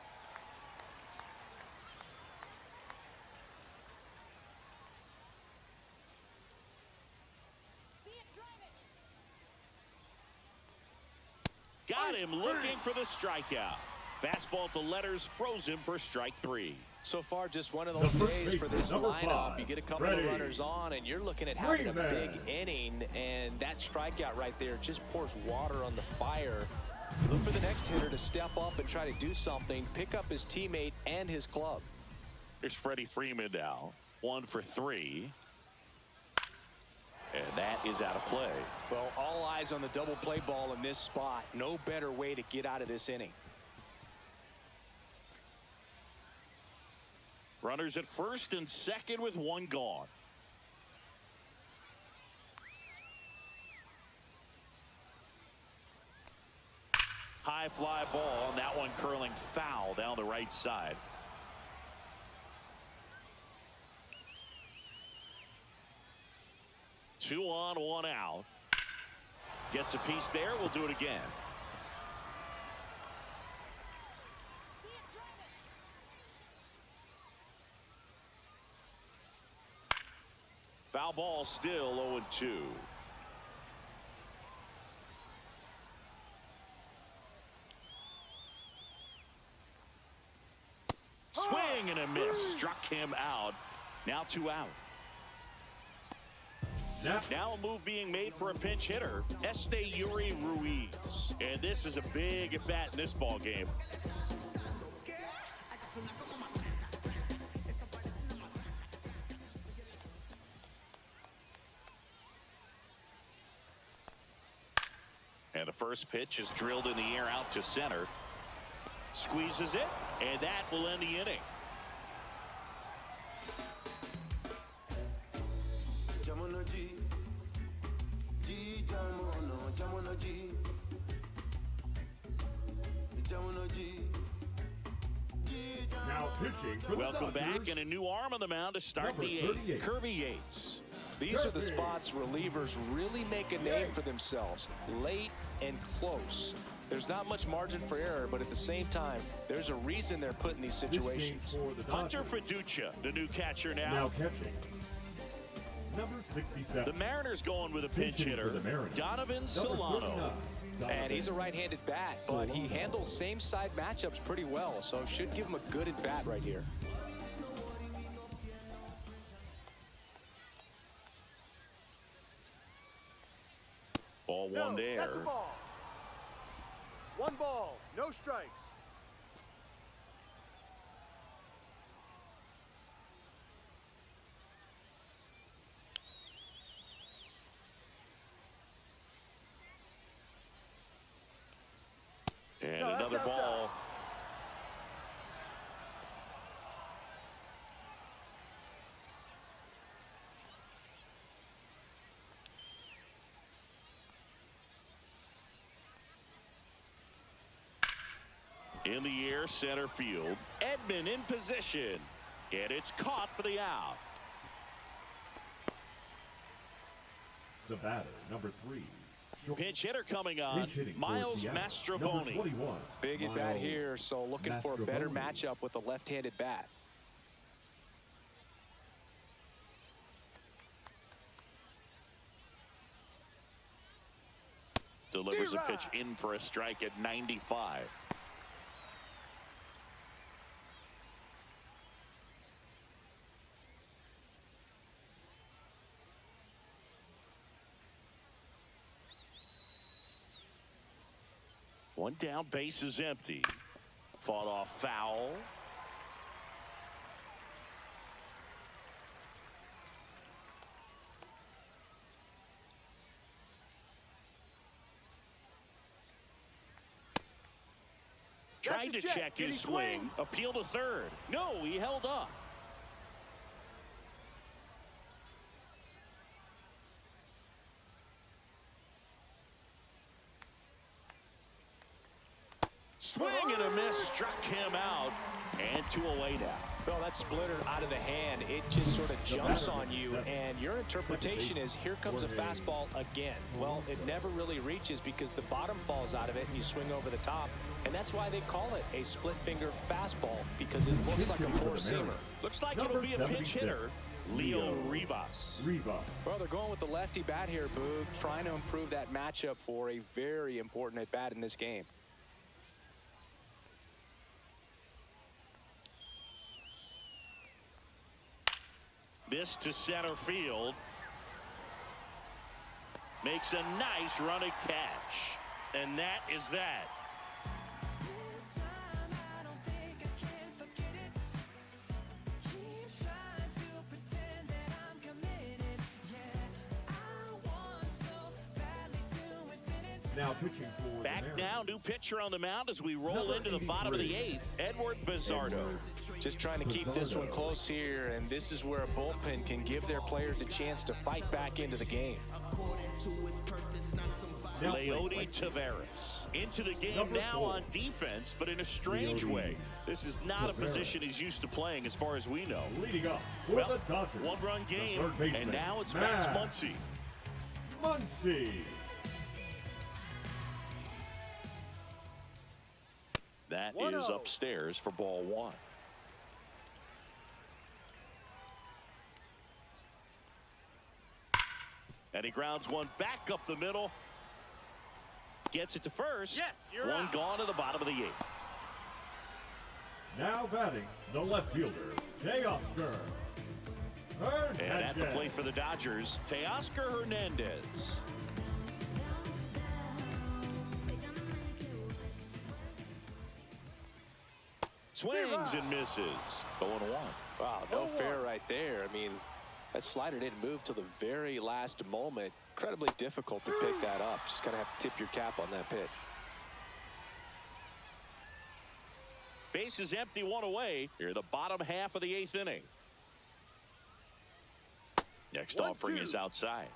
Got him looking for the strikeout. Fastball at the letters froze him for strike 3. So far, just one of those days for this lineup. You get a couple of runners on, and you're looking at having a big inning, and that strikeout right there just pours water on the fire. Look for the next hitter to step up and try to do something, pick up his teammate and his club. Here's Freddie Freeman now. 1 for 3. And that is out of play. Well, all eyes on the double play ball in this spot. No better way to get out of this inning. Runners at first and second with 1 gone. High fly ball, and that one curling foul down the right side. Two on, 1 out. Gets a piece there. We'll do it again. Foul ball, still 0-2. Swing and a miss. Struck him out. Now 2 out. Now a move being made for a pinch hitter, Esteury Ruiz. And this is a big at-bat in this ball game. And the first pitch is drilled in the air out to center. Squeezes it, and that will end the inning. Now pitching for Welcome the Dodgers, back, and a new arm on the mound to start number the eighth. 38. Kirby Yates. These are the spots relievers really make a name for themselves, late and close. There's not much margin for error, but at the same time, there's a reason they're put in these situations. Hunter Fiducia, the new catcher Now now. catching, number 67. The Mariners going with a pinch Pitching for hitter, the Mariners, Donovan number Solano. 49, And he's a right-handed bat, but he handles same-side matchups pretty well, so should give him a good at-bat right here. Ball one That's there. a ball. 1 ball, no strikes. And No, that's another outside. ball. In the air, center field. Edman in position. And it's caught for the out. The batter, number 3. Pinch hitter coming on, Pinch hitting for Miles Seattle, Mastroboni. number 21. Big at-bat Miles here, so looking for a better Mastroboni. matchup with a left-handed bat. Delivers a pitch in for a strike at 95. One down, base is empty. Fought off foul. Tried to check his swing. Appeal to third. No, he held up. Swing and a miss, struck him out, and 2 away now. Well, that splitter out of the hand, it just sort of jumps on you, and your interpretation is, here comes a fastball again. Well, it never really reaches because the bottom falls out of it and you swing over the top, and that's why they call it a split finger fastball, because it looks like a four-seamer. Looks like it'll be a pinch hitter, Leo Rivas. Well, they're going with the lefty bat here, Boog, trying to improve that matchup for a very important at-bat in this game. This to center field. Makes a nice running catch. And that is that. Now pitching for Back the now, new pitcher on the mound as we roll into the bottom of the 8th. Edward Bizzardo. Just trying to keep this one close here, and this is where a bullpen can give their players a chance to fight back into the game. Leody Taveras into the game now on defense, but in a strange way. This is not a position he's used to playing as far as we know. Leading up for Well, the Dodgers, one-run game, the third baseman, and now it's Max Muncy. Muncy. That 1-0. is upstairs for ball 1. And he grounds one back up the middle. Gets it to first. Yes, you're one out. gone to the bottom of the 8th. Now batting, the left fielder, Teoscar Hernandez. And at the plate for the Dodgers, Teoscar Hernandez. Swings and misses. 0-1. Wow, no fair right there. I mean, that slider didn't move till the very last moment. Incredibly difficult to pick that up. Just kind of have to tip your cap on that pitch. Base is empty, 1 away. Here, the bottom half of the 8th inning. Next offering is outside.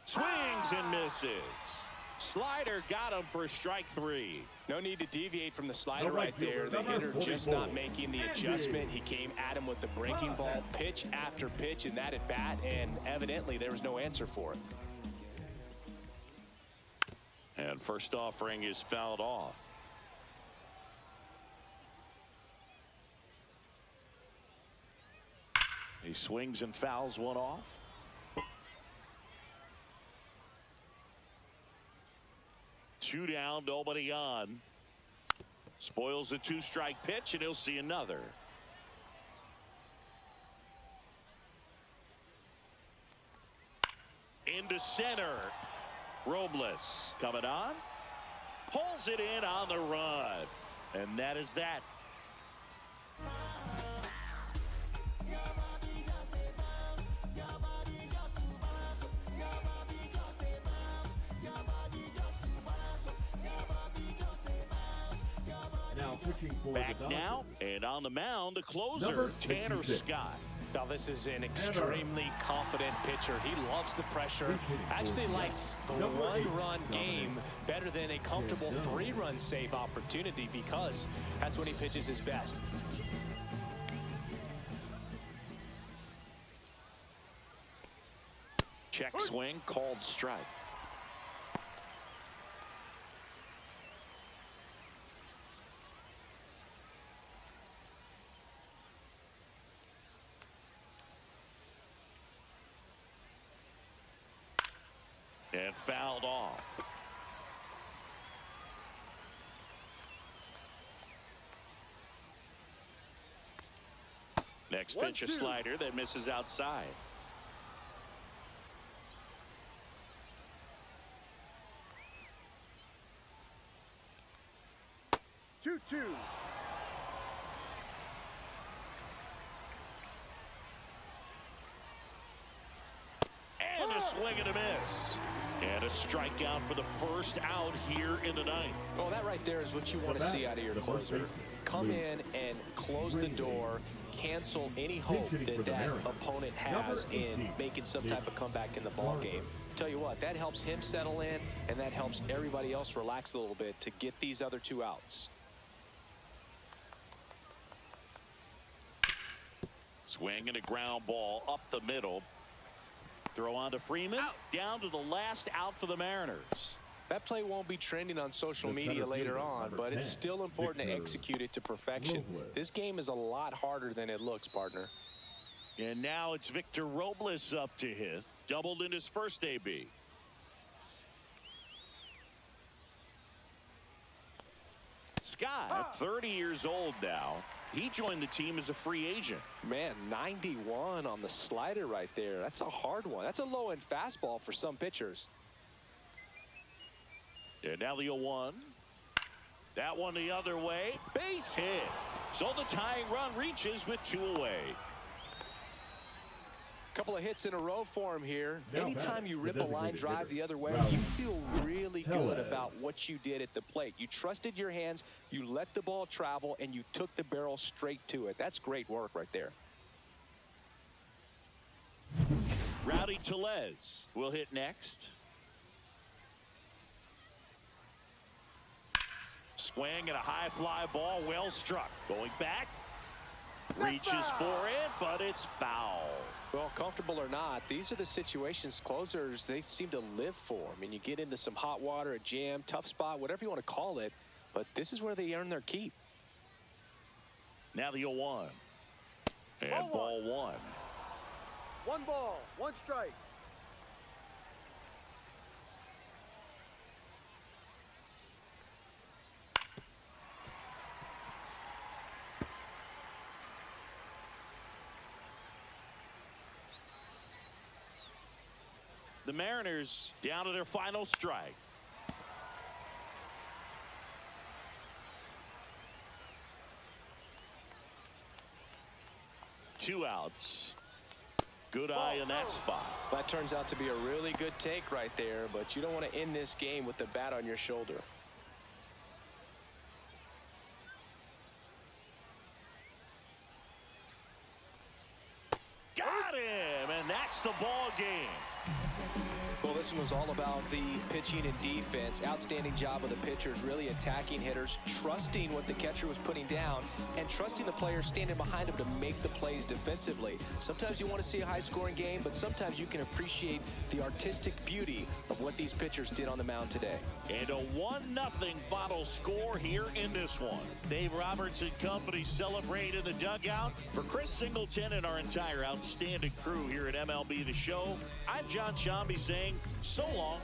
Swings and misses. Slider got him for strike 3. No need to deviate from the slider right there. The hitter just not making the adjustment. He came at him with the breaking ball pitch after pitch in that at bat, and evidently there was no answer for it. And first offering is fouled off. He swings and fouls one off. Two down, nobody on. Spoils the 2-strike pitch, and he'll see another. Into center. Robles coming on. Pulls it in on the run. And that is that. Back now, and on the mound, the closer, Tanner Scott. Now, this is an extremely confident pitcher. He loves the pressure. Actually likes the 1-run game better than a comfortable 3-run save opportunity, because that's when he pitches his best. Check swing, called strike. And fouled off. Next pitch, a slider that misses outside. Two. And a swing and a miss. And a strikeout for the first out here in the ninth. Well, that right there is what you want to see out of your closer. Come in and close the door, cancel any hope that that opponent has in making some type of comeback in the ball game. Tell you what, that helps him settle in, and that helps everybody else relax a little bit to get these other 2 outs. Swing and a ground ball up the middle. Throw on to Freeman. Down to the last out for the Mariners. That play won't be trending on social media later on, but it's still important to execute it to perfection. This game is a lot harder than it looks, partner. And now it's Victor Robles up to hit. Doubled in his first AB. Scott, 30 years old now. He joined the team as a free agent. Man, 91 on the slider right there. That's a hard one. That's a low-end fastball for some pitchers. And now the 0-1. That one the other way. Base hit. So the tying run reaches with 2 away. Couple of hits in a row for him here. Anytime you rip a line drive the other way, you feel really good about what you did at the plate. You trusted your hands, you let the ball travel, and you took the barrel straight to it. That's great work right there. Rowdy Tellez will hit next. Swing and a high fly ball, well struck. Going back. Reaches for it, but it's foul. Well, comfortable or not, these are the situations closers they seem to live for. I mean, you get into some hot water, a jam, tough spot, whatever you want to call it, but this is where they earn their keep. Now the 0-1. And ball 1. 1 ball, 1 strike. The Mariners down to their final strike. Two outs. Good eye in that spot. That turns out to be a really good take right there, but you don't want to end this game with the bat on your shoulder. Got him, and that's the ball game. Well, this one was all about the pitching and defense. Outstanding job of the pitchers, really attacking hitters, trusting what the catcher was putting down, and trusting the players standing behind him to make the plays defensively. Sometimes you want to see a high-scoring game, but sometimes you can appreciate the artistic beauty of what these pitchers did on the mound today. And a 1-0 final score here in this one. Dave Roberts and company celebrate in the dugout. For Chris Singleton and our entire outstanding crew here at MLB The Show, I'm John Shambi saying so long.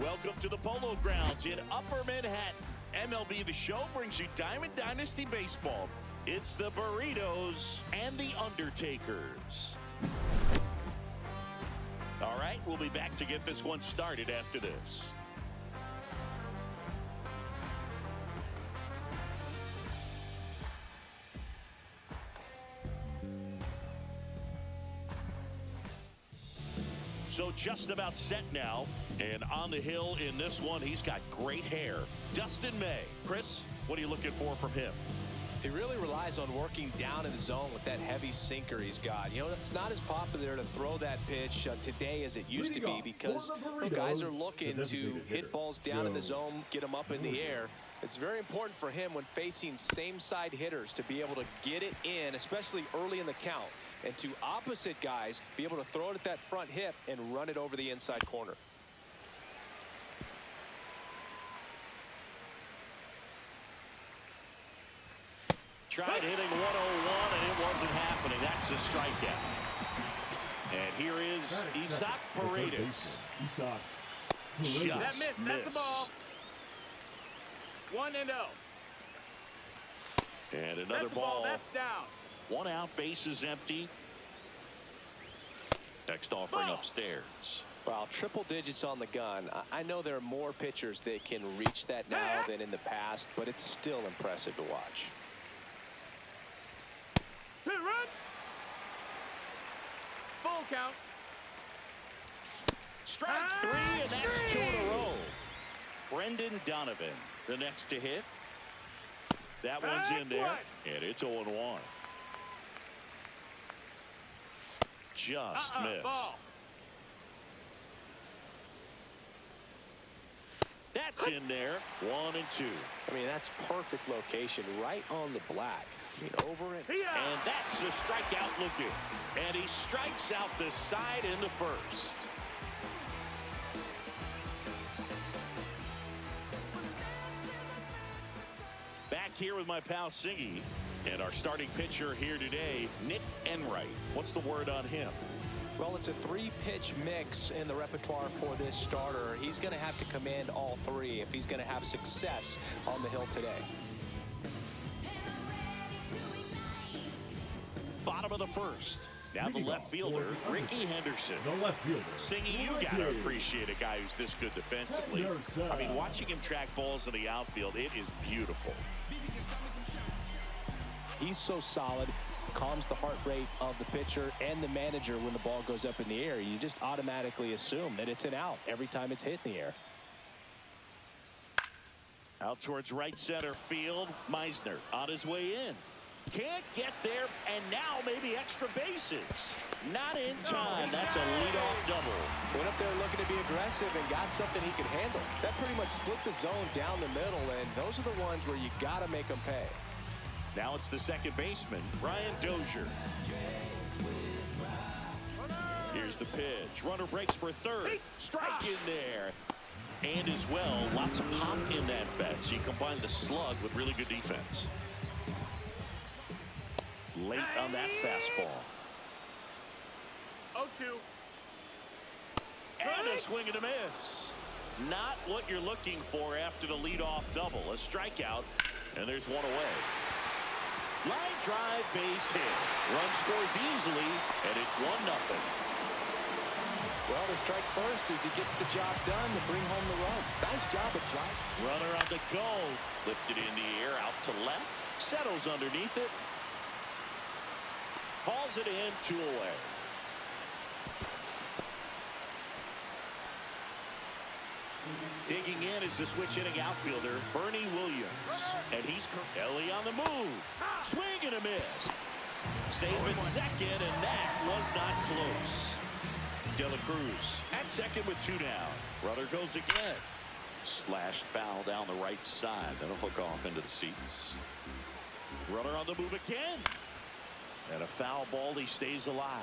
Welcome to the Polo Grounds in Upper Manhattan. MLB The Show brings you Diamond Dynasty Baseball. It's the Burritos and the Undertakers. All right, we'll be back to get this one started after this. So just about set now, and on the hill in this one, he's got great hair. Dustin May. Chris, what are you looking for from him? He really relies on working down in the zone with that heavy sinker he's got. You know, it's not as popular to throw that pitch today as it used to be because guys are looking to hit balls down in the zone, get them up in the air. It's very important for him when facing same-side hitters to be able to get it in, especially early in the count, and to opposite guys be able to throw it at that front hip and run it over the inside corner. Tried hitting 101 and it wasn't happening. That's a strikeout. And here is Isaac Paredes. That missed. That's the ball. 1-0. And another That's ball. That's down. One out, bases empty. Next offering upstairs. Well, triple digits on the gun. I know there are more pitchers that can reach that now than in the past, but it's still impressive to watch. Run. Full count. Strike three, and that's 2 in a row. Brendan Donovan, the next to hit. That one's in there, and it's 0-1. Just missed. Ball. That's in there. 1 and 2. I mean, that's perfect location, right on the black. I mean, over it. And that's a strikeout looking. And he strikes out the side into first. Back here with my pal Siggy. And our starting pitcher here today, Nick Enright. What's the word on him? Well, it's a 3-pitch mix in the repertoire for this starter. He's going to have to command all 3 if he's going to have success on the hill today. Bottom of the first. Now the left fielder, Ricky Henderson. The left fielder. Singing, you got to appreciate a guy who's this good defensively. I mean, watching him track balls in the outfield, it is beautiful. He's so solid, calms the heart rate of the pitcher and the manager when the ball goes up in the air. You just automatically assume that it's an out every time it's hit in the air. Out towards right center field, Meisner on his way in. Can't get there, and now maybe extra bases. Not in time. That's a leadoff double. Went up there looking to be aggressive and got something he could handle. That pretty much split the zone down the middle, and those are the ones where you got to make them pay. Now it's the second baseman, Brian Dozier. Here's the pitch. Runner breaks for third. Strike in there. And as well, lots of pop in that bet. So you combine the slug with really good defense. Late on that fastball. 0-2. And a swing and a miss. Not what you're looking for after the leadoff double. A strikeout, and there's one away. Line drive, base hit. Run scores easily, and it's 1-0. Well, the strike first as he gets the job done to bring home the run. Nice job of driving. Runner on the go. Lifted in the air, out to left. Settles underneath it. Calls it in, 2 away. Digging in is the switch hitting outfielder, Bernie Williams. And he's Ellie on the move. Swing and a miss. Save at second, and that was not close. De La Cruz at second with 2 down. Runner goes again. Slashed foul down the right side. That'll hook off into the seats. Runner on the move again. And a foul ball, he stays alive.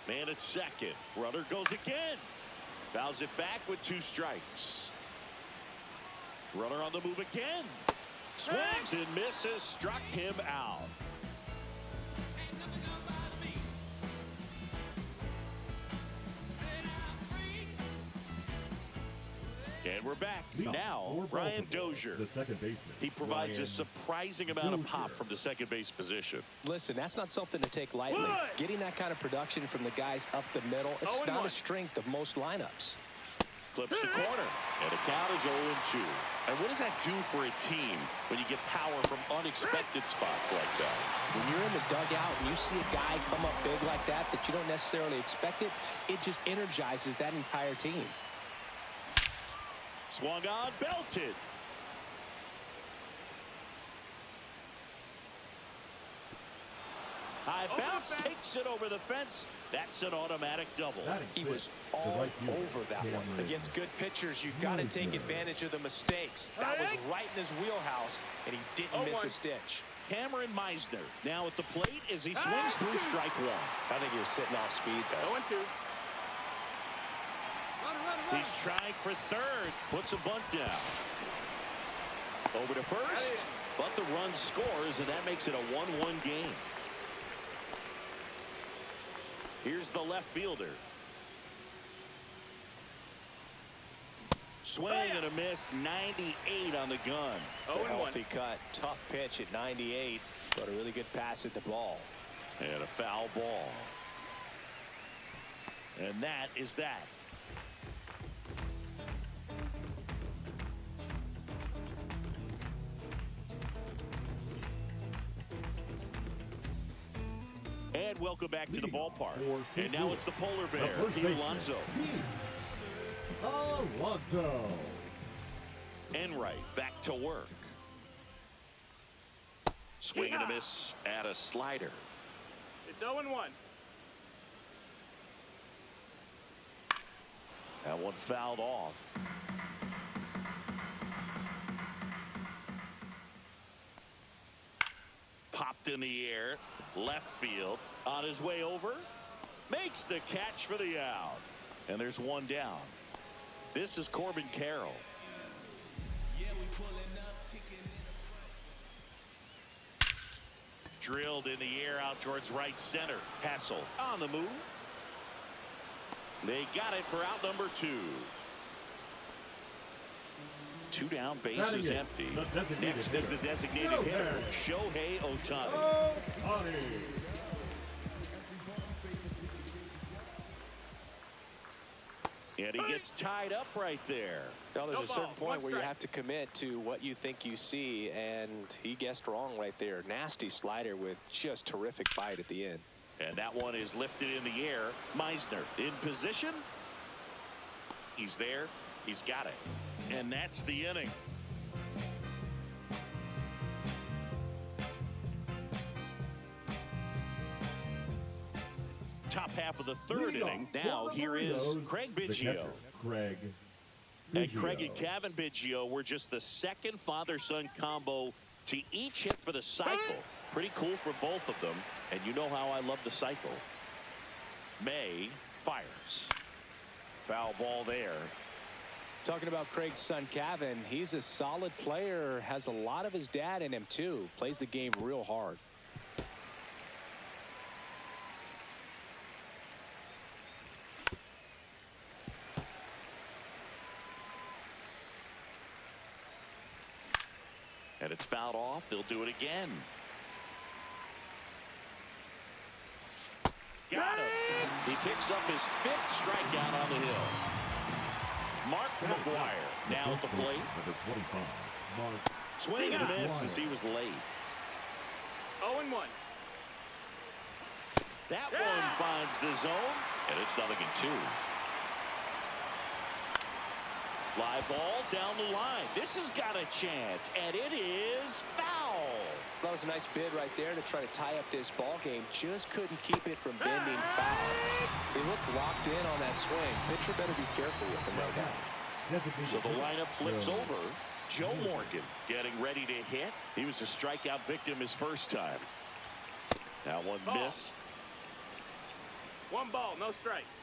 Man at second. Runner goes again. Fouls it back with 2 strikes. Runner on the move again. Swings and misses. Struck him out. we're back. Leadoff Now, for Brian Baltimore, Dozier. the second baseman. He provides a Brian surprising amount of pop Dozier. from the second base position. Listen, that's not something to take lightly. Getting that kind of production from the guys up the middle, it's not a strength of most lineups. Clips the corner, and the count is 0-2. And what does that do for a team when you get power from unexpected spots like that? When you're in the dugout and you see a guy come up big like that you don't necessarily expect it, it just energizes that entire team. Swung on, belted. High bounce, takes it over the fence. That's an automatic double. He was all over that one. Against good pitchers, you've got to take advantage of the mistakes. That was right in his wheelhouse, and he didn't miss a stitch. Cameron Meisner now at the plate as he swings through strike one. I think he was sitting off speed there. 0-2. He's trying for third. Puts a bunt down. Over to first. But the run scores, and that makes it a 1-1 game. Here's the left fielder. Swing and a miss. 98 on the gun. A healthy cut. Tough pitch at 98. But a really good pass at the ball. And a foul ball. And that is that. And welcome back to the ballpark. And now it's the polar bear, Pete Alonso. Alonso. Enright back to work. Swing and a miss at a slider. It's 0-1. That one fouled off. Popped in the air, left field, on his way over, makes the catch for the out. And there's one down. This is Corbin Carroll. Drilled in the air out towards right center. Hassel on the move. They got it for out number 2. 2 down, bases empty. Next is the designated hitter, Shohei Ohtani. And he gets tied up right there. Now, there's a certain point where you have to commit to what you think you see, and he guessed wrong right there. Nasty slider with just terrific bite at the end. And that one is lifted in the air. Meisner in position. He's there. He's got it. And that's the inning. Top half of the third inning. Now here is Craig Biggio. And Craig and Kevin Biggio were just the second father-son combo to each hit for the cycle. Pretty cool for both of them. And you know how I love the cycle. May fires. Foul ball there. Talking about Craig's son, Kevin, he's a solid player, has a lot of his dad in him, too. Plays the game real hard. And it's fouled off. They'll do it again. Got him. He picks up his 5th strikeout on the hill. Mark McGuire now at the plate. Swing and a miss as he was late. 0-1. That one finds the zone, and it's 0-2. Fly ball down the line. This has got a chance, and it is foul. That was a nice bid right there to try to tie up this ball game. Just couldn't keep it from bending foul. They looked locked in on that swing. Pitcher better be careful with him right now. So the lineup flips over. Joe Morgan getting ready to hit. He was a strikeout victim his first time. That one missed. 1 ball, no strikes.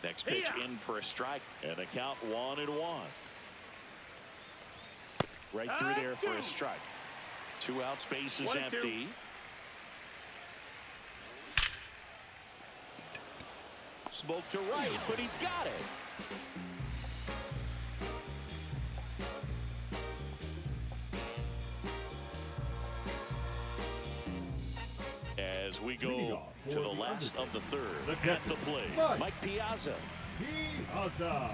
Next pitch in for a strike, and a count 1-1. Right through there for a strike. 2 outs, bases empty. Smoke to right, but he's got it. we go to the last of the third. At the plate, Mike Piazza. Piazza.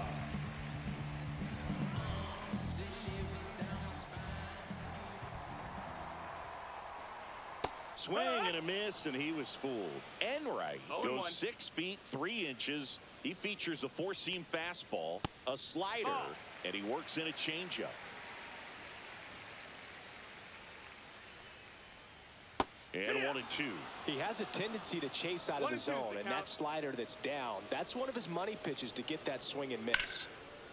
Swing and a miss, and he was fooled. Enright goes 6 feet 3 inches. He features a four-seam fastball, a slider, and he works in a changeup. And 1-2. He has a tendency to chase out of the zone, and that slider that's down, that's one of his money pitches to get that swing and miss.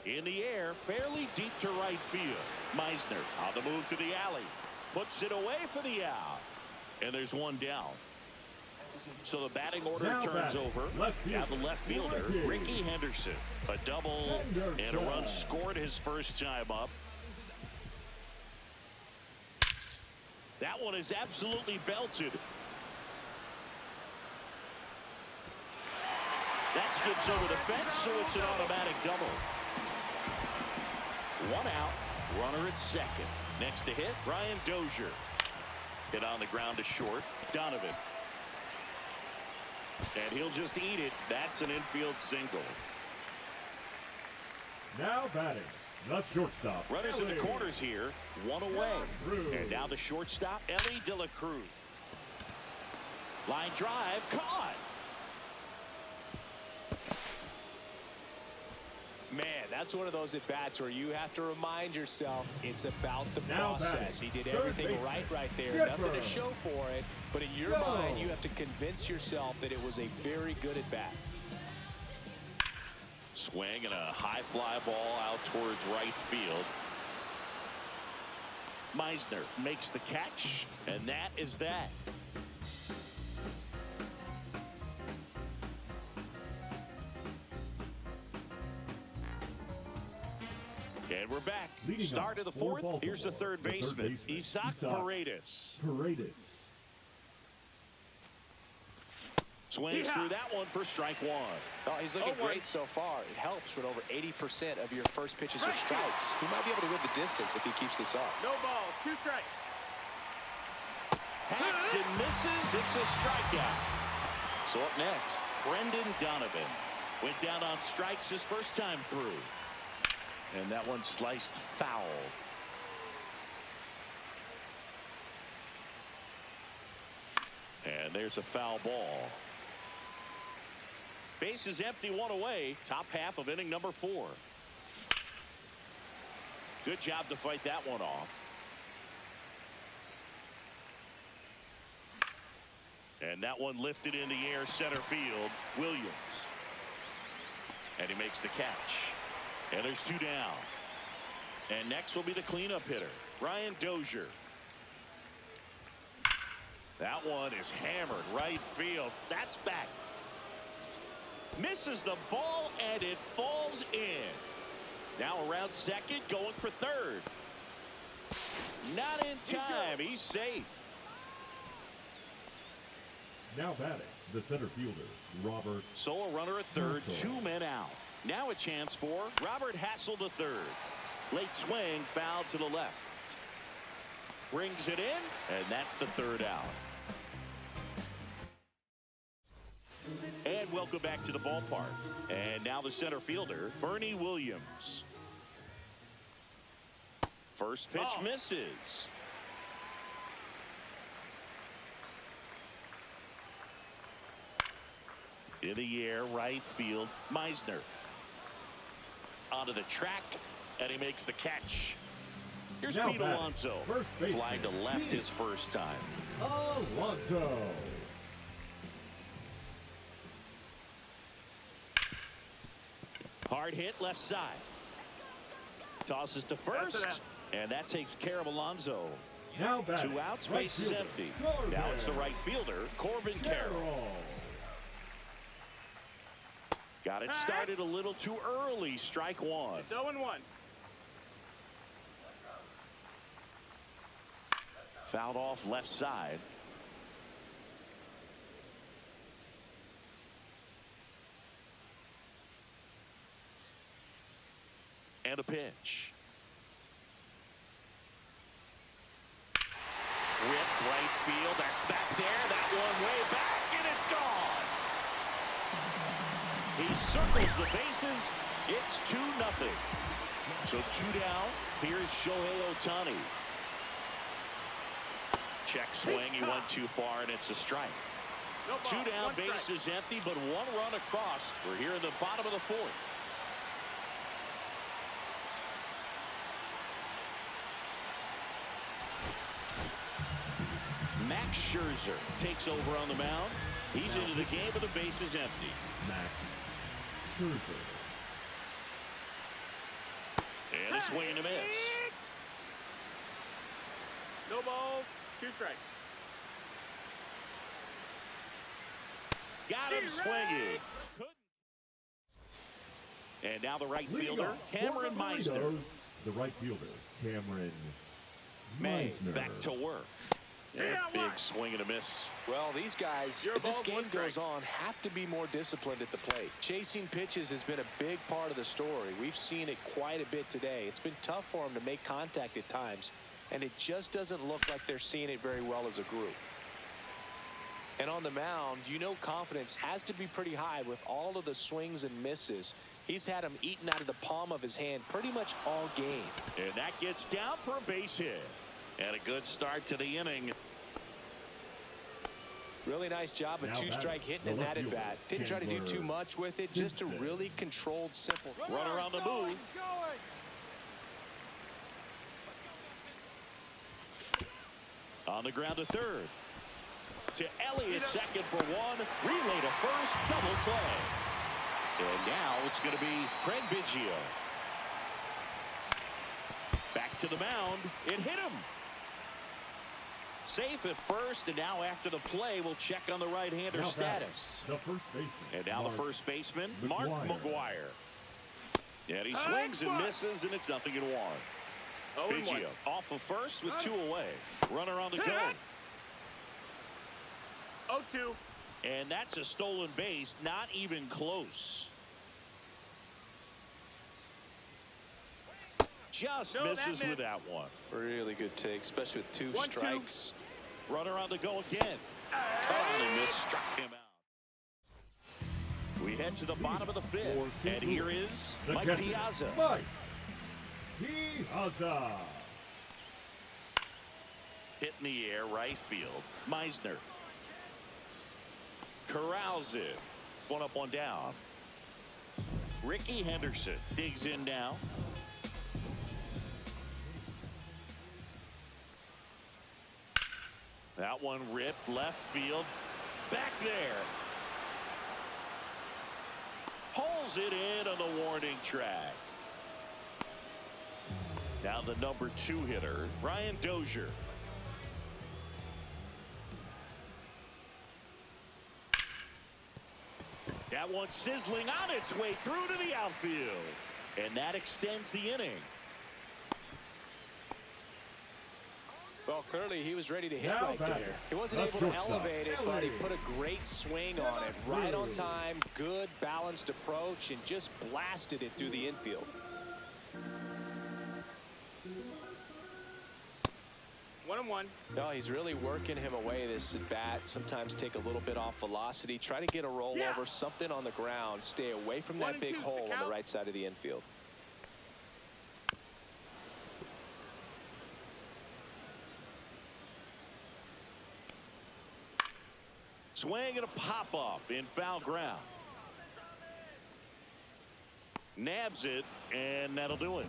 In the air, fairly deep to right field. Meisner on the move to the alley. Puts it away for the out. And there's one down. So the batting order turns over. Now the left fielder, Ricky Henderson. A double and a run scored his first time up. That one is absolutely belted. That skips over the fence, so it's an automatic double. 1 out, runner at second. Next to hit, Brian Dozier. Hit on the ground to short, Donovan. And he'll just eat it. That's an infield single. Now batting, the shortstop. Runners in the corners here, 1 away. And now the shortstop, Ellie De La Cruz. Line drive, caught. Man, that's one of those at-bats where you have to remind yourself it's about the process. He did everything right there. Nothing to show for it, but in your mind, you have to convince yourself that it was a very good at-bat. Swing and a high fly ball out towards right field. Meisner makes the catch, and that is that. And we're back. Start of the fourth. Here's the third baseman, Isaac Paredes. Swings through that one for strike one. Oh, he's looking great so far. It helps when over 80% of your first pitches are strikes. He might be able to win the distance if he keeps this up. No ball, 2 strikes. Hacks and misses. It's a strikeout. So up next, Brendan Donovan. Went down on strikes his first time through. And that one sliced foul. And there's a foul ball. Base is empty, 1 away. Top half of inning number 4. Good job to fight that one off. And that one lifted in the air, center field, Williams. And he makes the catch. And there's 2 down. And next will be the cleanup hitter, Brian Dozier. That one is hammered right field. That's back. Misses the ball, and it falls in. Now around second, going for third. Not in time. He's safe. Now batting, the center fielder, Robert. So a runner at third, 2 men out. Now a chance for Robert Hassel III. Late swing, foul to the left. Brings it in, and that's the 3rd out. And welcome back to the ballpark. And now the center fielder, Bernie Williams. First pitch misses. In the air, right field, Meisner. Onto the track, and he makes the catch. Here's Pete Alonso, flying to left his first time. Alonso. Hard hit left side. Tosses to first, and that takes care of Alonso. Now 2 outs, base is empty. Now it's the right fielder, Corbin Carroll. Got it started a little too early. Strike 1. It's 0-1. Fouled off left side. And a pitch. Ripped right field. That's back there. That one way back. He circles the bases. It's 2-0. So 2 down. Here's Shohei Ohtani. Check swing. He went too far, and it's a strike. 2 down, base is empty, but 1 run across. We're here in the bottom of the 4th. Max Scherzer takes over on the mound. He's into the game, but the base is empty. Max Scherzer. And a swing and a miss. No balls, 2 strikes. Got him swinging. And now the right fielder, Cameron Meisner. The right fielder, Cameron May Meisner. back to work. And a big swing and a miss. Well, these guys, as this game goes on, have to be more disciplined at the plate. Chasing pitches has been a big part of the story. We've seen it quite a bit today. It's been tough for them to make contact at times, and it just doesn't look like they're seeing it very well as a group. And on the mound, you know confidence has to be pretty high with all of the swings and misses. He's had them eaten out of the palm of his hand pretty much all game. And that gets down for a base hit. And a good start to the inning. Really nice job of 2-strike hitting in that at bat. Didn't try to do too much with it, just a really controlled, simple runner on the move. On the ground to third. To Elliott, second for 1. Relay to first, double play. And now it's going to be Craig Biggio. Back to the mound. It hit him. Safe at first, and now after the play, we'll check on the right-hander status. The first baseman. And now the first baseman, Mark McGwire. And he swings and misses, and it's 0-1. Biggio off of first with 2 away. Runner on the go. 0-2. And that's a stolen base, not even close. Just misses with that one. Really good take, especially with 2 strikes. Runner on the go again. Cut on and miss, struck him out. We head to the bottom of the 5th, and here is Mike Piazza. Mike Piazza. Hit in the air, right field. Meisner corrals it. 1 up, 1 down. Ricky Henderson digs in now. That one ripped left field. Back there. Pulls it in on the warning track. Now the number 2 hitter, Brian Dozier. That one sizzling on its way through to the outfield. And that extends the inning. Well, clearly he was ready to hit right there. He wasn't able to elevate it, but he put a great swing on it. Right on time, good balanced approach, and just blasted it through the infield. 1-1. No, he's really working him away this at bat. Sometimes take a little bit off velocity. Try to get a rollover, something on the ground. Stay away from that big hole on the right side of the infield. Swing and a pop-up in foul ground. Nabs it, and that'll do it.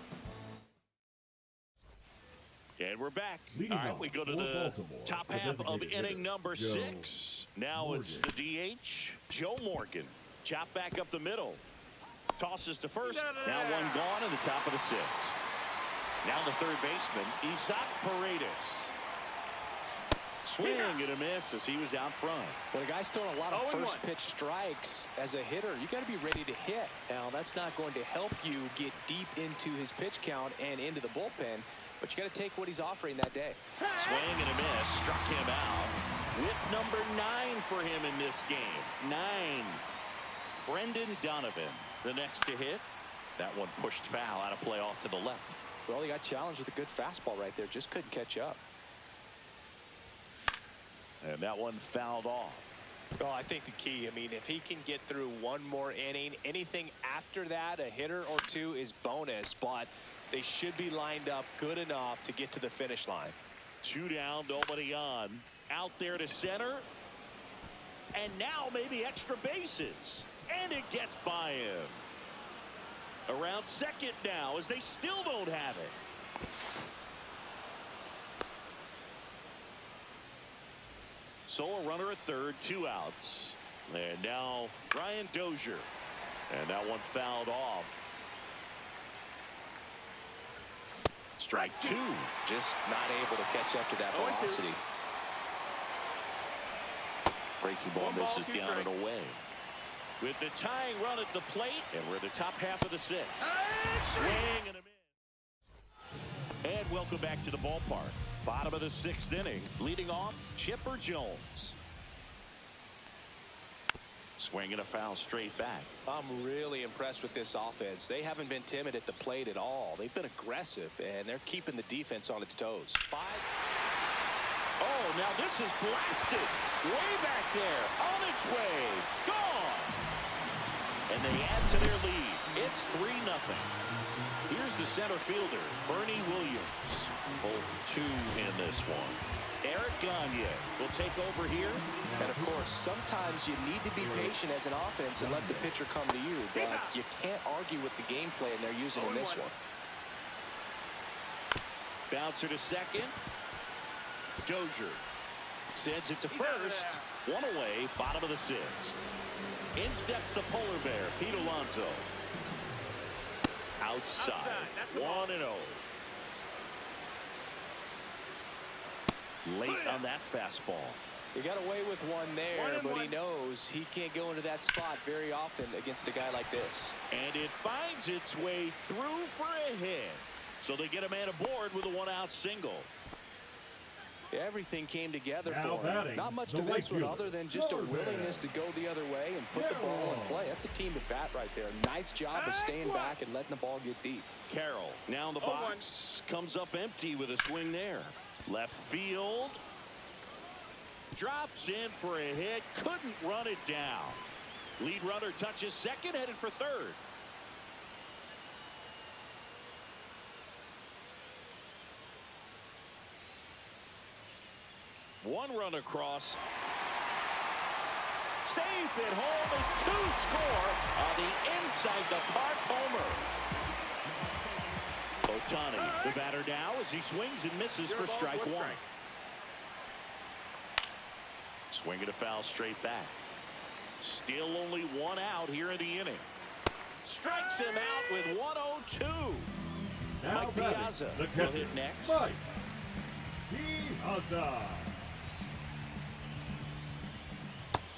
And we're back. All right, we go to the top half of inning number 6. Now it's the DH, Joe Morgan. Chop back up the middle. Tosses to first. Now 1 gone in the top of the 6th. Now the third baseman, Isaac Paredes. Swing and a miss as he was out front. Well, the guy's throwing a lot of first pitch strikes. As a hitter, you got to be ready to hit. Now, that's not going to help you get deep into his pitch count and into the bullpen, but you got to take what he's offering that day. Swing and a miss, struck him out. Whip number 9 for him in this game. 9. Brendan Donovan, the next to hit. That one pushed foul out of play off to the left. Well, he got challenged with a good fastball right there. Just couldn't catch up. And that one fouled off. Oh, I think the key, I mean, if he can get through one more inning, anything after that, a hitter or two is bonus, but they should be lined up good enough to get to the finish line. 2 down, nobody on. Out there to center. And now maybe extra bases. And it gets by him. Around second now as they still don't have it. So a runner at third, 2 outs. And now Brian Dozier. And that one fouled off. Strike 2. Just not able to catch up to that velocity. Breaking ball misses down and away. With the tying run at the plate, and we're in the top half of the 6th. Swing and a miss. And welcome back to the ballpark. Bottom of the 6th inning. Leading off, Chipper Jones. Swing and a foul straight back. I'm really impressed with this offense. They haven't been timid at the plate at all. They've been aggressive, and they're keeping the defense on its toes. 5. Oh, now this is blasted. Way back there. On its way. Gone. And they add to their lead. It's 3-0. Here's the center fielder, Bernie Williams. Both 2 in this one. Eric Gagne will take over here. And, of course, sometimes you need to be patient as an offense and let the pitcher come to you. But you can't argue with the game plan they're using in this one. Bouncer to second. Dozier sends it to first. 1 away, bottom of the 6th. In steps the polar bear, Pete Alonso. Outside. 1-0. Late on that fastball. He got away with one there, but he knows he can't go into that spot very often against a guy like this. And it finds its way through for a hit. So they get a man aboard with a 1-out single. Everything came together for him. Not much to this one other than just a willingness to go the other way and put the ball in play. That's a team to bat right there. Nice job of staying back and letting the ball get deep. Carroll now in the box. Comes up empty with a swing there. Left field. Drops in for a hit. Couldn't run it down. Lead runner touches second, headed for third. One run across. Safe at home as 2 score on the inside the park homer. Ohtani, the batter now as he swings and misses for strike 1. Swing and a foul straight back. Still only 1 out here in the inning. Strikes him out with 102. Mike Piazza will hit next. Mike Piazza.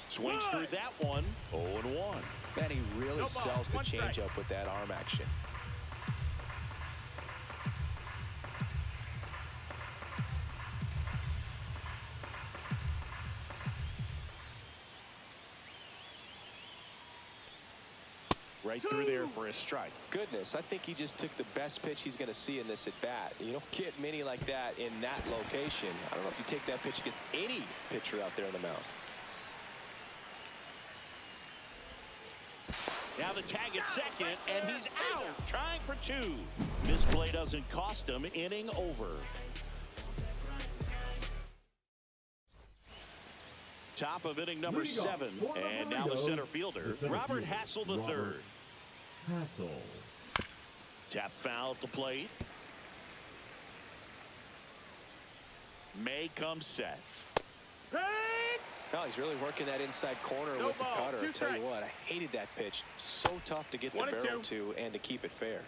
Swings through that one. 0-1. Man, he really sells the changeup with that arm action. Right through there for a strike. Goodness, I think he just took the best pitch he's going to see in this at bat. You don't get many like that in that location. I don't know if you take that pitch against any pitcher out there on the mound. Now the tag at second, and he's out, trying for 2. Misplay doesn't cost him. Inning over. Top of inning number 7, and now the center fielder, Robert Hassel III. Hassel. Tap foul at the plate. May comes set. No, he's really working that inside corner with the cutter. I'll tell you what, I hated that pitch. So tough to get the barrel to and to keep it fair.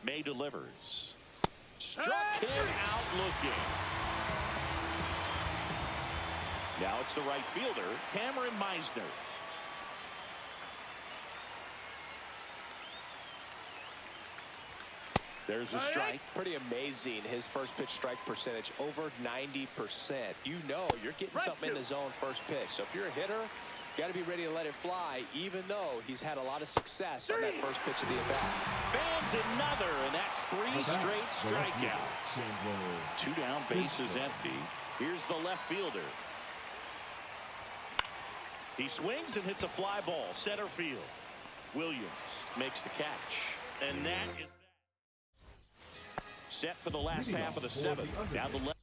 May delivers. Struck him out looking. Now it's the right fielder, Cameron Meisner. There's a strike. Pretty amazing, his first pitch strike percentage, over 90%. You know you're getting something in the zone first pitch. So if you're a hitter, you got to be ready to let it fly, even though he's had a lot of success on that first pitch of the at-bat. Fans another, and that's 3 straight strikeouts. 2 down, base is empty. Here's the left fielder. He swings and hits a fly ball center field. Williams makes the catch. And that is set for the last half of the seventh. Now the left.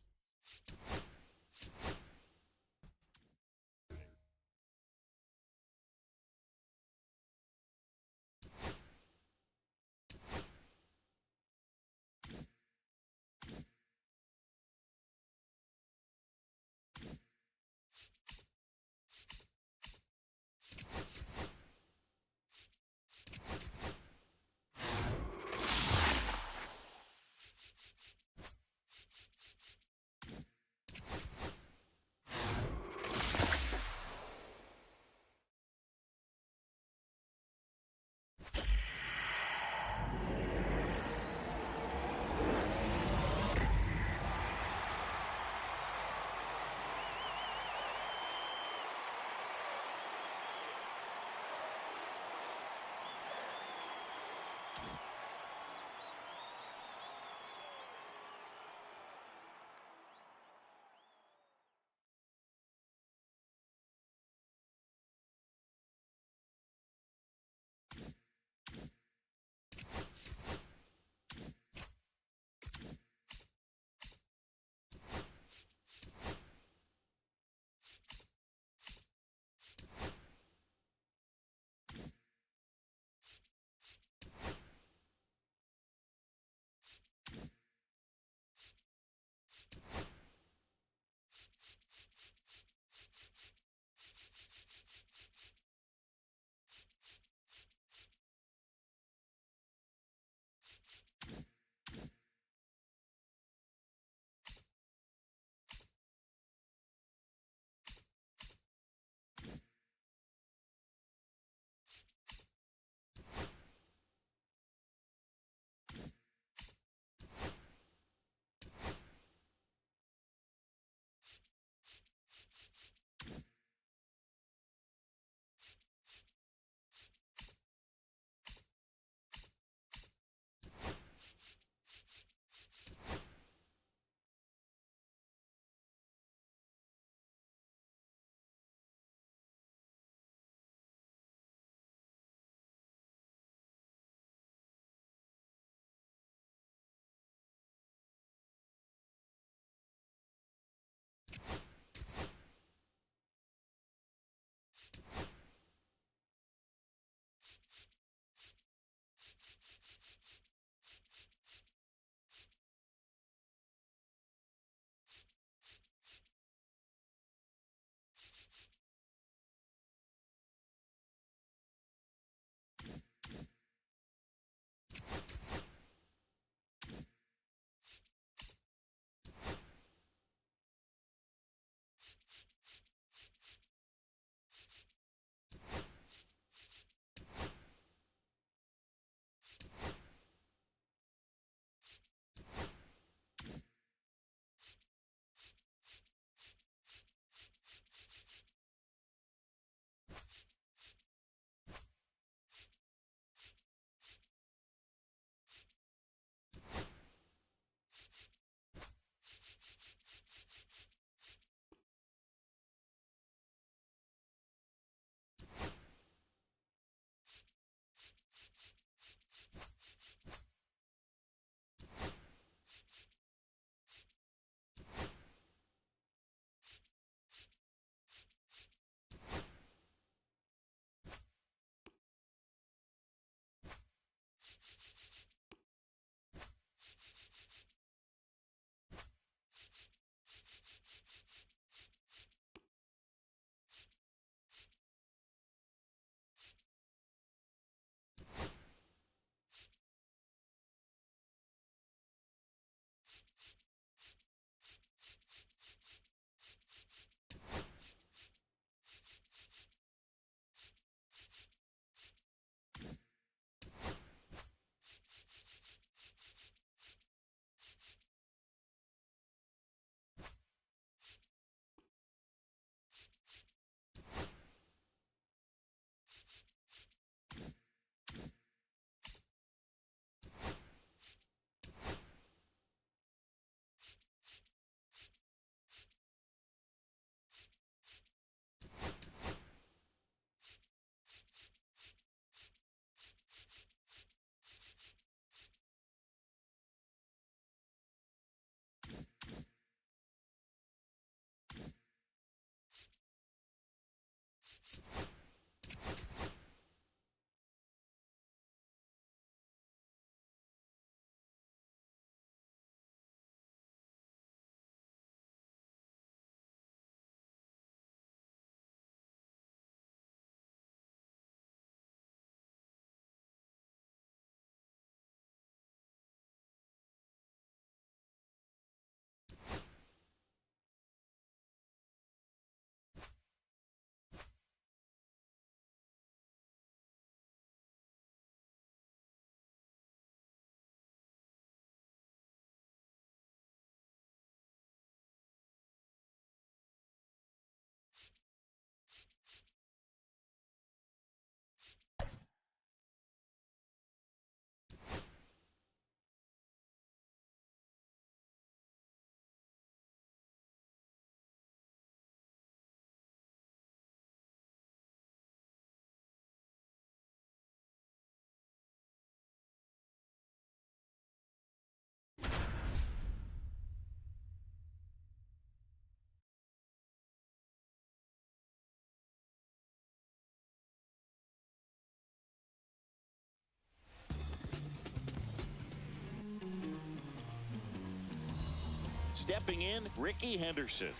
Stepping in, Ricky Henderson.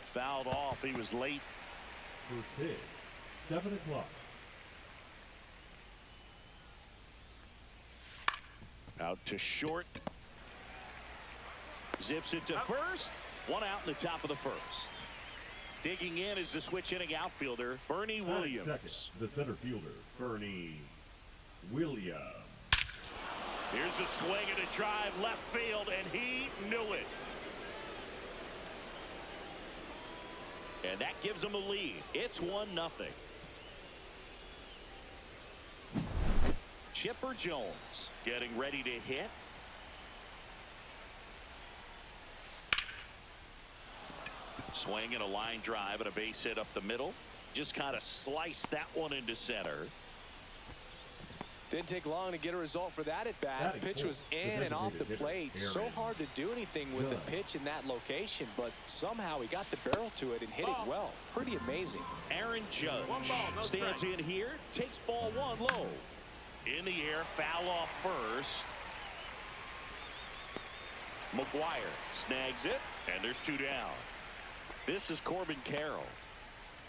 Fouled off. He was late. First pitch, 7 o'clock. Out to short. Zips it to first. One out in the top of the first. Digging in is the switch inning outfielder, Bernie Williams. Second, the center fielder, Bernie Williams. Here's a swing and a drive left field, and he knew it. And that gives him a lead. It's 1-0. Chipper Jones getting ready to hit. Swing and a line drive and a base hit up the middle. Just kind of sliced that one into center. Didn't take long to get a result for that at bat. Pitch was in and off the plate. So hard to do anything with the pitch in that location, but somehow he got the barrel to it and hit it well. Pretty amazing. Aaron Judge stands in here, takes ball 1 low. In the air, foul off first. McGuire snags it, and there's 2 down. This is Corbin Carroll.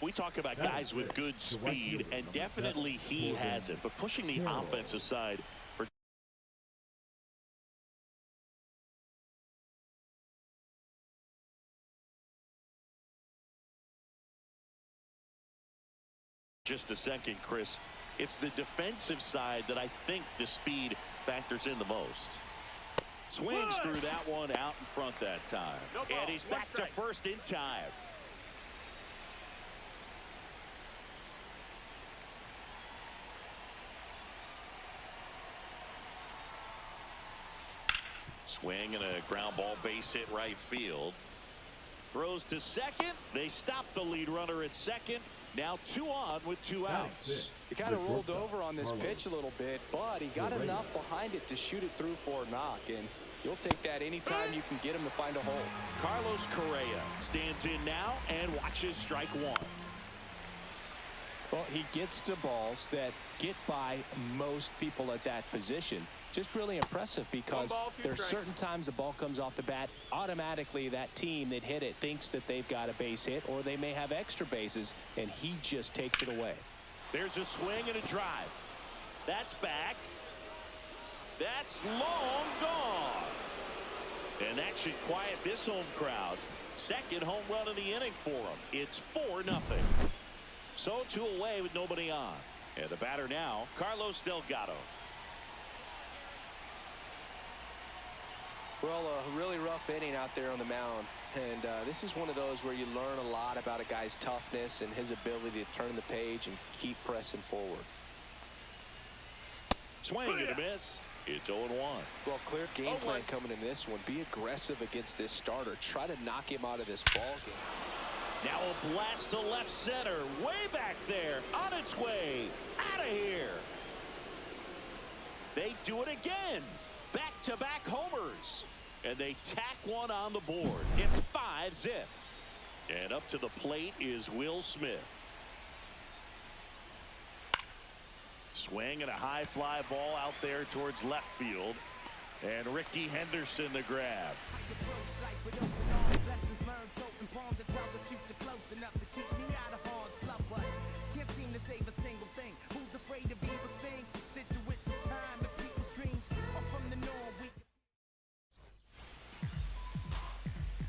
We talk about guys with good speed, and definitely he has it. But pushing the offense aside for just a second, Chris, it's the defensive side that I think the speed factors in the most. Swings through that one out in front that time. And he's back to first in time. Swing and a ground ball base hit right field. Throws to second. They stop the lead runner at second. Now 2 on with 2 outs. He kind of rolled over on this pitch a little bit, but he got enough behind it to shoot it through for a knock, and you'll take that anytime you can get him to find a hole. Carlos Correa stands in now and watches strike 1. Well, he gets to balls that get by most people at that position. Just really impressive because there's certain times the ball comes off the bat, automatically that team that hit it thinks that they've got a base hit, or they may have extra bases, and he just takes it away. There's a swing and a drive. That's back. That's long gone. And that should quiet this home crowd. Second home run of the inning for him. It's 4-0. So 2 away with nobody on. And the batter now, Carlos Delgado. Well, a really rough inning out there on the mound, and this is one of those where you learn a lot about a guy's toughness and his ability to turn the page and keep pressing forward. Swing and a miss. It's 0-1. Well, clear game plan coming in this one. Be aggressive against this starter. Try to knock him out of this ball game. Now a blast to left center, way back there, on its way, out of here. They do it again. Back-to-back homers. And they tack one on the board. It's 5-0. And up to the plate is Will Smith. Swing and a high fly ball out there towards left field. And Ricky Henderson the grab.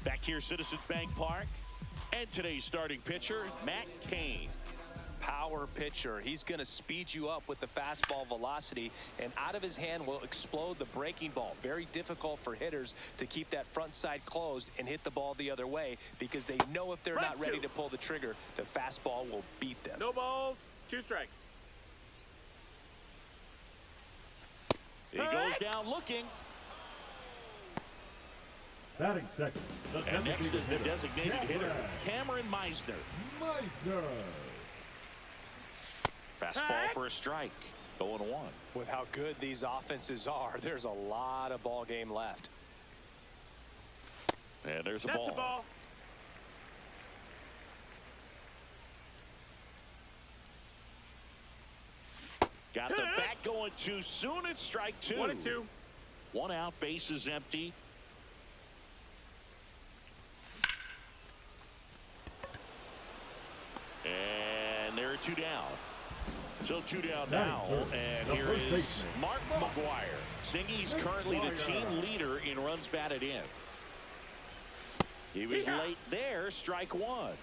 Back here, Citizens Bank Park, and today's starting pitcher, Matt Cain. Power pitcher. He's going to speed you up with the fastball velocity, and out of his hand will explode the breaking ball. Very difficult for hitters to keep that front side closed and hit the ball the other way, because they know if they're not ready to pull the trigger, the fastball will beat them. No balls, 2 strikes. He goes down looking. Batting second. And next is the designated hitter, Cameron Meisner. Fastball for a strike. 0-1. With how good these offenses are, there's a lot of ball game left. And there's a That's ball. A ball. Got the Bat going too soon. It's strike 2. 1-2. 1 out, bases empty. And there are 2 down. So 2 down now, and here is Mark McGuire. Singy's currently the team leader in runs batted in. He was late there, strike 1.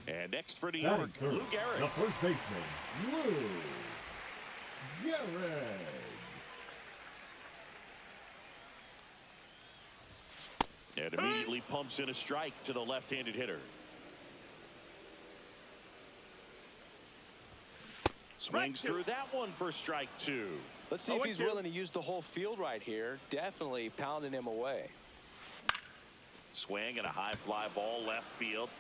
And next for New York, Lou Gehrig. The first baseman, Lou Gehrig. And immediately pumps in a strike to the left-handed hitter. Swings through that one for strike 2. Let's see if he's willing to use the whole field right here. Definitely pounding him away. Swing and a high fly ball left field.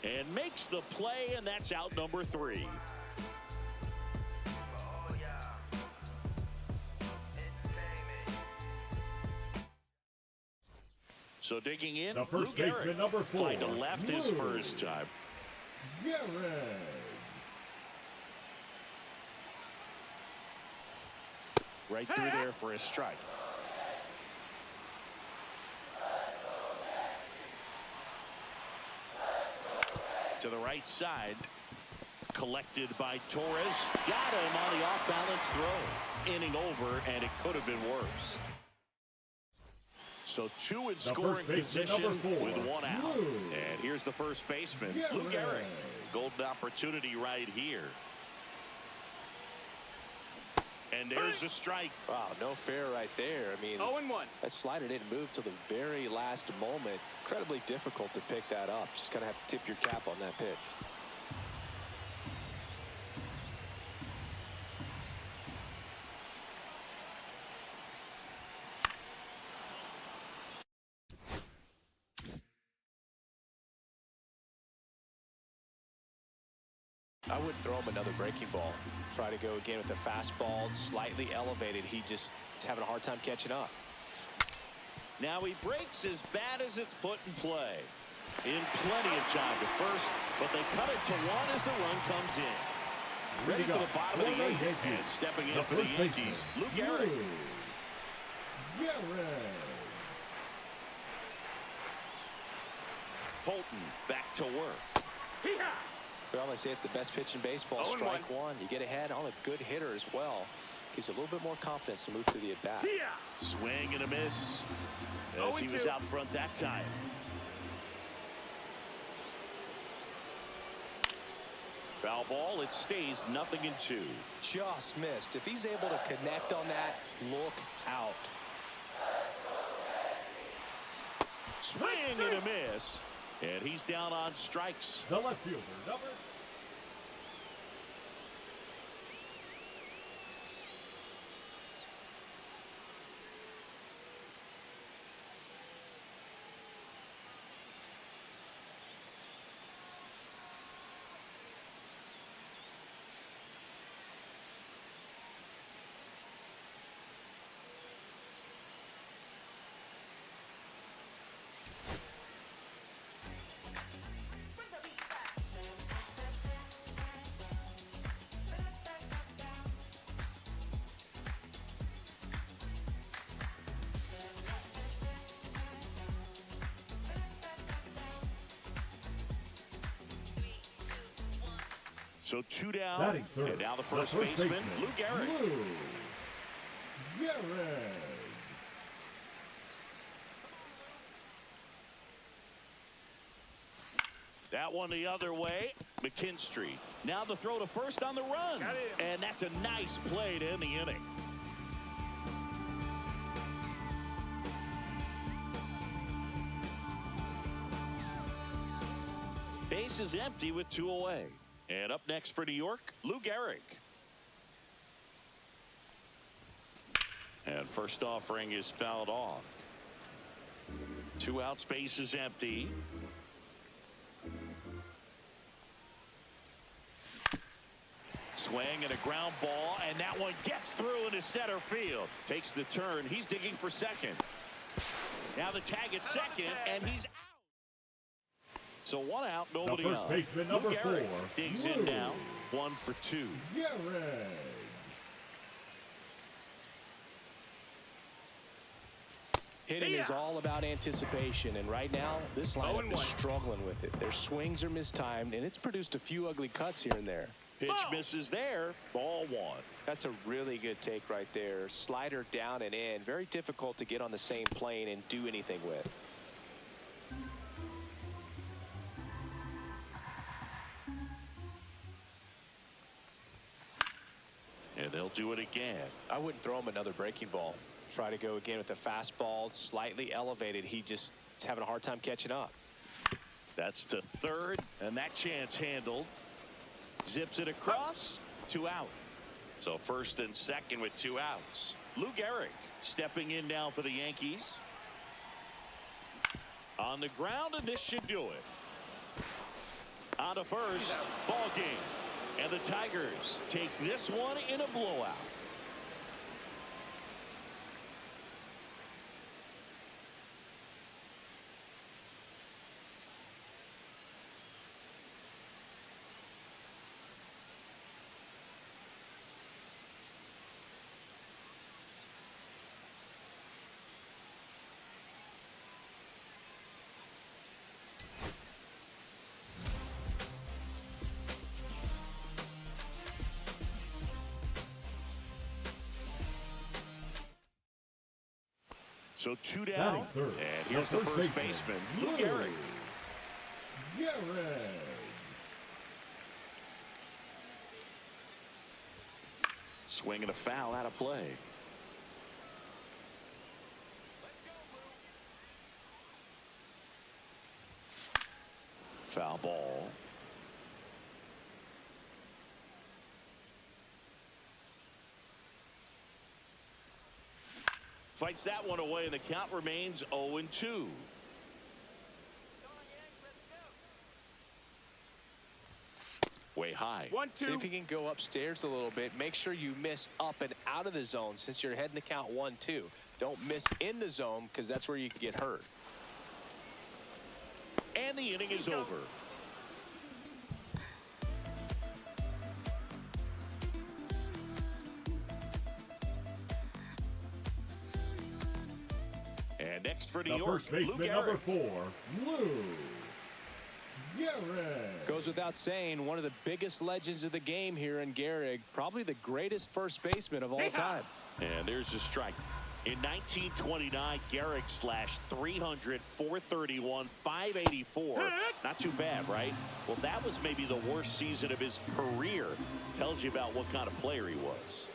And makes the play, and that's out number 3. So digging in, the first baseman, number 4. Fly to left his first time. Gehrig. Right through there for a strike. To the right side, collected by Torres. Got him on the off-balance throw. Inning over, and it could have been worse. So 2 in scoring position with 1 out. And here's the first baseman, Lou Gehrig. Golden opportunity right here. And there's a strike. Wow, no fair right there. I mean, 0-1. That slider didn't move till the very last moment. Incredibly difficult to pick that up. Just gonna have to tip your cap on that pitch. I wouldn't throw him another breaking ball. Try to go again with the fastball, slightly elevated. He just is having a hard time catching up. Now he breaks as bad as it's put in play. In plenty of time to first, but they cut it to 1 as the run comes in. Ready for the bottom of the 8th, and stepping in for the Yankees, Lou Gehrig. Holton back to work. Well, they say it's the best pitch in baseball. Strike 1. You get ahead on a good hitter as well. Gives you a little bit more confidence to move to the at-bat. Swing and a miss as he was out front that time. Foul ball. It stays 0-2. Just missed. If he's able to connect on that, look out. Swing and a miss. And he's down on strikes. The left fielder, number. So 2 down. Batting third. And now the first baseman, Lou Gehrig. Lou Gehrig. That one the other way. McKinstry. Now the throw to first on the run. And that's a nice play to end the inning. Base is empty with 2 away. And up next for New York, Lou Gehrig. And first offering is fouled off. 2 outs, base is empty. Swing and a ground ball, and that one gets through into center field. Takes the turn. He's digging for second. Now the tag at second, and he's out. So 1 out, nobody the first on. baseman, number 4. Digs Lou in now. 1 for 2. Gehrig. Hitting is all about anticipation, and right now, this lineup is struggling with it. Their swings are mistimed, and it's produced a few ugly cuts here and there. Pitch misses there. Ball 1. That's a really good take right there. Slider down and in. Very difficult to get on the same plane and do anything with. And they'll do it again. I wouldn't throw him another breaking ball. Try to go again with the fastball, slightly elevated. He just is having a hard time catching up. That's to third, and that chance handled. Zips it across. 2 out. So first and second with 2 outs. Lou Gehrig stepping in now for the Yankees. On the ground, and this should do it. On to first. Ball game. And the Tigers take this one in a blowout. So 2 down, third. and here's the first baseman, Lou Gehrig. Gehrig. Swing and a foul out of play. Foul ball. Fights that one away, and the count remains 0-2. Way high. 1-2. See if you can go upstairs a little bit. Make sure you miss up and out of the zone since you're heading the count 1-2. Don't miss in the zone because that's where you can get hurt. And the inning is over. And next for New York, first baseman, Lou Gehrig. number 4, Lou Gehrig. Goes without saying, one of the biggest legends of the game here in Gehrig, probably the greatest first baseman of all time. And there's the strike. In 1929, Gehrig slashed 300, 431, 584. Not too bad, right? Well, that was maybe the worst season of his career. Tells you about what kind of player he was.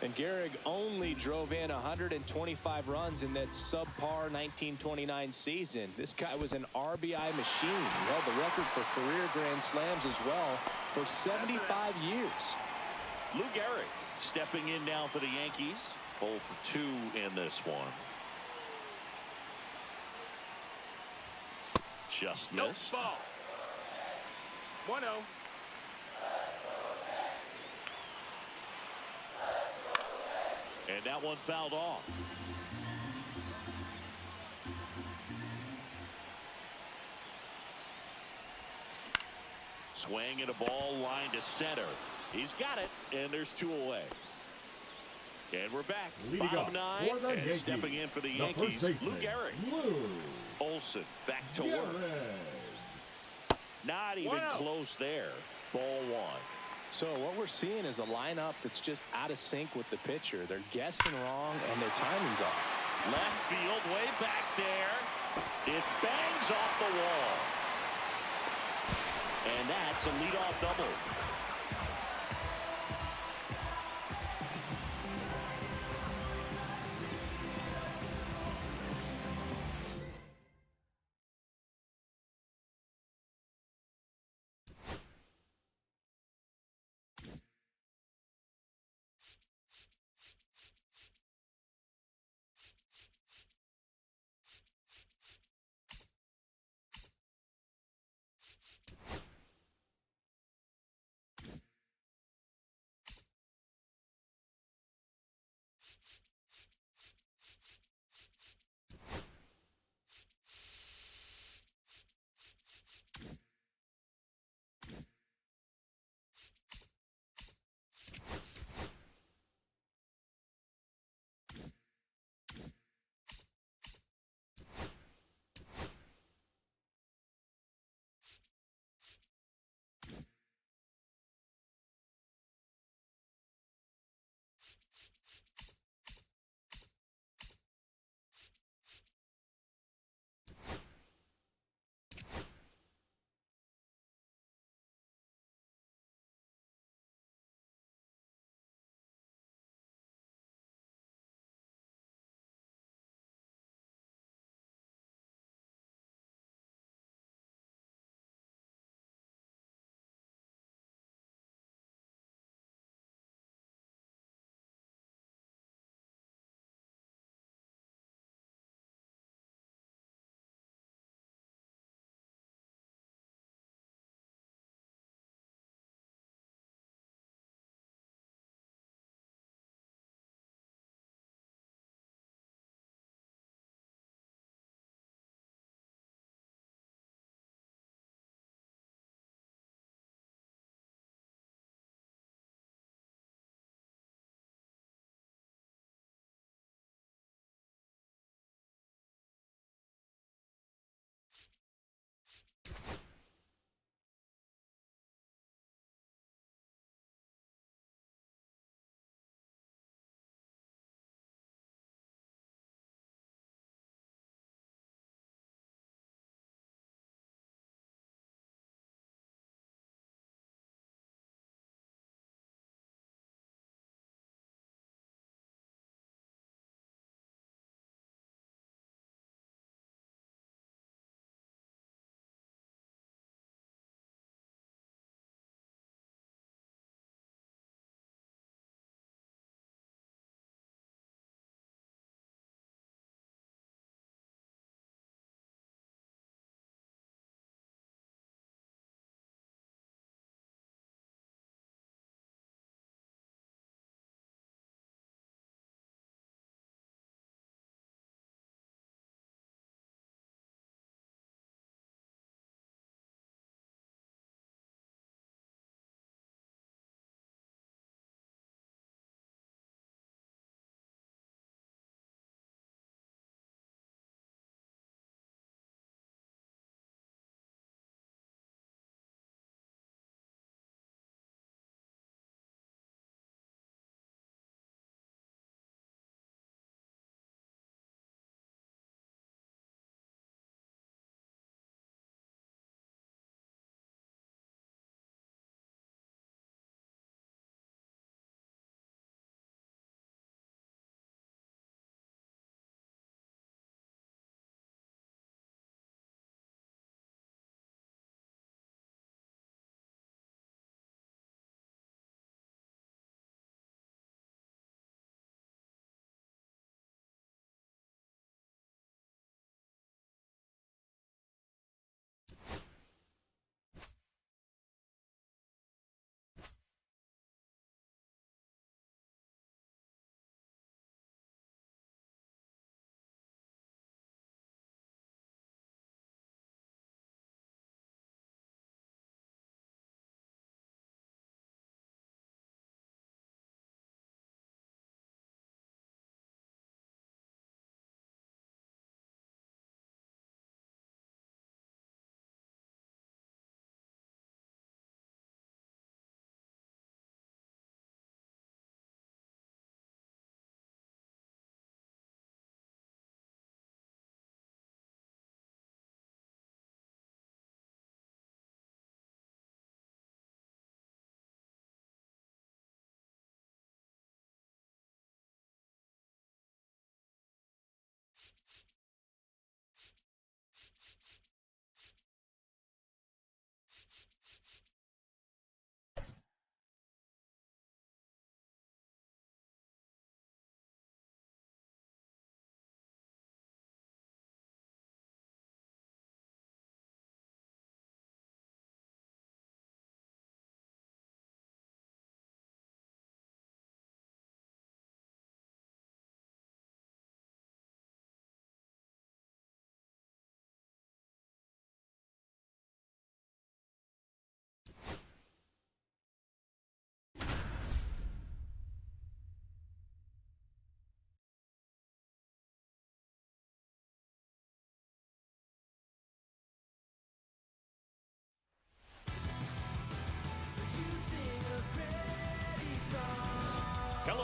And Gehrig only drove in 125 runs in that subpar 1929 season. This guy was an RBI machine. He held the record for career grand slams as well for 75 years. Lou Gehrig stepping in now for the Yankees. 0 for 2 in this one. Just missed. Ball. 1-0. And that one fouled off. Swing and a ball line to center. He's got it, and there's 2 away. And we're back. Leading Bottom up 9, for the and Yankees, stepping in for the the first Yankees, baseman, Lou Gehrig. Lou Olson back to work. Not even close there. Ball 1. So what we're seeing is a lineup that's just out of sync with the pitcher. They're guessing wrong, and their timing's off. Left field, way back there. It bangs off the wall. And that's a leadoff double.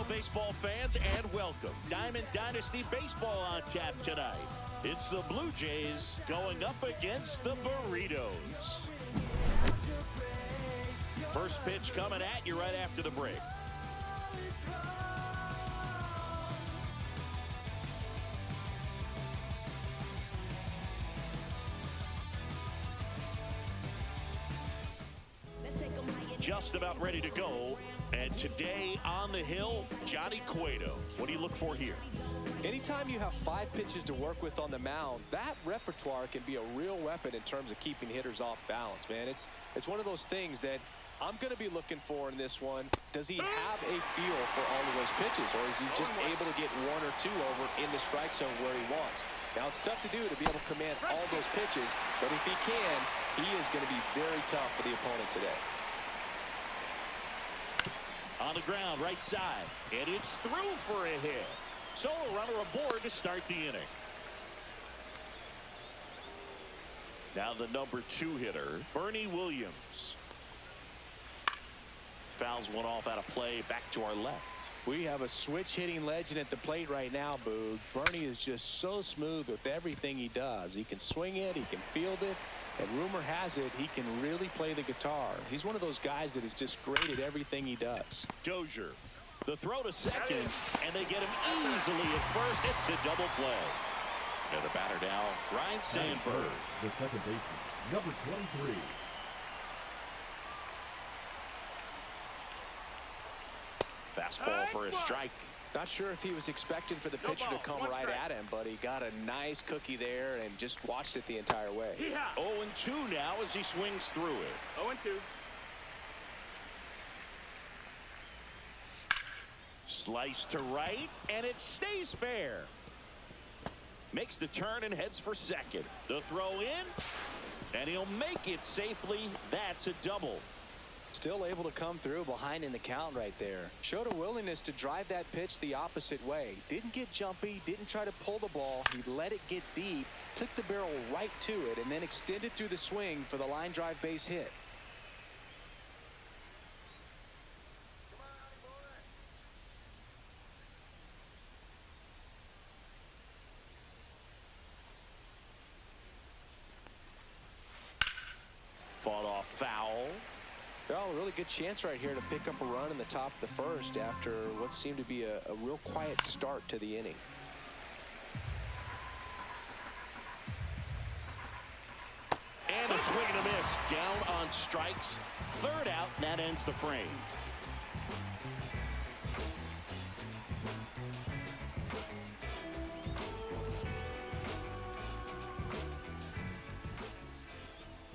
Hello, baseball fans, and welcome. Diamond Dynasty Baseball on tap tonight. It's the Blue Jays going up against the Burritos. First pitch coming at you right after the break. Just about ready to go. And today on the hill, Johnny Cueto. What do you look for here? Anytime you have 5 pitches to work with on the mound, that repertoire can be a real weapon in terms of keeping hitters off balance, man. It's one of those things that I'm going to be looking for in this one. Does he have a feel for all of those pitches, or is he just able to get 1 or 2 over in the strike zone where he wants? Now, it's tough to do to be able to command all those pitches, but if he can, he is going to be very tough for the opponent today. On the ground, right side, and it's through for a hit. Solo runner aboard to start the inning. Now the number 2 hitter, Bernie Williams. Fouls one off out of play, back to our left. We have a switch hitting legend at the plate right now, Boog. Bernie is just so smooth with everything he does. He can swing it, he can field it, and rumor has it he can really play the guitar. He's one of those guys that is just great at everything he does. Dozier, the throw to second, and they get him easily at first. It's a double play. And the batter now, Ryan Sandberg. The second baseman, number 23. Fastball for a strike. Not sure if he was expecting for the pitcher to come right at him, but he got a nice cookie there and just watched it the entire way. 0-2 now as he swings through it. 0-2. Slice to right, and it stays fair. Makes the turn and heads for second. The throw in, and he'll make it safely. That's a double. Still able to come through behind in the count right there. Showed a willingness to drive that pitch the opposite way. Didn't get jumpy, didn't try to pull the ball. He let it get deep, took the barrel right to it, and then extended through the swing for the line drive base hit. Fought off foul. Well, a really good chance right here to pick up a run in the top of the first after what seemed to be a real quiet start to the inning. And a swing and a miss. Down on strikes. Third out, and that ends the frame.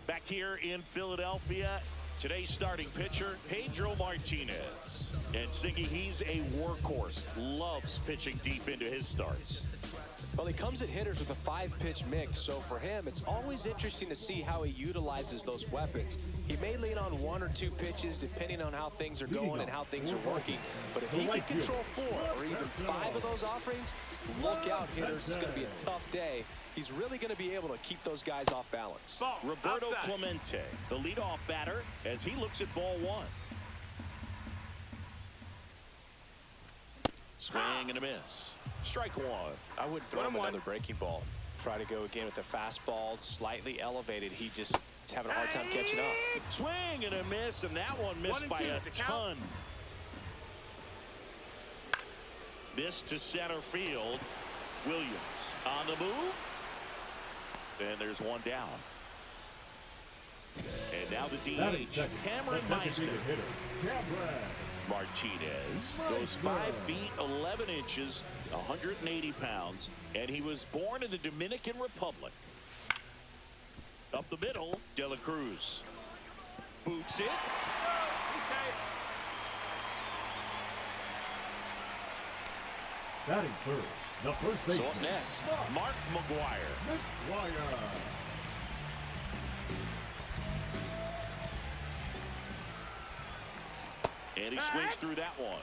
Back here in Philadelphia, today's starting pitcher, Pedro Martinez. And Siggy, he's a workhorse. Loves pitching deep into his starts. Well, he comes at hitters with a 5-pitch mix, so for him, it's always interesting to see how he utilizes those weapons. He may lean on 1 or 2 pitches depending on how things are going and how things are working. But if he can control 4 or even 5 of those offerings, look out, hitters. It's going to be a tough day. He's really going to be able to keep those guys off balance. Roberto Clemente, the leadoff batter, as he looks at ball 1. Swing and a miss. Strike 1. I wouldn't throw him another breaking ball. Try to go again with the fastball, slightly elevated. He just is having a hard time catching up. Swing and a miss, and that one missed by a ton. This to center field. Williams on the move. And there's one down. And now the DH, Cameron Meister. Martinez goes 5 feet 11 inches, 180 pounds, and he was born in the Dominican Republic. Up the middle, De La Cruz boots it. Batting third, the first baseman. So up next, Mark McGuire. And he swings through that one.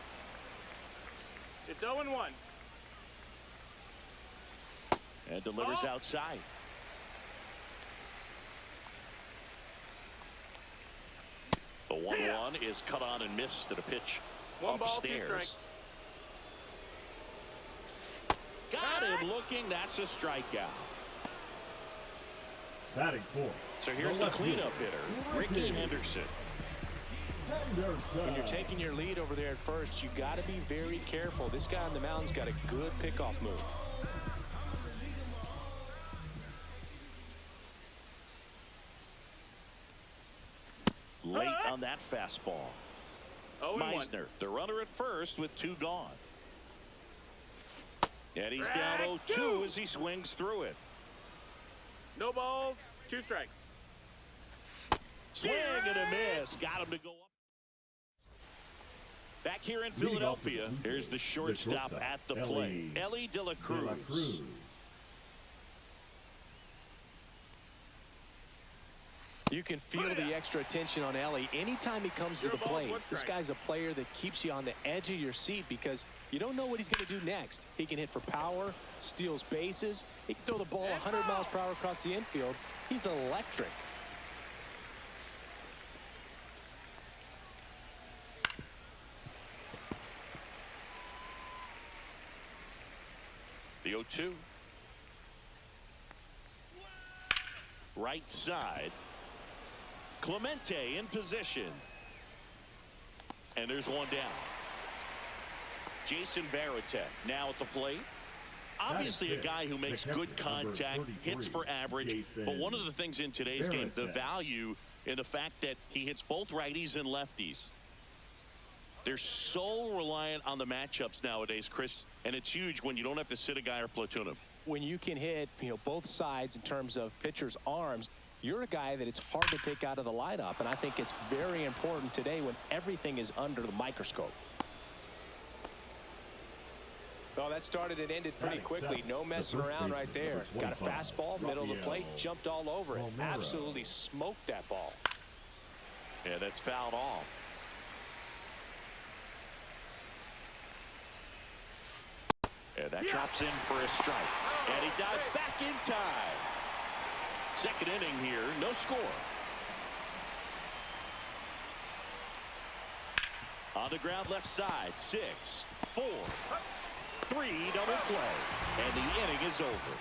It's 0-1. And delivers outside. The 1-1 is cut on and missed at a pitch 1 ball, 2 upstairs. strikes. him looking. That's a strikeout. Batting fourth. So here's the cleanup hitter, Ricky Henderson. When you're taking your lead over there at first, you got to be very careful. This guy on the mound's got a good pickoff move. Late on that fastball. Meisner, the runner at first with 2 gone. And he's down 0-2 as he swings through it. No balls, 2 strikes. Swing and a miss. Got him to go up. Back here in Philadelphia, here's the shortstop at the plate, Ellie De La Cruz. You can feel the extra attention on Ellie anytime he comes to the plate. This guy's a player that keeps you on the edge of your seat because you don't know what he's going to do next. He can hit for power, steals bases. He can throw the ball 100 miles per hour across the infield. He's electric. The 0-2. Right side. Clemente in position. And there's one down. Jason Varitek now at the plate. Obviously a guy who makes good contact, hits for average. But one of the things in today's game, the value in the fact that he hits both righties and lefties. They're so reliant on the matchups nowadays, Chris, and it's huge when you don't have to sit a guy or platoon him. When you can hit, both sides in terms of pitchers' arms, you're a guy that it's hard to take out of the lineup, and I think it's very important today when everything is under the microscope. Well, that started and ended pretty quickly. No messing around right there. Got a fastball, middle of the plate, jumped all over it. Absolutely smoked that ball. Yeah, that's fouled off. And that drops in for a strike. And he dives back in time. Second inning here, no score. On the ground left side, 6, 4, 3, double play. And the inning is over.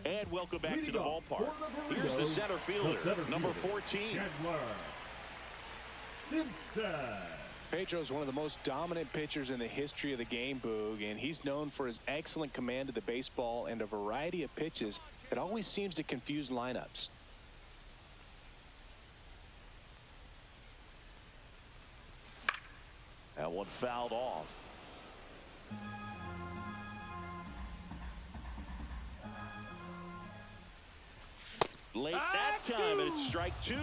And welcome back to the ballpark. Here's the center fielder, number 14. Pedro is one of the most dominant pitchers in the history of the game, Boog, and he's known for his excellent command of the baseball and a variety of pitches that always seems to confuse lineups. That one fouled off. Late that time, and it's strike 2.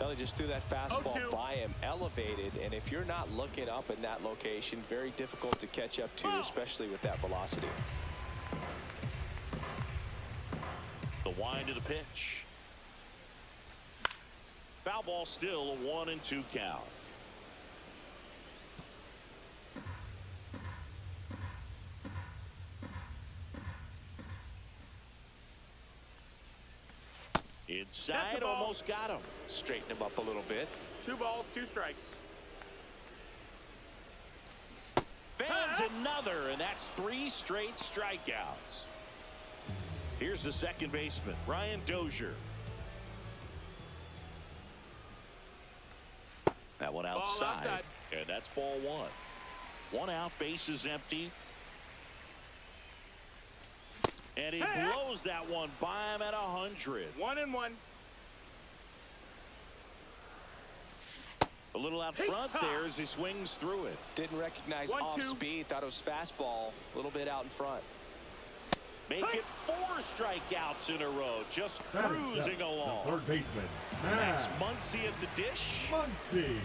Ellie just threw that fastball by him, elevated, and if you're not looking up in that location, very difficult to catch up to, especially with that velocity. The wind of the pitch. Foul ball still, a 1-2 count. Inside, almost got him. Straighten him up a little bit. 2 balls, 2 strikes. Fans another, and that's 3 straight strikeouts. Here's the second baseman, Ryan Dozier. That one outside, and that's ball 1. 1 out, base is empty. And he blows that one by him at 100. 1-1. A little out front there as he swings through it. Didn't recognize off speed. Thought it was fastball. A little bit out in front. Make it 4 strikeouts in a row. Just cruising along. Third baseman. Next, Muncy at the dish. Muncy.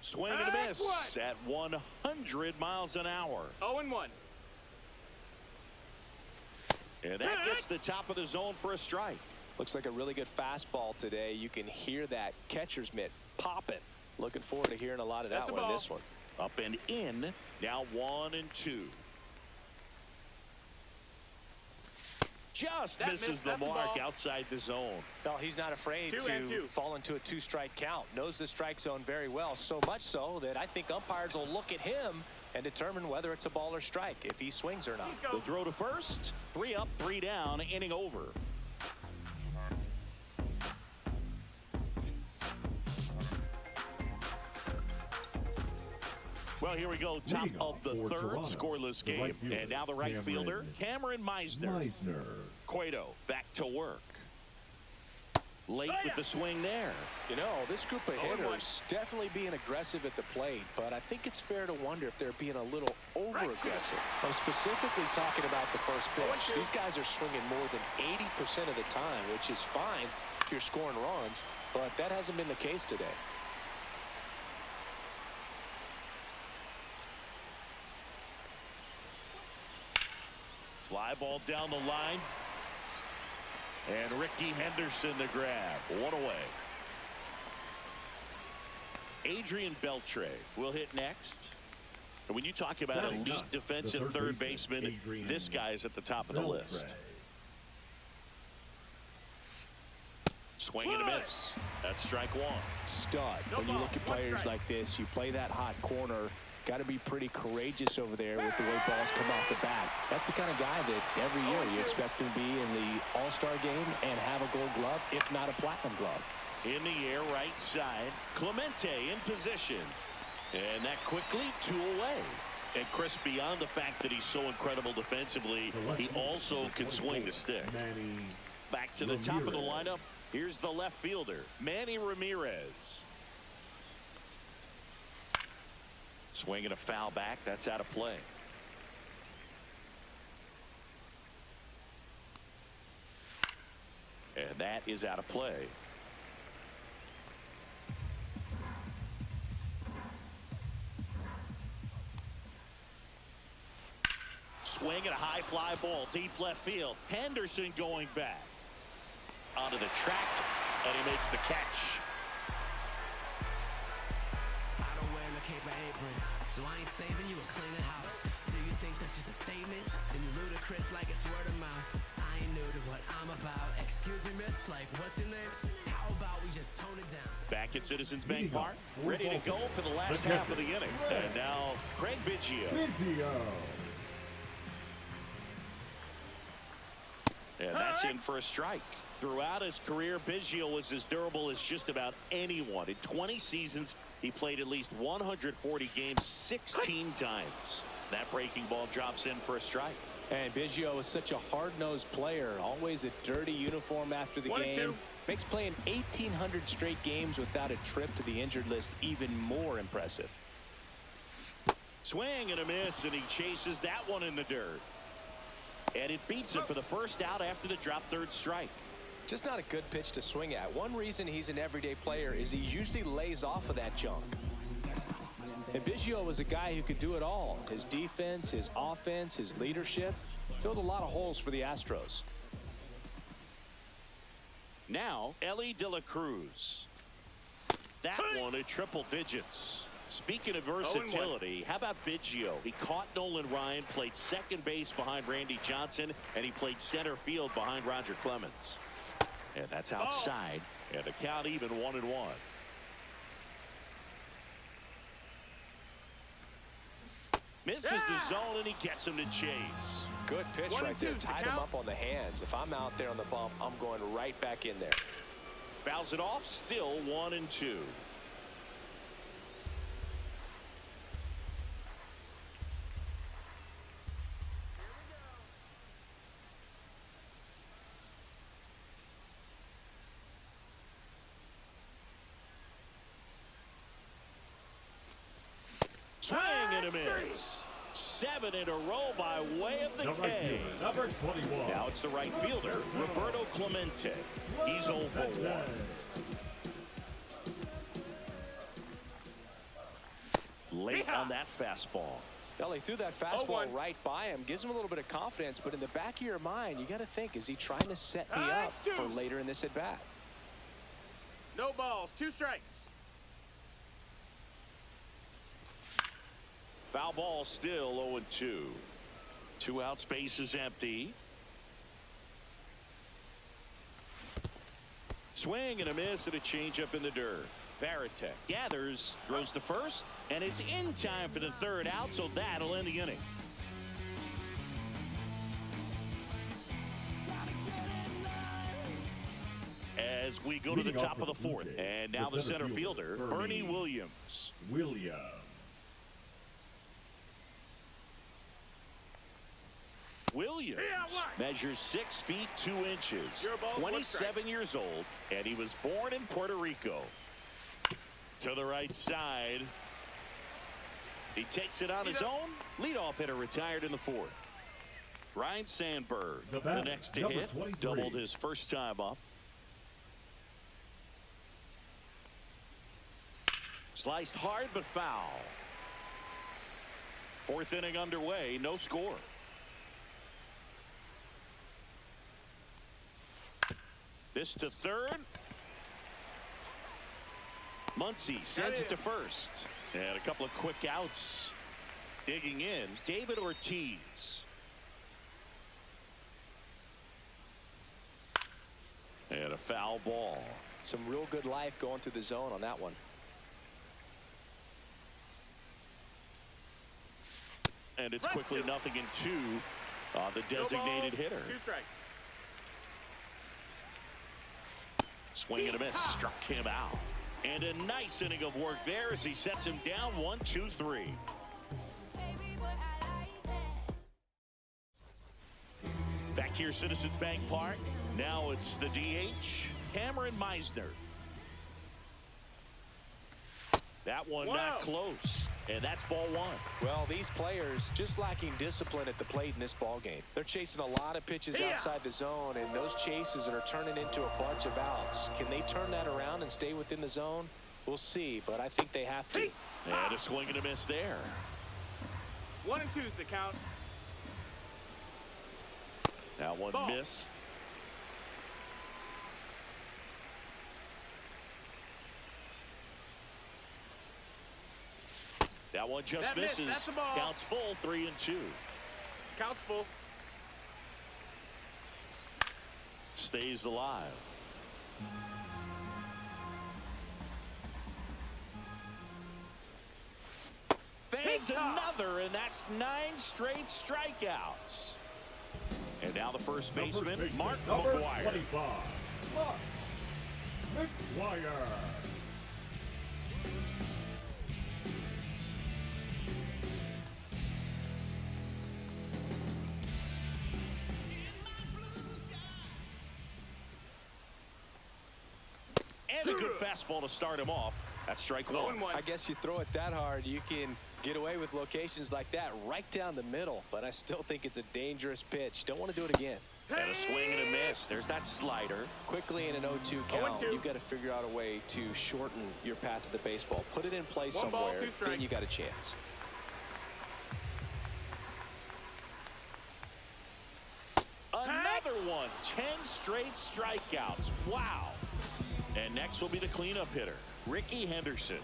Swing and a miss at 100 miles an hour. 0-1. And that gets the top of the zone for a strike. Looks like a really good fastball today. You can hear that catcher's mitt popping. Looking forward to hearing a lot of that one in this one. Up and in. Now 1-2. Just misses the mark outside the zone. No, he's not afraid to fall into a 2-strike count. Knows the strike zone very well, so much so that I think umpires will look at him and determine whether it's a ball or strike, if he swings or not. The throw to first. 3 up, 3 down, inning over. Well, here we go. Top of the third, Toronto, scoreless game. And now the right fielder, Cameron Meisner. Cueto back to work. Late with the swing there. You know, this group of hitters definitely being aggressive at the plate, but I think it's fair to wonder if they're being a little over-aggressive. I'm specifically talking about the first pitch. These guys are swinging more than 80% of the time, which is fine if you're scoring runs, but that hasn't been the case today. Fly ball down the line. And Ricky Henderson the grab. 1 away. Adrian Beltre will hit next. And when you talk about elite defensive third baseman, this guy is at the top of the list. Swing and a miss. That's strike 1. Stud. When you look at players like this, you play that hot corner. Got to be pretty courageous over there with the way balls come off the bat. That's the kind of guy that every year you expect him to be in the All-Star game and have a gold glove, if not a platinum glove. In the air, right side. Clemente in position. And that quickly 2 away. And Chris, beyond the fact that he's so incredible defensively, he also can swing the stick. Back to the top of the lineup. Here's the left fielder, Manny Ramirez. Swinging a foul back. That's out of play. And that is out of play. Swing and a high fly ball deep left field. Henderson going back onto the track, and he makes the catch. So I ain't saving you a cleaner house. Do you think that's just a statement? Then you ludicrous like it's word of mouth. I ain't new to what I'm about. Excuse me, miss, like what's your name? How about we just tone it down? Back at Citizens Bank Park, ready to go for the last half of the inning. And now Craig Biggio. And that's in for a strike. Throughout his career, Biggio was as durable as just about anyone. In 20 seasons, he played at least 140 games 16 times. That breaking ball drops in for a strike. And Biggio is such a hard-nosed player. Always a dirty uniform after the game. Makes playing 1,800 straight games without a trip to the injured list even more impressive. Swing and a miss, and he chases that one in the dirt. And it beats him for the first out after the drop third strike. Just not a good pitch to swing at. One reason he's an everyday player is he usually lays off of that junk. And Biggio was a guy who could do it all. His defense, his offense, his leadership filled a lot of holes for the Astros. Now, Ellie De La Cruz. That one at triple digits. Speaking of versatility, how about Biggio? He caught Nolan Ryan, played second base behind Randy Johnson, and he played center field behind Roger Clemens. And that's outside, and the count even 1-1. Misses the zone, and he gets him to chase. Good pitch right there. Tied him up on the hands. If I'm out there on the bump, I'm going right back in there. Fouls it off, still 1-2. Swing and a miss. 7 in a row by way of the K. Number 21. Now it's the right fielder, Roberto Clemente. He's 0 for 1. Late on that fastball. Well, he threw that fastball right by him, gives him a little bit of confidence, but in the back of your mind, you got to think, is he trying to set me up for later in this at bat? No balls, 2 strikes. Foul ball, still 0-2. 2 outs, base is empty. Swing and a miss and a changeup in the dirt. Varitek gathers, throws to first, and it's in time for the 3rd out, so that'll end the inning. As we go to the top of the 4th, and now the center fielder, Bernie Williams. Williams measures 6 feet 2 inches, 27 years old, and he was born in Puerto Rico. To the right side. He takes it on his own. Leadoff hitter retired in the 4th. Ryan Sandberg, the next to hit, doubled his first time up. Sliced hard but foul. 4th inning underway, no score. This to 3rd. Muncy sends it to first. And a couple of quick outs. Digging in, David Ortiz. And a foul ball. Some real good life going through the zone on that one. And it's quickly 0-2 on the designated hitter. 2 strikes. Swing and a miss, struck him out. And a nice inning of work there as he sets him down 1-2-3. Back here, Citizens Bank Park. Now it's the DH, Cameron Meisner. That one not close, and that's ball 1. Well, these players just lacking discipline at the plate in this ball game. They're chasing a lot of pitches outside the zone, and those chases are turning into a bunch of outs. Can they turn that around and stay within the zone? We'll see, but I think they have to. And a swing and a miss there. 1 and 2's the count. That one missed. That one just misses. That's a ball. Counts full, 3-2. Counts full. Stays alive. Fades another, and that's 9 straight strikeouts. And now the first baseman, Mark McGwire. 25. Mark McGwire. And a good fastball to start him off. That's strike 1. I guess you throw it that hard, you can get away with locations like that right down the middle. But I still think it's a dangerous pitch. Don't want to do it again. And a swing and a miss. There's that slider. Quickly in an 0-2 count, you've got to figure out a way to shorten your path to the baseball. Put it in play somewhere, then you got a chance. Another one. 10 straight strikeouts. Wow. And next will be the cleanup hitter, Ricky Henderson.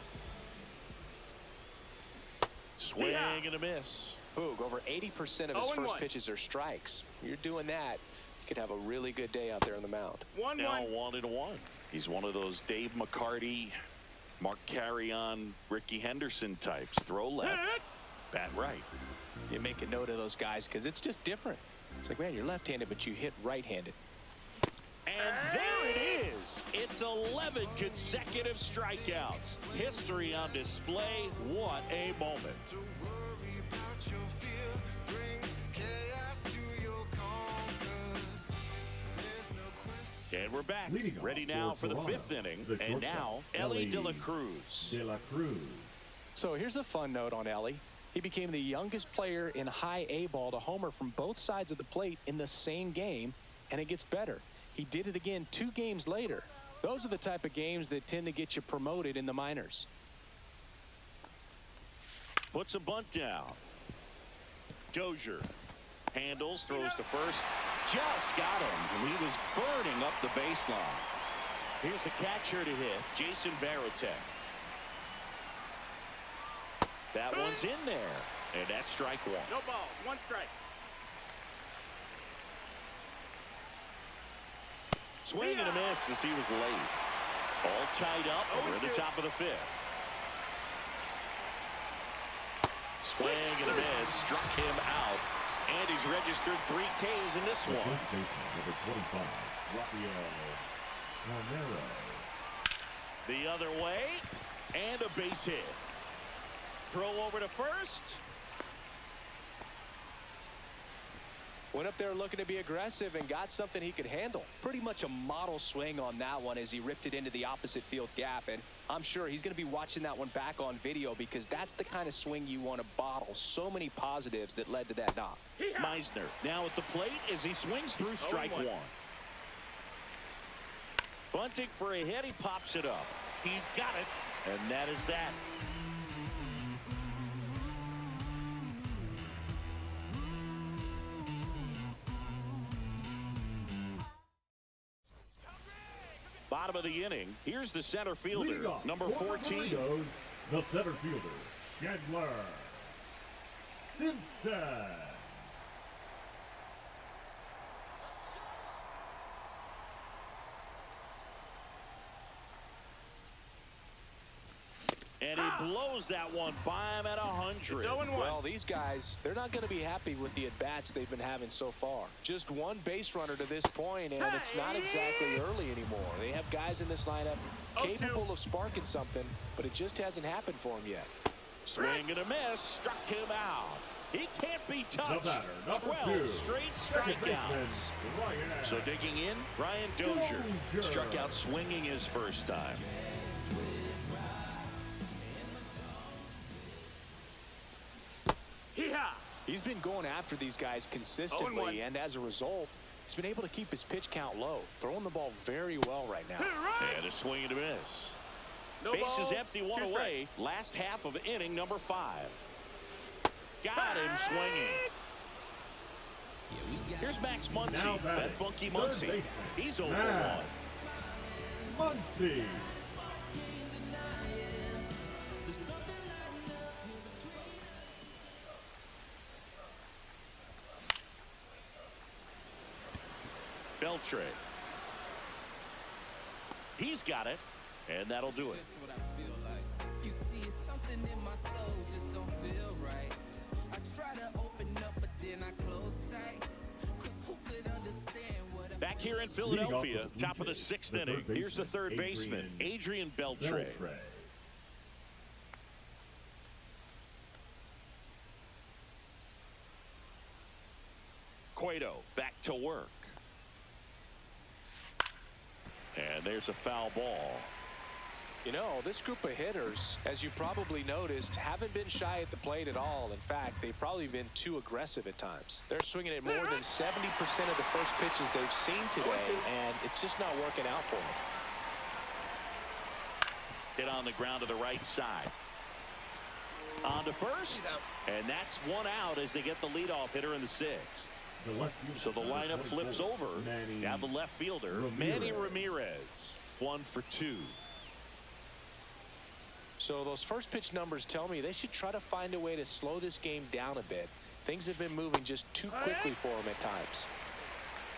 Swing and a miss. Boog, over 80% of his first pitches are strikes. You're doing that, you could have a really good day out there on the mound. Now 1-1. He's one of those Dave McCarty, Mark Carrion, Ricky Henderson types. Throw left, bat right. You make a note of those guys because it's just different. It's like, man, you're left-handed, but you hit right-handed. And there it is. It's 11 consecutive strikeouts. History on display. What a moment. And we're back. Ready now for the 5th inning. And now, Ellie De La Cruz. So here's a fun note on Ellie. He became the youngest player in high A ball to homer from both sides of the plate in the same game, and it gets better. He did it again 2 games later. Those are the type of games that tend to get you promoted in the minors. Puts a bunt down. Dozier handles, throws to first. Just got him. He was burning up the baseline. Here's the catcher to hit, Jason Varitek. That one's in there, and that's strike one. No ball, one strike. Swing and a miss as he was late. All tied up over at the top of the fifth. Swing and a miss, struck him out, and he's registered 3 Ks in this one. Number 25, Rafael Romero. The other way, and a base hit. Throw over to first. Went up there looking to be aggressive and got something he could handle. Pretty much a model swing on that one as he ripped it into the opposite field gap. And I'm sure he's going to be watching that one back on video because that's the kind of swing you want to bottle. So many positives that led to that knock. Meisner now at the plate as he swings through strike one. Bunting for a hit. He pops it up. He's got it. And that is that. Bottom of the inning. Here's the center fielder, number 14. The center fielder, Chandler Simpson. And he blows that one by him at 100. Well, these guys, they're not going to be happy with the at-bats they've been having so far. Just one base runner to this point, and it's not exactly early anymore. They have guys in this lineup capable of sparking something, but it just hasn't happened for them yet. Swing and a miss, struck him out. He can't be touched. The batter, 12 straight strikeouts. So digging in, Brian Dozier struck out swinging his first time. He's been going after these guys consistently, and as a result, he's been able to keep his pitch count low, throwing the ball very well right now. And a swing and a miss. No Base balls, is empty, one away. Last half of inning number 5. Got him swinging. Here's Max Muncy, that funky Muncy. He's over 1. Muncy. Beltre. He's got it, and that'll do it. You see, it's something in my soul just don't feel right. I try to open up, but then I close tight. 'Cause who could understand what Back here in Philadelphia, top of the 6th inning. Here's the third baseman, Adrian Beltre. Cueto back to work. And there's a foul ball. You know, this group of hitters, as you probably noticed, haven't been shy at the plate at all. In fact, they've probably been too aggressive at times. They're swinging at more than 70% of the first pitches they've seen today, and it's just not working out for them. Hit on the ground to the right side. On to first, and that's one out as they get the leadoff hitter in the 6th. So the lineup flips over. Now the left fielder, Manny Ramirez, 1 for 2. So those first pitch numbers tell me they should try to find a way to slow this game down a bit. Things have been moving just too quickly for them at times.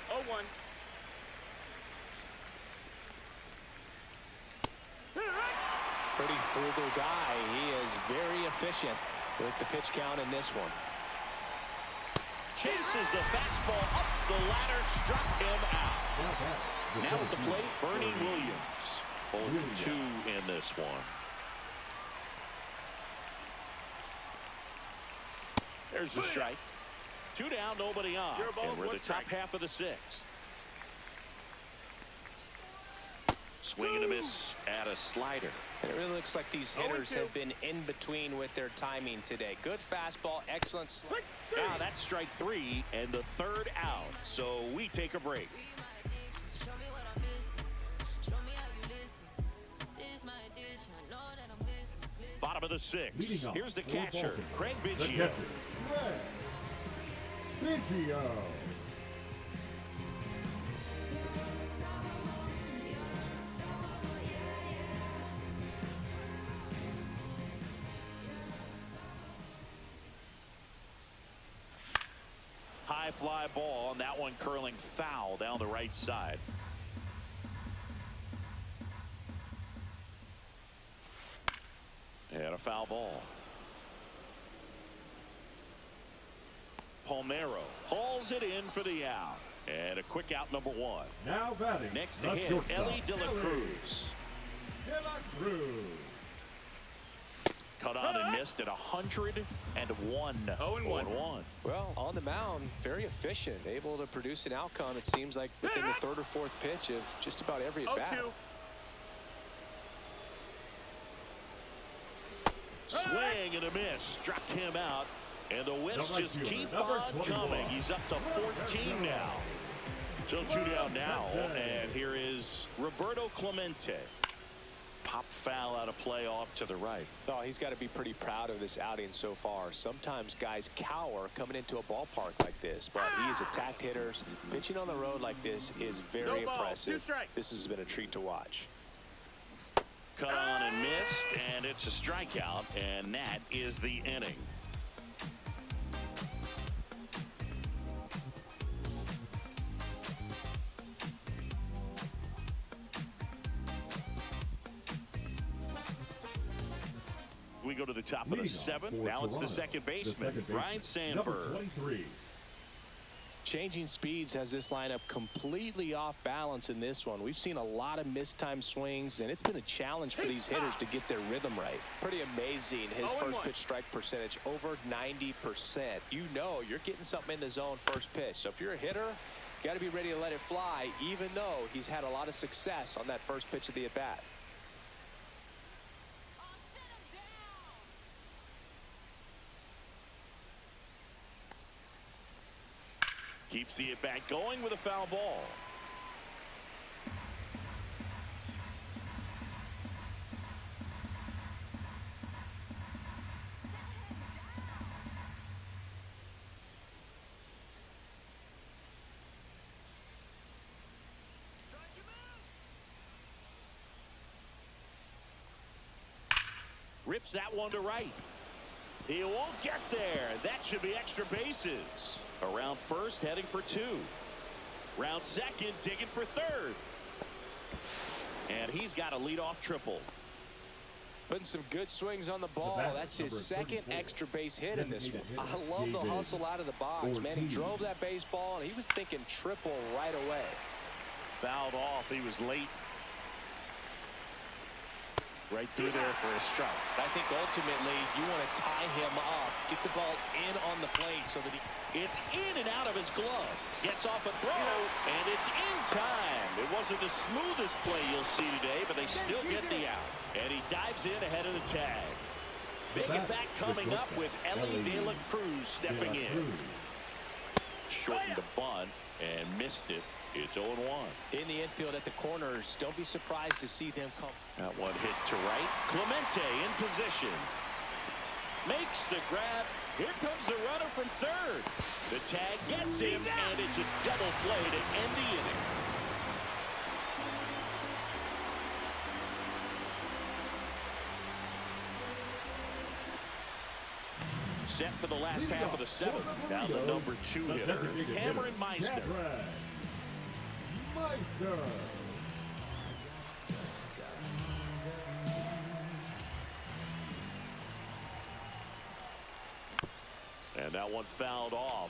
0-1. Pretty frugal guy. He is very efficient with the pitch count in this one. Chases the fastball up the ladder, struck him out. Now at the plate, Bernie Williams. 0 for 2 in this one. There's the strike. 2 down, nobody on. And we're the top half of the 6th. Swing and a miss at a slider. It really looks like these hitters have been in between with their timing today. Good fastball, excellent slider. Now that's strike 3 and the 3rd out. So we take a break. Bottom of the 6th. Here's the catcher, Craig Biggio. Biggio. High fly ball, and that one curling foul down the right side. And a foul ball. Palmeiro hauls it in for the out. And a quick out, number one. Now batting. Next to the him, shortstop, Ellie De La Cruz. De La Cruz. Cut on and missed at 101. 0-1. Well, on the mound, very efficient, able to produce an outcome, it seems like, within the third or fourth pitch of just about every at-bat. Swing and a miss. Struck him out. And the whiffs Number just two, keep number on 21. coming. He's up to 14 now. So 2 down now. And here is Roberto Clemente. Pop foul out of play off to the right. Oh, he's got to be pretty proud of this outing so far. Sometimes guys cower coming into a ballpark like this, but he has attacked hitters. Pitching on the road like this is very impressive. This has been a treat to watch. Cut on and missed, and it's a strikeout, and that is the inning. We go to the top of the seventh. Now it's the second baseman, Ryan Sandberg. Number 23. Changing speeds has this lineup completely off balance in this one. We've seen a lot of mistimed swings, and it's been a challenge for these hitters to get their rhythm right. Pretty amazing. His first pitch strike percentage over 90%. You know you're getting something in the zone first pitch. So if you're a hitter, you got to be ready to let it fly, even though he's had a lot of success on that first pitch of the at-bat. Keeps the at-bat going with a foul ball. Rips that one to right. He won't get there. That should be extra bases. Around first, heading for 2. Round second, digging for third. And he's got a leadoff triple. Putting some good swings on the ball. That's his second extra base hit in this one. I love the hustle out of the box, man. He drove that baseball, and he was thinking triple right away. Fouled off. He was late. Right through there for a strike. I think ultimately you want to tie him up, get the ball in on the plate so that it's in and out of his glove. Gets off a throw, and it's in time. It wasn't the smoothest play you'll see today, but they still get the out. And he dives in ahead of the tag. Big at bat coming up with Ellie De La Cruz stepping in. Shortened the bunt and missed it. It's 0-1. In the infield at the corners, don't be surprised to see them come. That one hit to right. Clemente in position. Makes the grab. Here comes the runner from third. The tag gets him, and it's a double play to end the inning. Set for the last half of the seventh. Down the number 2 hitter, Cameron Meisner. And that one fouled off.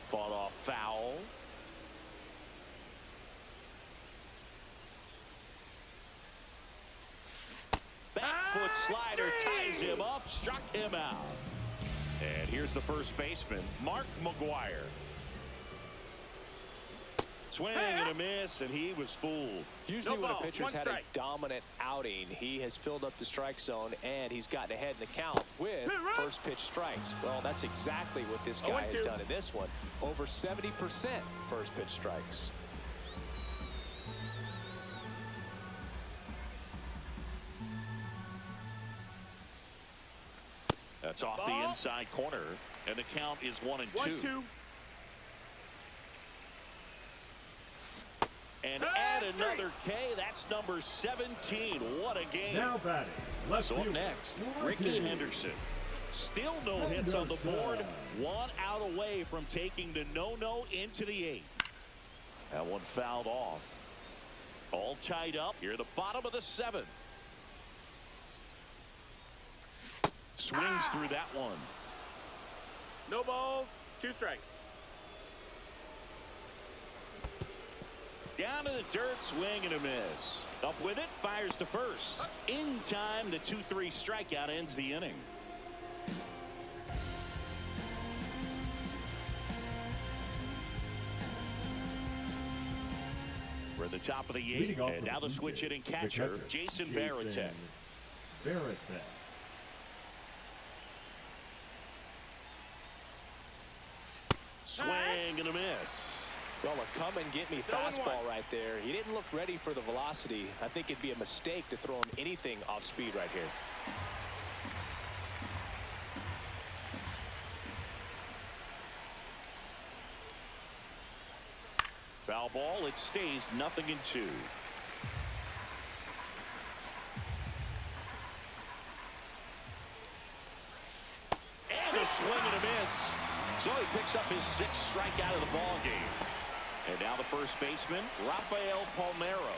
Fought off foul. Back foot slider ties him up, struck him out. And here's the first baseman, Mark McGuire. Swing and a miss, and he was fooled. Usually when a pitcher's had a dominant outing, he has filled up the strike zone, and he's gotten ahead in the count with first pitch strikes. Well, that's exactly what this guy has done in this one. Over 70% first pitch strikes. That's off the inside corner, and the count is 1-2. And add another K. That's number 17. What a game. Now batting. Left So up field. next, Ricky Henderson. Still no hits on the board. 1 out away from taking the no-no into the 8th. That one fouled off. All tied up here at the bottom of the 7th. Swings through that one. No balls, 2 strikes. Down to the dirt, swing and a miss. Up with it, fires to first. In time, the 2-3 strikeout ends the inning. We're at the top of the 8th, and now the switch hitting catcher, Jason Varitek. Swing and a miss. Well, a come and get me fastball right there. He didn't look ready for the velocity. I think it'd be a mistake to throw him anything off speed right here. Foul ball, it stays 0-2. And a swing and a miss. So he picks up his 6th strikeout of the ball game. And now the first baseman, Rafael Palmeiro.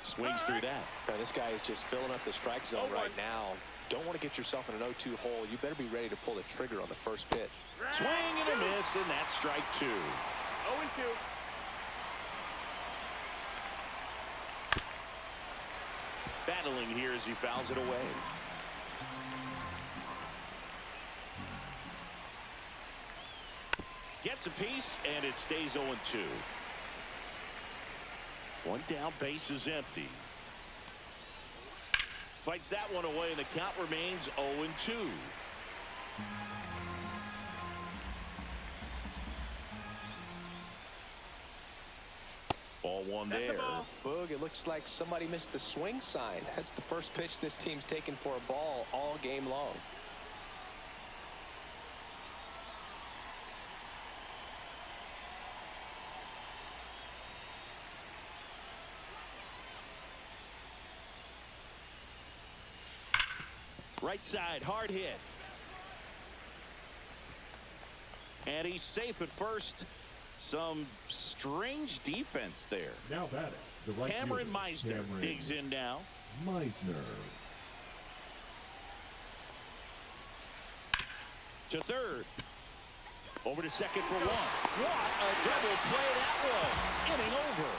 Swings through that. Now, this guy is just filling up the strike zone right now. Don't want to get yourself in an 0-2 hole. You better be ready to pull the trigger on the first pitch. Swing and a miss, and that's strike 2. 0-2. Battling here as he fouls it away. Gets a piece, and it stays 0-2. One down, base is empty. Fights that one away, and the count remains 0-2. Ball one there. Boog, it looks like somebody missed the swing sign. That's the first pitch this team's taken for a ball all game long. Right side, hard hit. And he's safe at first. Some strange defense there. Now batting. The right Cameron fielder, Meisner Cameron digs in now. Meisner. To third. Over to second for one. What a double play that was. Inning over.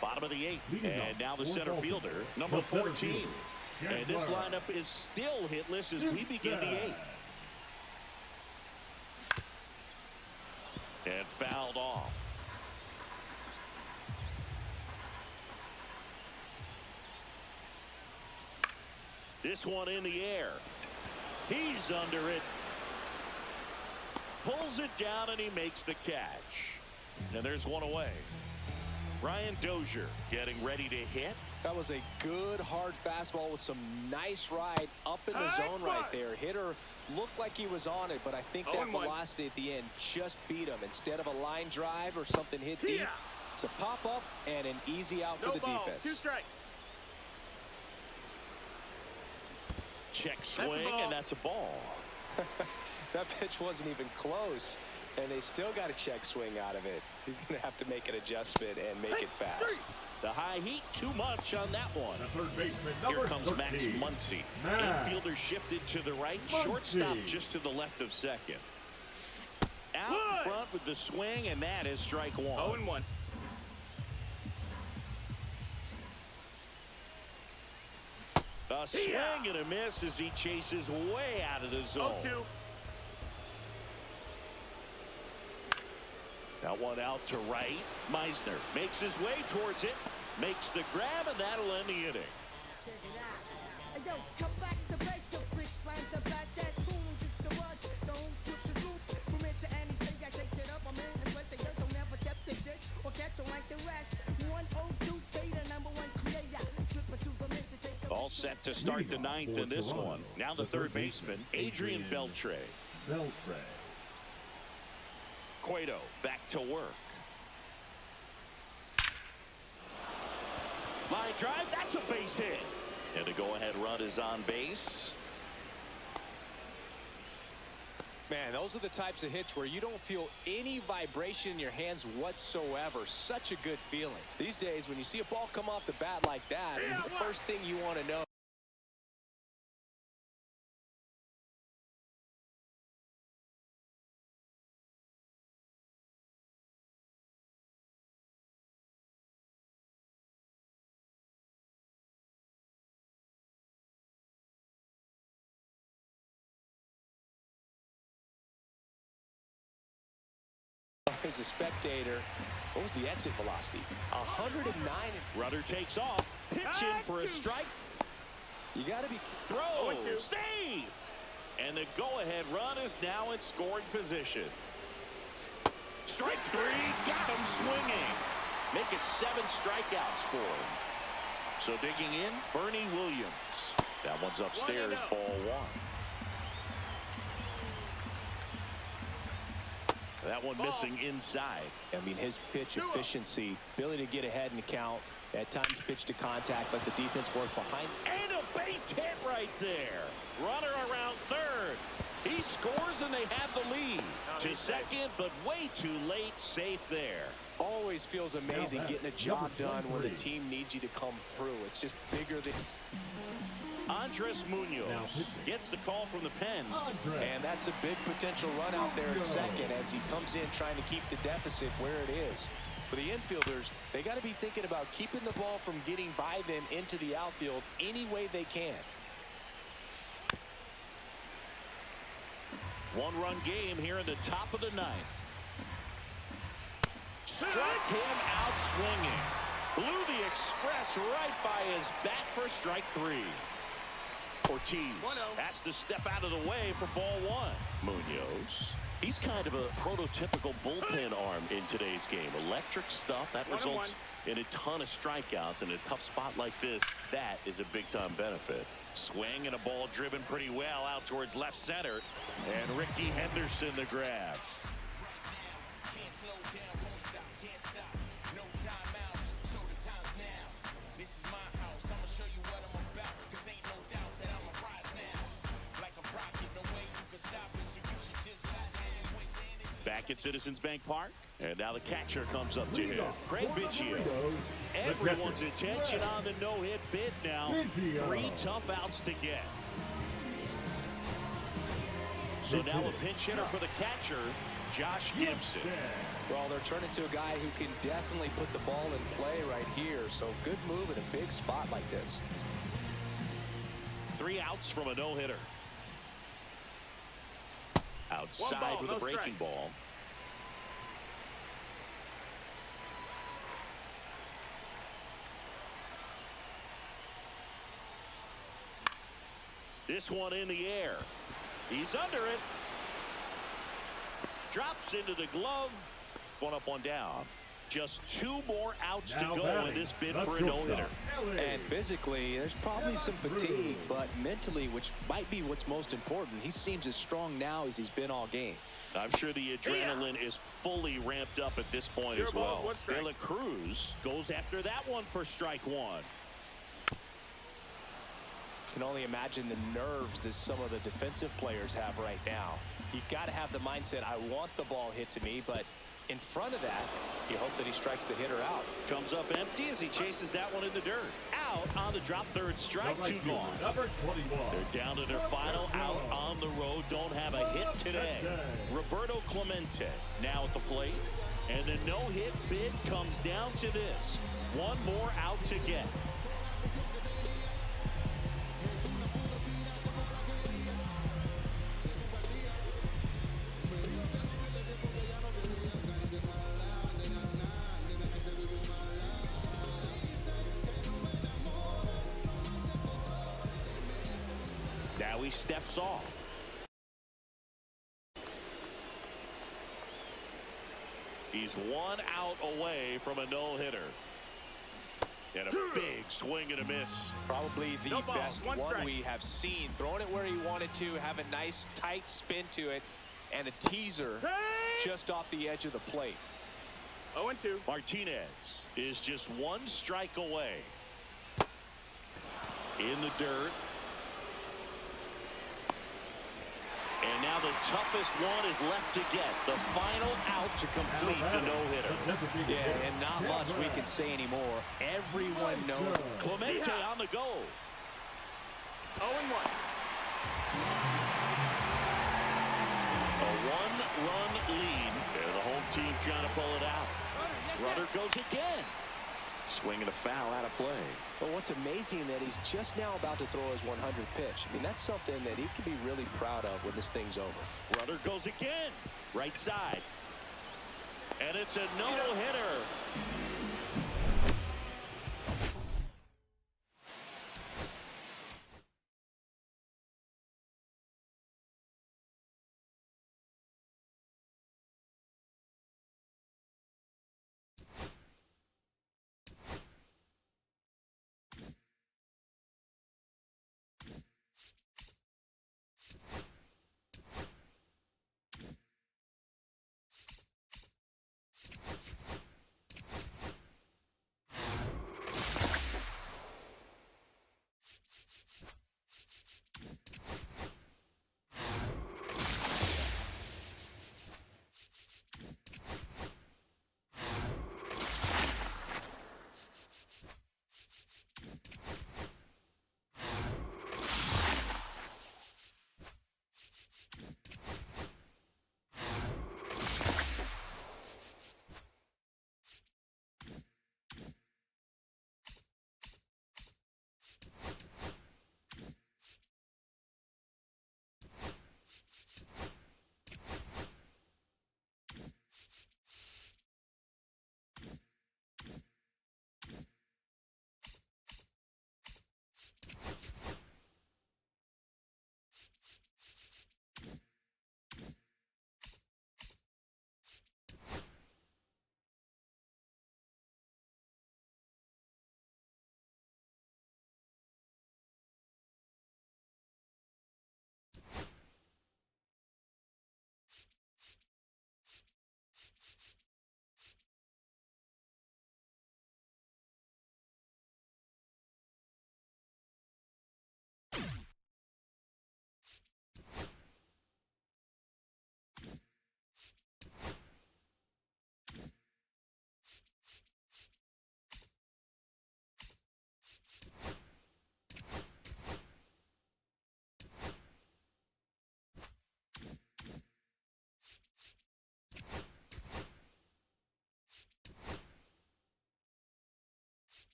Bottom of the 8th, and now the center fielder, number 14. And this lineup is still hitless as we begin the 8th. And fouled off. This one in the air. He's under it. Pulls it down, and he makes the catch. And there's one away. Ryan Dozier getting ready to hit. That was a good hard fastball with some nice ride up in the zone right there. Hitter looked like he was on it, but I think that velocity at the end just beat him. Instead of a line drive or something hit deep, it's a pop up and an easy out for the defense. 2 strikes. Check swing, and that's a ball. That pitch wasn't even close, and they still got a check swing out of it. He's going to have to make an adjustment and make it fast. The high heat, too much on that one. The third baseman, Here comes 13. Max Muncy. Infielder shifted to the right, shortstop just to the left of second. Out in front with the swing, and that is strike 1. 0-1. A swing and a miss as he chases way out of the zone. 0-2. That one out to right. Meisner makes his way towards it, makes the grab, and that'll end the inning. Check it out. Hey, yo, come back to base, the freak lines, the All set to start the ninth in this one. Now the third baseman, Adrian Beltre. Cueto back to work. Line drive, that's a base hit. And the go-ahead run is on base. Man, those are the types of hits where you don't feel any vibration in your hands whatsoever. Such a good feeling. These days, when you see a ball come off the bat like that, it's the first thing you want to know. As a spectator, what was the exit velocity? 109. Runner takes off. Pitch in for a strike. You got to be throw. Save. And the go-ahead run is now in scoring position. Strike three. Got him swinging. Make it 7 strikeouts for him. So digging in, Bernie Williams. That one's upstairs, ball 1. That one missing inside. I mean, his pitch efficiency, ability to get ahead in the count, at times pitch to contact, let the defense work behind. And a base hit right there. Runner around third. He scores and they have the lead. To second, but way too late. Safe there. Always feels amazing getting a job done when the team needs you to come through. It's just bigger than... Andres Munoz gets the call from the pen. And that's a big potential run out there at second as he comes in trying to keep the deficit where it is. For the infielders, they got to be thinking about keeping the ball from getting by them into the outfield any way they can. One-run game here in the top of the 9th. Struck him out swinging. Blew the express right by his bat for strike 3. Ortiz has to step out of the way for ball 1. Munoz. He's kind of a prototypical bullpen arm in today's game. Electric stuff that results in a ton of strikeouts. In a tough spot like this, that is a big-time benefit. Swing and a ball driven pretty well out towards left center. And Ricky Henderson the grab. Back at Citizens Bank Park, and now the catcher comes up to him. Craig Biggio. Everyone's attention on the no-hit bid now. 3 tough outs to get. So now a pinch hitter for the catcher, Josh Gibson. Well, they're turning to a guy who can definitely put the ball in play right here. So good move in a big spot like this. 3 outs from a no-hitter. Outside with a breaking ball. This one in the air. He's under it. Drops into the glove. 1 up, 1 down. Just 2 more outs to go in this bid for a no-hitter. And physically, there's probably some fatigue, but mentally, which might be what's most important, he seems as strong now as he's been all game. I'm sure the adrenaline is fully ramped up at this point as well. De La Cruz goes after that one for strike 1. Can only imagine the nerves that some of the defensive players have right now. You've got to have the mindset, I want the ball hit to me, but in front of that, you hope that he strikes the hitter out. Comes up empty as he chases that one in the dirt. Out on the drop, 3rd strike, 2 gone. Number 21. They're down to their final out on the road. Don't have a hit today. Roberto Clemente now at the plate. And the no-hit bid comes down to this. 1 more out to get. Now he steps off. He's 1 out away from a no-hitter. And a big swing and a miss. Probably the No ball, best one one strike. we have seen. Throwing it where he wanted to, have a nice tight spin to it, and a teaser just off the edge of the plate. 0-2. Martinez is just one strike away. In the dirt. And now the toughest one is left to get. The final out to complete the no-hitter. Yeah, and not much we can say anymore. Everyone knows. Clemente on the go. 0-1. A one-run lead. And the home team trying to pull it out. Runner goes again. Swinging a foul out of play. But what's amazing that he's just now about to throw his 100th pitch. I mean, that's something that he can be really proud of when this thing's over. Runner goes again. Right side. And it's a no-hitter.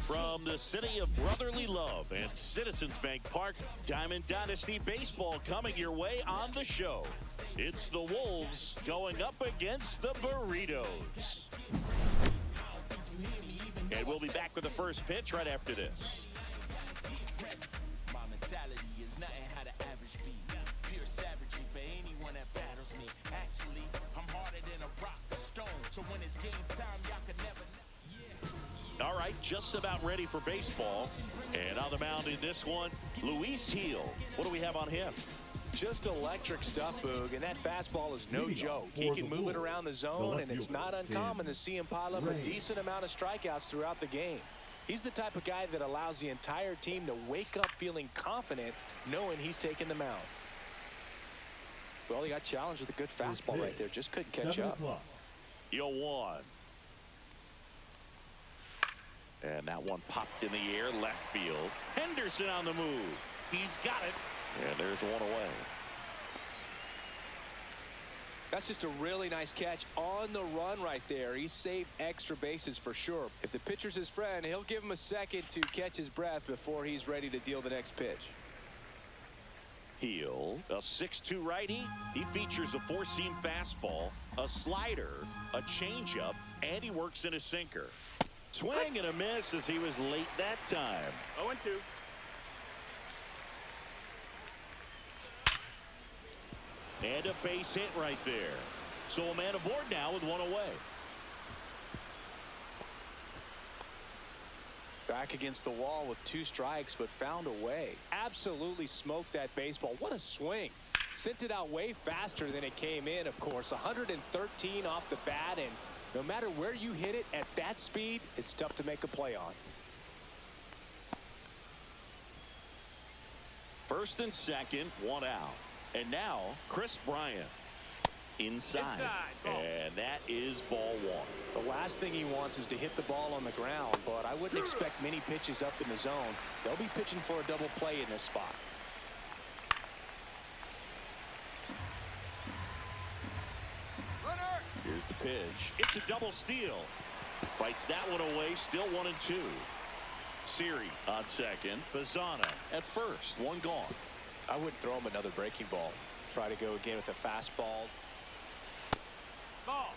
From the city of brotherly love and Citizens Bank Park, Diamond Dynasty Baseball coming your way on the show. It's the Wolves going up against the Burritos. And we'll be back with the first pitch right after this. My mentality is nothing how the average be. Pure savagery for anyone that battles me. Actually, I'm harder than a rock or stone. So when it's game time, y'all can never. All right, just about ready for baseball. And on the mound in this one, Luis Gil. What do we have on him? Just electric stuff, Boog, and that fastball is no joke. He can move it around the zone, and it's not uncommon to see him pile up a decent amount of strikeouts throughout the game. He's the type of guy that allows the entire team to wake up feeling confident, knowing he's taking the mound. Well, he got challenged with a good fastball right there. Just couldn't catch up. 0-1. And that one popped in the air, left field. Henderson on the move. He's got it. And there's one away. That's just a really nice catch on the run right there. He saved extra bases for sure. If the pitcher's his friend, he'll give him a second to catch his breath before he's ready to deal the next pitch. Gil, a 6'2" righty. He features a four-seam fastball, a slider, a changeup, and he works in a sinker. Swing and a miss as he was late that time. 0-2. And a base hit right there. So a man aboard now with one away. Back against the wall with 2 strikes, but found a way. Absolutely smoked that baseball. What a swing. Sent it out way faster than it came in, of course. 113 off the bat, and no matter where you hit it at that speed, it's tough to make a play on. First and second, one out. And now, Chris Bryant. Inside. And that is ball one. The last thing he wants is to hit the ball on the ground, but I wouldn't expect many pitches up in the zone. They'll be pitching for a double play in this spot. Here's the pitch. It's a double steal. Fights that one away. Still 1-2. Siri on second. Bazzana at first. One gone. I wouldn't throw him another breaking ball. Try to go again with a fastball. Ball.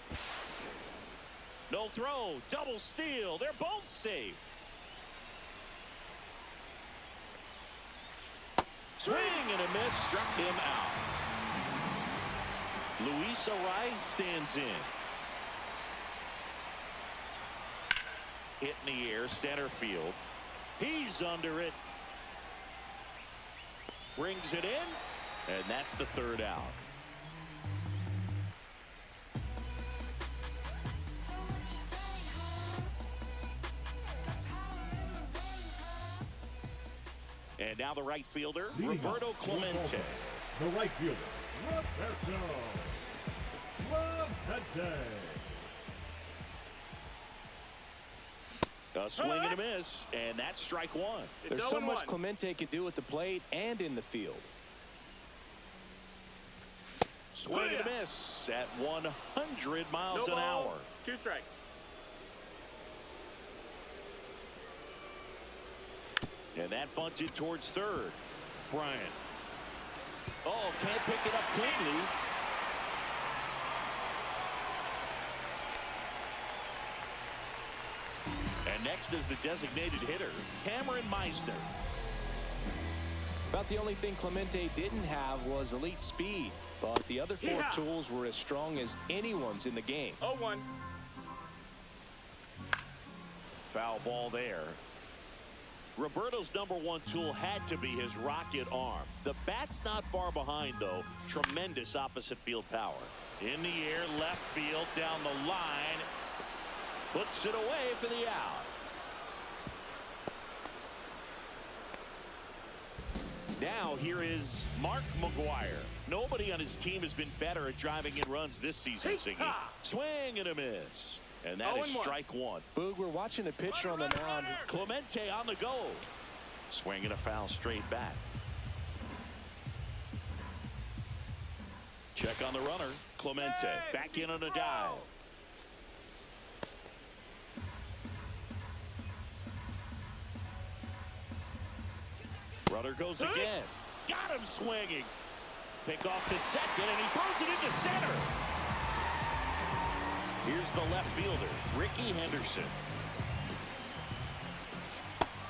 No throw. Double steal. They're both safe. Swing and a miss. Struck him out. Luis Ariz stands in. Hit in the air, center field. He's under it. Brings it in, and that's the third out. And now the right fielder, Roberto Clemente. The right fielder, Roberto Clemente. A swing and a miss, and that's strike one. There's so much Clemente can do at the plate and in the field. Swing and a miss at 100 miles an hour. 2 strikes. And that bunted towards third. Bryant. Oh, can't pick it up cleanly. And next is the designated hitter, Cameron Meisner. About the only thing Clemente didn't have was elite speed, but the other 4 tools were as strong as anyone's in the game. 0-1. Foul ball there. Roberto's #1 tool had to be his rocket arm. The bat's not far behind, though. Tremendous opposite field power. In the air, left field, down the line. Puts it away for the out. Now here is Mark McGuire. Nobody on his team has been better at driving in runs this season, Siggy. Swing and a miss. And that is strike one. Boog, we're watching a pitcher on the mound. Clemente on the go. Swing and a foul straight back. Check on the runner. Clemente back in on a dive. Runner goes again. Got him swinging. Pick off to second, and he throws it into center. Here's the left fielder, Ricky Henderson.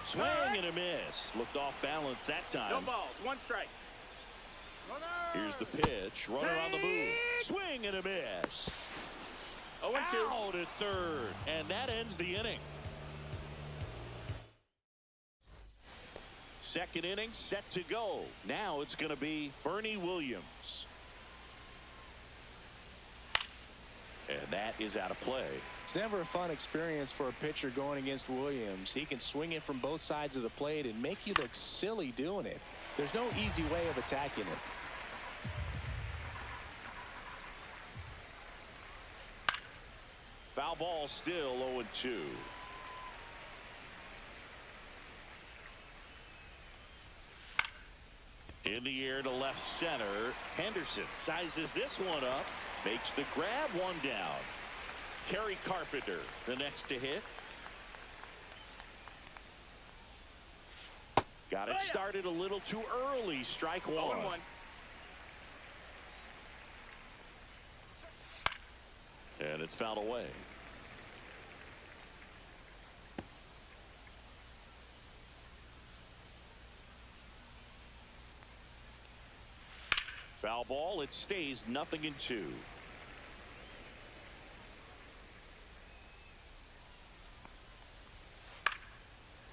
Swing and a miss. Looked off balance that time. No balls, 1 strike. Here's the pitch. Runner on the move. Swing and a miss. 0-2. Out at third. And that ends the inning. Second inning set to go. Now it's going to be Bernie Williams. And that is out of play. It's never a fun experience for a pitcher going against Williams. He can swing it from both sides of the plate and make you look silly doing it. There's no easy way of attacking it. Foul ball, still 0-2. In the air to left center. Henderson sizes this one up. Makes the grab, 1 down. Kerry Carpenter, the next to hit. Got it started a little too early. Strike 1. 0-1. And it's fouled away. Foul ball. It stays 0-2.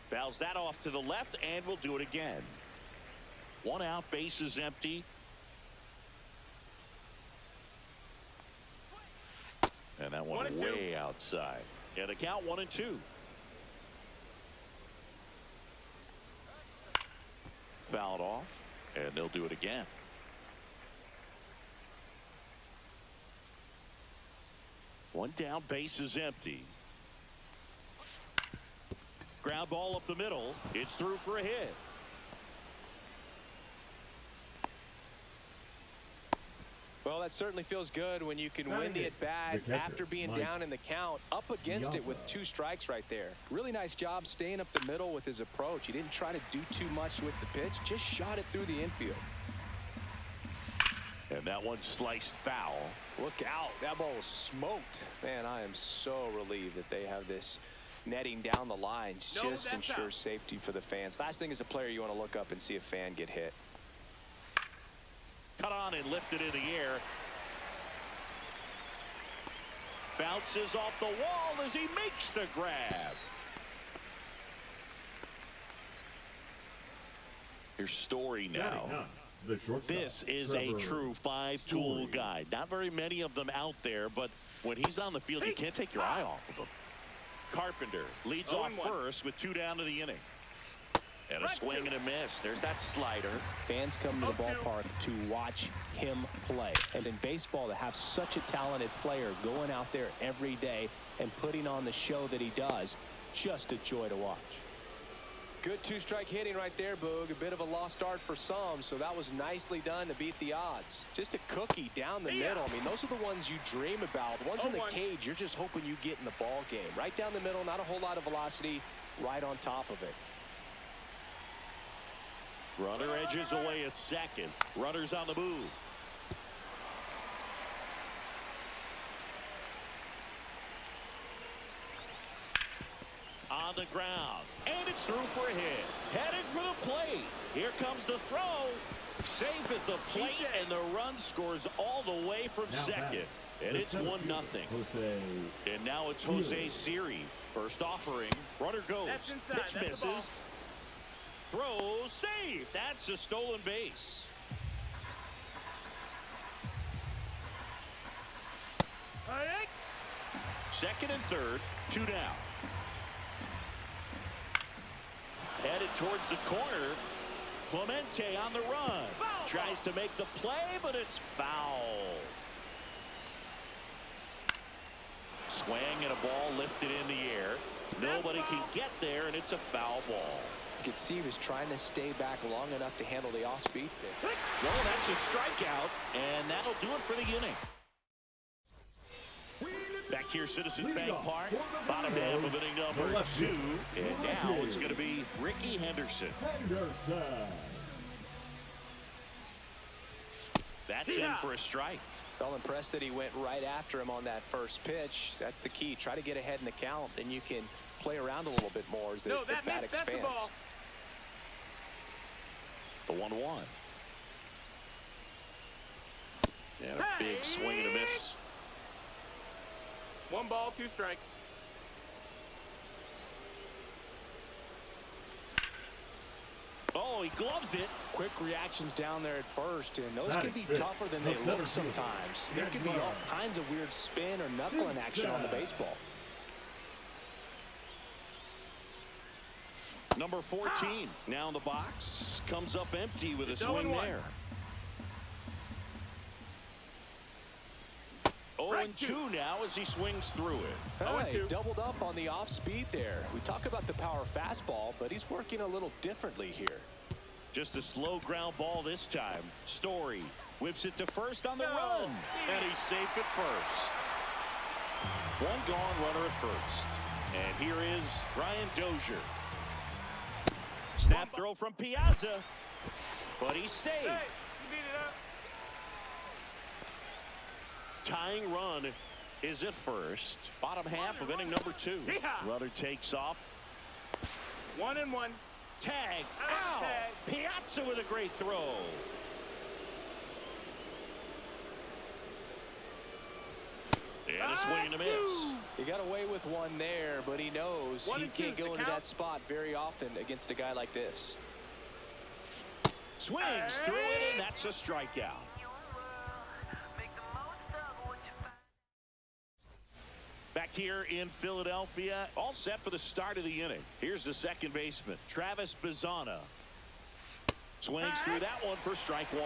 Fouls that off to the left, and we'll do it again. 1 out, base is empty. And that one way outside. And the count 1-2. Fouled off, and they'll do it again. One down, base is empty. Ground ball up the middle. It's through for a hit. Well, that certainly feels good when you can win the at-bat after being down in the count, up against it with 2 strikes right there. Really nice job staying up the middle with his approach. He didn't try to do too much with the pitch, just shot it through the infield. And that one sliced foul. Look out. That ball was smoked. Man, I am so relieved that they have this netting down the lines. Just ensures safety for the fans. Last thing as a player, you want to look up and see a fan get hit. Cut on and lifted in the air. Bounces off the wall as he makes the grab. Here's Story now. This is a true 5-tool guy. Not very many of them out there, but when he's on the field, you can't take your eye off of him. Carpenter leads off first with 2 down to the inning. And a swing and a miss. There's that slider. Fans come to the ballpark to watch him play. And in baseball, to have such a talented player going out there every day and putting on the show that he does, just a joy to watch. Good 2-strike hitting right there, Boog. A bit of a lost start for some, so that was nicely done to beat the odds. Just a cookie down the middle. I mean, those are the ones you dream about. The ones in the cage, you're just hoping you get in the ball game. Right down the middle, not a whole lot of velocity, right on top of it. Runner edges away at second. Runner's on the move. On the ground. And it's through for a hit. Headed for the plate. Here comes the throw. Safe at the plate, and the run scores all the way from second. And it's 1-0. And now it's Jose Siri. First offering. Runner goes. Pitch misses. Throw, save. That's a stolen base. Second and third, 2 down. Headed towards the corner. Clemente on the run. Tries to make the play, but it's foul. Swing and a ball lifted in the air. Nobody can get there, and it's a foul ball. You could see he was trying to stay back long enough to handle the off-speed pitch. Well, that's a strikeout, and that'll do it for the inning. Back here, Citizens Bank Park, bottom half of inning number 2. And now it's going to be Ricky Henderson. That's in for a strike. Well, impressed that he went right after him on that first pitch. That's the key. Try to get ahead in the count, then you can play around a little bit more as the bat expands. The 1-1. And a big swing and a miss. 1 ball, 2 strikes. Oh, he gloves it. Quick reactions down there at first, and those can be tougher than they look sometimes. There can be all kinds of weird spin or knuckling action on the baseball. Number 14 now in the box. Comes up empty with a swing there. 0-2 now as he swings through it. Hey, doubled up on the off speed there. We talk about the power fastball, but he's working a little differently here. Just a slow ground ball this time. Story whips it to first on the run, and he's safe at first. 1 gone, runner at first. And here is Brian Dozier. Snap throw from Piazza, but he's safe. Hey, you beat it up. Tying run is at first. Bottom half of inning number 2. Runner takes off. 1-1. Tag. Ow! Piazza with a great throw. And a swing and a miss. He got away with one there, but he knows he can't go into that spot very often against a guy like this. Swings through it, and that's a strikeout. Back here in Philadelphia, all set for the start of the inning. Here's the second baseman, Travis Bazzana. Swings through that one for strike 1.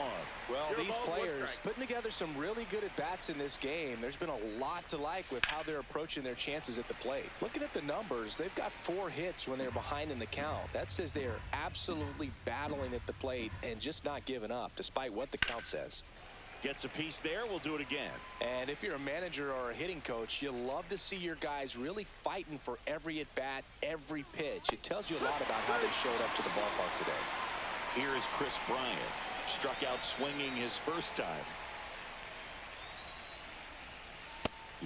Well, these players putting together some really good at-bats in this game. There's been a lot to like with how they're approaching their chances at the plate. Looking at the numbers, they've got 4 hits when they're behind in the count. That says they are absolutely battling at the plate and just not giving up, despite what the count says. Gets a piece there. We'll do it again. And if you're a manager or a hitting coach, you love to see your guys really fighting for every at-bat, every pitch. It tells you a lot about how they showed up to the ballpark today. Here is Chris Bryant. Struck out swinging his first time.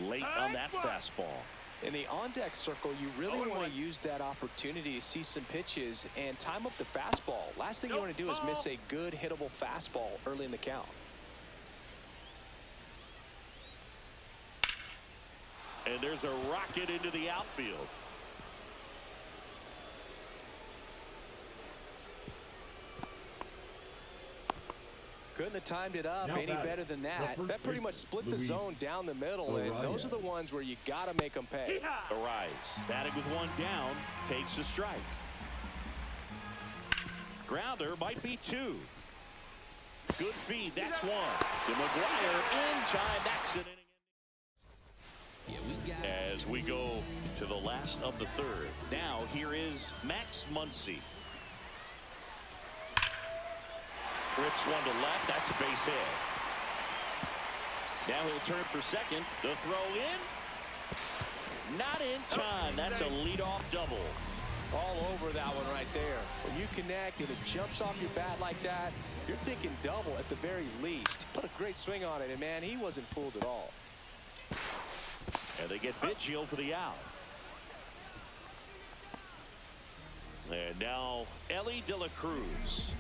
Late on that fastball. In the on-deck circle, you really want to use that opportunity to see some pitches and time up the fastball. Last thing you want to do is miss a good hittable fastball early in the count. And there's a rocket into the outfield. Couldn't have timed it up any better than that. That pretty much split the zone down the middle, and those are the ones where you got to make them pay. Arias, batting with 1 down, takes a strike. Grounder might be 2. Good feed, that's 1. To McGuire in time, that's an inning. As we go to the last of the 3rd. Now here is Max Muncy. Rips one to left. That's a base hit. Now he'll turn for second. The throw in. Not in time. That's a leadoff double. All over that one right there. When you connect and it jumps off your bat like that, you're thinking double at the very least. Put a great swing on it, and man, he wasn't fooled at all. And they get Biggio for the out. And now Ellie De La Cruz.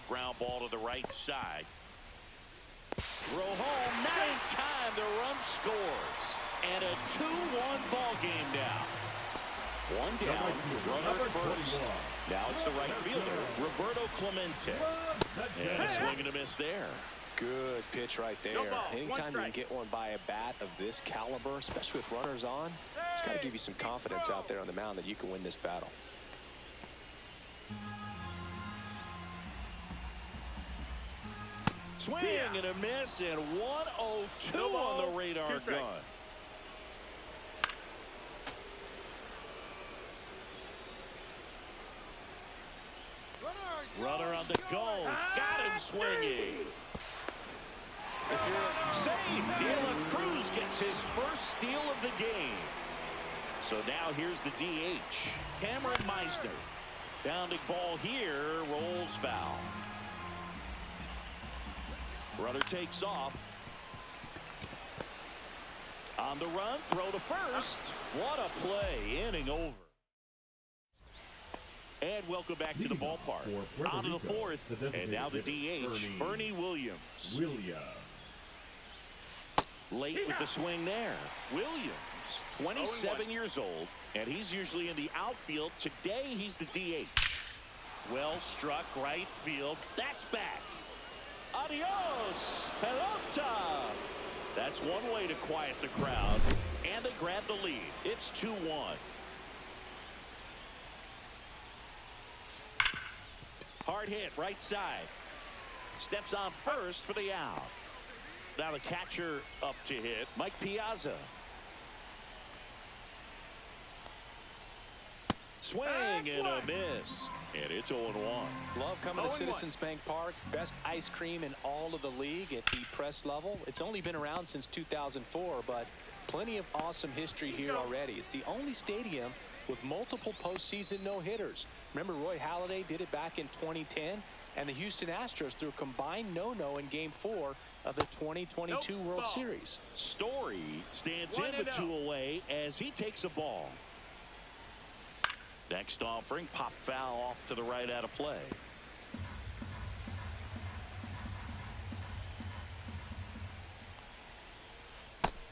Ground ball to the right side. Throw home, not in time. The run scores. And a 2-1 ball game now. 1 down, runner at first. Now it's the right fielder, Roberto Clemente. And a swing and a miss there. Good pitch right there. Anytime you can get one by a bat of this caliber, especially with runners on, it's got to give you some confidence out there on the mound that you can win this battle. Swing and a miss, and 1-0-2 on the radar gun. Runner on the go. Got him swinging. If you're safe, De La Cruz gets his first steal of the game. So now here's the DH, Cameron Meisner. Bounding ball here, rolls foul. Runner takes off. On the run, throw to first. What a play, inning over. And welcome back to the ballpark. On to the fourth, and now the DH, Bernie Williams. Late with the swing there. Williams, 27 years old, and he's usually in the outfield. Today, he's the DH. Well struck, right field. That's back. Adios, pelota. That's one way to quiet the crowd, and they grab the lead. It's 2-1. Hard hit, right side. Steps on first for the out. Now the catcher up to hit, Mike Piazza. Swing and a miss, and it's 0-1. Love coming to Citizens Bank Park. Best ice cream in all of the league at the press level. It's only been around since 2004, but plenty of awesome history here already. It's the only stadium with multiple postseason no-hitters. Remember, Roy Halladay did it back in 2010, and the Houston Astros threw a combined no-no in Game 4 of the 2022 World Series. Story stands in the 2 away as he takes a ball. Next offering, pop foul off to the right out of play.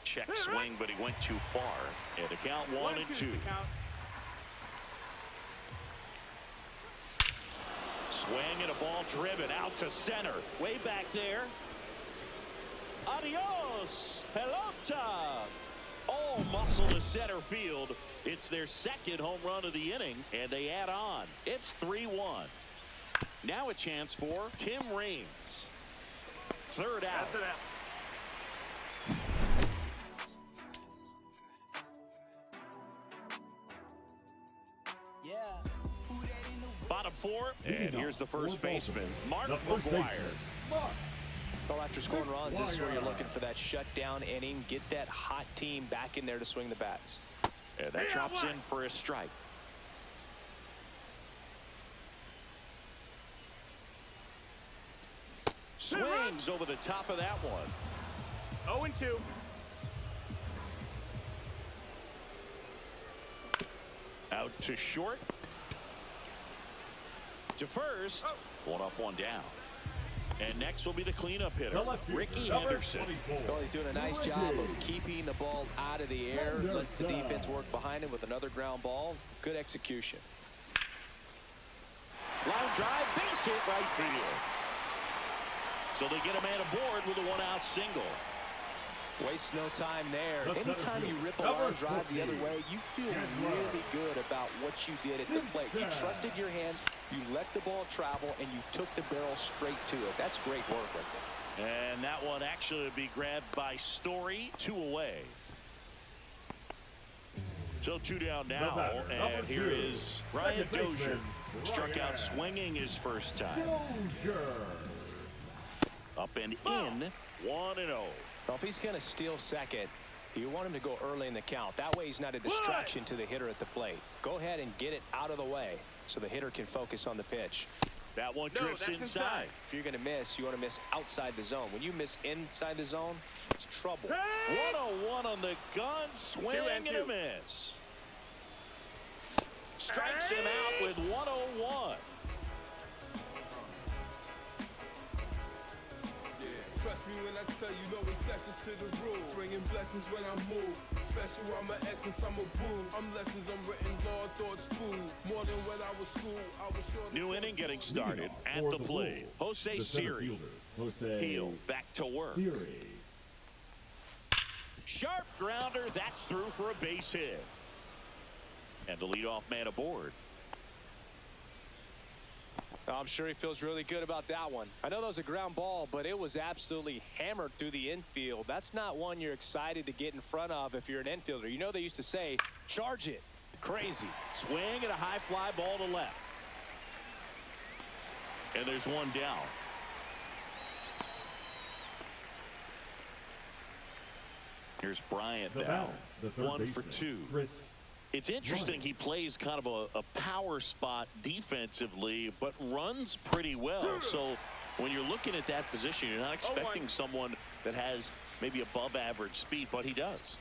Check swing, but he went too far. And the count 1-2. Swing and a ball driven out to center. Way back there. Adios, pelota. All muscle to center field. It's their second home run of the inning, and they add on. It's 3-1. Now a chance for Tim Raines. Third out. Bottom 4, and here's the first baseman, Mark McGuire. Well, after scoring runs, this is where you're looking for that shutdown inning. Get that hot team back in there to swing the bats. And that drops in for a strike. Swings over the top of that one. 0-2. Out to short. To first. One up, one down. And next will be the cleanup hitter, Ricky Henderson. Well, he's doing a nice job of keeping the ball out of the air. Lets the defense work behind him with another ground ball. Good execution. Line drive, base hit right field. So they get a man aboard with a one-out single. Waste no time there. Anytime you rip a line drive the other way, you feel really good about what you did at the plate. You trusted your hands, you let the ball travel, and you took the barrel straight to it. That's great work right there. And that one actually would be grabbed by Story, 2 away. So 2 down now, and here is Ryan Dozier. Struck out swinging his first time. Up and in, 1-0. Well, if he's going to steal second, you want him to go early in the count. That way he's not a distraction to the hitter at the plate. Go ahead and get it out of the way so the hitter can focus on the pitch. That one drifts inside. If you're going to miss, you want to miss outside the zone. When you miss inside the zone, it's trouble. 101 on the gun, swing and a miss. Strikes him out with 101. Trust me when I tell you no exceptions to the rule. Bringing blessings when I move. Special, I'm an essence, I'm a brew. I'm lessons, I'm written law, thoughts, food. More than when I was school, I was sure. New inning getting started at the plate. Jose Siri. Heel back to work. Sharp grounder, that's through for a base hit. And the leadoff man aboard. I'm sure he feels really good about that one. I know that was a ground ball, but it was absolutely hammered through the infield. That's not one you're excited to get in front of if you're an infielder. You know they used to say, charge it. Crazy. Swing and a high fly ball to left. And there's one down. Here's Bryant The now. batter, the third 1 for baseman, 2. Chris It's interesting he plays kind of a power spot defensively, but runs pretty well. So when you're looking at that position, you're not expecting someone that has maybe above average speed, but he does.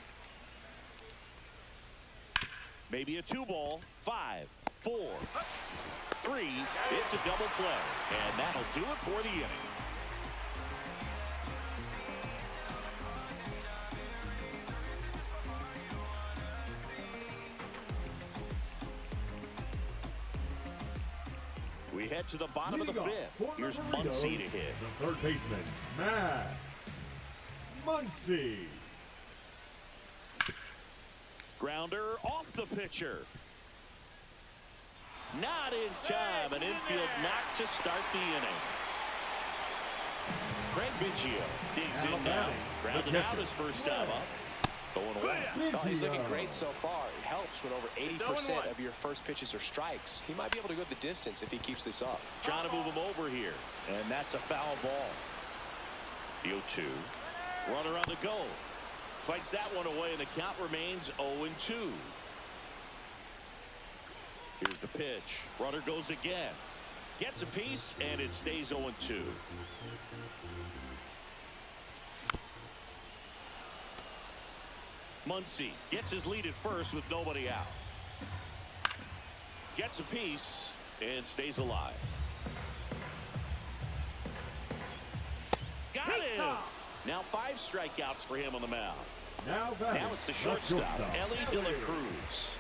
Maybe a 2-ball, 5, 4, 3. It's a double play, and that'll do it for the inning. We head to the bottom of the 5th. Here's Muncy to hit. The third baseman, Matt Muncy. Grounder off the pitcher. Not in time. An infield knock to start the inning. Craig Biggio digs in now. Grounded out his first time up. 0-1. Oh, he's looking great so far. It helps when over 80% of your first pitches are strikes. He might be able to go the distance if he keeps this up. Trying to move him over here. And that's a foul ball. The 0-2. Runner on the go. Fights that one away, and the count remains 0-2. Here's the pitch. Runner goes again. Gets a piece, and it stays 0-2. Muncy gets his lead at first with nobody out. Gets a piece and stays alive. Got him! Now 5 strikeouts for him on the mound. Now it's the shortstop, Ellie De La Cruz.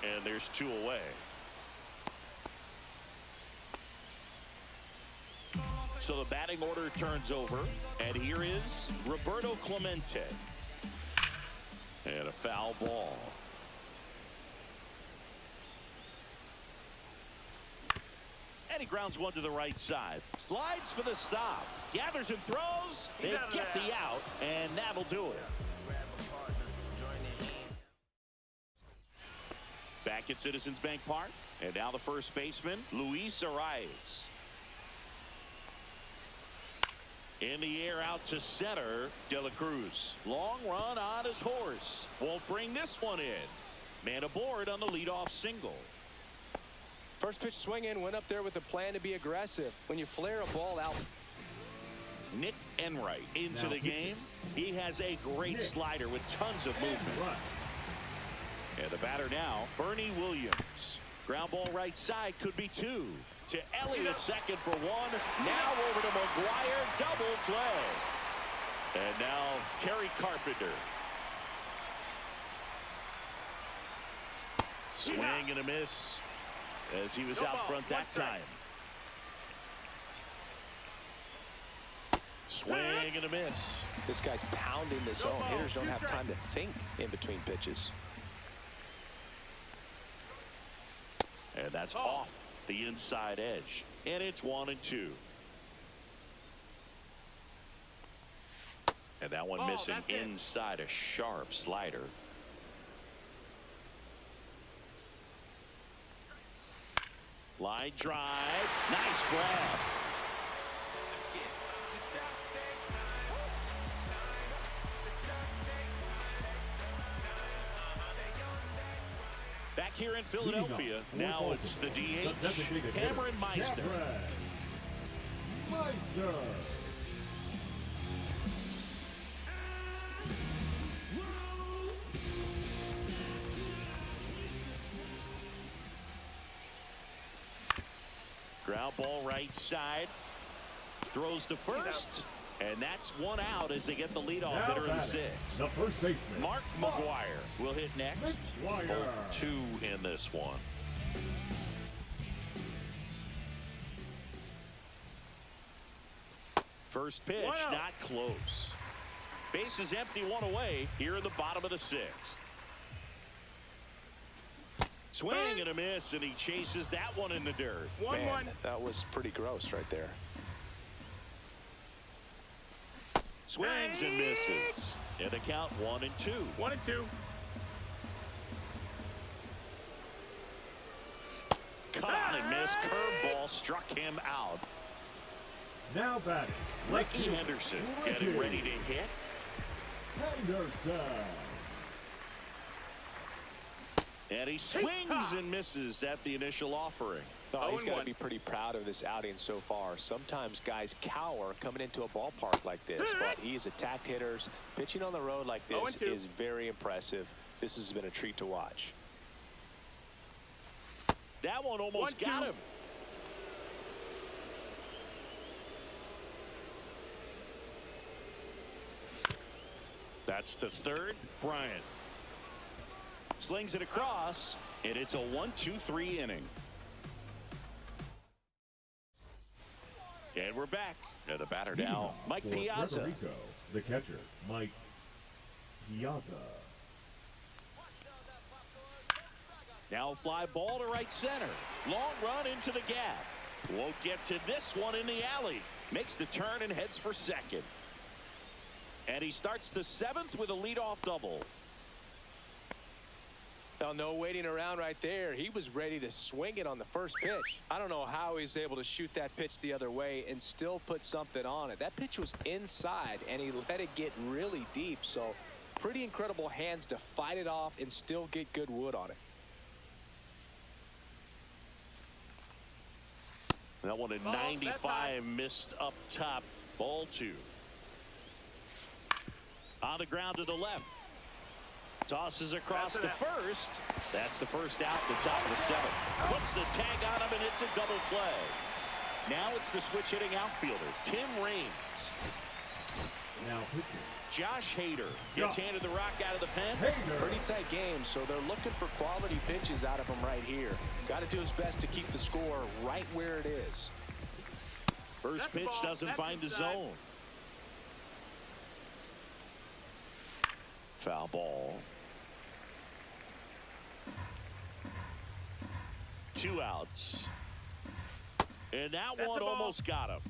And there's 2 away. So the batting order turns over, and here is Roberto Clemente. And a foul ball. And he grounds one to the right side. Slides for the stop. Gathers and throws. They get the out, and that'll do it. Back at Citizens Bank Park, and now the first baseman, Luis Arias. In the air out to center, De La Cruz. Long run on his horse. Won't bring this one in. Man aboard on the leadoff single. First pitch swing in, went up there with a plan to be aggressive. When you flare a ball out. Nick Enright into the game. He has a great slider with tons of movement. And the batter now, Bernie Williams. Ground ball right side, could be 2. To Elliott second for 1. Now over to McGuire, double play. And now Kerry Carpenter. Swing and a miss as he was out front that time. Swing and a miss. This guy's pounding the zone. Hitters don't have time to think in between pitches. And that's off the inside edge. And it's 1-2. And that one missing inside, a sharp slider. Line drive. Nice grab. Back here in Philadelphia, now it's the DH, Cameron Meister. Ground ball right side. Throws to first. And that's 1 out as they get the leadoff hitter in the 6th. The first baseman, Mark McGuire will hit next. Both 2 in this one. First pitch, not close. Base is empty, 1 away here in the bottom of the 6th. Swing and a miss, and he chases that one in the dirt. 1-1. That was pretty gross right there. Swings and misses. And the count 1-2. 1-2. Cut on and miss. Curveball struck him out. Now batting. Ricky Henderson getting ready to hit. Henderson. And he swings and misses at the initial offering. Oh, he's got to be pretty proud of this outing so far. Sometimes guys cower coming into a ballpark like this, but he's attacked hitters. Pitching on the road like this is very impressive. This has been a treat to watch. That one almost got him. That's the third. Bryant slings it across, and it's a 1-2-3 inning. And we're back. And the batter now, Mike Piazza. Puerto Rico, the catcher, Mike Piazza. Now fly ball to right center. Long run into the gap. Won't get to this one in the alley. Makes the turn and heads for second. And he starts the seventh with a leadoff double. Well, no waiting around right there. He was ready to swing it on the first pitch. I don't know how he's able to shoot that pitch the other way and still put something on it. That pitch was inside, and he let it get really deep. So pretty incredible hands to fight it off and still get good wood on it. That one at 95 missed up top. Ball 2. On the ground to the left. Tosses across the first. That's the first out at the top of the 7th. Puts the tag on him, and it's a double play. Now it's the switch hitting outfielder, Tim Raines. Now pitching. Josh Hader gets handed the rock out of the pen. Pretty tight game, so they're looking for quality pitches out of him right here. Got to do his best to keep the score right where it is. First pitch doesn't find the zone. Foul ball. 2 outs. And that one almost got him.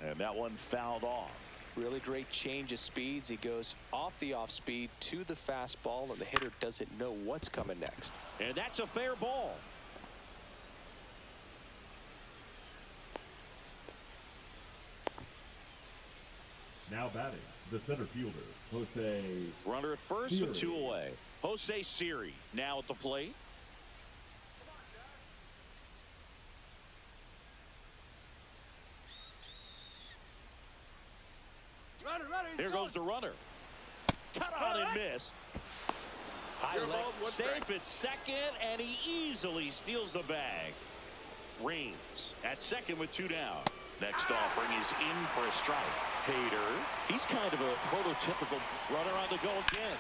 And that one fouled off. Really great change of speeds. He goes off the off speed to the fastball, and the hitter doesn't know what's coming next. And that's a fair ball. Now batting, the center fielder, Jose. Runner at first with 2 away. Jose Siri now at the plate. Here goes the runner. Cut on and miss. High left, safe at second, and he easily steals the bag. Raines at second with 2 down. Next offering is in for a strike. Hader, he's kind of a prototypical runner on the go again.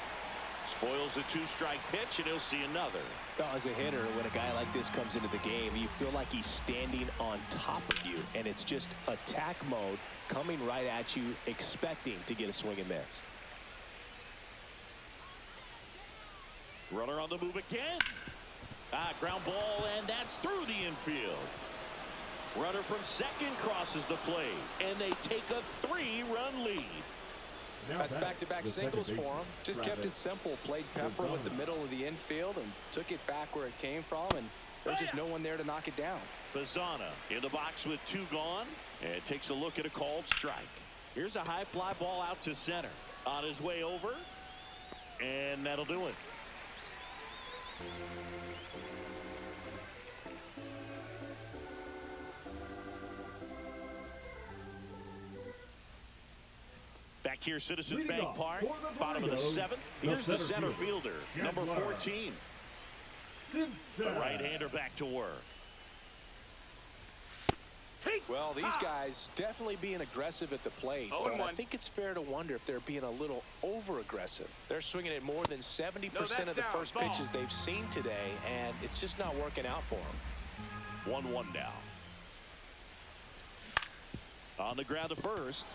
Spoils the 2-strike pitch, and he'll see another. Well, as a hitter, when a guy like this comes into the game, you feel like he's standing on top of you, and it's just attack mode coming right at you, expecting to get a swing and miss. Runner on the move again. Ground ball, and that's through the infield. Runner from second crosses the plate, and they take a 3-run lead. That's back-to-back singles for him. Just kept it simple. Played pepper with the middle of the infield and took it back where it came from, and there's just no one there to knock it down. Bazzana in the box with 2 gone, and takes a look at a called strike. Here's a high fly ball out to center. On his way over, and that'll do it. Back here, Citizens Bank Park, bottom of the 7th. Here's the center fielder, number 14. The right-hander back to work. Well, these guys definitely being aggressive at the plate, but I think it's fair to wonder if they're being a little over-aggressive. They're swinging at more than 70% of the first pitches they've seen today, and it's just not working out for them. 1-1 now. On the ground to first.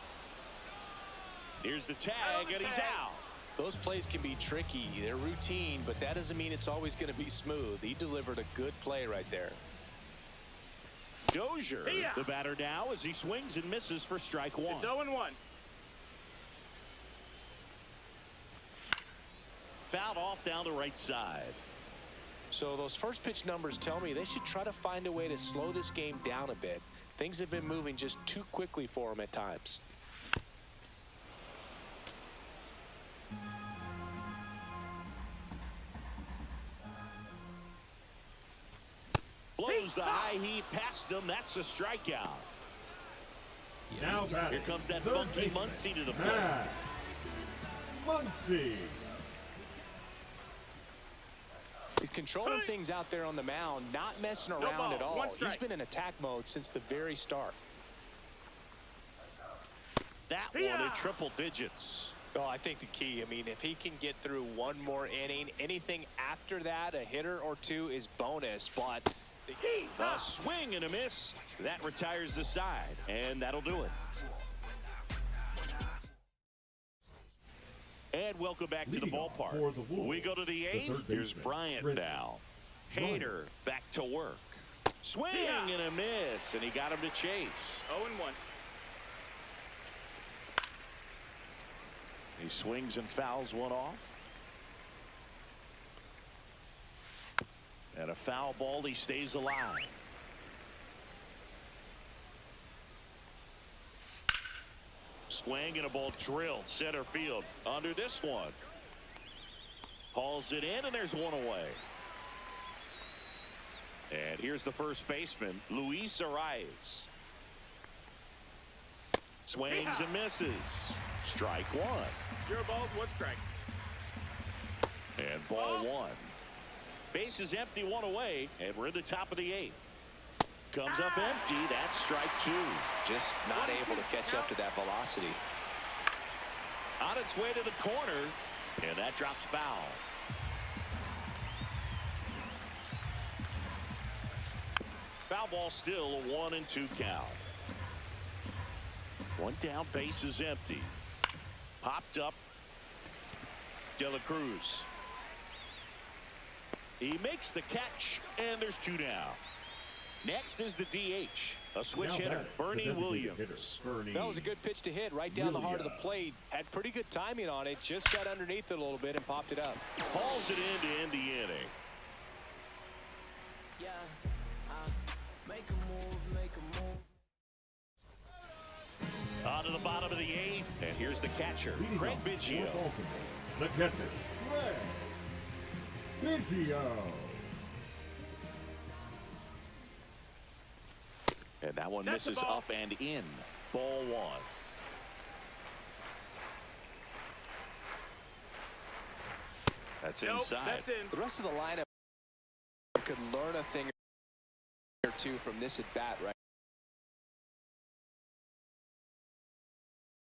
Here's the tag, and he's out. Those plays can be tricky. They're routine, but that doesn't mean it's always going to be smooth. He delivered a good play right there. Dozier, the batter now, as he swings and misses for strike 1. It's 0-1. Fouled off down the right side. So those first pitch numbers tell me they should try to find a way to slow this game down a bit. Things have been moving just too quickly for them at times. Blows the high heat past him. That's a strikeout. Now Here comes that funky Muncy to the plate. Matt Muncy. He's controlling things out there on the mound, not messing around at all. He's been in attack mode since the very start. That one in triple digits. Oh, I think the key, I mean, if he can get through one more inning, anything after that, a hitter or two is bonus. But a swing and a miss. That retires the side, and that'll do it. And welcome back to the ballpark. We go to the eighth. Here's Bryant now. Hader back to work. Swing and a miss, and he got him to chase. 0-1. He swings and fouls one off. And a foul ball, he stays alive. Swing and a ball drilled center field under this one. Hauls it in, and there's one away. And here's the first baseman, Luis Arias. Swings and misses. Strike one. 0 balls, 1 strike. And ball one. Base is empty, one away, and we're in the top of the eighth. Comes up empty. That's strike two. Just not able to catch up to that velocity. On its way to the corner, and that drops foul. Foul ball still, a 1-2 count. One down, base is empty. Popped up. De La Cruz. He makes the catch, and there's 2 down. Next is the DH, a switch hitter, Bernie Williams. That was a good pitch to hit right down the heart of the plate. Had pretty good timing on it. Just got underneath it a little bit and popped it up. Hauls it in to end the inning. Yeah, make a move. On to the bottom of the eighth, and here's the catcher, Craig Biggio. The catcher, Craig Biggio. And that one misses up and in. Ball one. That's inside. That's in. The rest of the lineup could learn a thing or two from this at bat right